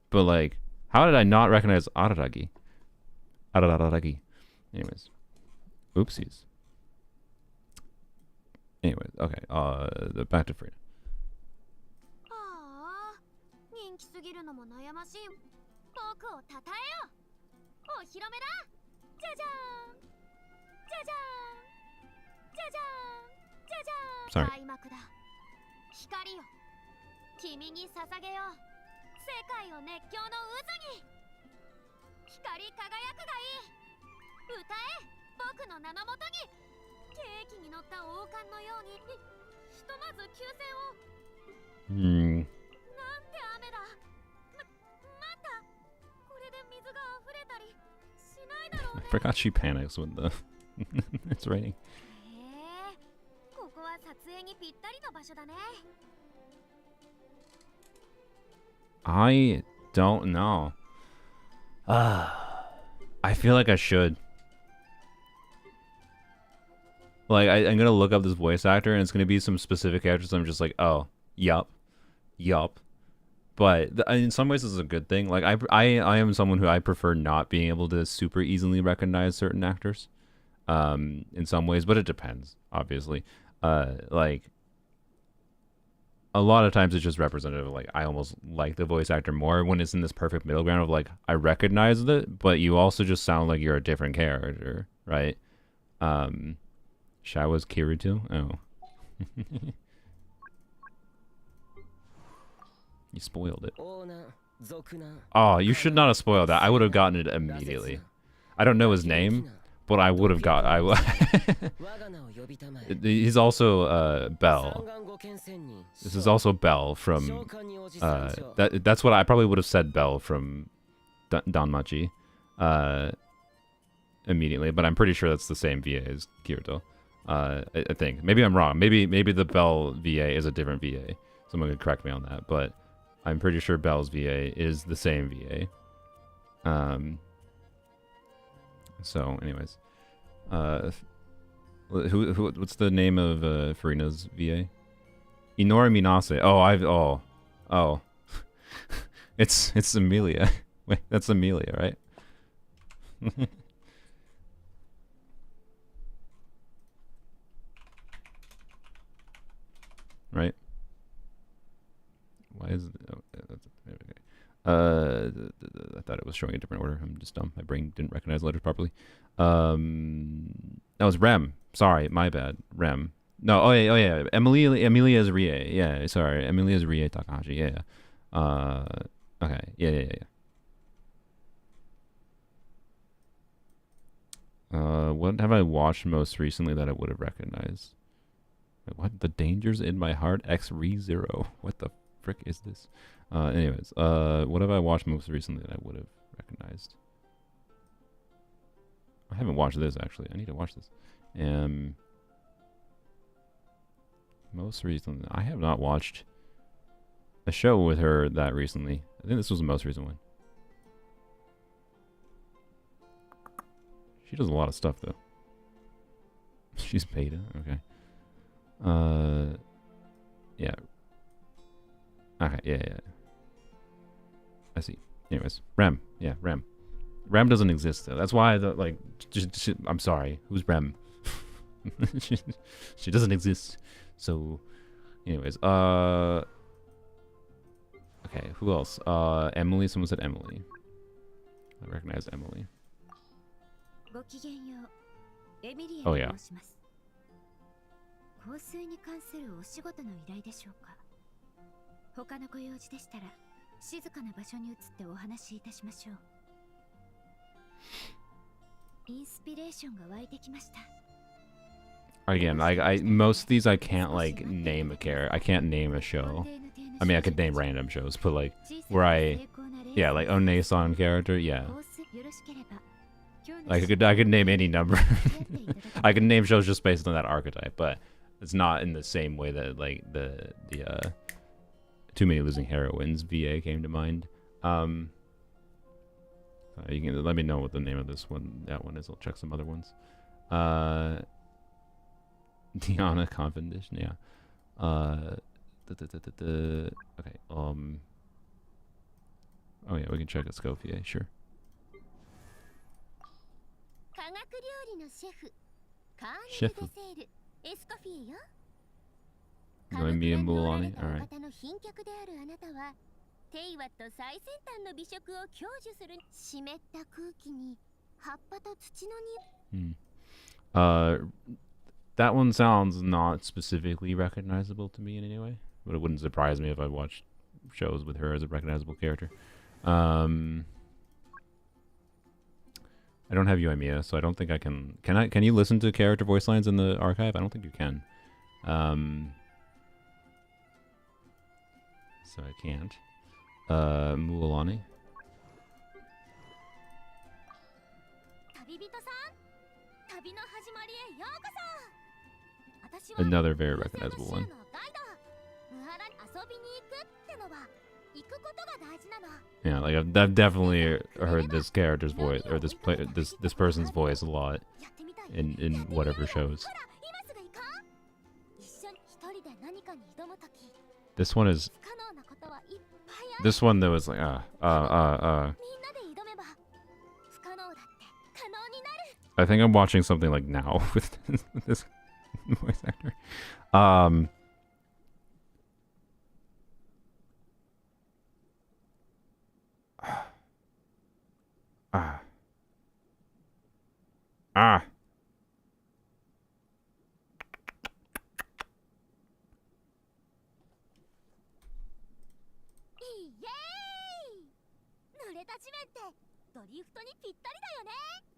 But like, how did I not recognize Araragi? Araragi. Anyways. Oopsies. Anyways, okay. Back to Frida. Sorry. 君に捧げよう世界を熱狂の渦に光り輝くがいい歌え僕の名のもとにケーキに乗った王冠のようにひとまず休戦をなんて雨だまたこれで水が溢れたりしないだろうね I forgot she panics when the it's raining ここは撮影にぴったりの場所だね I don't know. I feel like I should. Like, I'm gonna look up this voice actor, and it's gonna be some specific actors. I'm just like, oh, yup. But in some ways, this is a good thing. Like, I am someone who I prefer not being able to super easily recognize certain actors. In some ways, but it depends, obviously. Like, a lot of times it's just representative of like I almost like the voice actor more when it's in this perfect middle ground of like I recognize it, but you also just sound like you're a different character, right? Shawa's Kirito? Oh. You spoiled it. Oh, you should not have spoiled that. I would have gotten it immediately. I don't know his name, but I would have got he's also Bell. This is also Bell from that's what I probably would have said Bell from Danmachi immediately, but I'm pretty sure that's the same VA as Kirito. I think. Maybe I'm wrong. Maybe the Bell VA is a different VA. Someone could correct me on that, but I'm pretty sure Bell's VA is the same VA. So, anyways, what's the name of Furina's VA? Inori Minase. Oh, it's Amelia. Wait, that's Amelia, right? Right. Why is it? Oh, that's, okay. I thought it was showing a different order. I'm just dumb. My brain didn't recognize letters properly. That was Rem. Sorry, my bad. Rem. No, oh yeah. Emilia's Rie. Yeah, sorry. Emilia's Rie Takahashi. Yeah. Okay. Yeah. What have I watched most recently that I would have recognized? Wait, what? The Dangers in My Heart X Re Zero. What the frick is this? Anyways, what have I watched most recently that I would have recognized? I haven't watched this actually. I need to watch this. Most recently, I have not watched a show with her that recently. I think this was the most recent one. She does a lot of stuff though. She's beta, okay. Yeah. Okay, yeah. I see. Anyways, Rem. Yeah, Rem. Rem doesn't exist though. That's why I'm sorry. Who's Rem? she doesn't exist. So, anyways, okay, who else? Emily. Someone said Emily. I recognize Emily. Oh yeah. 香水に関するお仕事の依頼でしょうか。他のご用事でしたら静かな場所に移ってお話しいたしましょう。インスピレーションが湧いてきました。Again, I most of these I can't like name a character. I can't name a show. I mean, I could name random shows, but like where yeah, like One character, yeah. Like I could name any number. I could name shows just based on that archetype, but it's not in the same way that like the Too Many Losing Heroines VA came to mind. You can let me know what the name of that one is. I'll check some other ones. Diana Confidential, yeah. Okay. Oh yeah, we can check Escoffier, sure. Chef. Going me and Mulani? Alright. That one sounds not specifically recognizable to me in any way, but it wouldn't surprise me if I watched shows with her as a recognizable character. I don't have Yoimiya, so I don't think I can. Can you listen to character voice lines in the archive? I don't think you can. So I can't. Mualani. Another very recognizable one. Yeah, like I've definitely heard this character's voice or this person's voice a lot in whatever shows. This one is that was like I think I'm watching something like now with this voice actor.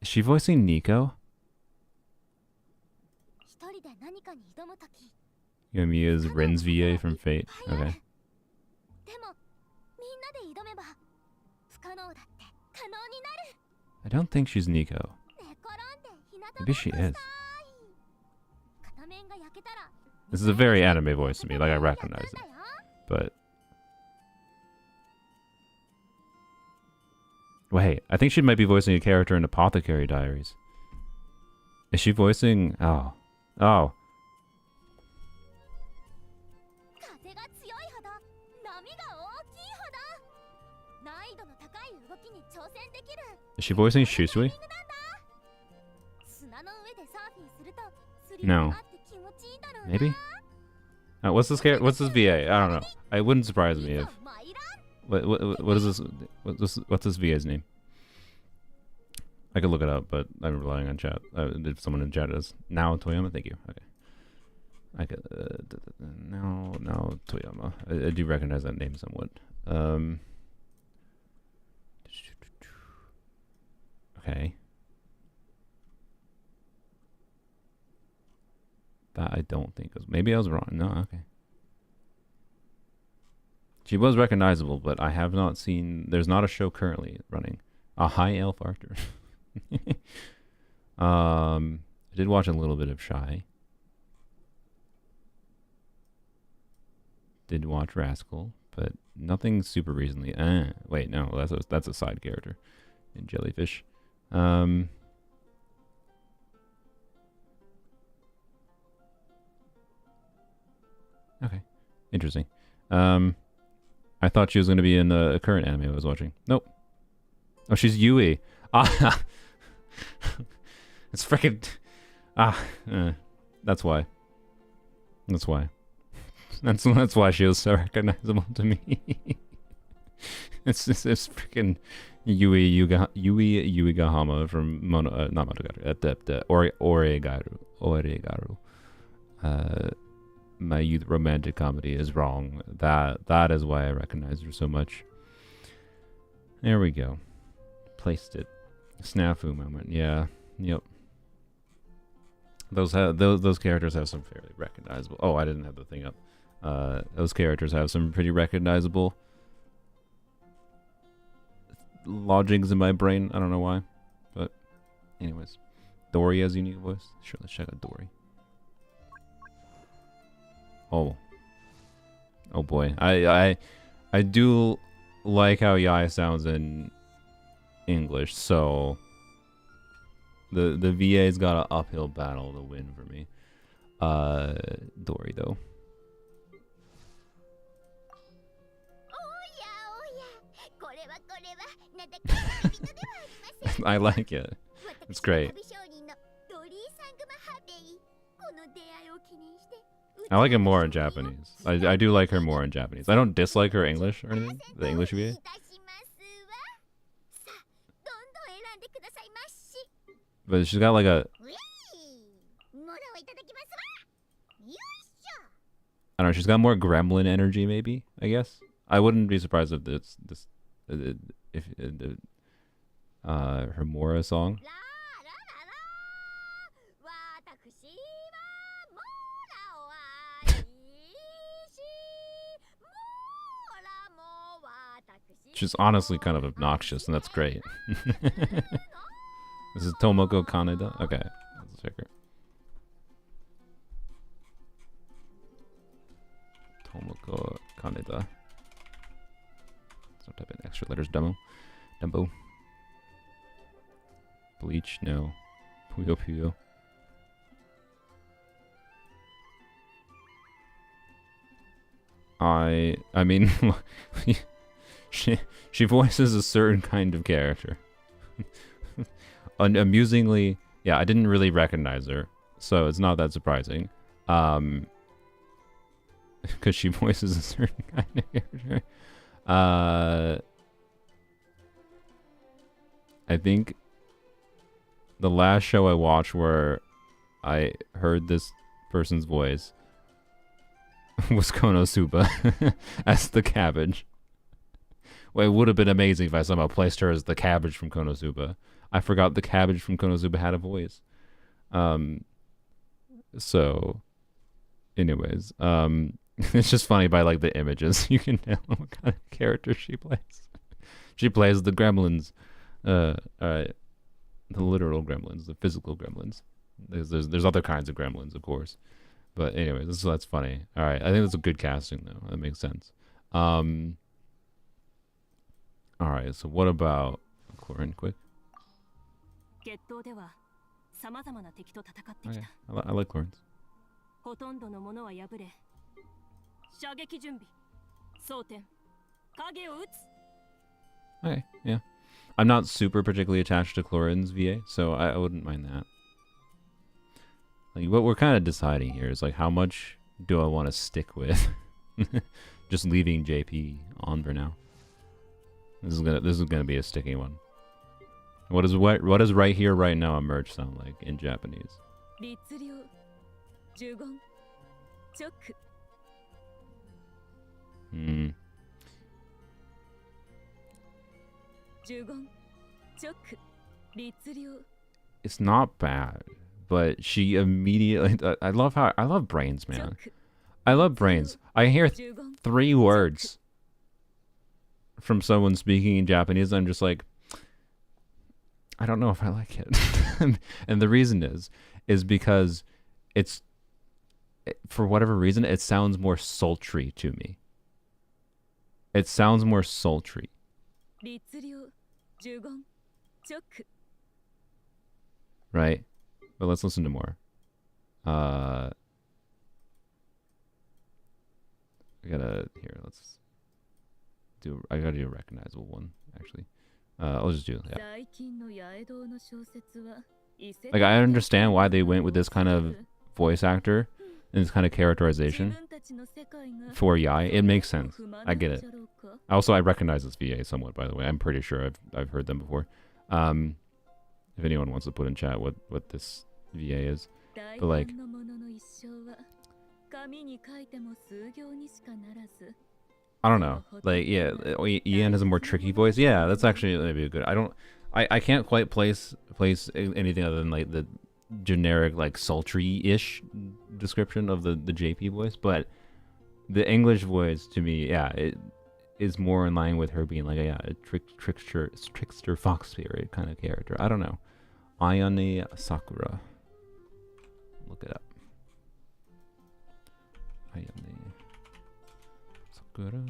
Is she voicing Nico? Yoimiya's Ren's VA from Fate. Okay. I don't think she's Nico. Maybe she is. This is a very anime voice to me, like I recognize it. But wait, I think she might be voicing a character in Apothecary Diaries. Is she voicing? Oh. Is she voicing Shusui? No. Maybe? What's this VA? I don't know. It wouldn't surprise me if What is this? What's this VA's name? I could look it up, but I'm relying on chat. If someone in chat is now Toyama, thank you. Okay. I could now Toyama. I do recognize that name somewhat. Okay. That I don't think was. Maybe I was wrong. No, okay. She was recognizable, but I have not seen. There's not a show currently running. A high elf actor. I did watch a little bit of Shy. Did watch Rascal, but nothing super recently. Wait, no, that's a side character in Jellyfish. Okay, interesting. I thought she was going to be in a current anime I was watching. Nope. Oh, she's Yui. Ah, it's freaking. That's why. That's why. That's why she was so recognizable to me. it's freaking Yui Yuigahama from not Monogatari. Oregaru. My youth romantic comedy is wrong. That is why I recognize her so much. There we go. Placed it. Snafu moment. Yeah. Yep. Those characters have some fairly recognizable. Oh, I didn't have the thing up. Those characters have some pretty recognizable lodgings in my brain. I don't know why, but anyways, Dory has unique voice. Sure, let's check out Dory. Oh boy, I do like how Yai sounds in English, so the VA's got an uphill battle to win for me. Dory though. I like it. It's great. I like it more in Japanese. I do like her more in Japanese. I don't dislike her English or anything. The English VA. But she's got like a... I don't know, she's got more gremlin energy maybe, I guess. I wouldn't be surprised if her Mora song. She's honestly kind of obnoxious, and that's great. This is Tomoko Kaneda? Okay, let's check her. Tomoko Kaneda. So type in extra letters. Dumbo. Bleach? No. Puyo Puyo. I mean, she voices a certain kind of character. Amusingly, yeah, I didn't really recognize her, so it's not that surprising. Because she voices a certain kind of character. I think the last show I watched where I heard this person's voice was Konosuba as the cabbage. Well, it would have been amazing if I somehow placed her as the cabbage from Konosuba. I forgot the cabbage from Konosuba had a voice. So, anyways, it's just funny by like the images. You can tell what kind of character she plays. She plays the gremlins. Alright. The literal gremlins, the physical gremlins. There's other kinds of gremlins, of course. But anyways, that's funny. Alright, I think that's a good casting though. That makes sense. Alright, so what about Corin quick? Okay, I like Corin's. Okay, yeah. I'm not super particularly attached to Clorin's VA, so I wouldn't mind that. Like, what we're kind of deciding here is like how much do I want to stick with? Just leaving JP on for now. This is gonna be a sticky one. What does right here, right now, emerge sound like in Japanese? Hmm. It's not bad, but she immediately. I love brains, man. I love brains. I hear 3 words from someone speaking in Japanese. I'm just like, I don't know if I like it. And the reason is because it's, for whatever reason, it sounds more sultry to me. It sounds more sultry. Right? But let's listen to more. I gotta do a recognizable one, actually. I'll just do, yeah. Like, I understand why they went with this kind of voice actor and this kind of characterization for Yai. It makes sense. I get it. Also, I recognize this VA somewhat, by the way. I'm pretty sure I've heard them before. If anyone wants to put in chat what this VA is. But like, I don't know. Like, yeah, Ian has a more tricky voice. Yeah, that's actually maybe a good. I can't quite place anything other than like the generic, like, sultry-ish description of the JP voice, but the English voice to me, yeah, it is more in line with her being like a trickster fox spirit kind of character. I don't know. Ayane Sakura. Look it up. Ayane Sakura.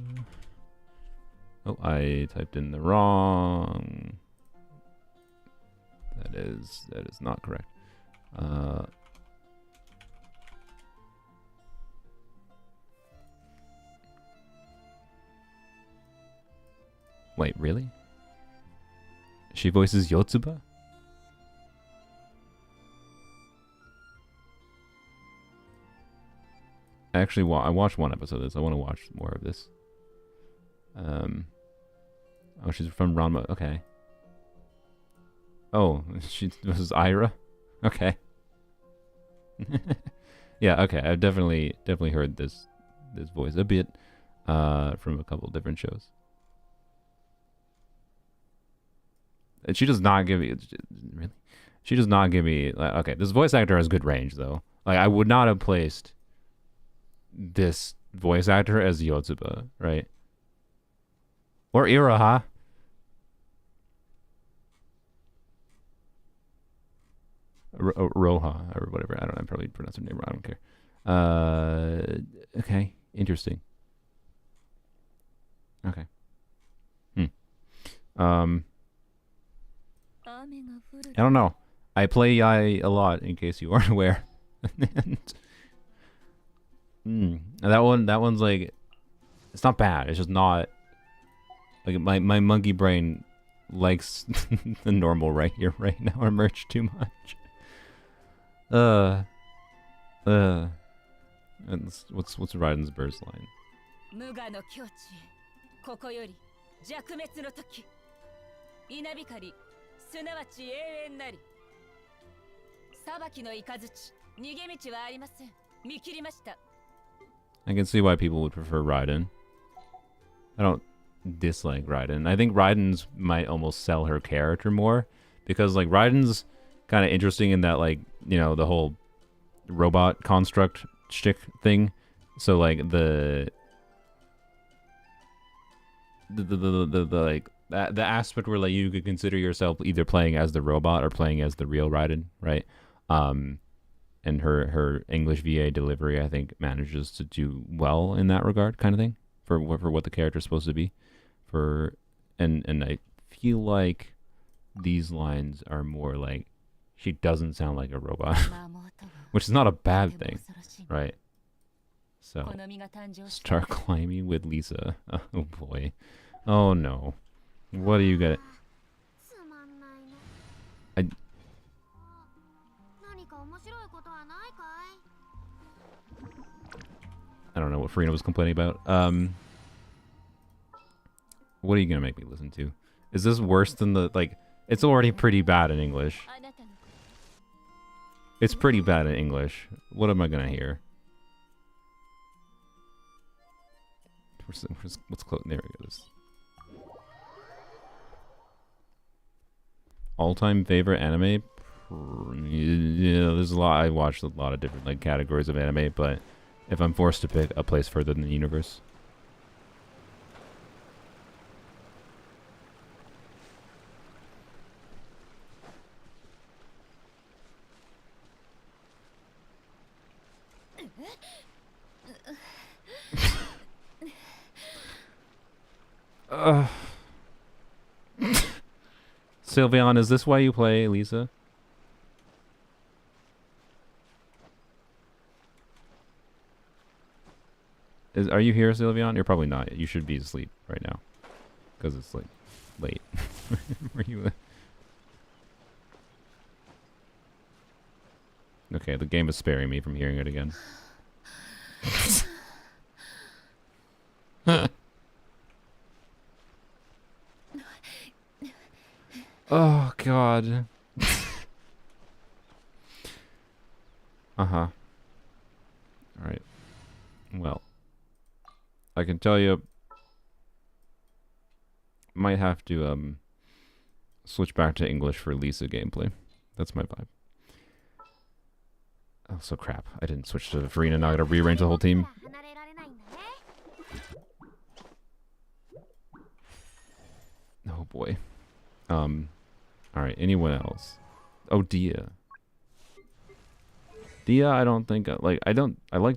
Oh, I typed in the wrong. That is not correct. Wait, really? She voices Yotsuba? Actually, I watched one episode of this. I want to watch more of this. Oh, she's from Ranma. Okay. Oh, this is Ira? Okay. Yeah, okay. I've definitely heard this voice a bit from a couple different shows. And she does not give me, really? She does not give me, okay, this voice actor has good range, though. Like, I would not have placed this voice actor as Yotsuba, right? Or Iraha. Roha, or whatever. I don't know. I probably pronounced her name wrong. I don't care. Okay. Interesting. Okay. I don't know. I play Yai a lot, in case you aren't aware. That one's like, it's not bad. It's just not like my monkey brain likes the normal right here, right now, or merch too much. And what's Raiden's burst line? I can see why people would prefer Raiden. I don't dislike Raiden. I think Raiden's might almost sell her character more, because like Raiden's kind of interesting in that, like, you know, the whole robot construct shtick thing. So like the like the aspect where like you could consider yourself either playing as the robot or playing as the real Raiden, right? And her English VA delivery, I think, manages to do well in that regard, kind of thing, for what the character's supposed to be. And I feel like these lines are more like, she doesn't sound like a robot, which is not a bad thing, right? So, start climbing with Lisa. Oh boy. Oh no. What do you get? I don't know what Farina was complaining about. What are you gonna make me listen to? Is this worse than the like? It's already pretty bad in English. It's pretty bad in English. What am I gonna hear? What's close? There it goes. All-time favorite anime? Yeah, there's a lot. I watched a lot of different like categories of anime, but if I'm forced to pick a place further than the universe. Sylveon, is this why you play, Lisa? Are you here, Sylveon? You're probably not. You should be asleep right now. Because it's like late. Where you? Okay, the game is sparing me from hearing it again. Oh, God. Uh-huh. Alright. Well. I can tell you... Might have to, switch back to English for Lisa gameplay. That's my vibe. Oh, so crap. I didn't switch to Farina. Now I gotta rearrange the whole team. Oh, boy. Alright, anyone else? Oh, Dia. Dia, I don't think... I like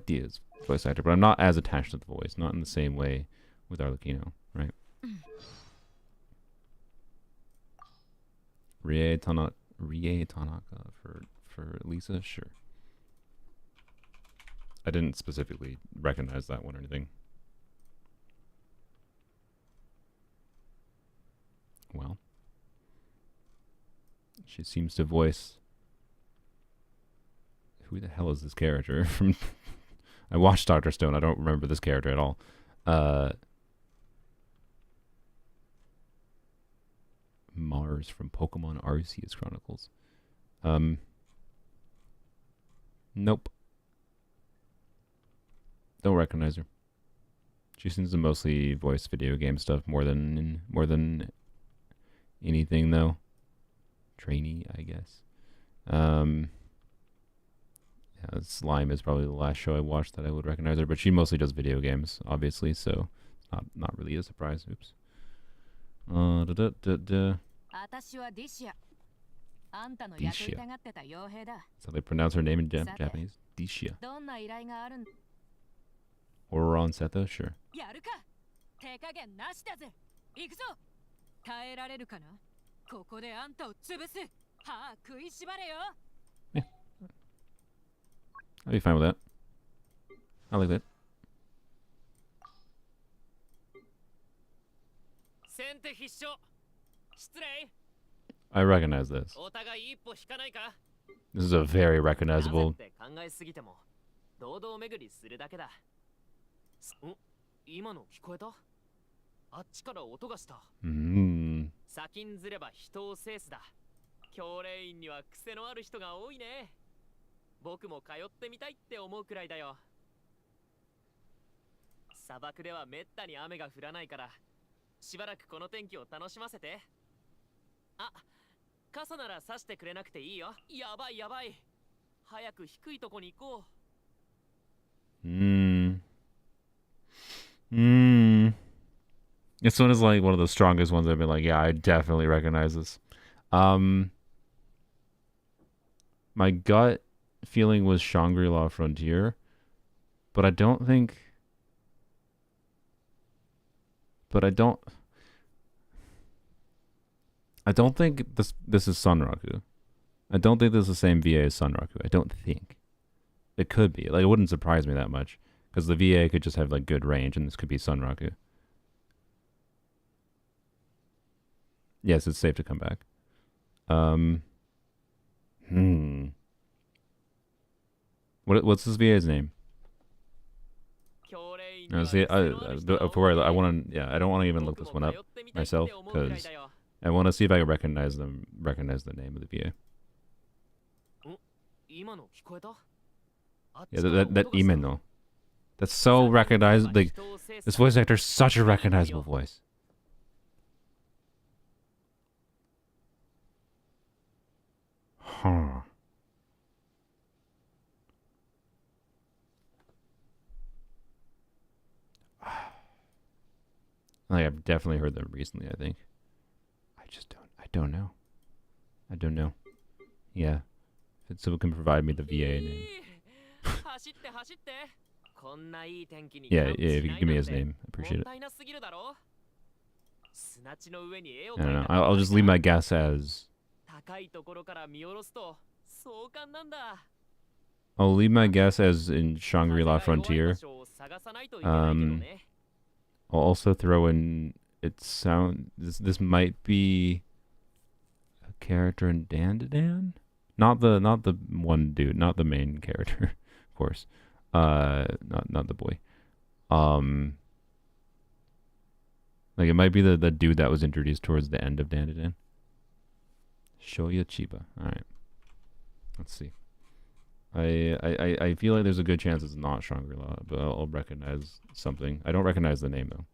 Dia's voice actor, but I'm not as attached to the voice. Not in the same way with Arlecchino, right? Rie Tanaka for Lisa? Sure. I didn't specifically recognize that one or anything. Well. She seems to voice... Who the hell is this character? From I watched Dr. Stone. I don't remember this character at all. Mars from Pokemon Arceus Chronicles. Nope. Don't recognize her. She seems to mostly voice video game stuff more than anything though. Trainee, I guess. Yeah, Slime is probably the last show I watched that I would recognize her, but she mostly does video games, obviously, so not really a surprise. Oops. Disha. That's how they pronounce her name in Japanese. Disha. Horror on Setha? Sure. Yeah. I'll be fine with that. I like that. I recognize this. This is a very recognizable. Mm. 僕も通ってみたいって思うくらいだよ。砂漠ではめったに雨が降らないから、しばらくこの天気を楽しませて。あ、傘なら差してくれなくていいよ。やばいやばい。早く低いとこに行こう。This one is like one of the strongest ones I've been like, yeah, I definitely recognize this. My gut feeling was Shangri-La Frontier, but I don't think this is Sunraku. I don't think this is the same VA as Sunraku. I don't think. It could be. Like, it wouldn't surprise me that much, because the VA could just have like good range, and this could be Sunraku. Yes, it's safe to come back. What's this VA's name? See, before I want to, yeah, I don't want to even look this one up myself because I want to see if I can recognize the name of the VA. Yeah, that Imeno. That's so recognizable. Like, this voice actor is such a recognizable voice. Huh. Like, I've definitely heard them recently, I think. I don't know. I don't know. Yeah. If someone can provide me the VA name. Yeah, if you can give me his name, I appreciate it. I don't know. I'll just leave my guess as... I'll leave my guess as in Shangri-La Frontier. I'll also throw in... This might be a character in Dan? Not the one dude, not the main character, of course. Not the boy. Like it might be the dude that was introduced towards the end of Dan. Shoya Chiba. Alright. Let's see. I feel like there's a good chance it's not Shangri-La, but I'll recognize something. I don't recognize the name though.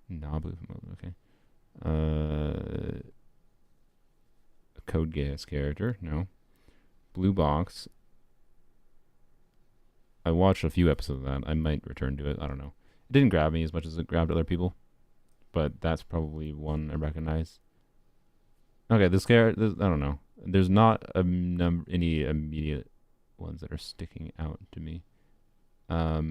Nabu, okay. Code Geass character, no. Blue Box. I watched a few episodes of that. I might return to it. I don't know. It didn't grab me as much as it grabbed other people, but that's probably one I recognize. Okay, this character, I don't know. There's not any immediate ones that are sticking out to me. But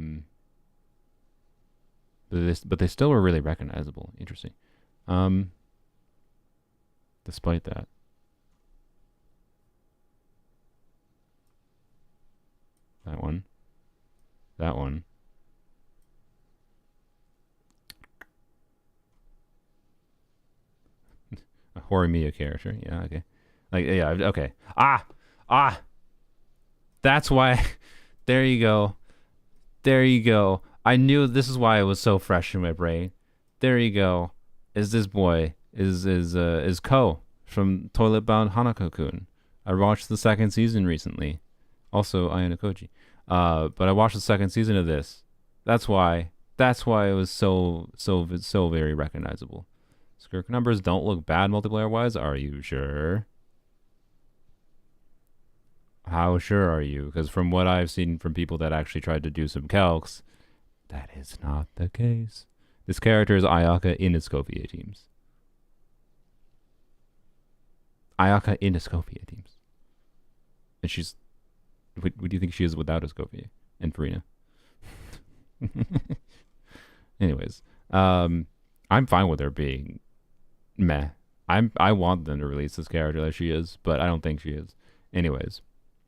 they still were really recognizable. Interesting. Despite that. That one. That one. A Horimiya character. Yeah, okay. Like, yeah, okay. Ah! That's why. There you go. There you go. I knew this is why it was so fresh in my brain. There you go. Is this boy. Is Ko from Toilet Bound Hanako-kun. I watched the second season recently. Also, Ayano Koji. But I watched the second season of this. That's why it was so very recognizable. Skirk numbers don't look bad multiplayer-wise. Are you sure? How sure are you? Because from what I've seen from people that actually tried to do some calcs, that is not the case. This character is Ayaka in Escoffier teams. Ayaka in Escoffier teams. And she's... What do you think she is without Escoffier and Farina? Anyways, I'm fine with her being meh. I want them to release this character that she is, but I don't think she is. Anyways,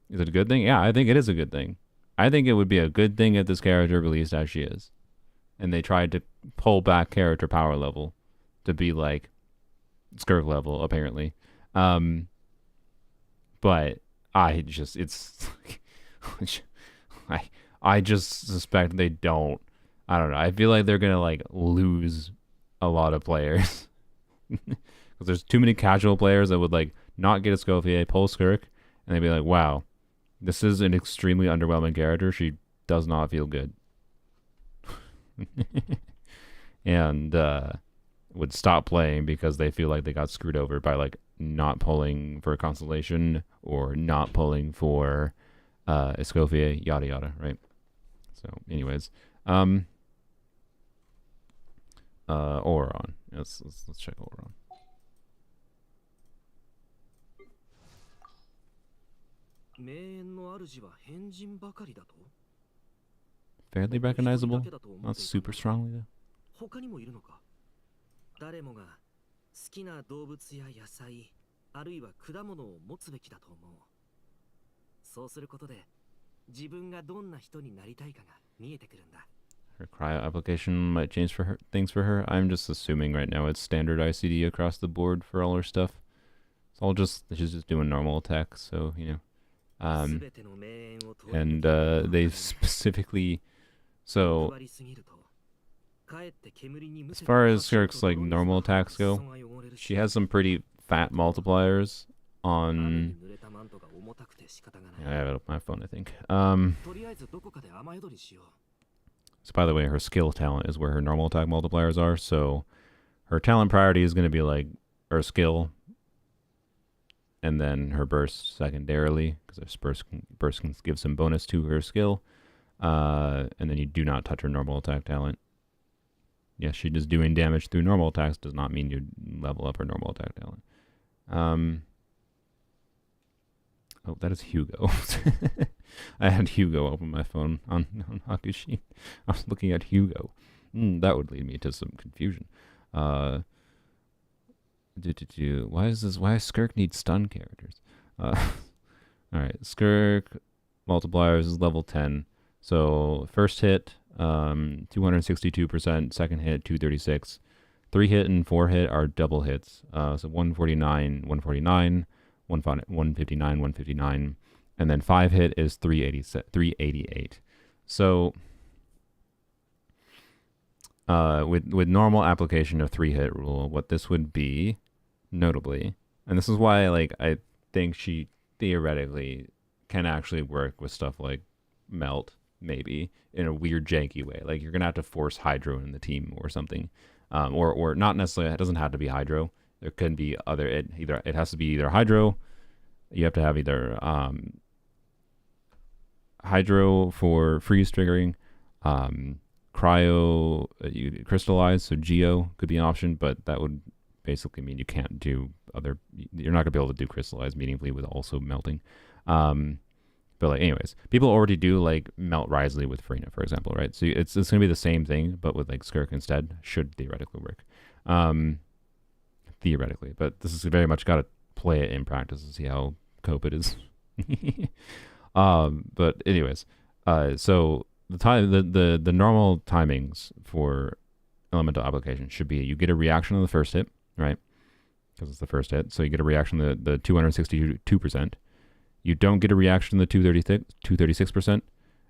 is it a good thing? Yeah, I think it is a good thing. I think it would be a good thing if this character released as she is. And they tried to pull back character power level to be like Skirk level, apparently. But I just, I just suspect they don't. I don't know. I feel like they're going to like lose a lot of players. Because there's too many casual players that would like not get Escoffier, pull Skirk, and they'd be like, wow, this is an extremely underwhelming character. She does not feel good. And would stop playing because they feel like they got screwed over by like not pulling for Constellation or not pulling for Escoffier, yada yada, right? So anyways, Auron. Let's check Auron. Fairly recognizable, not super strongly though. 他にもいるのか。誰もが好きな動物や野菜、あるいは果物を持つべきだと思う。そうすることで自分がどんな人になりたいかが見えてくるんだ。Her cryo application might change for her things for her. I'm just assuming right now it's standard ICD across the board for all her stuff. It's all just she's just doing normal attacks, so you know. And they specifically, so as far as Skirk's like normal attacks go, she has some pretty fat multipliers on. Yeah, I have it on my phone, I think. So by the way, her skill talent is where her normal attack multipliers are. So her talent priority is going to be like her skill, and then her burst secondarily, because her burst can give some bonus to her skill. And then you do not touch her normal attack talent. Yes, she is doing damage through normal attacks, does not mean you level up her normal attack talent. Oh, that is Hugo. I had Hugo open my phone on Hakushin. I was looking at Hugo. That would lead me to some confusion. Why does Skirk need stun characters? Alright, Skirk multipliers is level 10. So first hit, 262%, second hit, 236. 3 hit and 4 hit are double hits. So 149, 149, 159, 159. And then 5 hit is 388. So with normal application of 3 hit rule, what this would be, notably, and this is why I think she theoretically can actually work with stuff like melt, maybe in a weird janky way. Like you're gonna have to force Hydro in the team or something, or not necessarily. It doesn't have to be Hydro. There could be other. It has to be either Hydro. You have to have either Hydro for freeze triggering, cryo, crystallize. So Geo could be an option, but that would basically mean you can't do other. You're not gonna be able to do crystallize meaningfully with also melting. But anyways, people already do melt Risley with Farina, for example, right? So it's gonna be the same thing, but with Skirk instead. Should theoretically work, theoretically. But this is very much got to play it in practice to see how cope it is. But anyways, so the normal timings for elemental application should be you get a reaction on the first hit, right? Because it's the first hit, so you get a reaction the 262%. You don't get a reaction on the 236%,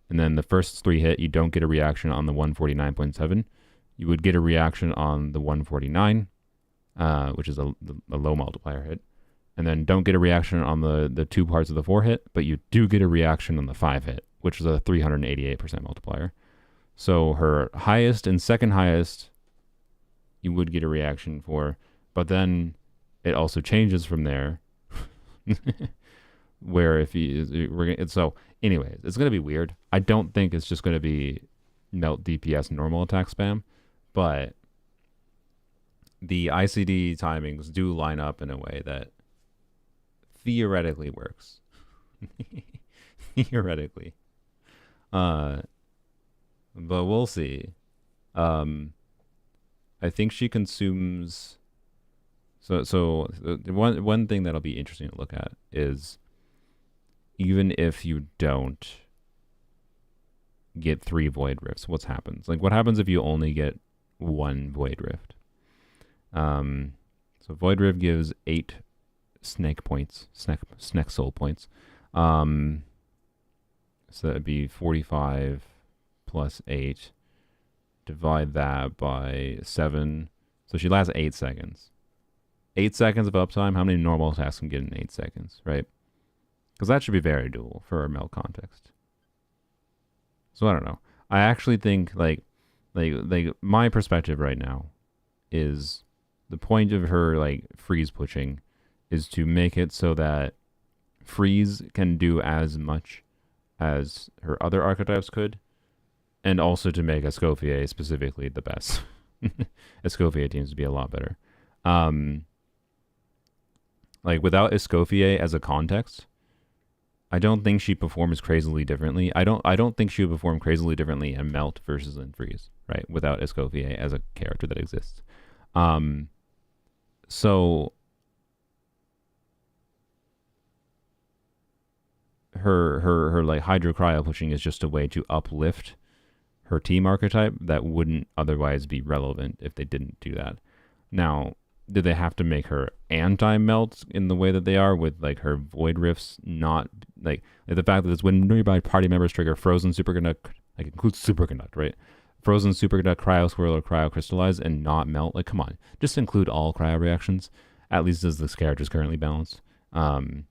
and then the first 3 hit, you don't get a reaction on the 149.7. You would get a reaction on the 149, which is a low multiplier hit, and then don't get a reaction on the 2 parts of the 4 hit, but you do get a reaction on the 5 hit, which is a 388% multiplier. So her highest and second highest, you would get a reaction for, but then it also changes from there. Where so anyways, it's gonna be weird. I don't think it's just gonna be melt DPS normal attack spam, but the ICD timings do line up in a way that theoretically works. Theoretically. But we'll see. I think she consumes so one thing that'll be interesting to look at is even if you don't get 3 Void Rifts, what happens? What happens if you only get 1 Void Rift? So Void Rift gives 8 snake points, snake soul points. So that'd be 45 plus 8. Divide that by 7. So she lasts 8 seconds. 8 seconds of uptime. How many normal attacks can get in 8 seconds, right? Because that should be very doable for a melt context. So I don't know. I actually think my perspective right now is the point of her freeze pushing is to make it so that freeze can do as much as her other archetypes could, and also to make Escoffier specifically the best. Escoffier teams would be a lot better. Without Escoffier as a context, I don't think she performs crazily differently. I don't think she would perform crazily differently in Melt versus in Freeze, right? Without Escoffier as a character that exists. So her Hydro Cryo pushing is just a way to uplift her team archetype that wouldn't otherwise be relevant if they didn't do that. Now, do they have to make her anti-melt in the way that they are with like her void rifts not like the fact that it's when nearby party members trigger frozen superconduct, like includes superconduct, right? Frozen superconduct, cryo swirl, or cryo crystallize and not melt. Like, come on, just include all cryo reactions, at least as this character is currently balanced. Because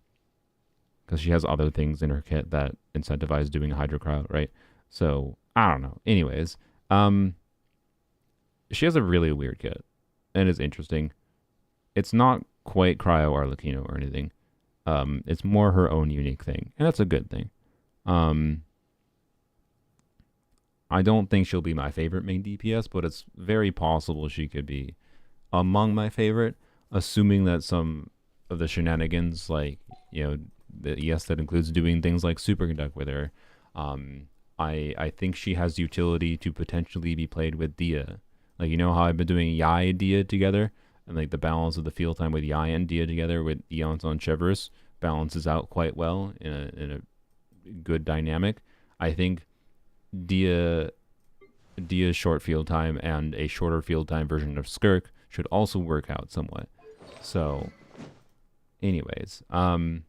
she has other things in her kit that incentivize doing hydrocryo, right? So I don't know. Anyways, she has a really weird kit, and it's interesting. It's not quite cryo Arlecchino or anything. It's more her own unique thing, and that's a good thing. I don't think she'll be my favorite main DPS, but it's very possible she could be among my favorite, assuming that some of the shenanigans, like, you know, that includes doing things like superconduct with her. I think she has utility to potentially be played with Dia. Like, you know how I've been doing Yai and Dia together? And like the balance of the field time with Yai and Dia together with Eons on Chevers balances out quite well in a good dynamic. I think Dia's short field time and a shorter field time version of Skirk should also work out somewhat. So, anyways, the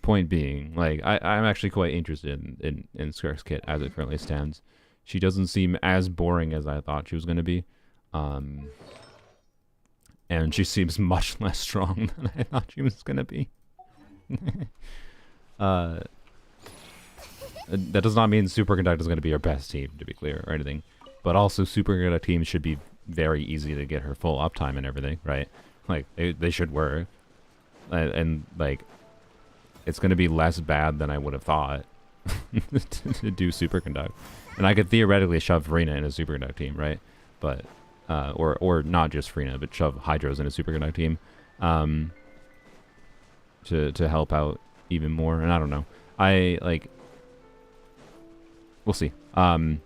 point being, like, I'm actually quite interested in Skirk's kit as it currently stands. She doesn't seem as boring as I thought she was going to be. And she seems much less strong than I thought she was going to be. That does not mean Superconduct is going to be her best team, to be clear, or anything. But also, Superconduct teams should be very easy to get her full uptime and everything, right? Like, they should work. And like, it's going to be less bad than I would have thought to do Superconduct. And I could theoretically shove Farina in a Superconduct team, right? But, or not just Farina, but shove Hydros in a Superconduct team to help out even more. And I don't know. We'll see. And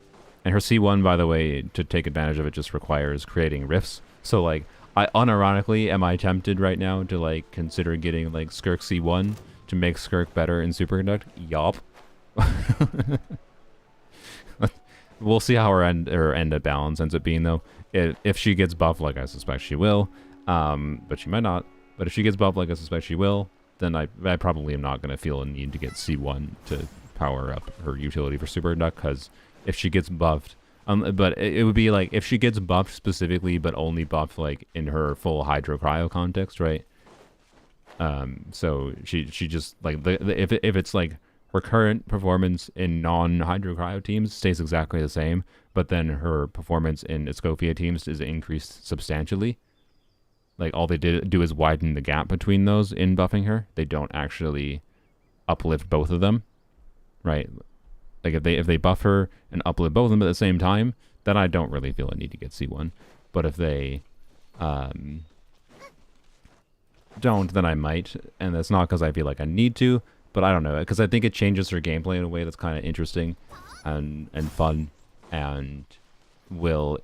her C1, by the way, to take advantage of it, just requires creating rifts. So, like, I unironically am I tempted right now to, like, consider getting, like, Skirk C1 to make Skirk better in Superconduct? Yup. We'll see how her end at balance ends up being, though. If she gets buffed like I suspect she will, but she might not. But if she gets buffed like I suspect she will, then I probably am not going to feel a need to get C1 to power up her utility for Superconduct, because if she gets buffed, but it would be like if she gets buffed specifically, but only buffed like in her full Hydro Cryo context, right? So she just like if it's like her current performance in non-Hydro Cryo teams stays exactly the same, but then her performance in Escofia teams is increased substantially. Like, all they do is widen the gap between those in buffing her. They don't actually uplift both of them, right? Like, if they buff her and uplift both of them at the same time, then I don't really feel a need to get C1. But if they don't, then I might. And that's not because I feel like I need to, but I don't know. Because I think it changes her gameplay in a way that's kind of interesting and fun, and will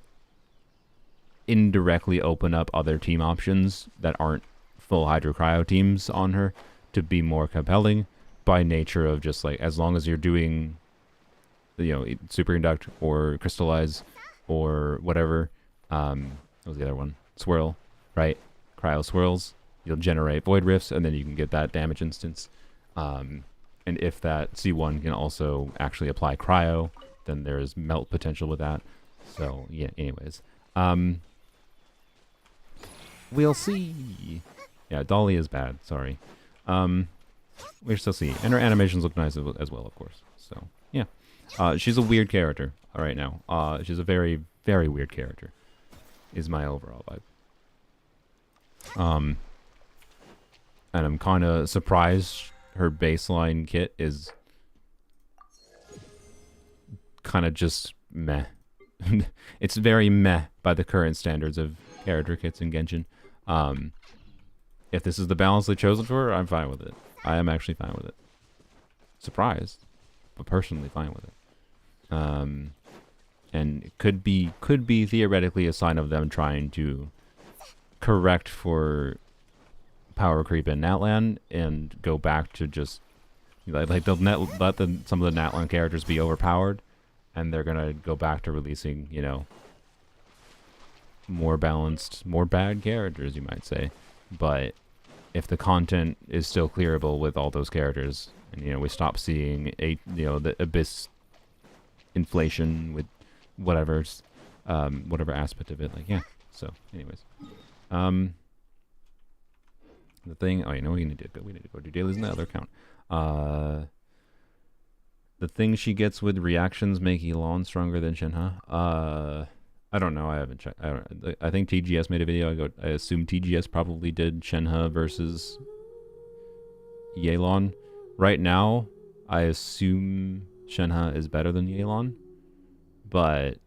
indirectly open up other team options that aren't full Hydro Cryo teams on her to be more compelling by nature of just like, as long as you're doing, you know, Superconduct or Crystallize or whatever, what was the other one? Swirl, right? Cryo swirls, you'll generate Void Rifts, and then you can get that damage instance. And if that C1 can also actually apply Cryo, then there's melt potential with that. So, yeah, anyways. We'll see. Yeah, Dolly is bad. Sorry. We shall see. And her animations look nice as well, of course. So, yeah. She's a weird character right now. She's a very, very weird character, is my overall vibe. And I'm kind of surprised her baseline kit is kind of just meh. It's very meh by the current standards of character kits in Genshin. If this is the balance they've chosen for her, I'm fine with it. I am actually fine with it. Surprised, but personally fine with it. And it could be theoretically a sign of them trying to correct for power creep in Natlan and go back to just like they'll let some of the Natlan characters be overpowered, and they're gonna go back to releasing, you know, more balanced, more bad characters, you might say. But if the content is still clearable with all those characters, and we stop seeing the abyss inflation with whatever aspect of it, like So, anyways, the thing. Oh, we need to go do dailies in the other account. The thing she gets with reactions make Elon stronger than Shenhe. I don't know. I haven't checked. I think TGS made a video. I assume TGS probably did Shenhe versus Yelan. Right now, I assume Shenhe is better than Yelan, but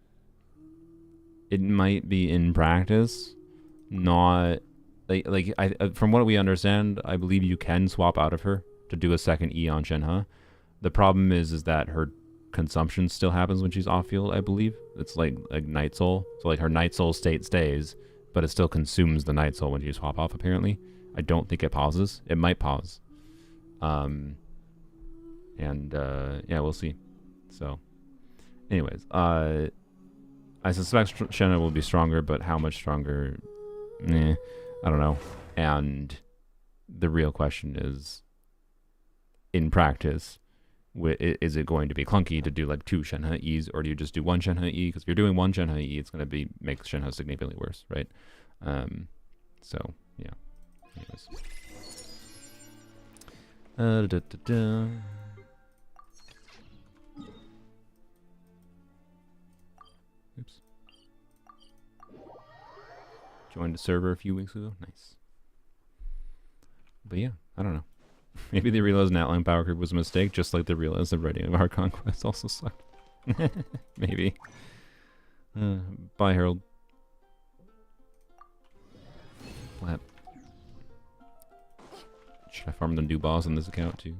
it might be in practice. Not from what we understand, I believe you can swap out of her to do a second E on Shenhe. The problem is that her consumption still happens when she's off field, I believe. It's like Night Soul. So her Night Soul state stays, but it still consumes the Night Soul when you swap off, apparently. I don't think it pauses. It might pause. Yeah, we'll see. So, anyways, I suspect Shenhe will be stronger, but how much stronger? I don't know. And the real question is, in practice, is it going to be clunky to do 2 Shenhe E's, or do you just do 1 Shenhe E? Because if you're doing 1 Shenhe E, it's going to make Shenhe significantly worse, right? So, yeah. Anyways. Oops. Joined a server a few weeks ago. Nice. But yeah, I don't know. Maybe they realized an outline power creep was a mistake, just like they realized the writing of our conquest also sucked. Maybe. Bye, Harold. Flap. Should I farm the new boss on this account too?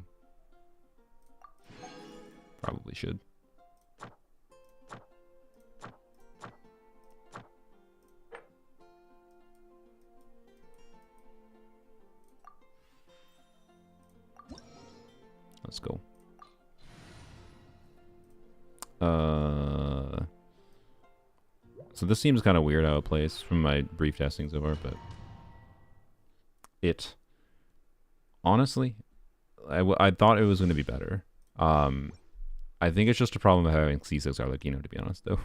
Probably should. Let's go. So this seems kind of weird out of place from my brief testing so far, but honestly, I thought it was going to be better. I think it's just a problem of having C6 Arlecchino, to be honest, though.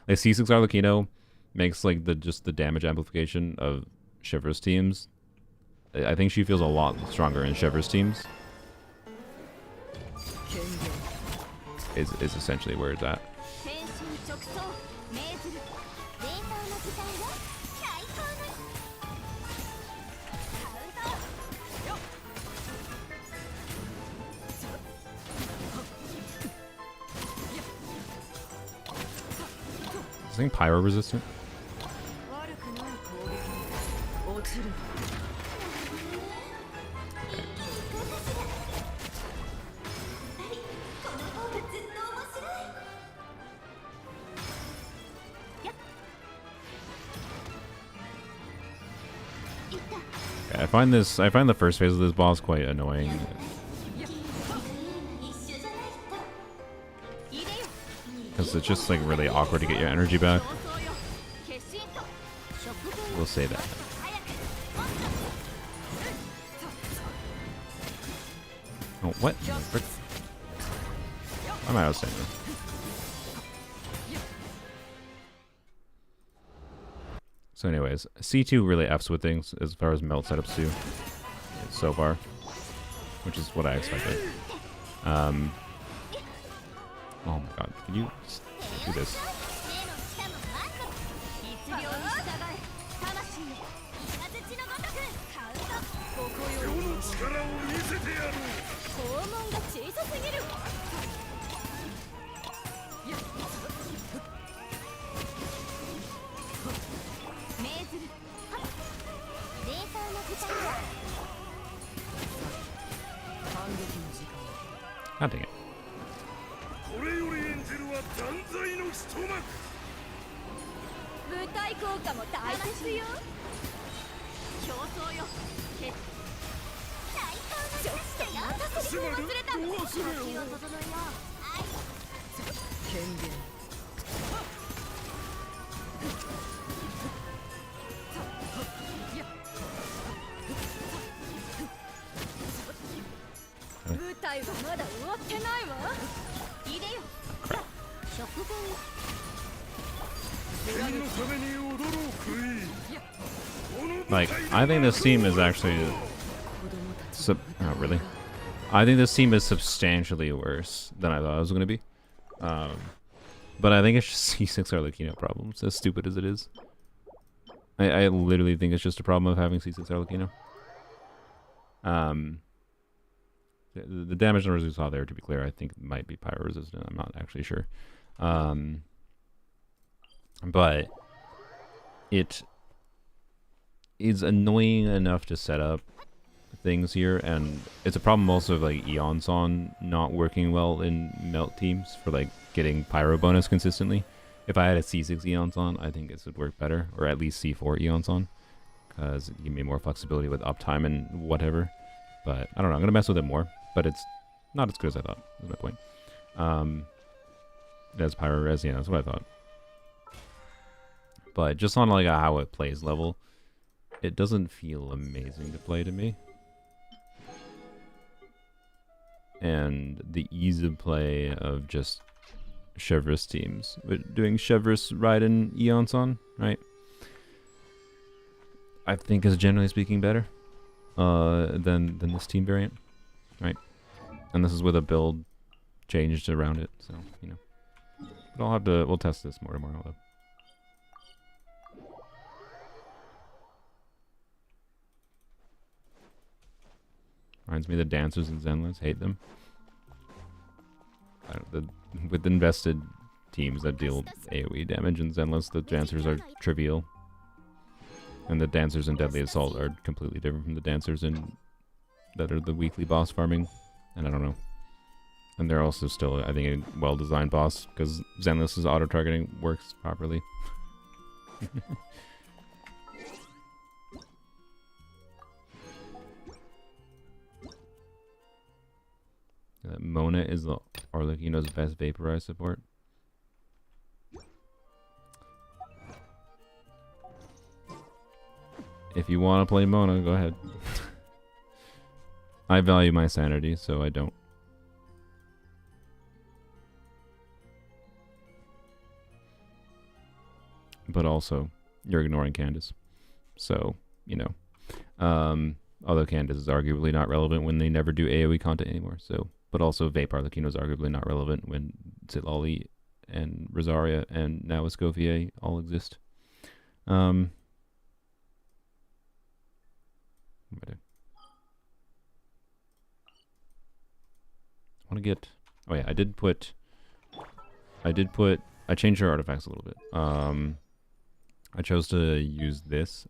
C6 Arlecchino makes just the damage amplification of Shiver's teams. I think she feels a lot stronger in Shiver's teams. Is essentially where it's at. Is this thing pyro resistant? I find the first phase of this boss quite annoying. Because it's just really awkward to get your energy back. We'll say that. Oh, what? Why am I outstanding? So anyways, C2 really Fs with things as far as melt setups do so far, which is what I expected. Oh my god, can you just do this? God dang it. Like, I think this team is actually... oh, really? I think this team is substantially worse than I thought it was going to be. But I think it's just C6 Arlecchino problems, as stupid as it is. I literally think it's just a problem of having C6 Arlecchino. The damage numbers we saw there, to be clear, I think might be pyro resistant. I'm not actually sure. But it is annoying enough to set up things here, and it's a problem also of like Eons on not working well in melt teams for like getting pyro bonus consistently. If I had a C6 Eons on, I think this would work better, or at least C4 Eons on, because it gives me more flexibility with uptime and whatever. But I don't know, I'm gonna mess with it more, but it's not as good as I thought, is my point. As pyro res, yeah, that's what I thought. But just on like a how it plays level, it doesn't feel amazing to play to me. And the ease of play of just Chevreuse teams, doing Chevreuse Raiden Eons on, right? I think is generally speaking better than this team variant, right? And this is with a build changed around it, so you know. But we'll test this more tomorrow though. Reminds me of the dancers in Zenless. Hate them. With invested teams that deal AoE damage in Zenless, the dancers are trivial. And the dancers in Deadly Assault are completely different from the dancers that are the weekly boss farming. And I don't know. And they're also still, I think, a well-designed boss, because Zenless's auto-targeting works properly. Mona is the Arlecchino's best vaporize support. If you want to play Mona, go ahead. I value my sanity, so I don't. But also, you're ignoring Candace. So, you know. Although Candace is arguably not relevant when they never do AoE content anymore, so... But also, Vape Arlecchino is arguably not relevant when Zitlali and Rosaria and now Escoffier all exist. I want to get... Oh yeah, I changed her artifacts a little bit. I chose to use this.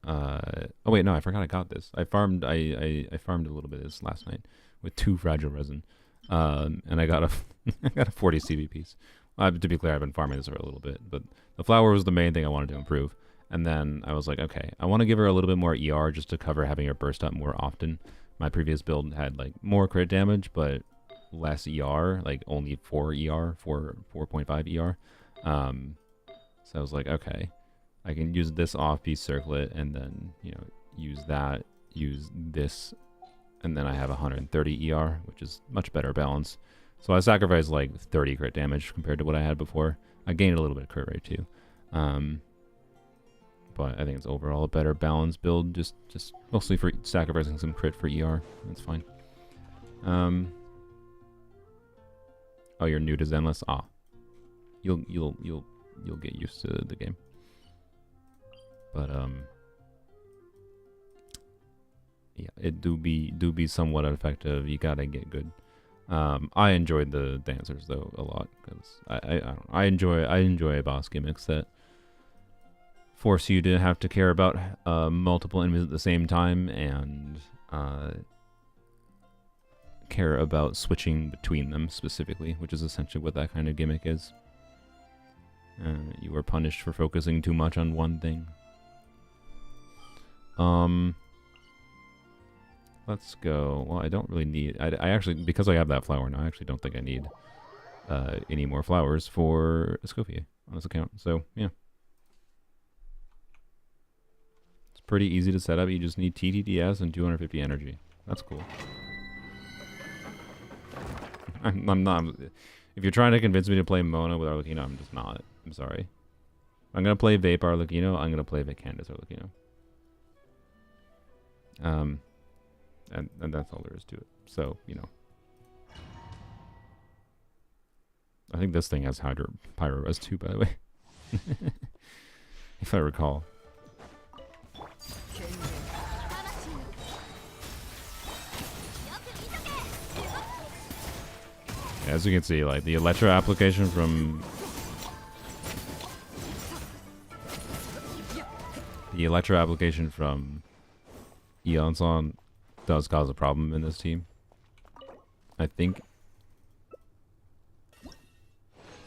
Oh wait, no, I forgot I got this. I farmed a little bit of this last night with 2 fragile resin. And I got a I got a 40 CV piece. To be clear, I've been farming this for a little bit, but the flower was the main thing I wanted to improve. And then I was like, okay, I want to give her a little bit more ER just to cover having her burst up more often. My previous build had like more crit damage, but less ER, like only 4 ER, 4.5 ER. So I was like, okay, I can use this off-piece circlet and then, you know, use this, and then I have 130 ER, which is much better balance. So I sacrificed like 30 crit damage compared to what I had before. I gained a little bit of crit rate too. But I think it's overall a better balanced build, just mostly for sacrificing some crit for ER. That's fine. Oh, you're new to Zenless? Ah. You'll get used to the game. But yeah, it do be somewhat effective. You gotta get good. I enjoyed the dancers though a lot, because I enjoy boss gimmicks that force you to have to care about multiple enemies at the same time, and care about switching between them specifically, which is essentially what that kind of gimmick is. You are punished for focusing too much on one thing. Let's go. Well, I don't really need... I actually, because I have that flower now, I actually don't think I need any more flowers for Escoffier on this account. So, yeah. It's pretty easy to set up. You just need TTDS and 250 energy. That's cool. I'm not. If you're trying to convince me to play Mona with Arlecchino, I'm just not. I'm sorry. I'm gonna play Vape Arlecchino. I'm gonna play Candace Arlecchino. And that's all there is to it. So, you know. I think this thing has Pyro Res too, by the way. If I recall. As you can see, like the Electro application from Eonson does cause a problem in this team. I think.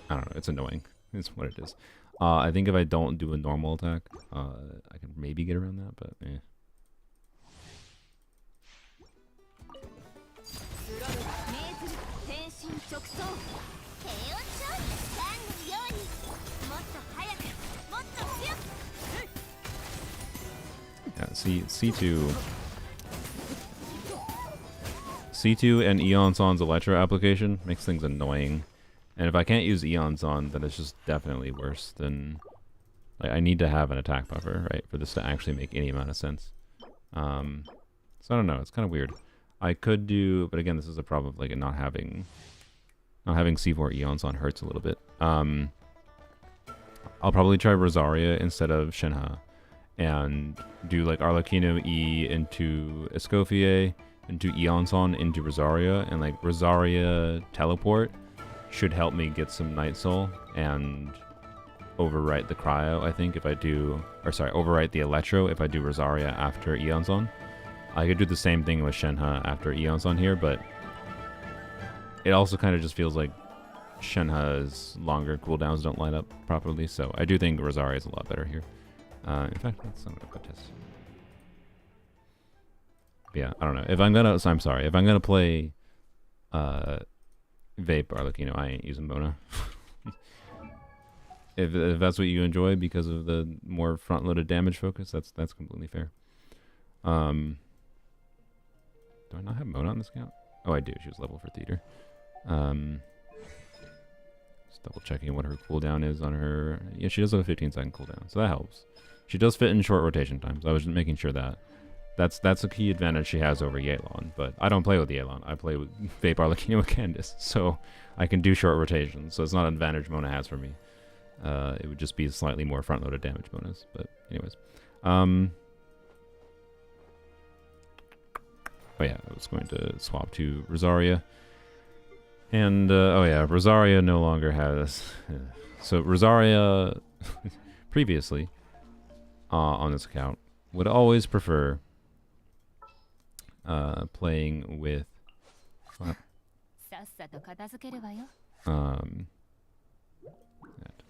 I don't know. It's annoying. It's what it is. I think if I don't do a normal attack, I can maybe get around that, but eh. Yeah, C2 and Eonson's Electro application makes things annoying. And if I can't use Eonson, then it's just definitely worse than... Like, I need to have an attack buffer, right, for this to actually make any amount of sense. So I don't know, it's kind of weird. I could do... But again, this is a problem of, like, not having C4 Eonson hurts a little bit. I'll probably try Rosaria instead of Shenhe. And do, like, Arlecchino E into Escoffier, into Eonson, into Rosaria. And, like, Rosaria teleport should help me get some Night Soul and overwrite the Cryo, I think, if I do... Or, sorry, overwrite the Electro if I do Rosaria after Eonson. I could do the same thing with Shenhe after Eonson here, but it also kind of just feels like Shenhe's longer cooldowns don't line up properly, so I do think Rosaria is a lot better here. In fact, let's not go test. Yeah, I don't know. If I'm gonna... So I'm sorry. If I'm gonna play... Vape Arlecchino, I ain't using Mona. if that's what you enjoy because of the more front-loaded damage focus, that's completely fair. Do I not have Mona on this account? Oh, I do. She was level for theater. Just double checking what her cooldown is on her. Yeah, she does have a 15-second cooldown, so that helps. She does fit in short rotation times. I was just making sure that. That's a key advantage she has over Yelan, but I don't play with Yelan. I play with Vape Arlecchino with Candace, so I can do short rotations, so it's not an advantage Mona has for me. It would just be slightly more front-loaded damage bonus, but anyways. Oh yeah, I was going to swap to Rosaria. And, oh yeah, Rosaria no longer has... So Rosaria, previously, on this account, would always prefer... playing with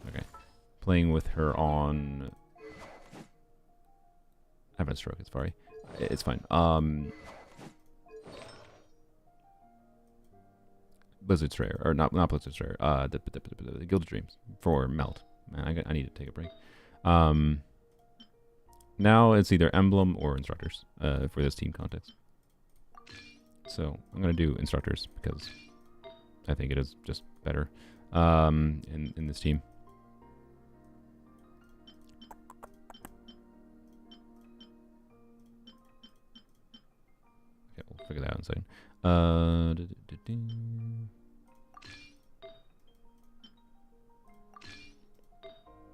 okay. Playing with her on I have a stroke, it's sorry. It's fine. Blizzard Strayer, or not Blizzard Strayer, the Guild of Dreams for Melt. Man, I need to take a break. Now it's either Emblem or Instructors for this team context. So I'm going to do Instructors because I think it is just better in this team. Okay, we'll figure that out in a second.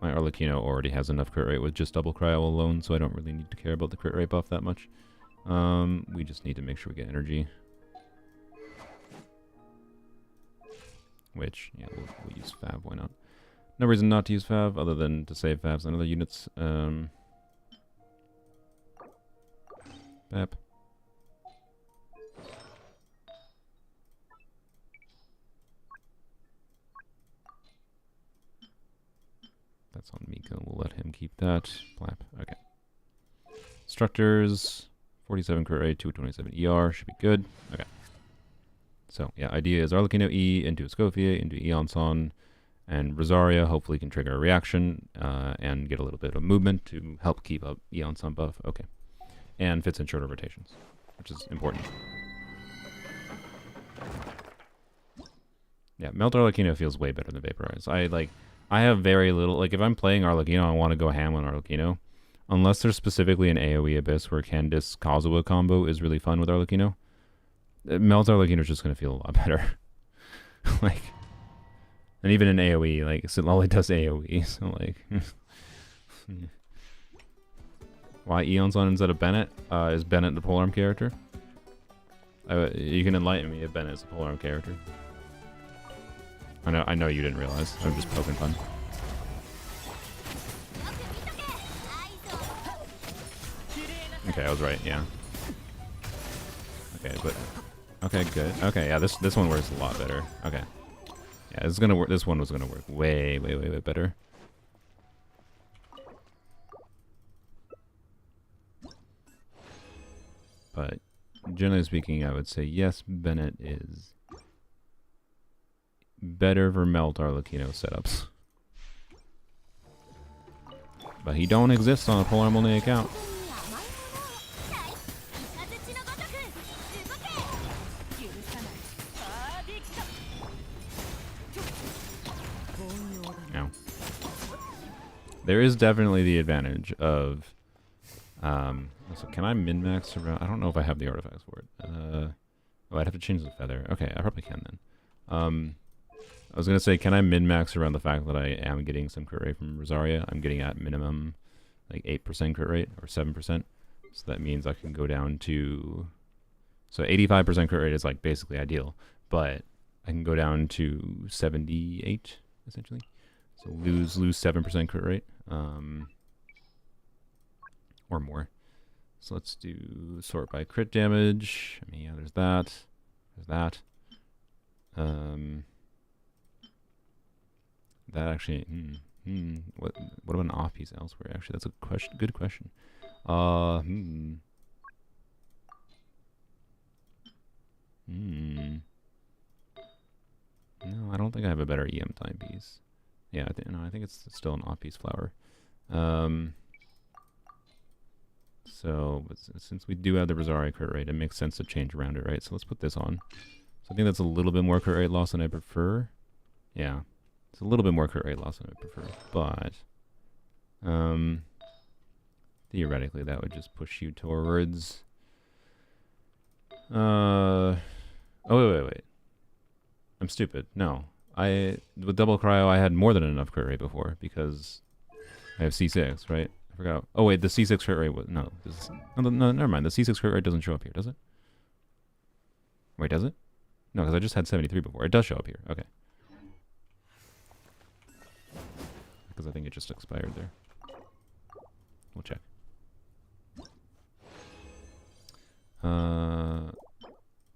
My Arlecchino already has enough crit rate with just double cryo alone, so I don't really need to care about the crit rate buff that much. We just need to make sure we get energy. Which, yeah, we'll use Fab, why not? No reason not to use Fab, other than to save Fabs on other units. Bap. That's on Mika, we'll let him keep that. Plap, okay. Instructors, 47 crit rate, 227 ER, should be good. Okay. So, yeah, idea is Arlecchino E into Escoffier, into Eonson, and Rosaria hopefully can trigger a reaction and get a little bit of movement to help keep up Eonson buff. Okay. And fits in shorter rotations, which is important. Yeah, Melt Arlecchino feels way better than Vaporize. I have very little, like if I'm playing Arlecchino, I want to go ham on Arlecchino. Unless there's specifically an AoE Abyss where Candice Kazuha combo is really fun with Arlecchino. Melt Arlecchino is just going to feel a lot better. Like, and even in AoE, like, Sitlali does AoE, so like... Why Eon's on instead of Bennett? Is Bennett the polearm character? You can enlighten me if Bennett is a polearm character. I know you didn't realize. I'm just poking fun. Okay, I was right, yeah. Okay, but... Okay, good. Okay, yeah, this one works a lot better. Okay. Yeah, this is gonna work. This one was gonna work way better. But generally speaking, I would say yes, Bennett is better for Melt Arlecchino setups. But he don't exist on a polearm only account. No. There is definitely the advantage of so can I min-max around? I don't know if I have the artifacts for it. Oh, I'd have to change the feather. Okay, I probably can then. I was gonna say, can I min-max around the fact that I am getting some crit rate from Rosaria? I'm getting at minimum like 8% crit rate or 7%. So that means I can go down to, so 85% crit rate is like basically ideal, but I can go down to 78 essentially. So lose 7% crit rate, or more. So let's do sort by crit damage. I mean, yeah, there's that. There's that. That actually, what about an off piece elsewhere? Actually, that's a question. Good question. No, I don't think I have a better EM timepiece. Yeah, I think it's still an off piece flower. So since we do have the Rosaria crit rate, it makes sense to change around it, right? So let's put this on. So I think that's a little bit more crit rate loss than I prefer. Yeah, it's a little bit more crit rate loss than I prefer, but theoretically that would just push you towards. Oh wait. I'm stupid. No, with double cryo I had more than enough crit rate before because I have C6, right? I forgot. Oh wait, the C6 crit rate was no, never mind. The C6 crit rate doesn't show up here, does it? Wait, does it? No, because I just had 73 before. It does show up here. Okay. Because I think it just expired there. We'll check. You're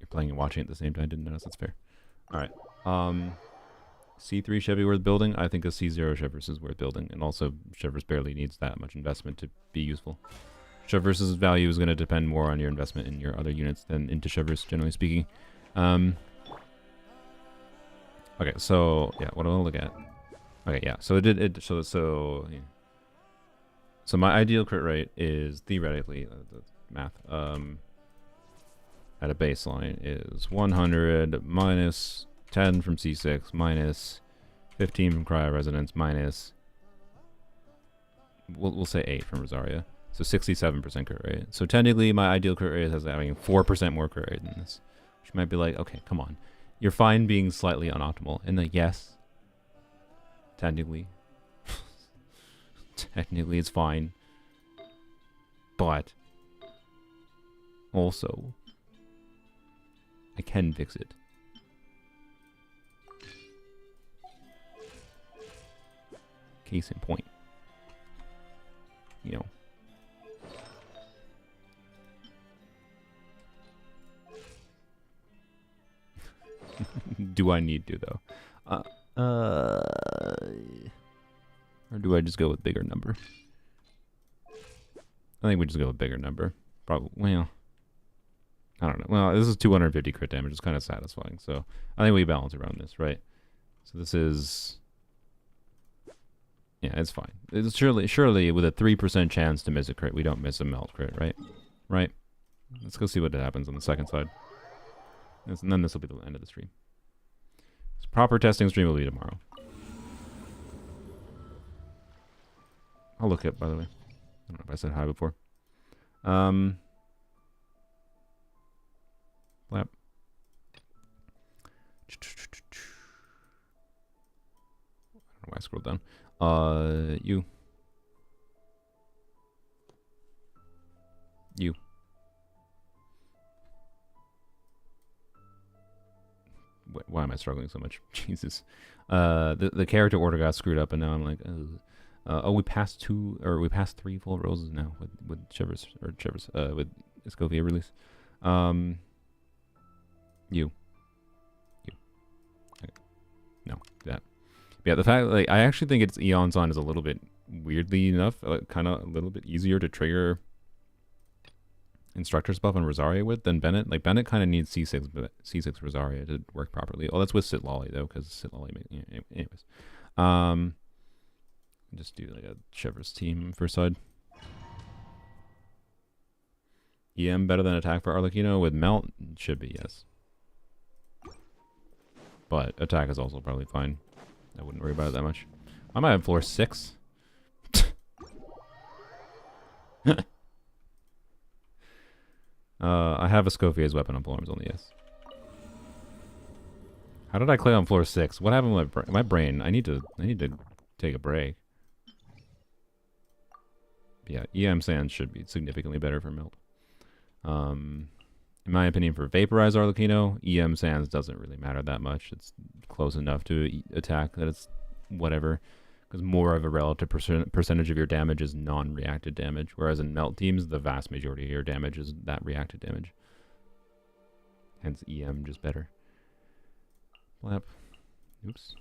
playing and watching at the same time. Didn't notice. That's fair. All right. C3 Chevy worth building. I think a C0 Chevrolet is worth building, and also Chevrolet barely needs that much investment to be useful. Chevrolet's value is going to depend more on your investment in your other units than into Chevrolet, generally speaking. Okay, so yeah, what do I look at? Okay, yeah, so so my ideal crit rate is theoretically the math at a baseline is 100 minus 10 from C6 minus 15 from Cryo Resonance minus we'll say 8 from Rosaria. So 67% crit rate. So technically my ideal crit rate is having 4% more crit rate than this. Which might be like, okay, come on. You're fine being slightly unoptimal. And like, yes. Technically. Technically it's fine. But also I can fix it. Case in point. You know. Do I need to though? Or do I just go with bigger number? I think we just go with bigger number. Probably. Well, I don't know. Well, this is 250 crit damage. It's kind of satisfying. So I think we balance around this, right? So this is. Yeah, it's fine. It's surely with a 3% chance to miss a crit, we don't miss a melt crit, right? Right. Let's go see what happens on the second side. And then this will be the end of the stream. Proper testing stream will be tomorrow. I'll look it, by the way. I don't know if I said hi before. Blap. I don't know why I scrolled down. You. Why am I struggling so much? Jesus. The character order got screwed up, and now I'm like, oh, we passed 3 full roses now with Shivers with Escovia release. You. Okay. No, that. Yeah, the fact, like, I actually think it's Eon's on is a little bit weirdly enough, kind of a little bit easier to trigger Instructor's buff on Rosaria with than Bennett. Like, Bennett kind of needs C6 Rosaria to work properly. Oh, that's with Sitlolly though, because Sitlolly. Anyways, just do like a Shivers team first side. EM better than attack for Arlecchino with Melt? Should be, yes. But attack is also probably fine. I wouldn't worry about it that much. I might have floor 6. I have a Scofia's weapon on Polearms only, yes. How did I play on floor 6? What happened with my brain? I need to take a break. Yeah, EM Sands should be significantly better for Melt. In my opinion, for Vaporize Arlecchino, EM Sands doesn't really matter that much. It's close enough to attack that it's whatever. Because more of a relative percentage of your damage is non-reacted damage. Whereas in Melt teams, the vast majority of your damage is that reacted damage. Hence EM just better. Blap. Oops.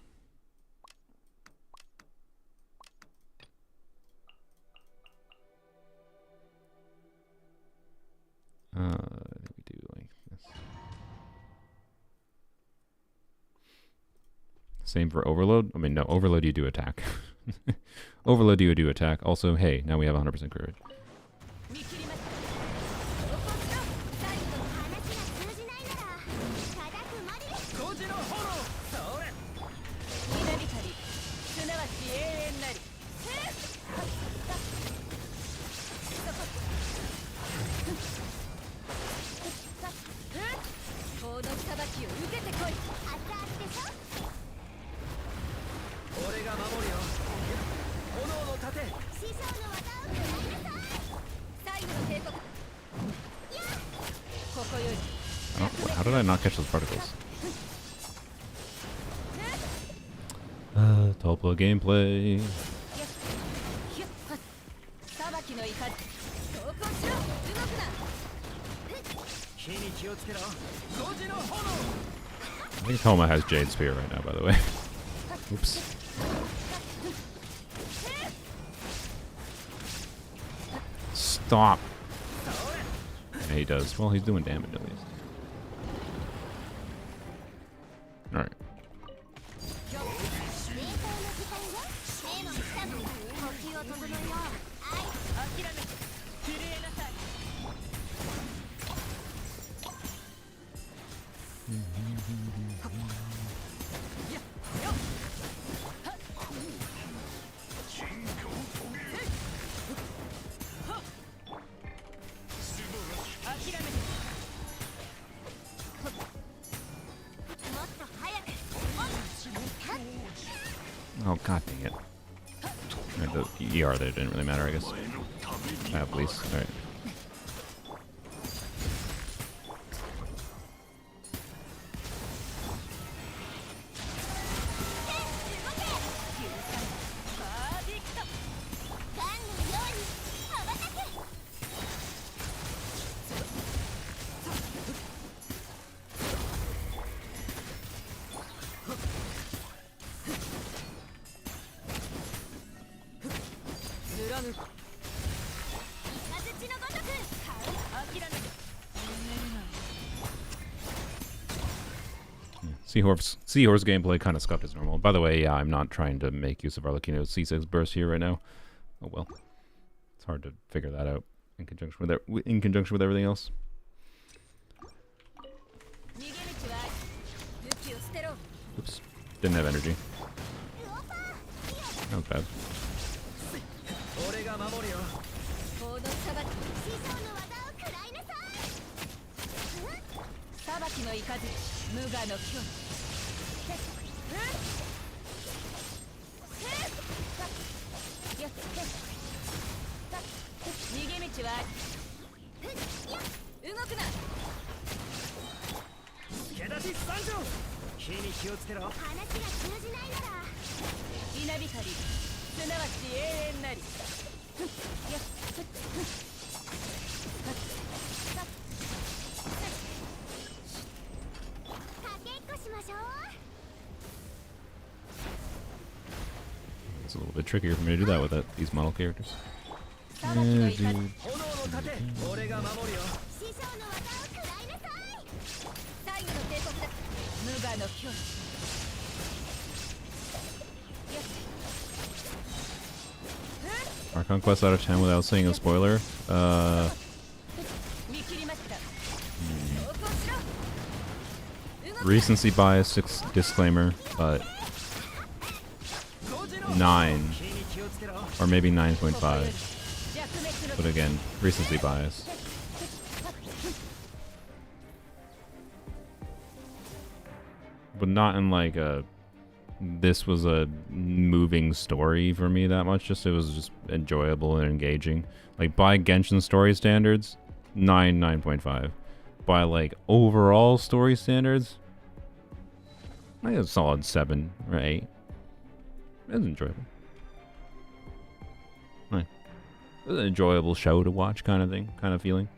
I think we do like this. Same for Overload. I mean, no, Overload you do attack. Overload you do attack. Also, hey, now we have 100% courage. Oh, how did I not catch those particles? Topla gameplay. I think Toma has Jade Spear right now, by the way. Oops. Stop. Yeah, he does. Well, he's doing damage at least. Alright. Oh, god dang it. The ER there didn't really matter, I guess. I have police. Alright. Seahorse gameplay kind of scuffed as normal. By the way, yeah, I'm not trying to make use of Arlecchino's C6 burst here right now. Oh well. It's hard to figure that out in conjunction with everything else. Oops. Didn't have energy. Not bad. It's a little bit trickier for me to do that with these model characters. Our conquest out of 10 without saying a spoiler. Recency bias disclaimer, but 9 or maybe 9.5. But again, recency bias. But not in like a this was a moving story for me that much. Just it was just enjoyable and engaging. Like by Genshin story standards, 9.5. By like overall story standards, I think a solid 7 or 8. It was enjoyable. Right. It was an enjoyable show to watch kind of thing, kind of feeling.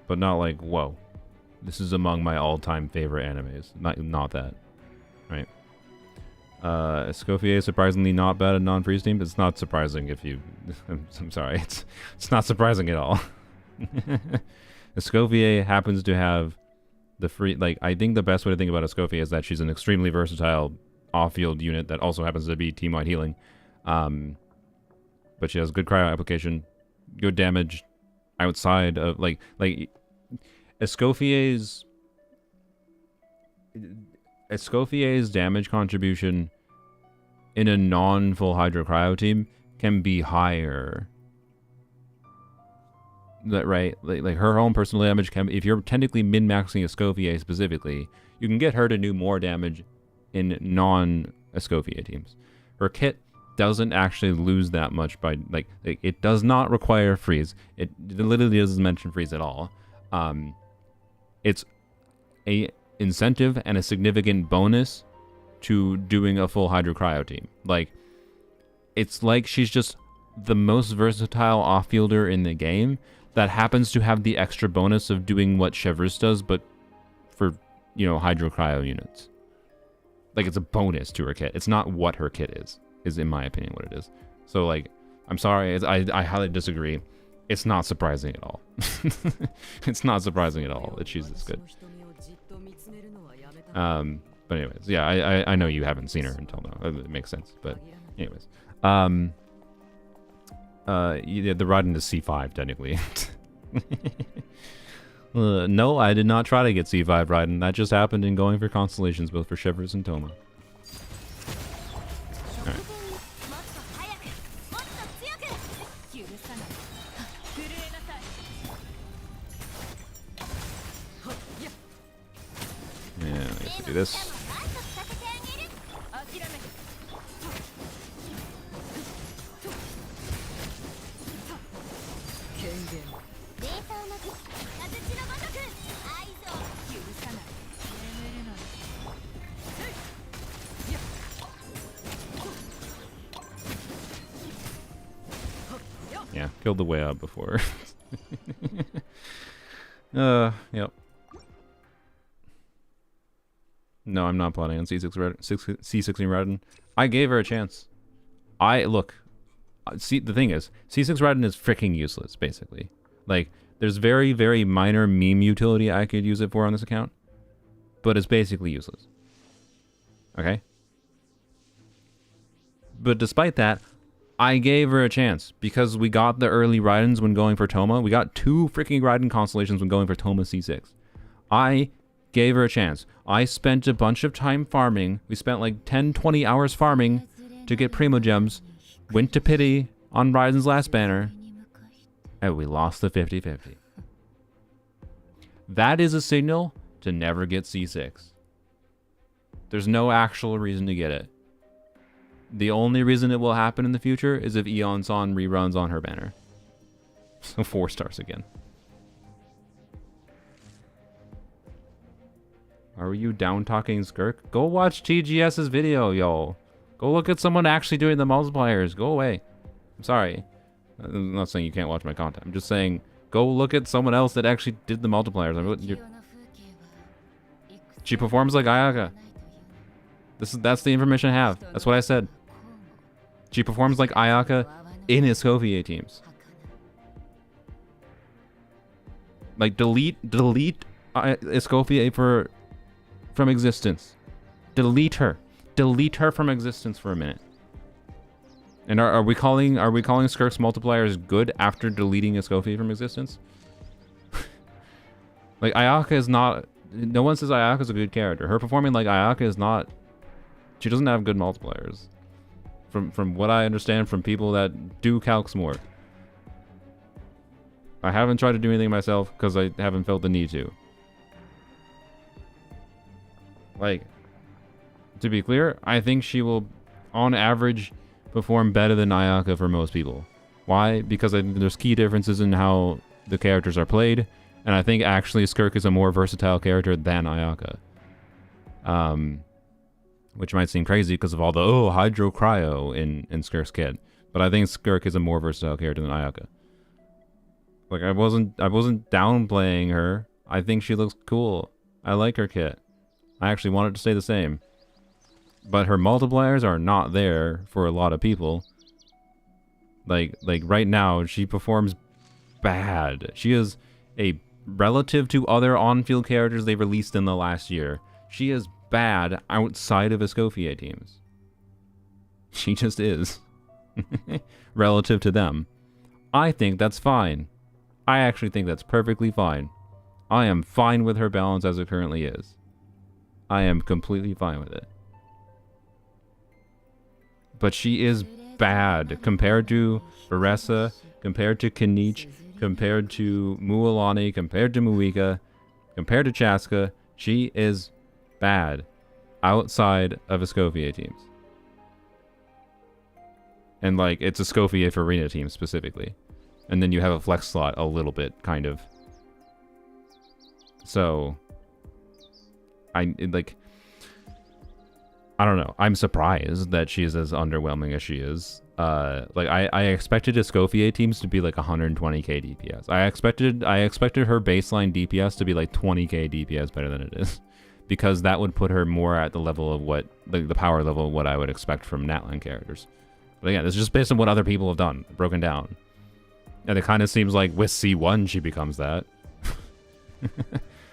But not like, whoa, this is among my all-time favorite animes. Not that. Right. Escoffier is surprisingly not bad at non-freeze team. It's not surprising if you... I'm sorry. It's not surprising at all. Escoffier happens to have the free... Like, I think the best way to think about Escoffier is that she's an extremely versatile off-field unit that also happens to be team-wide healing. But she has good cryo application, good damage outside of... Like Escoffier's damage contribution in a non-full Hydro Cryo team can be higher. That right? Like her own personal damage can, if you're technically min-maxing Escoffier specifically, you can get her to do more damage in non-Escoffier teams. Her kit doesn't actually lose that much by like it does not require freeze. It literally doesn't mention freeze at all. It's a incentive and a significant bonus to doing a full Hydro Cryo team. Like, it's like she's just the most versatile off-fielder in the game that happens to have the extra bonus of doing what Chevreuse does, but for, you know, Hydro Cryo units. Like, it's a bonus to her kit. It's not what her kit is in my opinion what it is. So, like, I'm sorry, I highly disagree. It's not surprising at all. It's not surprising at all that she's this good. But anyways, yeah, I know you haven't seen her until now. It makes sense. But anyways, yeah, the ride into C5 technically. No, I did not try to get C5 Raiden. That just happened in going for constellations, both for Chevreuse and Toma. Alright. Yeah, I guess we do this. Yeah, killed the way out before. Yep. No, I'm not plotting on C16 Raiden. I gave her a chance. Look, see, the thing is, C6 Raiden is freaking useless, basically. Like, there's very, very minor meme utility I could use it for on this account, but it's basically useless. Okay? But despite that, I gave her a chance, because we got the early Raidens when going for Toma. We got 2 freaking Raiden constellations when going for Toma C6. I gave her a chance. I spent a bunch of time farming. We spent like 10, 20 hours farming to get Primo Gems. Went to pity on Ryzen's last banner. And we lost the 50-50. That is a signal to never get C6. There's no actual reason to get it. The only reason it will happen in the future is if Eon San reruns on her banner. So 4 stars again. Are you down talking Skirk? Go watch TGS's video, yo. Go look at someone actually doing the multipliers. Go away. I'm sorry. I'm not saying you can't watch my content. I'm just saying go look at someone else that actually did the multipliers. She performs like Ayaka. That's the information I have. That's what I said. She performs like Ayaka in Escoffier teams. Like delete Escoffier from existence. Delete her from existence for a minute. And are we calling Skirk's multipliers good after deleting Escoffier from existence? Like Ayaka is not. No one says Ayaka is a good character. Her performing like Ayaka is not. She doesn't have good multipliers. From what I understand from people that do calcs more. I haven't tried to do anything myself because I haven't felt the need to. Like, to be clear, I think she will, on average, perform better than Ayaka for most people. Why? Because I think there's key differences in how the characters are played, and I think actually Skirk is a more versatile character than Ayaka. Which might seem crazy because of all the hydro cryo in Skirk's kit, but I think Skirk is a more versatile character than Ayaka. Like I wasn't downplaying her. I think she looks cool. I like her kit. I actually want it to stay the same. But her multipliers are not there for a lot of people. Like right now, she performs bad. She is a relative to other on-field characters they released in the last year. She is bad outside of Escoffier teams. She just is. Relative to them. I think that's fine. I actually think that's perfectly fine. I am fine with her balance as it currently is. I am completely fine with it. But she is bad compared to Baressa, compared to Kanich, compared to Mualani, compared to Muika, compared to Chaska. She is bad outside of Escoffier teams. And like, it's Escoffier for arena teams specifically. And then you have a flex slot a little bit, kind of. So, I don't know. I'm surprised that she's as underwhelming as she is. Like I expected Escoffier teams to be like 120k DPS. I expected her baseline DPS to be like 20k DPS better than it is, because that would put her more at the level of what the power level of what I would expect from Natlan characters. But again, this is just based on what other people have done, broken down. And it kind of seems like with C1 she becomes that.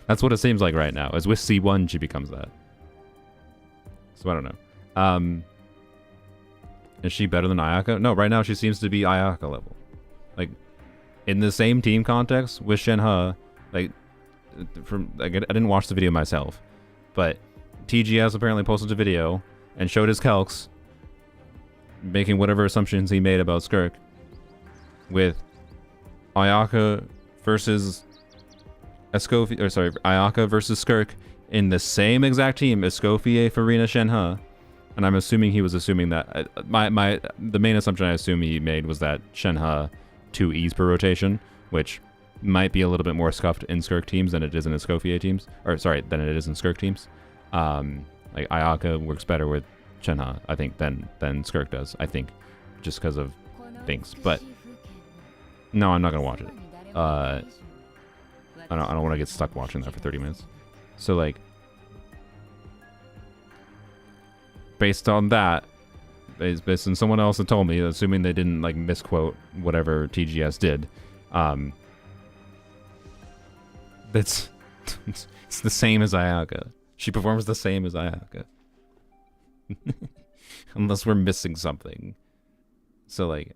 That's what it seems like right now. Is with C1 she becomes that. So I don't know. Is she better than Ayaka? No, right now she seems to be Ayaka level. Like, in the same team context with Shenhe, like, I didn't watch the video myself, but TGS apparently posted a video and showed his calcs, making whatever assumptions he made about Skirk, with Ayaka versus Escoffier, or sorry, Ayaka versus Skirk in the same exact team, Escoffier, Farina, Shenhe. And I'm assuming he was assuming that the main assumption I assume he made was that Shenhe 2 E's per rotation, which might be a little bit more scuffed in Skirk teams than it is in Escoffier teams, or sorry, than it is in Skirk teams. Like Ayaka works better with Shenhe, I think, than Skirk does. I think, just because of things. But no, I'm not gonna watch it. I don't want to get stuck watching that for 30 minutes. So like, based on that, based on someone else that told me, assuming they didn't like misquote whatever TGS did, it's the same as Ayaka. She performs the same as Ayaka. Unless we're missing something. So like,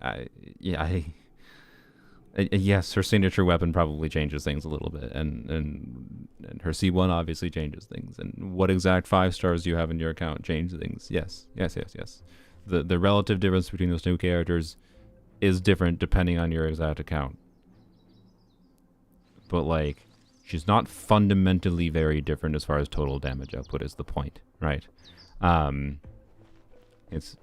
Yes, her signature weapon probably changes things a little bit, and her C1 obviously changes things. And what exact 5 stars you have in your account change things. Yes. The relative difference between those two characters is different depending on your exact account. But like, she's not fundamentally very different as far as total damage output is the point, right? It's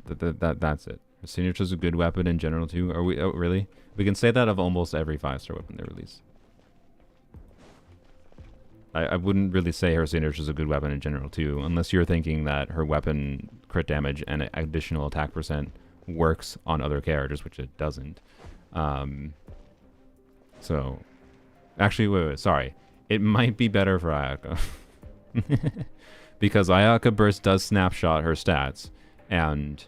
that's it. Signature's a good weapon in general too. Are we? Oh, really? We can say that of almost every 5-star weapon they release. I wouldn't really say her signature's a good weapon in general too, unless you're thinking that her weapon crit damage and additional attack percent works on other characters, which it doesn't. So, actually, wait, sorry. It might be better for Ayaka. Because Ayaka Burst does snapshot her stats, and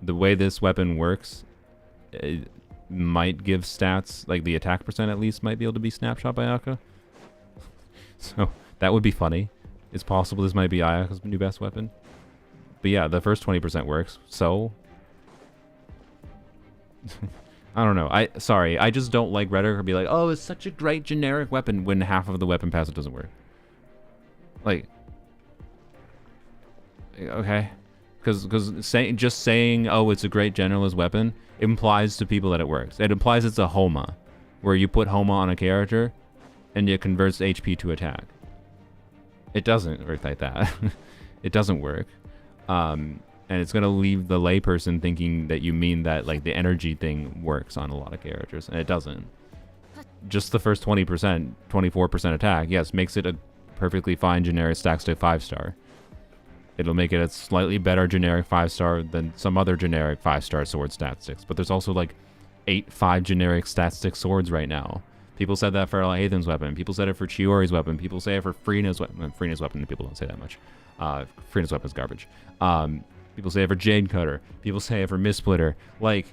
the way this weapon works, it might give stats, like the attack percent at least might be able to be snapshot by Ayaka. So that would be funny. It's possible this might be Ayaka's new best weapon. But yeah, the first 20% works, so... I don't know. I just don't like rhetoric or be like, oh, it's such a great generic weapon when half of the weapon passive doesn't work. Like... Okay. Because just saying, oh, it's a great generalist weapon, implies to people that it works. It implies it's a Homa, where you put Homa on a character, and it converts HP to attack. It doesn't work like that. It doesn't work. And it's going to leave the layperson thinking that you mean that like the energy thing works on a lot of characters, and it doesn't. Just the first 20%, 24% attack, yes, makes it a perfectly fine generic stack stick 5-star. It'll make it a slightly better generic 5-star than some other generic 5-star sword stat sticks. But there's also like 5 generic stat stick swords right now. People said that for Lathan's weapon. People said it for Chiori's weapon. People say it for Freena's weapon. Freena's weapon, people don't say that much. Freena's weapon's garbage. People say it for Jade Cutter. People say it for Mistsplitter. Like,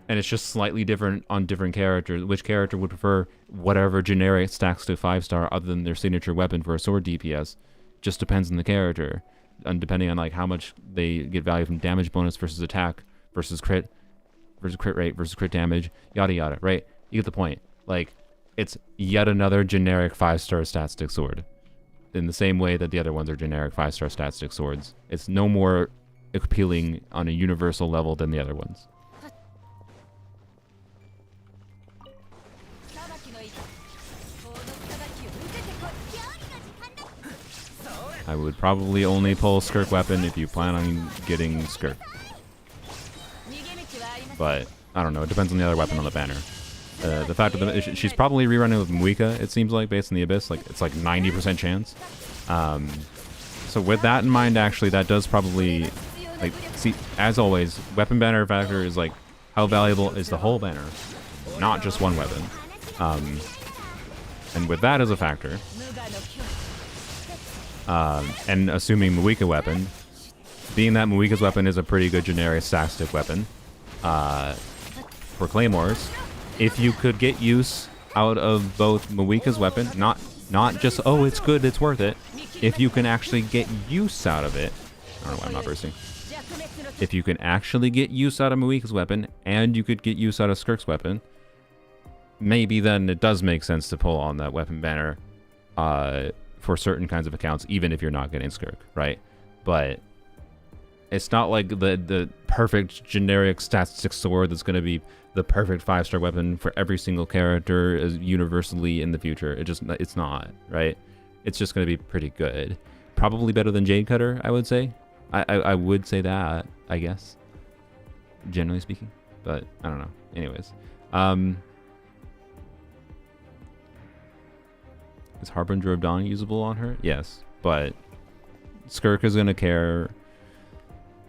and it's just slightly different on different characters. Which character would prefer whatever generic stacks to 5-star other than their signature weapon for a sword DPS? Just depends on the character. And depending on like how much they get value from damage bonus versus attack versus crit rate versus crit damage, yada yada, right? You get the point. Like, it's yet another generic 5-star stat stick sword. In the same way that the other ones are generic 5-star stat stick swords. It's no more appealing on a universal level than the other ones. I would probably only pull Skirk weapon if you plan on getting Skirk. But, I don't know, it depends on the other weapon on the banner. The fact that she's probably rerunning with Muika, it seems like, based on the Abyss. Like, it's like 90% chance. So with that in mind, actually, that does probably... Like, see, as always, weapon banner factor is like, how valuable is the whole banner, not just one weapon. And with that as a factor... and assuming Muika weapon, being that Muika's weapon is a pretty good generic stack stick weapon for claymores, if you could get use out of both Muika's weapon, not just, oh, it's good, it's worth it, if you can actually get use out of it, I don't know why I'm not bursting, if you can actually get use out of Muika's weapon, and you could get use out of Skirk's weapon, maybe then it does make sense to pull on that weapon banner, for certain kinds of accounts, even if you're not getting Skirk, right? But it's not like the perfect generic stat stick sword that's going to be the perfect 5-star weapon for every single character universally in the future. It's not, right? It's just going to be pretty good. Probably better than Jade Cutter, I would say. I would say that, I guess. Generally speaking. But, I don't know. Anyways. Is Harbinger of Dawn usable on her? Yes, but Skirk is going to care.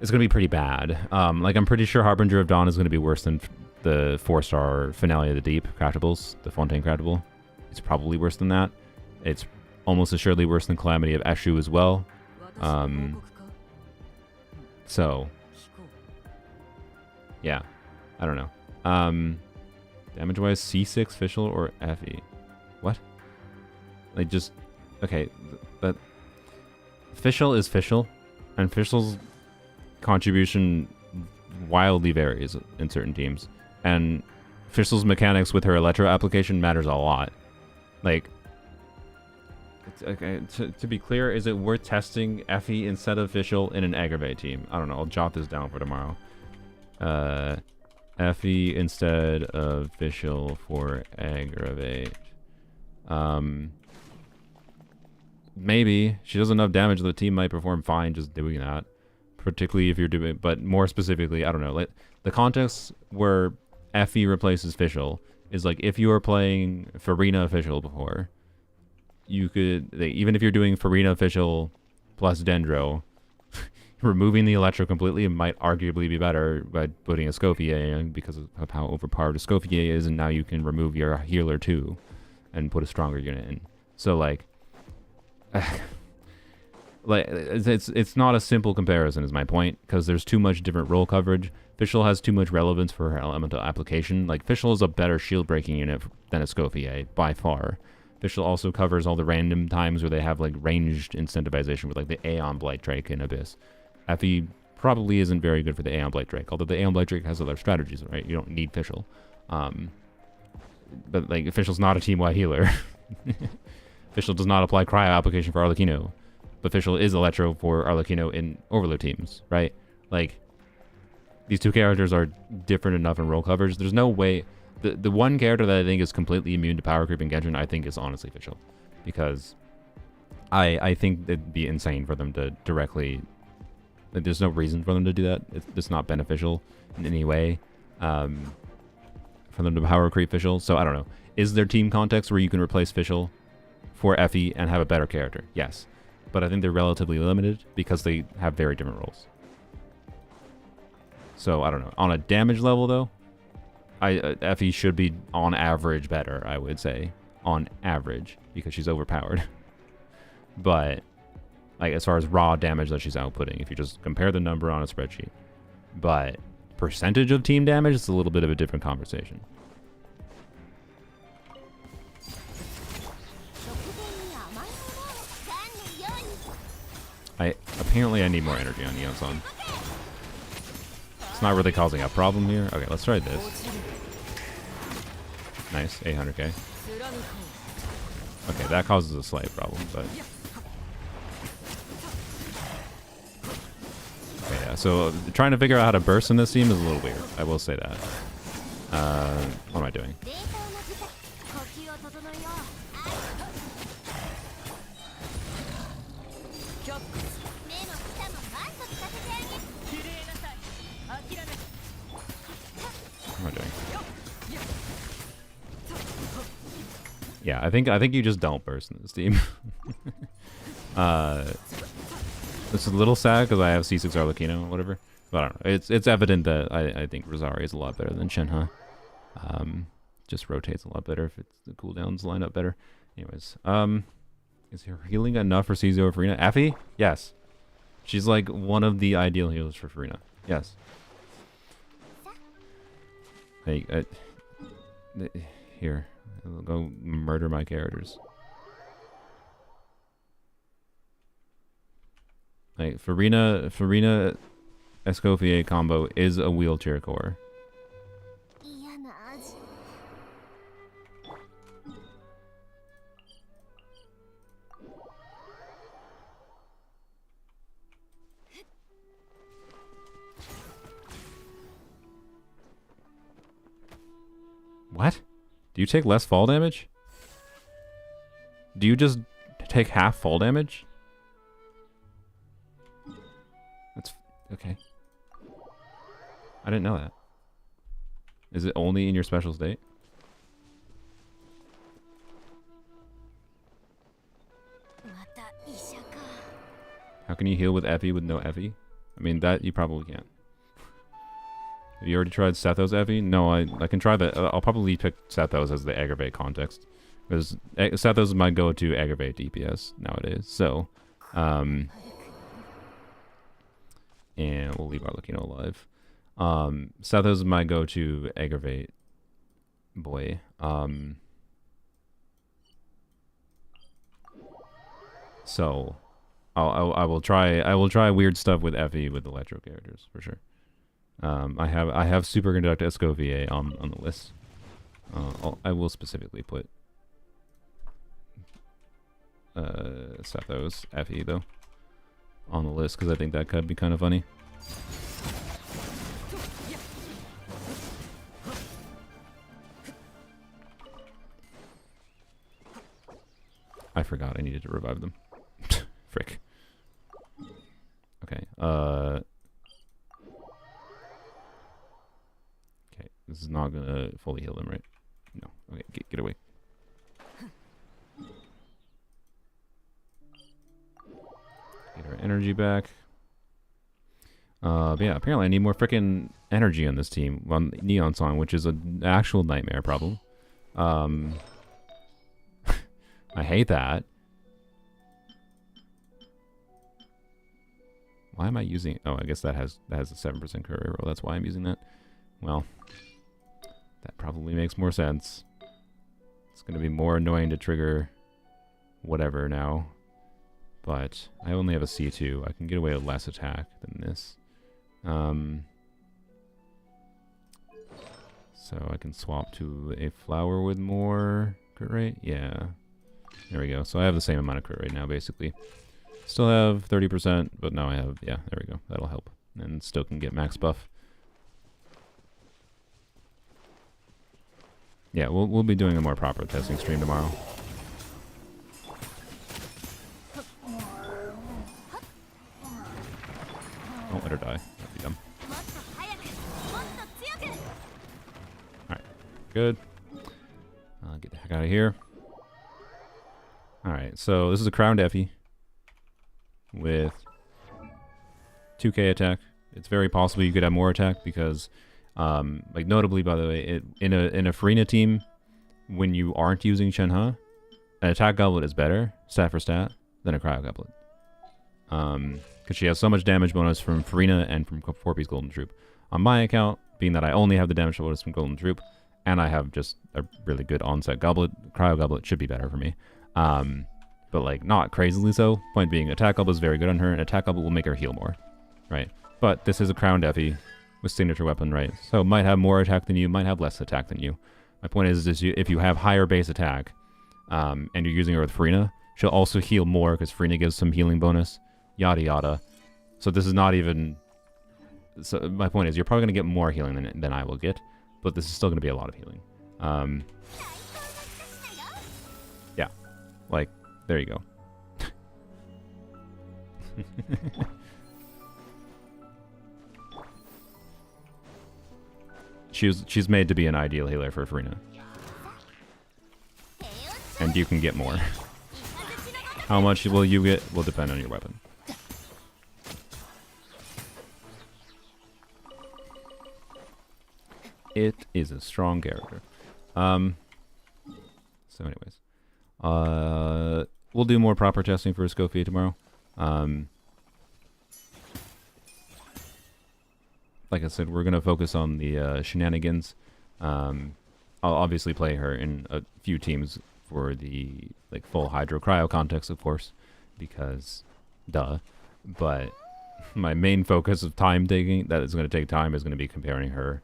It's going to be pretty bad. Like, I'm pretty sure Harbinger of Dawn is going to be worse than the 4-star Finale of the Deep craftables, the Fontaine craftable. It's probably worse than that. It's almost assuredly worse than Calamity of Eshu as well. So, yeah, I don't know. Damage-wise, C6, Fischl, or FE? What? Like, just, okay, that Fischl is Fischl, and Fischl's contribution wildly varies in certain teams, and Fischl's mechanics with her Electro application matters a lot. Like, okay, to be clear, is it worth testing Effie instead of Fischl in an Aggravate team? I don't know. I'll jot this down for tomorrow. Effie instead of Fischl for Aggravate. Maybe. She does enough damage that the team might perform fine just doing that. Particularly if you're doing... But more specifically, I don't know. Like, the context where Effie replaces Fischl is like if you were playing Farina Fischl before, you could... Like, even if you're doing Farina Fischl plus Dendro, removing the Electro completely might arguably be better by putting a Scofier in because of how overpowered a Scofier is, and now you can remove your healer too and put a stronger unit in. So like... like it's not a simple comparison is my point, because there's too much different role coverage. Fischl has too much relevance for her elemental application. Like, Fischl is a better shield breaking unit than a Scofier by far. Fischl also covers all the random times where they have like ranged incentivization with like the Aeon Blight Drake in Abyss. Effie probably isn't very good for the Aeon Blight Drake, although the Aeon Blight Drake has other strategies, right? You don't need Fischl. But like, Fischl's not a team-wide healer. Fischl does not apply cryo application for Arlecchino, but Fischl is Electro for Arlecchino in Overload teams, right? Like, these two characters are different enough in role coverage. There's no way... The one character that I think is completely immune to power creep in Genshin, I think, is honestly Fischl. Because I think it'd be insane for them to directly... Like, there's no reason for them to do that. It's not beneficial in any way for them to power creep Fischl. So I don't know. Is there team context where you can replace Fischl for Effie and have a better character? Yes. But I think they're relatively limited because they have very different roles. So, I don't know. On a damage level, though, Effie should be on average better, I would say. On average, because she's overpowered. But, like, as far as raw damage that she's outputting, if you just compare the number on a spreadsheet. But percentage of team damage, it's a little bit of a different conversation. Apparently I need more energy on Neon Song. It's not really causing a problem here. Okay, let's try this. Nice, 800k. Okay, that causes a slight problem, but... Okay, yeah, so trying to figure out how to burst in this team is a little weird. I will say that. What am I doing? What am I doing? Yeah, I think you just don't burst in this team. It's a little sad because I have C6 Arlecchino or whatever. But I don't know. It's evident that I think Rosaria is a lot better than Shenhe. Just rotates a lot better if it's the cooldowns line up better. Anyways, is her healing enough for CZ over Farina? Effie? Yes. She's like one of the ideal healers for Farina. Yes. Hey, here. I'll go murder my characters. Like, Farina Escoffier combo is a wheelchair core. What? Do you take less fall damage? Do you just take half fall damage? That's okay. I didn't know that. Is it only in your special state? How can you heal with Effie with no Effie? I mean, that you probably can't. Have you already tried Sethos Effie? No, I can try that. I'll probably pick Sethos as the aggravate context. Because Sethos is my go-to aggravate DPS nowadays. So, and we'll leave Arlecchino alive. Sethos is my go-to aggravate boy. So, I will try weird stuff with Effie with Electro characters for sure. I have Superconductor Escoffier on the list. I will specifically put Sethos FE though on the list because I think that could be kind of funny. I forgot I needed to revive them. Frick. Okay. Okay, this is not gonna fully heal them, right? No. Okay, get away. Get our energy back. But yeah, apparently I need more freaking energy on this team on Neon Song, which is an actual nightmare problem. I hate that. Why am I using... Oh, I guess that has a 7% crit rate roll. That's why I'm using that. Well, that probably makes more sense. It's going to be more annoying to trigger whatever now. But I only have a C2. I can get away with less attack than this. So I can swap to a flower with more crit rate. Yeah. There we go. So I have the same amount of crit rate now, basically. Still have 30%, but now I have... Yeah, there we go. That'll help. And still can get max buff. Yeah, we'll be doing a more proper testing stream tomorrow. Don't let her die. That'd be dumb. Alright. Good. Get the heck out of here. Alright, so this is a crowned Effie with 2k attack. It's very possible you could have more attack because, like notably by the way, in a Farina team, when you aren't using Shenhe, an attack goblet is better, stat for stat, than a cryo goblet. Because she has so much damage bonus from Farina and from 4-piece Golden Troop. On my account, being that I only have the damage bonus from Golden Troop, and I have just a really good onset goblet, cryo goblet should be better for me. But like not crazily so. Point being, attack goblet is very good on her, and attack goblet will make her heal more, right? But this is a crowned Effie with signature weapon, right? So it might have more attack than you, might have less attack than you. My point is if you have higher base attack, and you're using her with Farina, she'll also heal more because Farina gives some healing bonus, yada yada. So this is not even. So my point is, you're probably gonna get more healing than I will get, but this is still gonna be a lot of healing. Yeah, like. There you go. She's made to be an ideal healer for Farina. And you can get more. How much will you get will depend on your weapon. It is a strong character. So anyways. We'll do more proper testing for Escoffier tomorrow. Like I said, we're going to focus on the shenanigans. I'll obviously play her in a few teams for the like full Hydro Cryo context, of course, because duh. But my main focus of time taking, that is going to take time, is going to be comparing her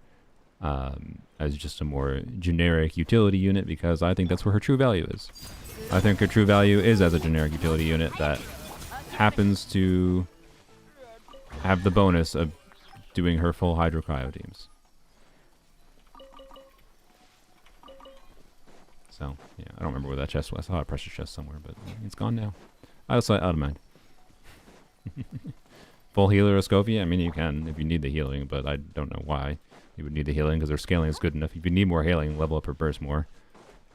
as just a more generic utility unit, because I think that's where her true value is. I think her true value is as a generic utility unit that happens to have the bonus of doing her full Hydro Cryo teams. So, yeah, I don't remember where that chest was. I saw a precious chest somewhere, but it's gone now. Out of mind. Full healer Escoffier? I mean, you can if you need the healing, but I don't know why you would need the healing, because her scaling is good enough. If you need more healing, level up her burst more.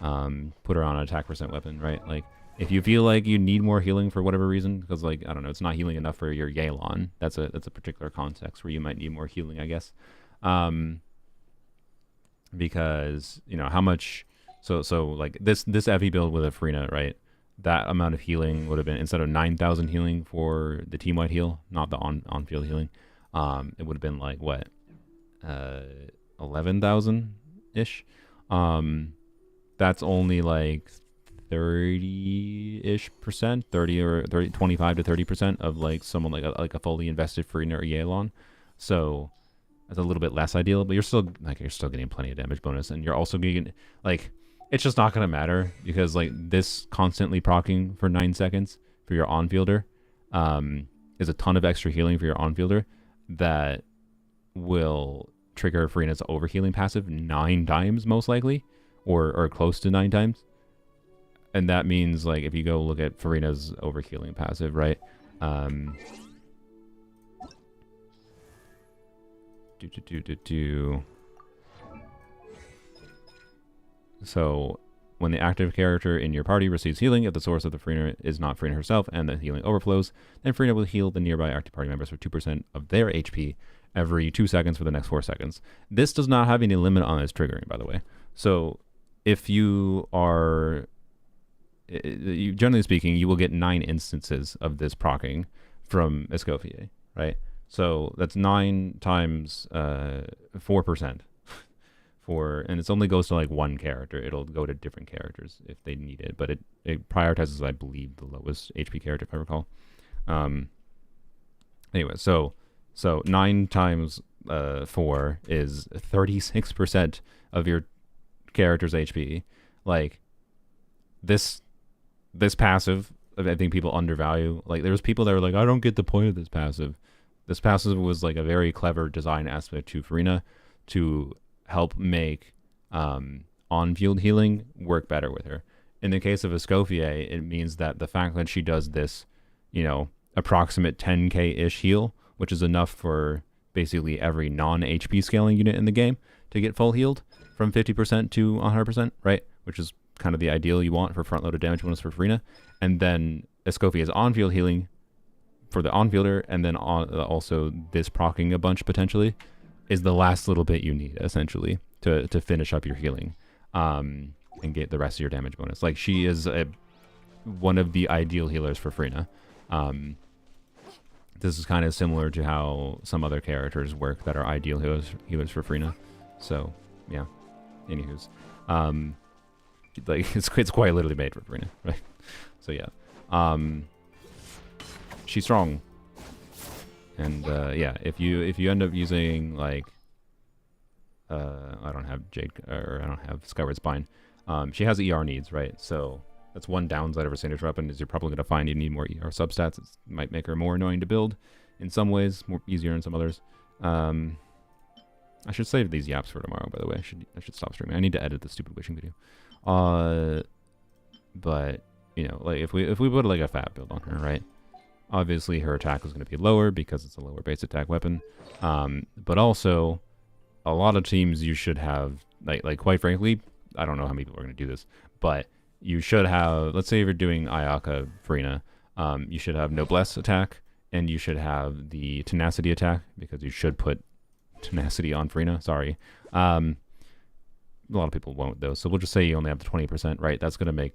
Put her on an attack percent weapon, right? Like, if you feel like you need more healing for whatever reason, because, like, I don't know, it's not healing enough for your Yelan. That's a particular context where you might need more healing, I guess. Because, you know, how much... So like, this Effie build with a Farina, right? That amount of healing would have been, instead of 9,000 healing for the team-wide heal, not the on-field healing, it would have been, like, what? 11,000-ish? That's only like 30-ish%, 25 to 30% of like someone like a fully invested Farina or Yelan. So That's a little bit less ideal, but you're still getting plenty of damage bonus, and you're also getting like it's just not gonna matter because like this constantly proccing for 9 seconds for your on-fielder is a ton of extra healing for your on-fielder that will trigger Farina's overhealing passive 9 times most likely, or close to 9 times. And that means like if you go look at Farina's overhealing passive, right? So when the active character in your party receives healing, if the source of the Farina is not Farina herself and the healing overflows, then Farina will heal the nearby active party members for 2% of their HP every 2 seconds for the next 4 seconds. This does not have any limit on its triggering, by the way. So if you are, generally speaking, you will get 9 instances of this proccing from Escoffier, right? So that's 9 times 4%. And it only goes to like one character. It'll go to different characters if they need it, but it prioritizes, I believe, the lowest HP character, if I recall. Anyway, so 9 times 4 is 36% of your character's HP. Like this passive, I think people undervalue. Like there's people that are like, I don't get the point of this passive. This passive was like a very clever design aspect to Farina to help make on-field healing work better with her. In the case of Escoffier, it means that the fact that she does this, approximate 10k-ish heal, which is enough for basically every non-HP scaling unit in the game to get full healed from 50% to 100%, right? Which is kind of the ideal you want for front-loaded damage bonus for Farina. And then Escoffier's on-field healing for the on-fielder, and then also this proccing a bunch potentially, is the last little bit you need, essentially, to finish up your healing and get the rest of your damage bonus. Like, she is one of the ideal healers for Farina. This is kind of similar to how some other characters work that are ideal healers for Farina. So, yeah. Anywho's. Like, it's quite literally made for Farina, right? So, yeah. She's strong. And yeah, if you end up using like I don't have Skyward Spine. She has ER needs, right? So that's one downside of her signature weapon is you're probably gonna find you need more ER substats. It might make her more annoying to build in some ways, more easier in some others. I should save these yaps for tomorrow, by the way. I should stop streaming. I need to edit the stupid wishing video. But like if we put like a fat build on her, right? Obviously, her attack is going to be lower because it's a lower base attack weapon. But also, a lot of teams you should have, like quite frankly, I don't know how many people are going to do this, but you should have, let's say if you're doing Ayaka Farina, you should have Noblesse attack, and you should have the Tenacity attack, because you should put Tenacity on Farina, sorry. A lot of people won't, though, so we'll just say you only have the 20%, right? That's going to make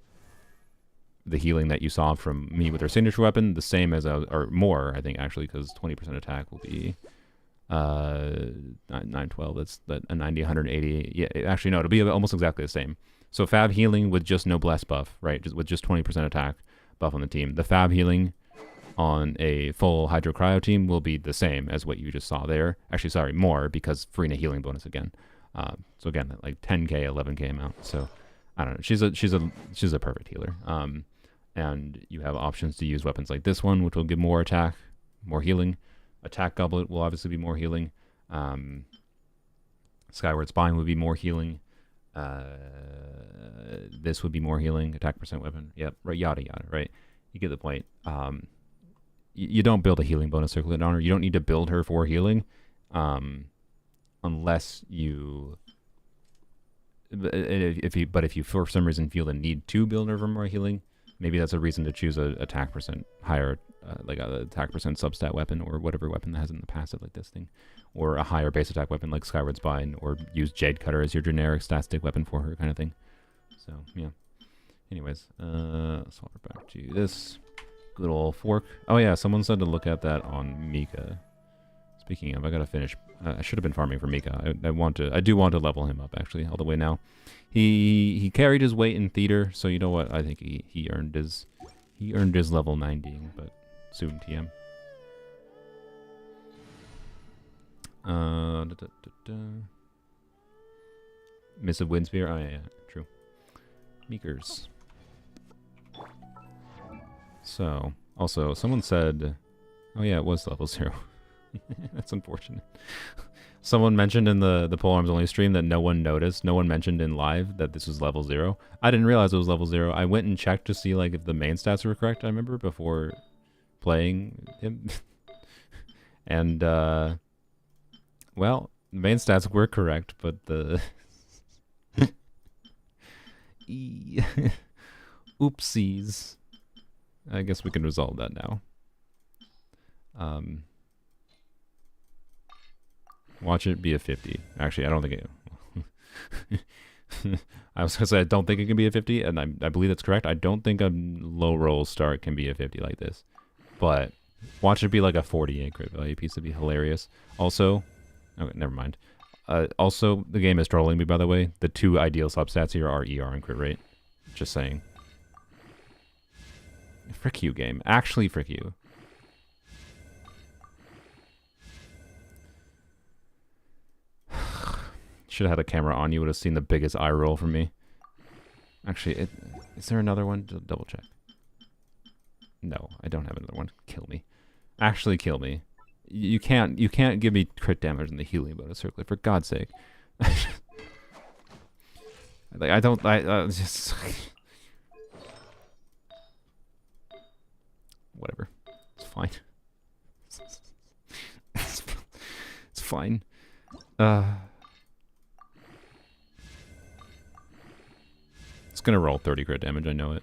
the healing that you saw from me with her signature weapon the same as or more, I think, actually, because 20% attack will be 912. That's a 90, 180. Yeah, actually, no, it'll be almost exactly the same. So Fab healing with just Noblesse buff, right? With just 20% attack buff on the team. The Fab healing on a full Hydro Cryo team will be the same as what you just saw there. Actually, sorry, more, because Farina healing bonus again. So again, like 10k, 11k amount. So I don't know. She's a perfect healer. And you have options to use weapons like this one, which will give more attack, more healing. Attack Goblet will obviously be more healing. Skyward Spine would be more healing. This would be more healing. Attack percent weapon. Yep. Right. Yada yada. Right. You get the point. You don't build a healing bonus circlet on her. You don't need to build her for healing, unless you. If you for some reason feel the need to build her for more healing, maybe that's a reason to choose a attack percent higher, like a attack percent substat weapon, or whatever weapon that has in the passive like this thing, or a higher base attack weapon like Skyward Spine, or use Jade Cutter as your generic stat stick weapon for her kind of thing. So yeah. Anyways, let's swap back to this good old fork. Oh yeah, someone said to look at that on Mika. Speaking of, I gotta finish. I should have been farming for Mika. I do want to level him up actually all the way now. He carried his weight in theater, so you know what? I think he earned his level 90, but soon TM. Miss of Windspear? Oh, yeah, true. Meekers. So, also, someone said... Oh yeah, it was level 0. That's unfortunate. Someone mentioned in the Pole Arms Only stream that no one noticed. No one mentioned in live that this was level 0. I didn't realize it was level 0. I went and checked to see like if the main stats were correct, I remember, before playing him. And, well, the main stats were correct, but the... Oopsies. I guess we can resolve that now. Watch it be a 50. Actually, I don't think it... I was gonna say I don't think it can be a 50, and I believe that's correct. I don't think a low roll start can be a 50 like this. But watch it be like a 48 crit value piece. That'd be hilarious. Also... Okay, never mind. Also, the game is trolling me, by the way. The 2 ideal substats here are ER and crit rate. Just saying. Frick you, game. Actually, frick you. Should have had a camera on. You would have seen the biggest eye roll from me. Actually, is there another one? Double check. No, I don't have another one. Kill me. Actually, kill me. You can't give me crit damage in the healing bonus circle, for God's sake. Like, I just... Whatever. It's fine. It's fine. It's gonna roll 30 crit damage, I know it.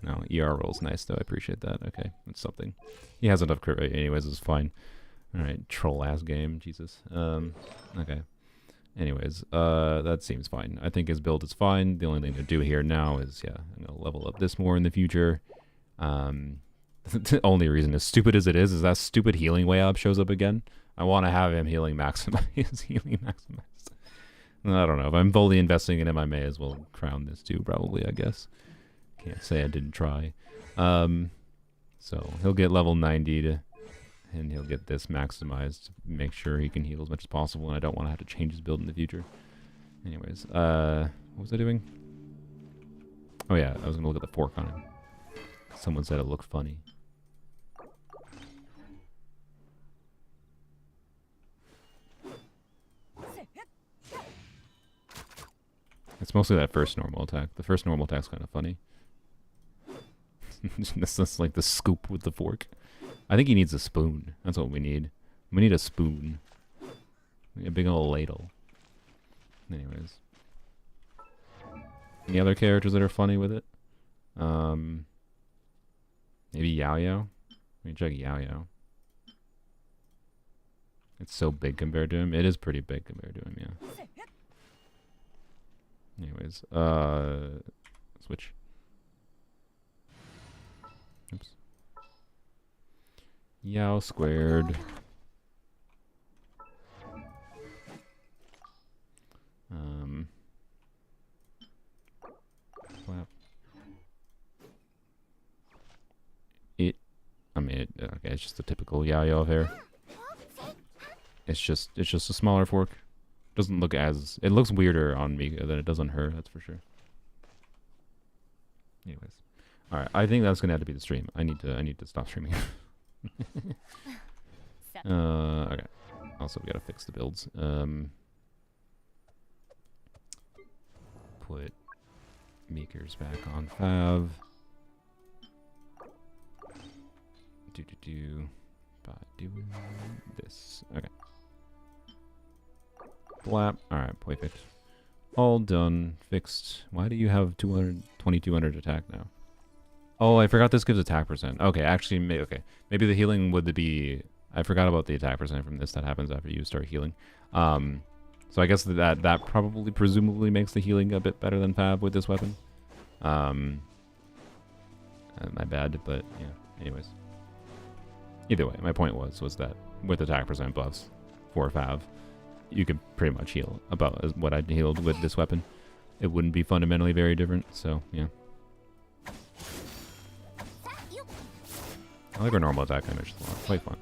No, ER roll's nice though, I appreciate that. Okay, that's something. He has enough crit rate anyways, it's fine. Alright, troll ass game, Jesus. Okay. Anyways, that seems fine. I think his build is fine. The only thing to do here now is, yeah, I'm gonna level up this more in the future. The only reason, as stupid as it is that stupid healing way up shows up again. I want to have him healing maximized. Healing maximized. I don't know. If I'm fully investing in him, I may as well crown this too, probably, I guess. Can't say I didn't try. So he'll get level 90 and he'll get this maximized to make sure he can heal as much as possible, and I don't want to have to change his build in the future. Anyways, what was I doing? Oh yeah, I was gonna look at the fork on him. Someone said it looked funny. It's mostly that first normal attack. The first normal attack's kind of funny. That's like the scoop with the fork. I think he needs a spoon. That's what we need. We need a spoon. A big old ladle. Anyways. Any other characters that are funny with it? Maybe Yao Yao? Let me check Yao Yao. It's so big compared to him. It is pretty big compared to him, yeah. Anyways, switch. Oops. Yao squared. Flap. Okay, it's just a typical Yao Yao affair. It's just a smaller fork. Doesn't look as... It looks weirder on me than it does on her, that's for sure. Anyways. Alright, I think that's gonna have to be the stream. I need to stop streaming. Okay. Also, we gotta fix the builds. Put Meekers back on Fav. By doing this. Okay. Blap. Alright, perfect. All done. Fixed. Why do you have 2200 attack now? Oh, I forgot this gives attack percent. Okay, actually, okay. Maybe the healing would be... I forgot about the attack percent from this. That happens after you start healing. So I guess that probably, presumably, makes the healing a bit better than Fab with this weapon. My bad, but yeah. Anyways. Either way, my point was that with attack percent buffs for Fav, you could pretty much heal about what I healed with this weapon. It wouldn't be fundamentally very different, so yeah. I like our normal attack damage a lot. Quite fun.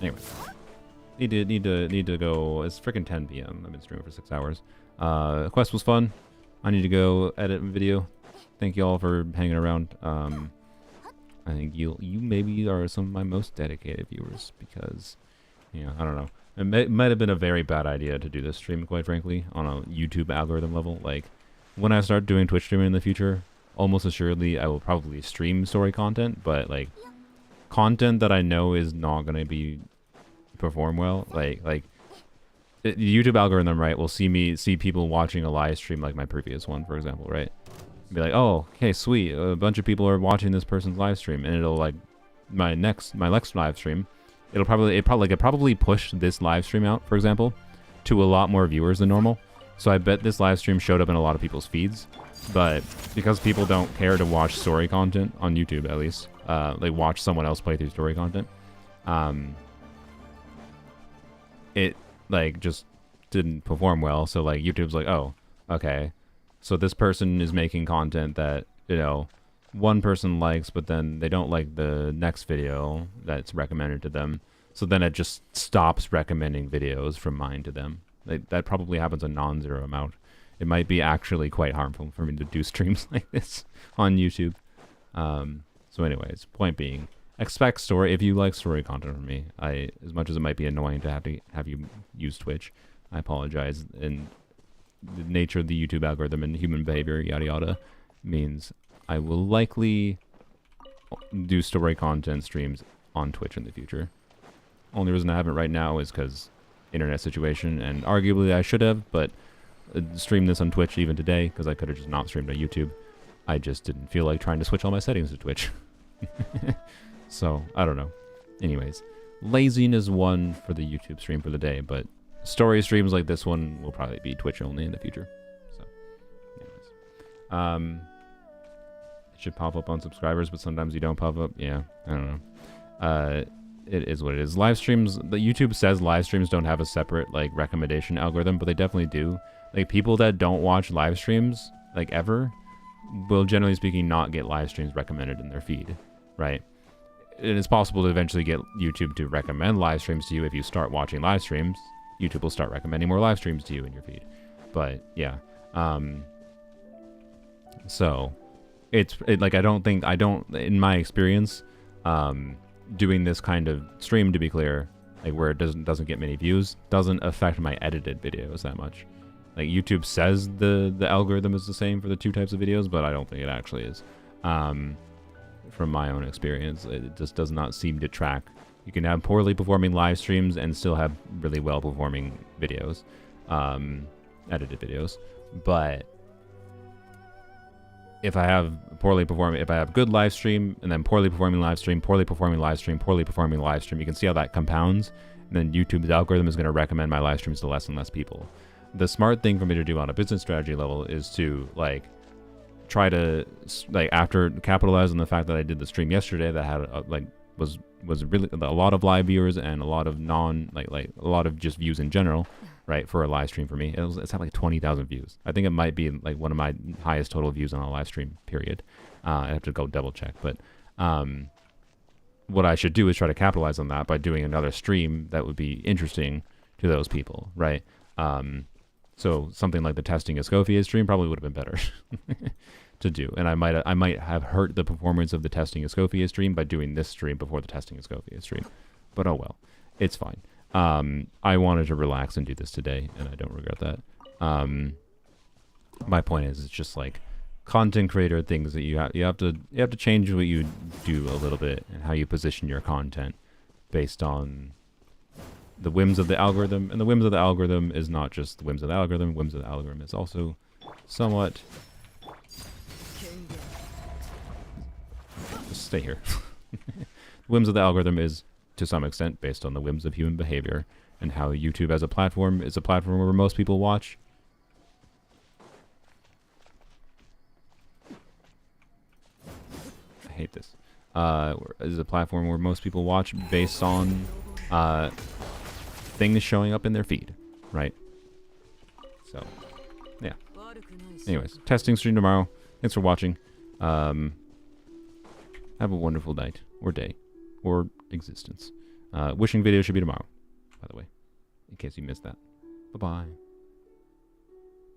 Anyway, need to go. It's freaking 10 p.m. I've been streaming for 6 hours. Quest was fun. I need to go edit a video. Thank you all for hanging around. I think you maybe are some of my most dedicated viewers because, I don't know. It might have been a very bad idea to do this stream, quite frankly, on a YouTube algorithm level. Like, when I start doing Twitch streaming in the future, almost assuredly I will probably stream story content, but like content that I know is not gonna be perform well. Like the YouTube algorithm, right, will see people watching a live stream like my previous one, for example, right? Be like, oh, okay, sweet, a bunch of people are watching this person's live stream, and it'll like my next live stream. It probably push this live stream out, for example, to a lot more viewers than normal. So I bet this live stream showed up in a lot of people's feeds, but because people don't care to watch story content on YouTube, at least, like watch someone else play through story content, it like just didn't perform well. So like YouTube's like, oh, okay, so this person is making content that one person likes, but then they don't like the next video that's recommended to them. So then it just stops recommending videos from mine to them. That probably happens a non-zero amount. It might be actually quite harmful for me to do streams like this on YouTube. So anyways, point being, expect story. If you like story content from me, as much as it might be annoying to have you use Twitch, I apologize. And the nature of the YouTube algorithm and human behavior, yada yada, means I will likely do story content streams on Twitch in the future. Only reason I haven't right now is because internet situation, and arguably I should have, but stream this on Twitch even today because I could have just not streamed on YouTube. I just didn't feel like trying to switch all my settings to Twitch. So, I don't know. Anyways, laziness won for the YouTube stream for the day, but story streams like this one will probably be Twitch only in the future. So, anyways. It should pop up on subscribers, but sometimes you don't pop up. Yeah, I don't know. It is what it is. Live streams, the YouTube says live streams don't have a separate like recommendation algorithm, but they definitely do. Like people that don't watch live streams like ever will generally speaking not get live streams recommended in their feed, right? And it's possible to eventually get YouTube to recommend live streams to you. If you start watching live streams, YouTube will start recommending more live streams to you in your feed. But yeah, so like I don't in my experience, doing this kind of stream, to be clear, like where it doesn't get many views, doesn't affect my edited videos that much. Like YouTube says the algorithm is the same for the two types of videos, but I don't think it actually is. From my own experience, it just does not seem to track. You can have poorly performing live streams and still have really well performing videos, edited videos. But if I have good live stream and then poorly performing live stream, poorly performing live stream, poorly performing live stream, you can see how that compounds. And then YouTube's algorithm is going to recommend my live streams to less and less people. The smart thing for me to do on a business strategy level is to like try to like after capitalize on the fact that I did the stream yesterday that had was really a lot of live viewers and a lot of a lot of just views in general, right, for a live stream for me. It's had like 20,000 views. I think it might be like one of my highest total views on a live stream, period. I have to go double check, but what I should do is try to capitalize on that by doing another stream that would be interesting to those people, right? So something like the testing Escoffier stream probably would have been better to do, and I might have hurt the performance of the testing Escoffier stream by doing this stream before the testing Escoffier stream, but oh well, it's fine. I wanted to relax and do this today, and I don't regret that. My point is, it's just like content creator things that you have to change what you do a little bit and how you position your content based on the whims of the algorithm. And the whims of the algorithm is not just the whims of the algorithm. Whims of the algorithm is also somewhat. Just stay here. The whims of the algorithm is to some extent based on the whims of human behavior and how YouTube as a platform is a platform where most people watch. I hate this. Is a platform where most people watch based on things showing up in their feed, right? So, yeah. Anyways, testing stream tomorrow. Thanks for watching. Have a wonderful night or day or existence. Wishing video should be tomorrow, by the way, in case you missed that. Bye-bye.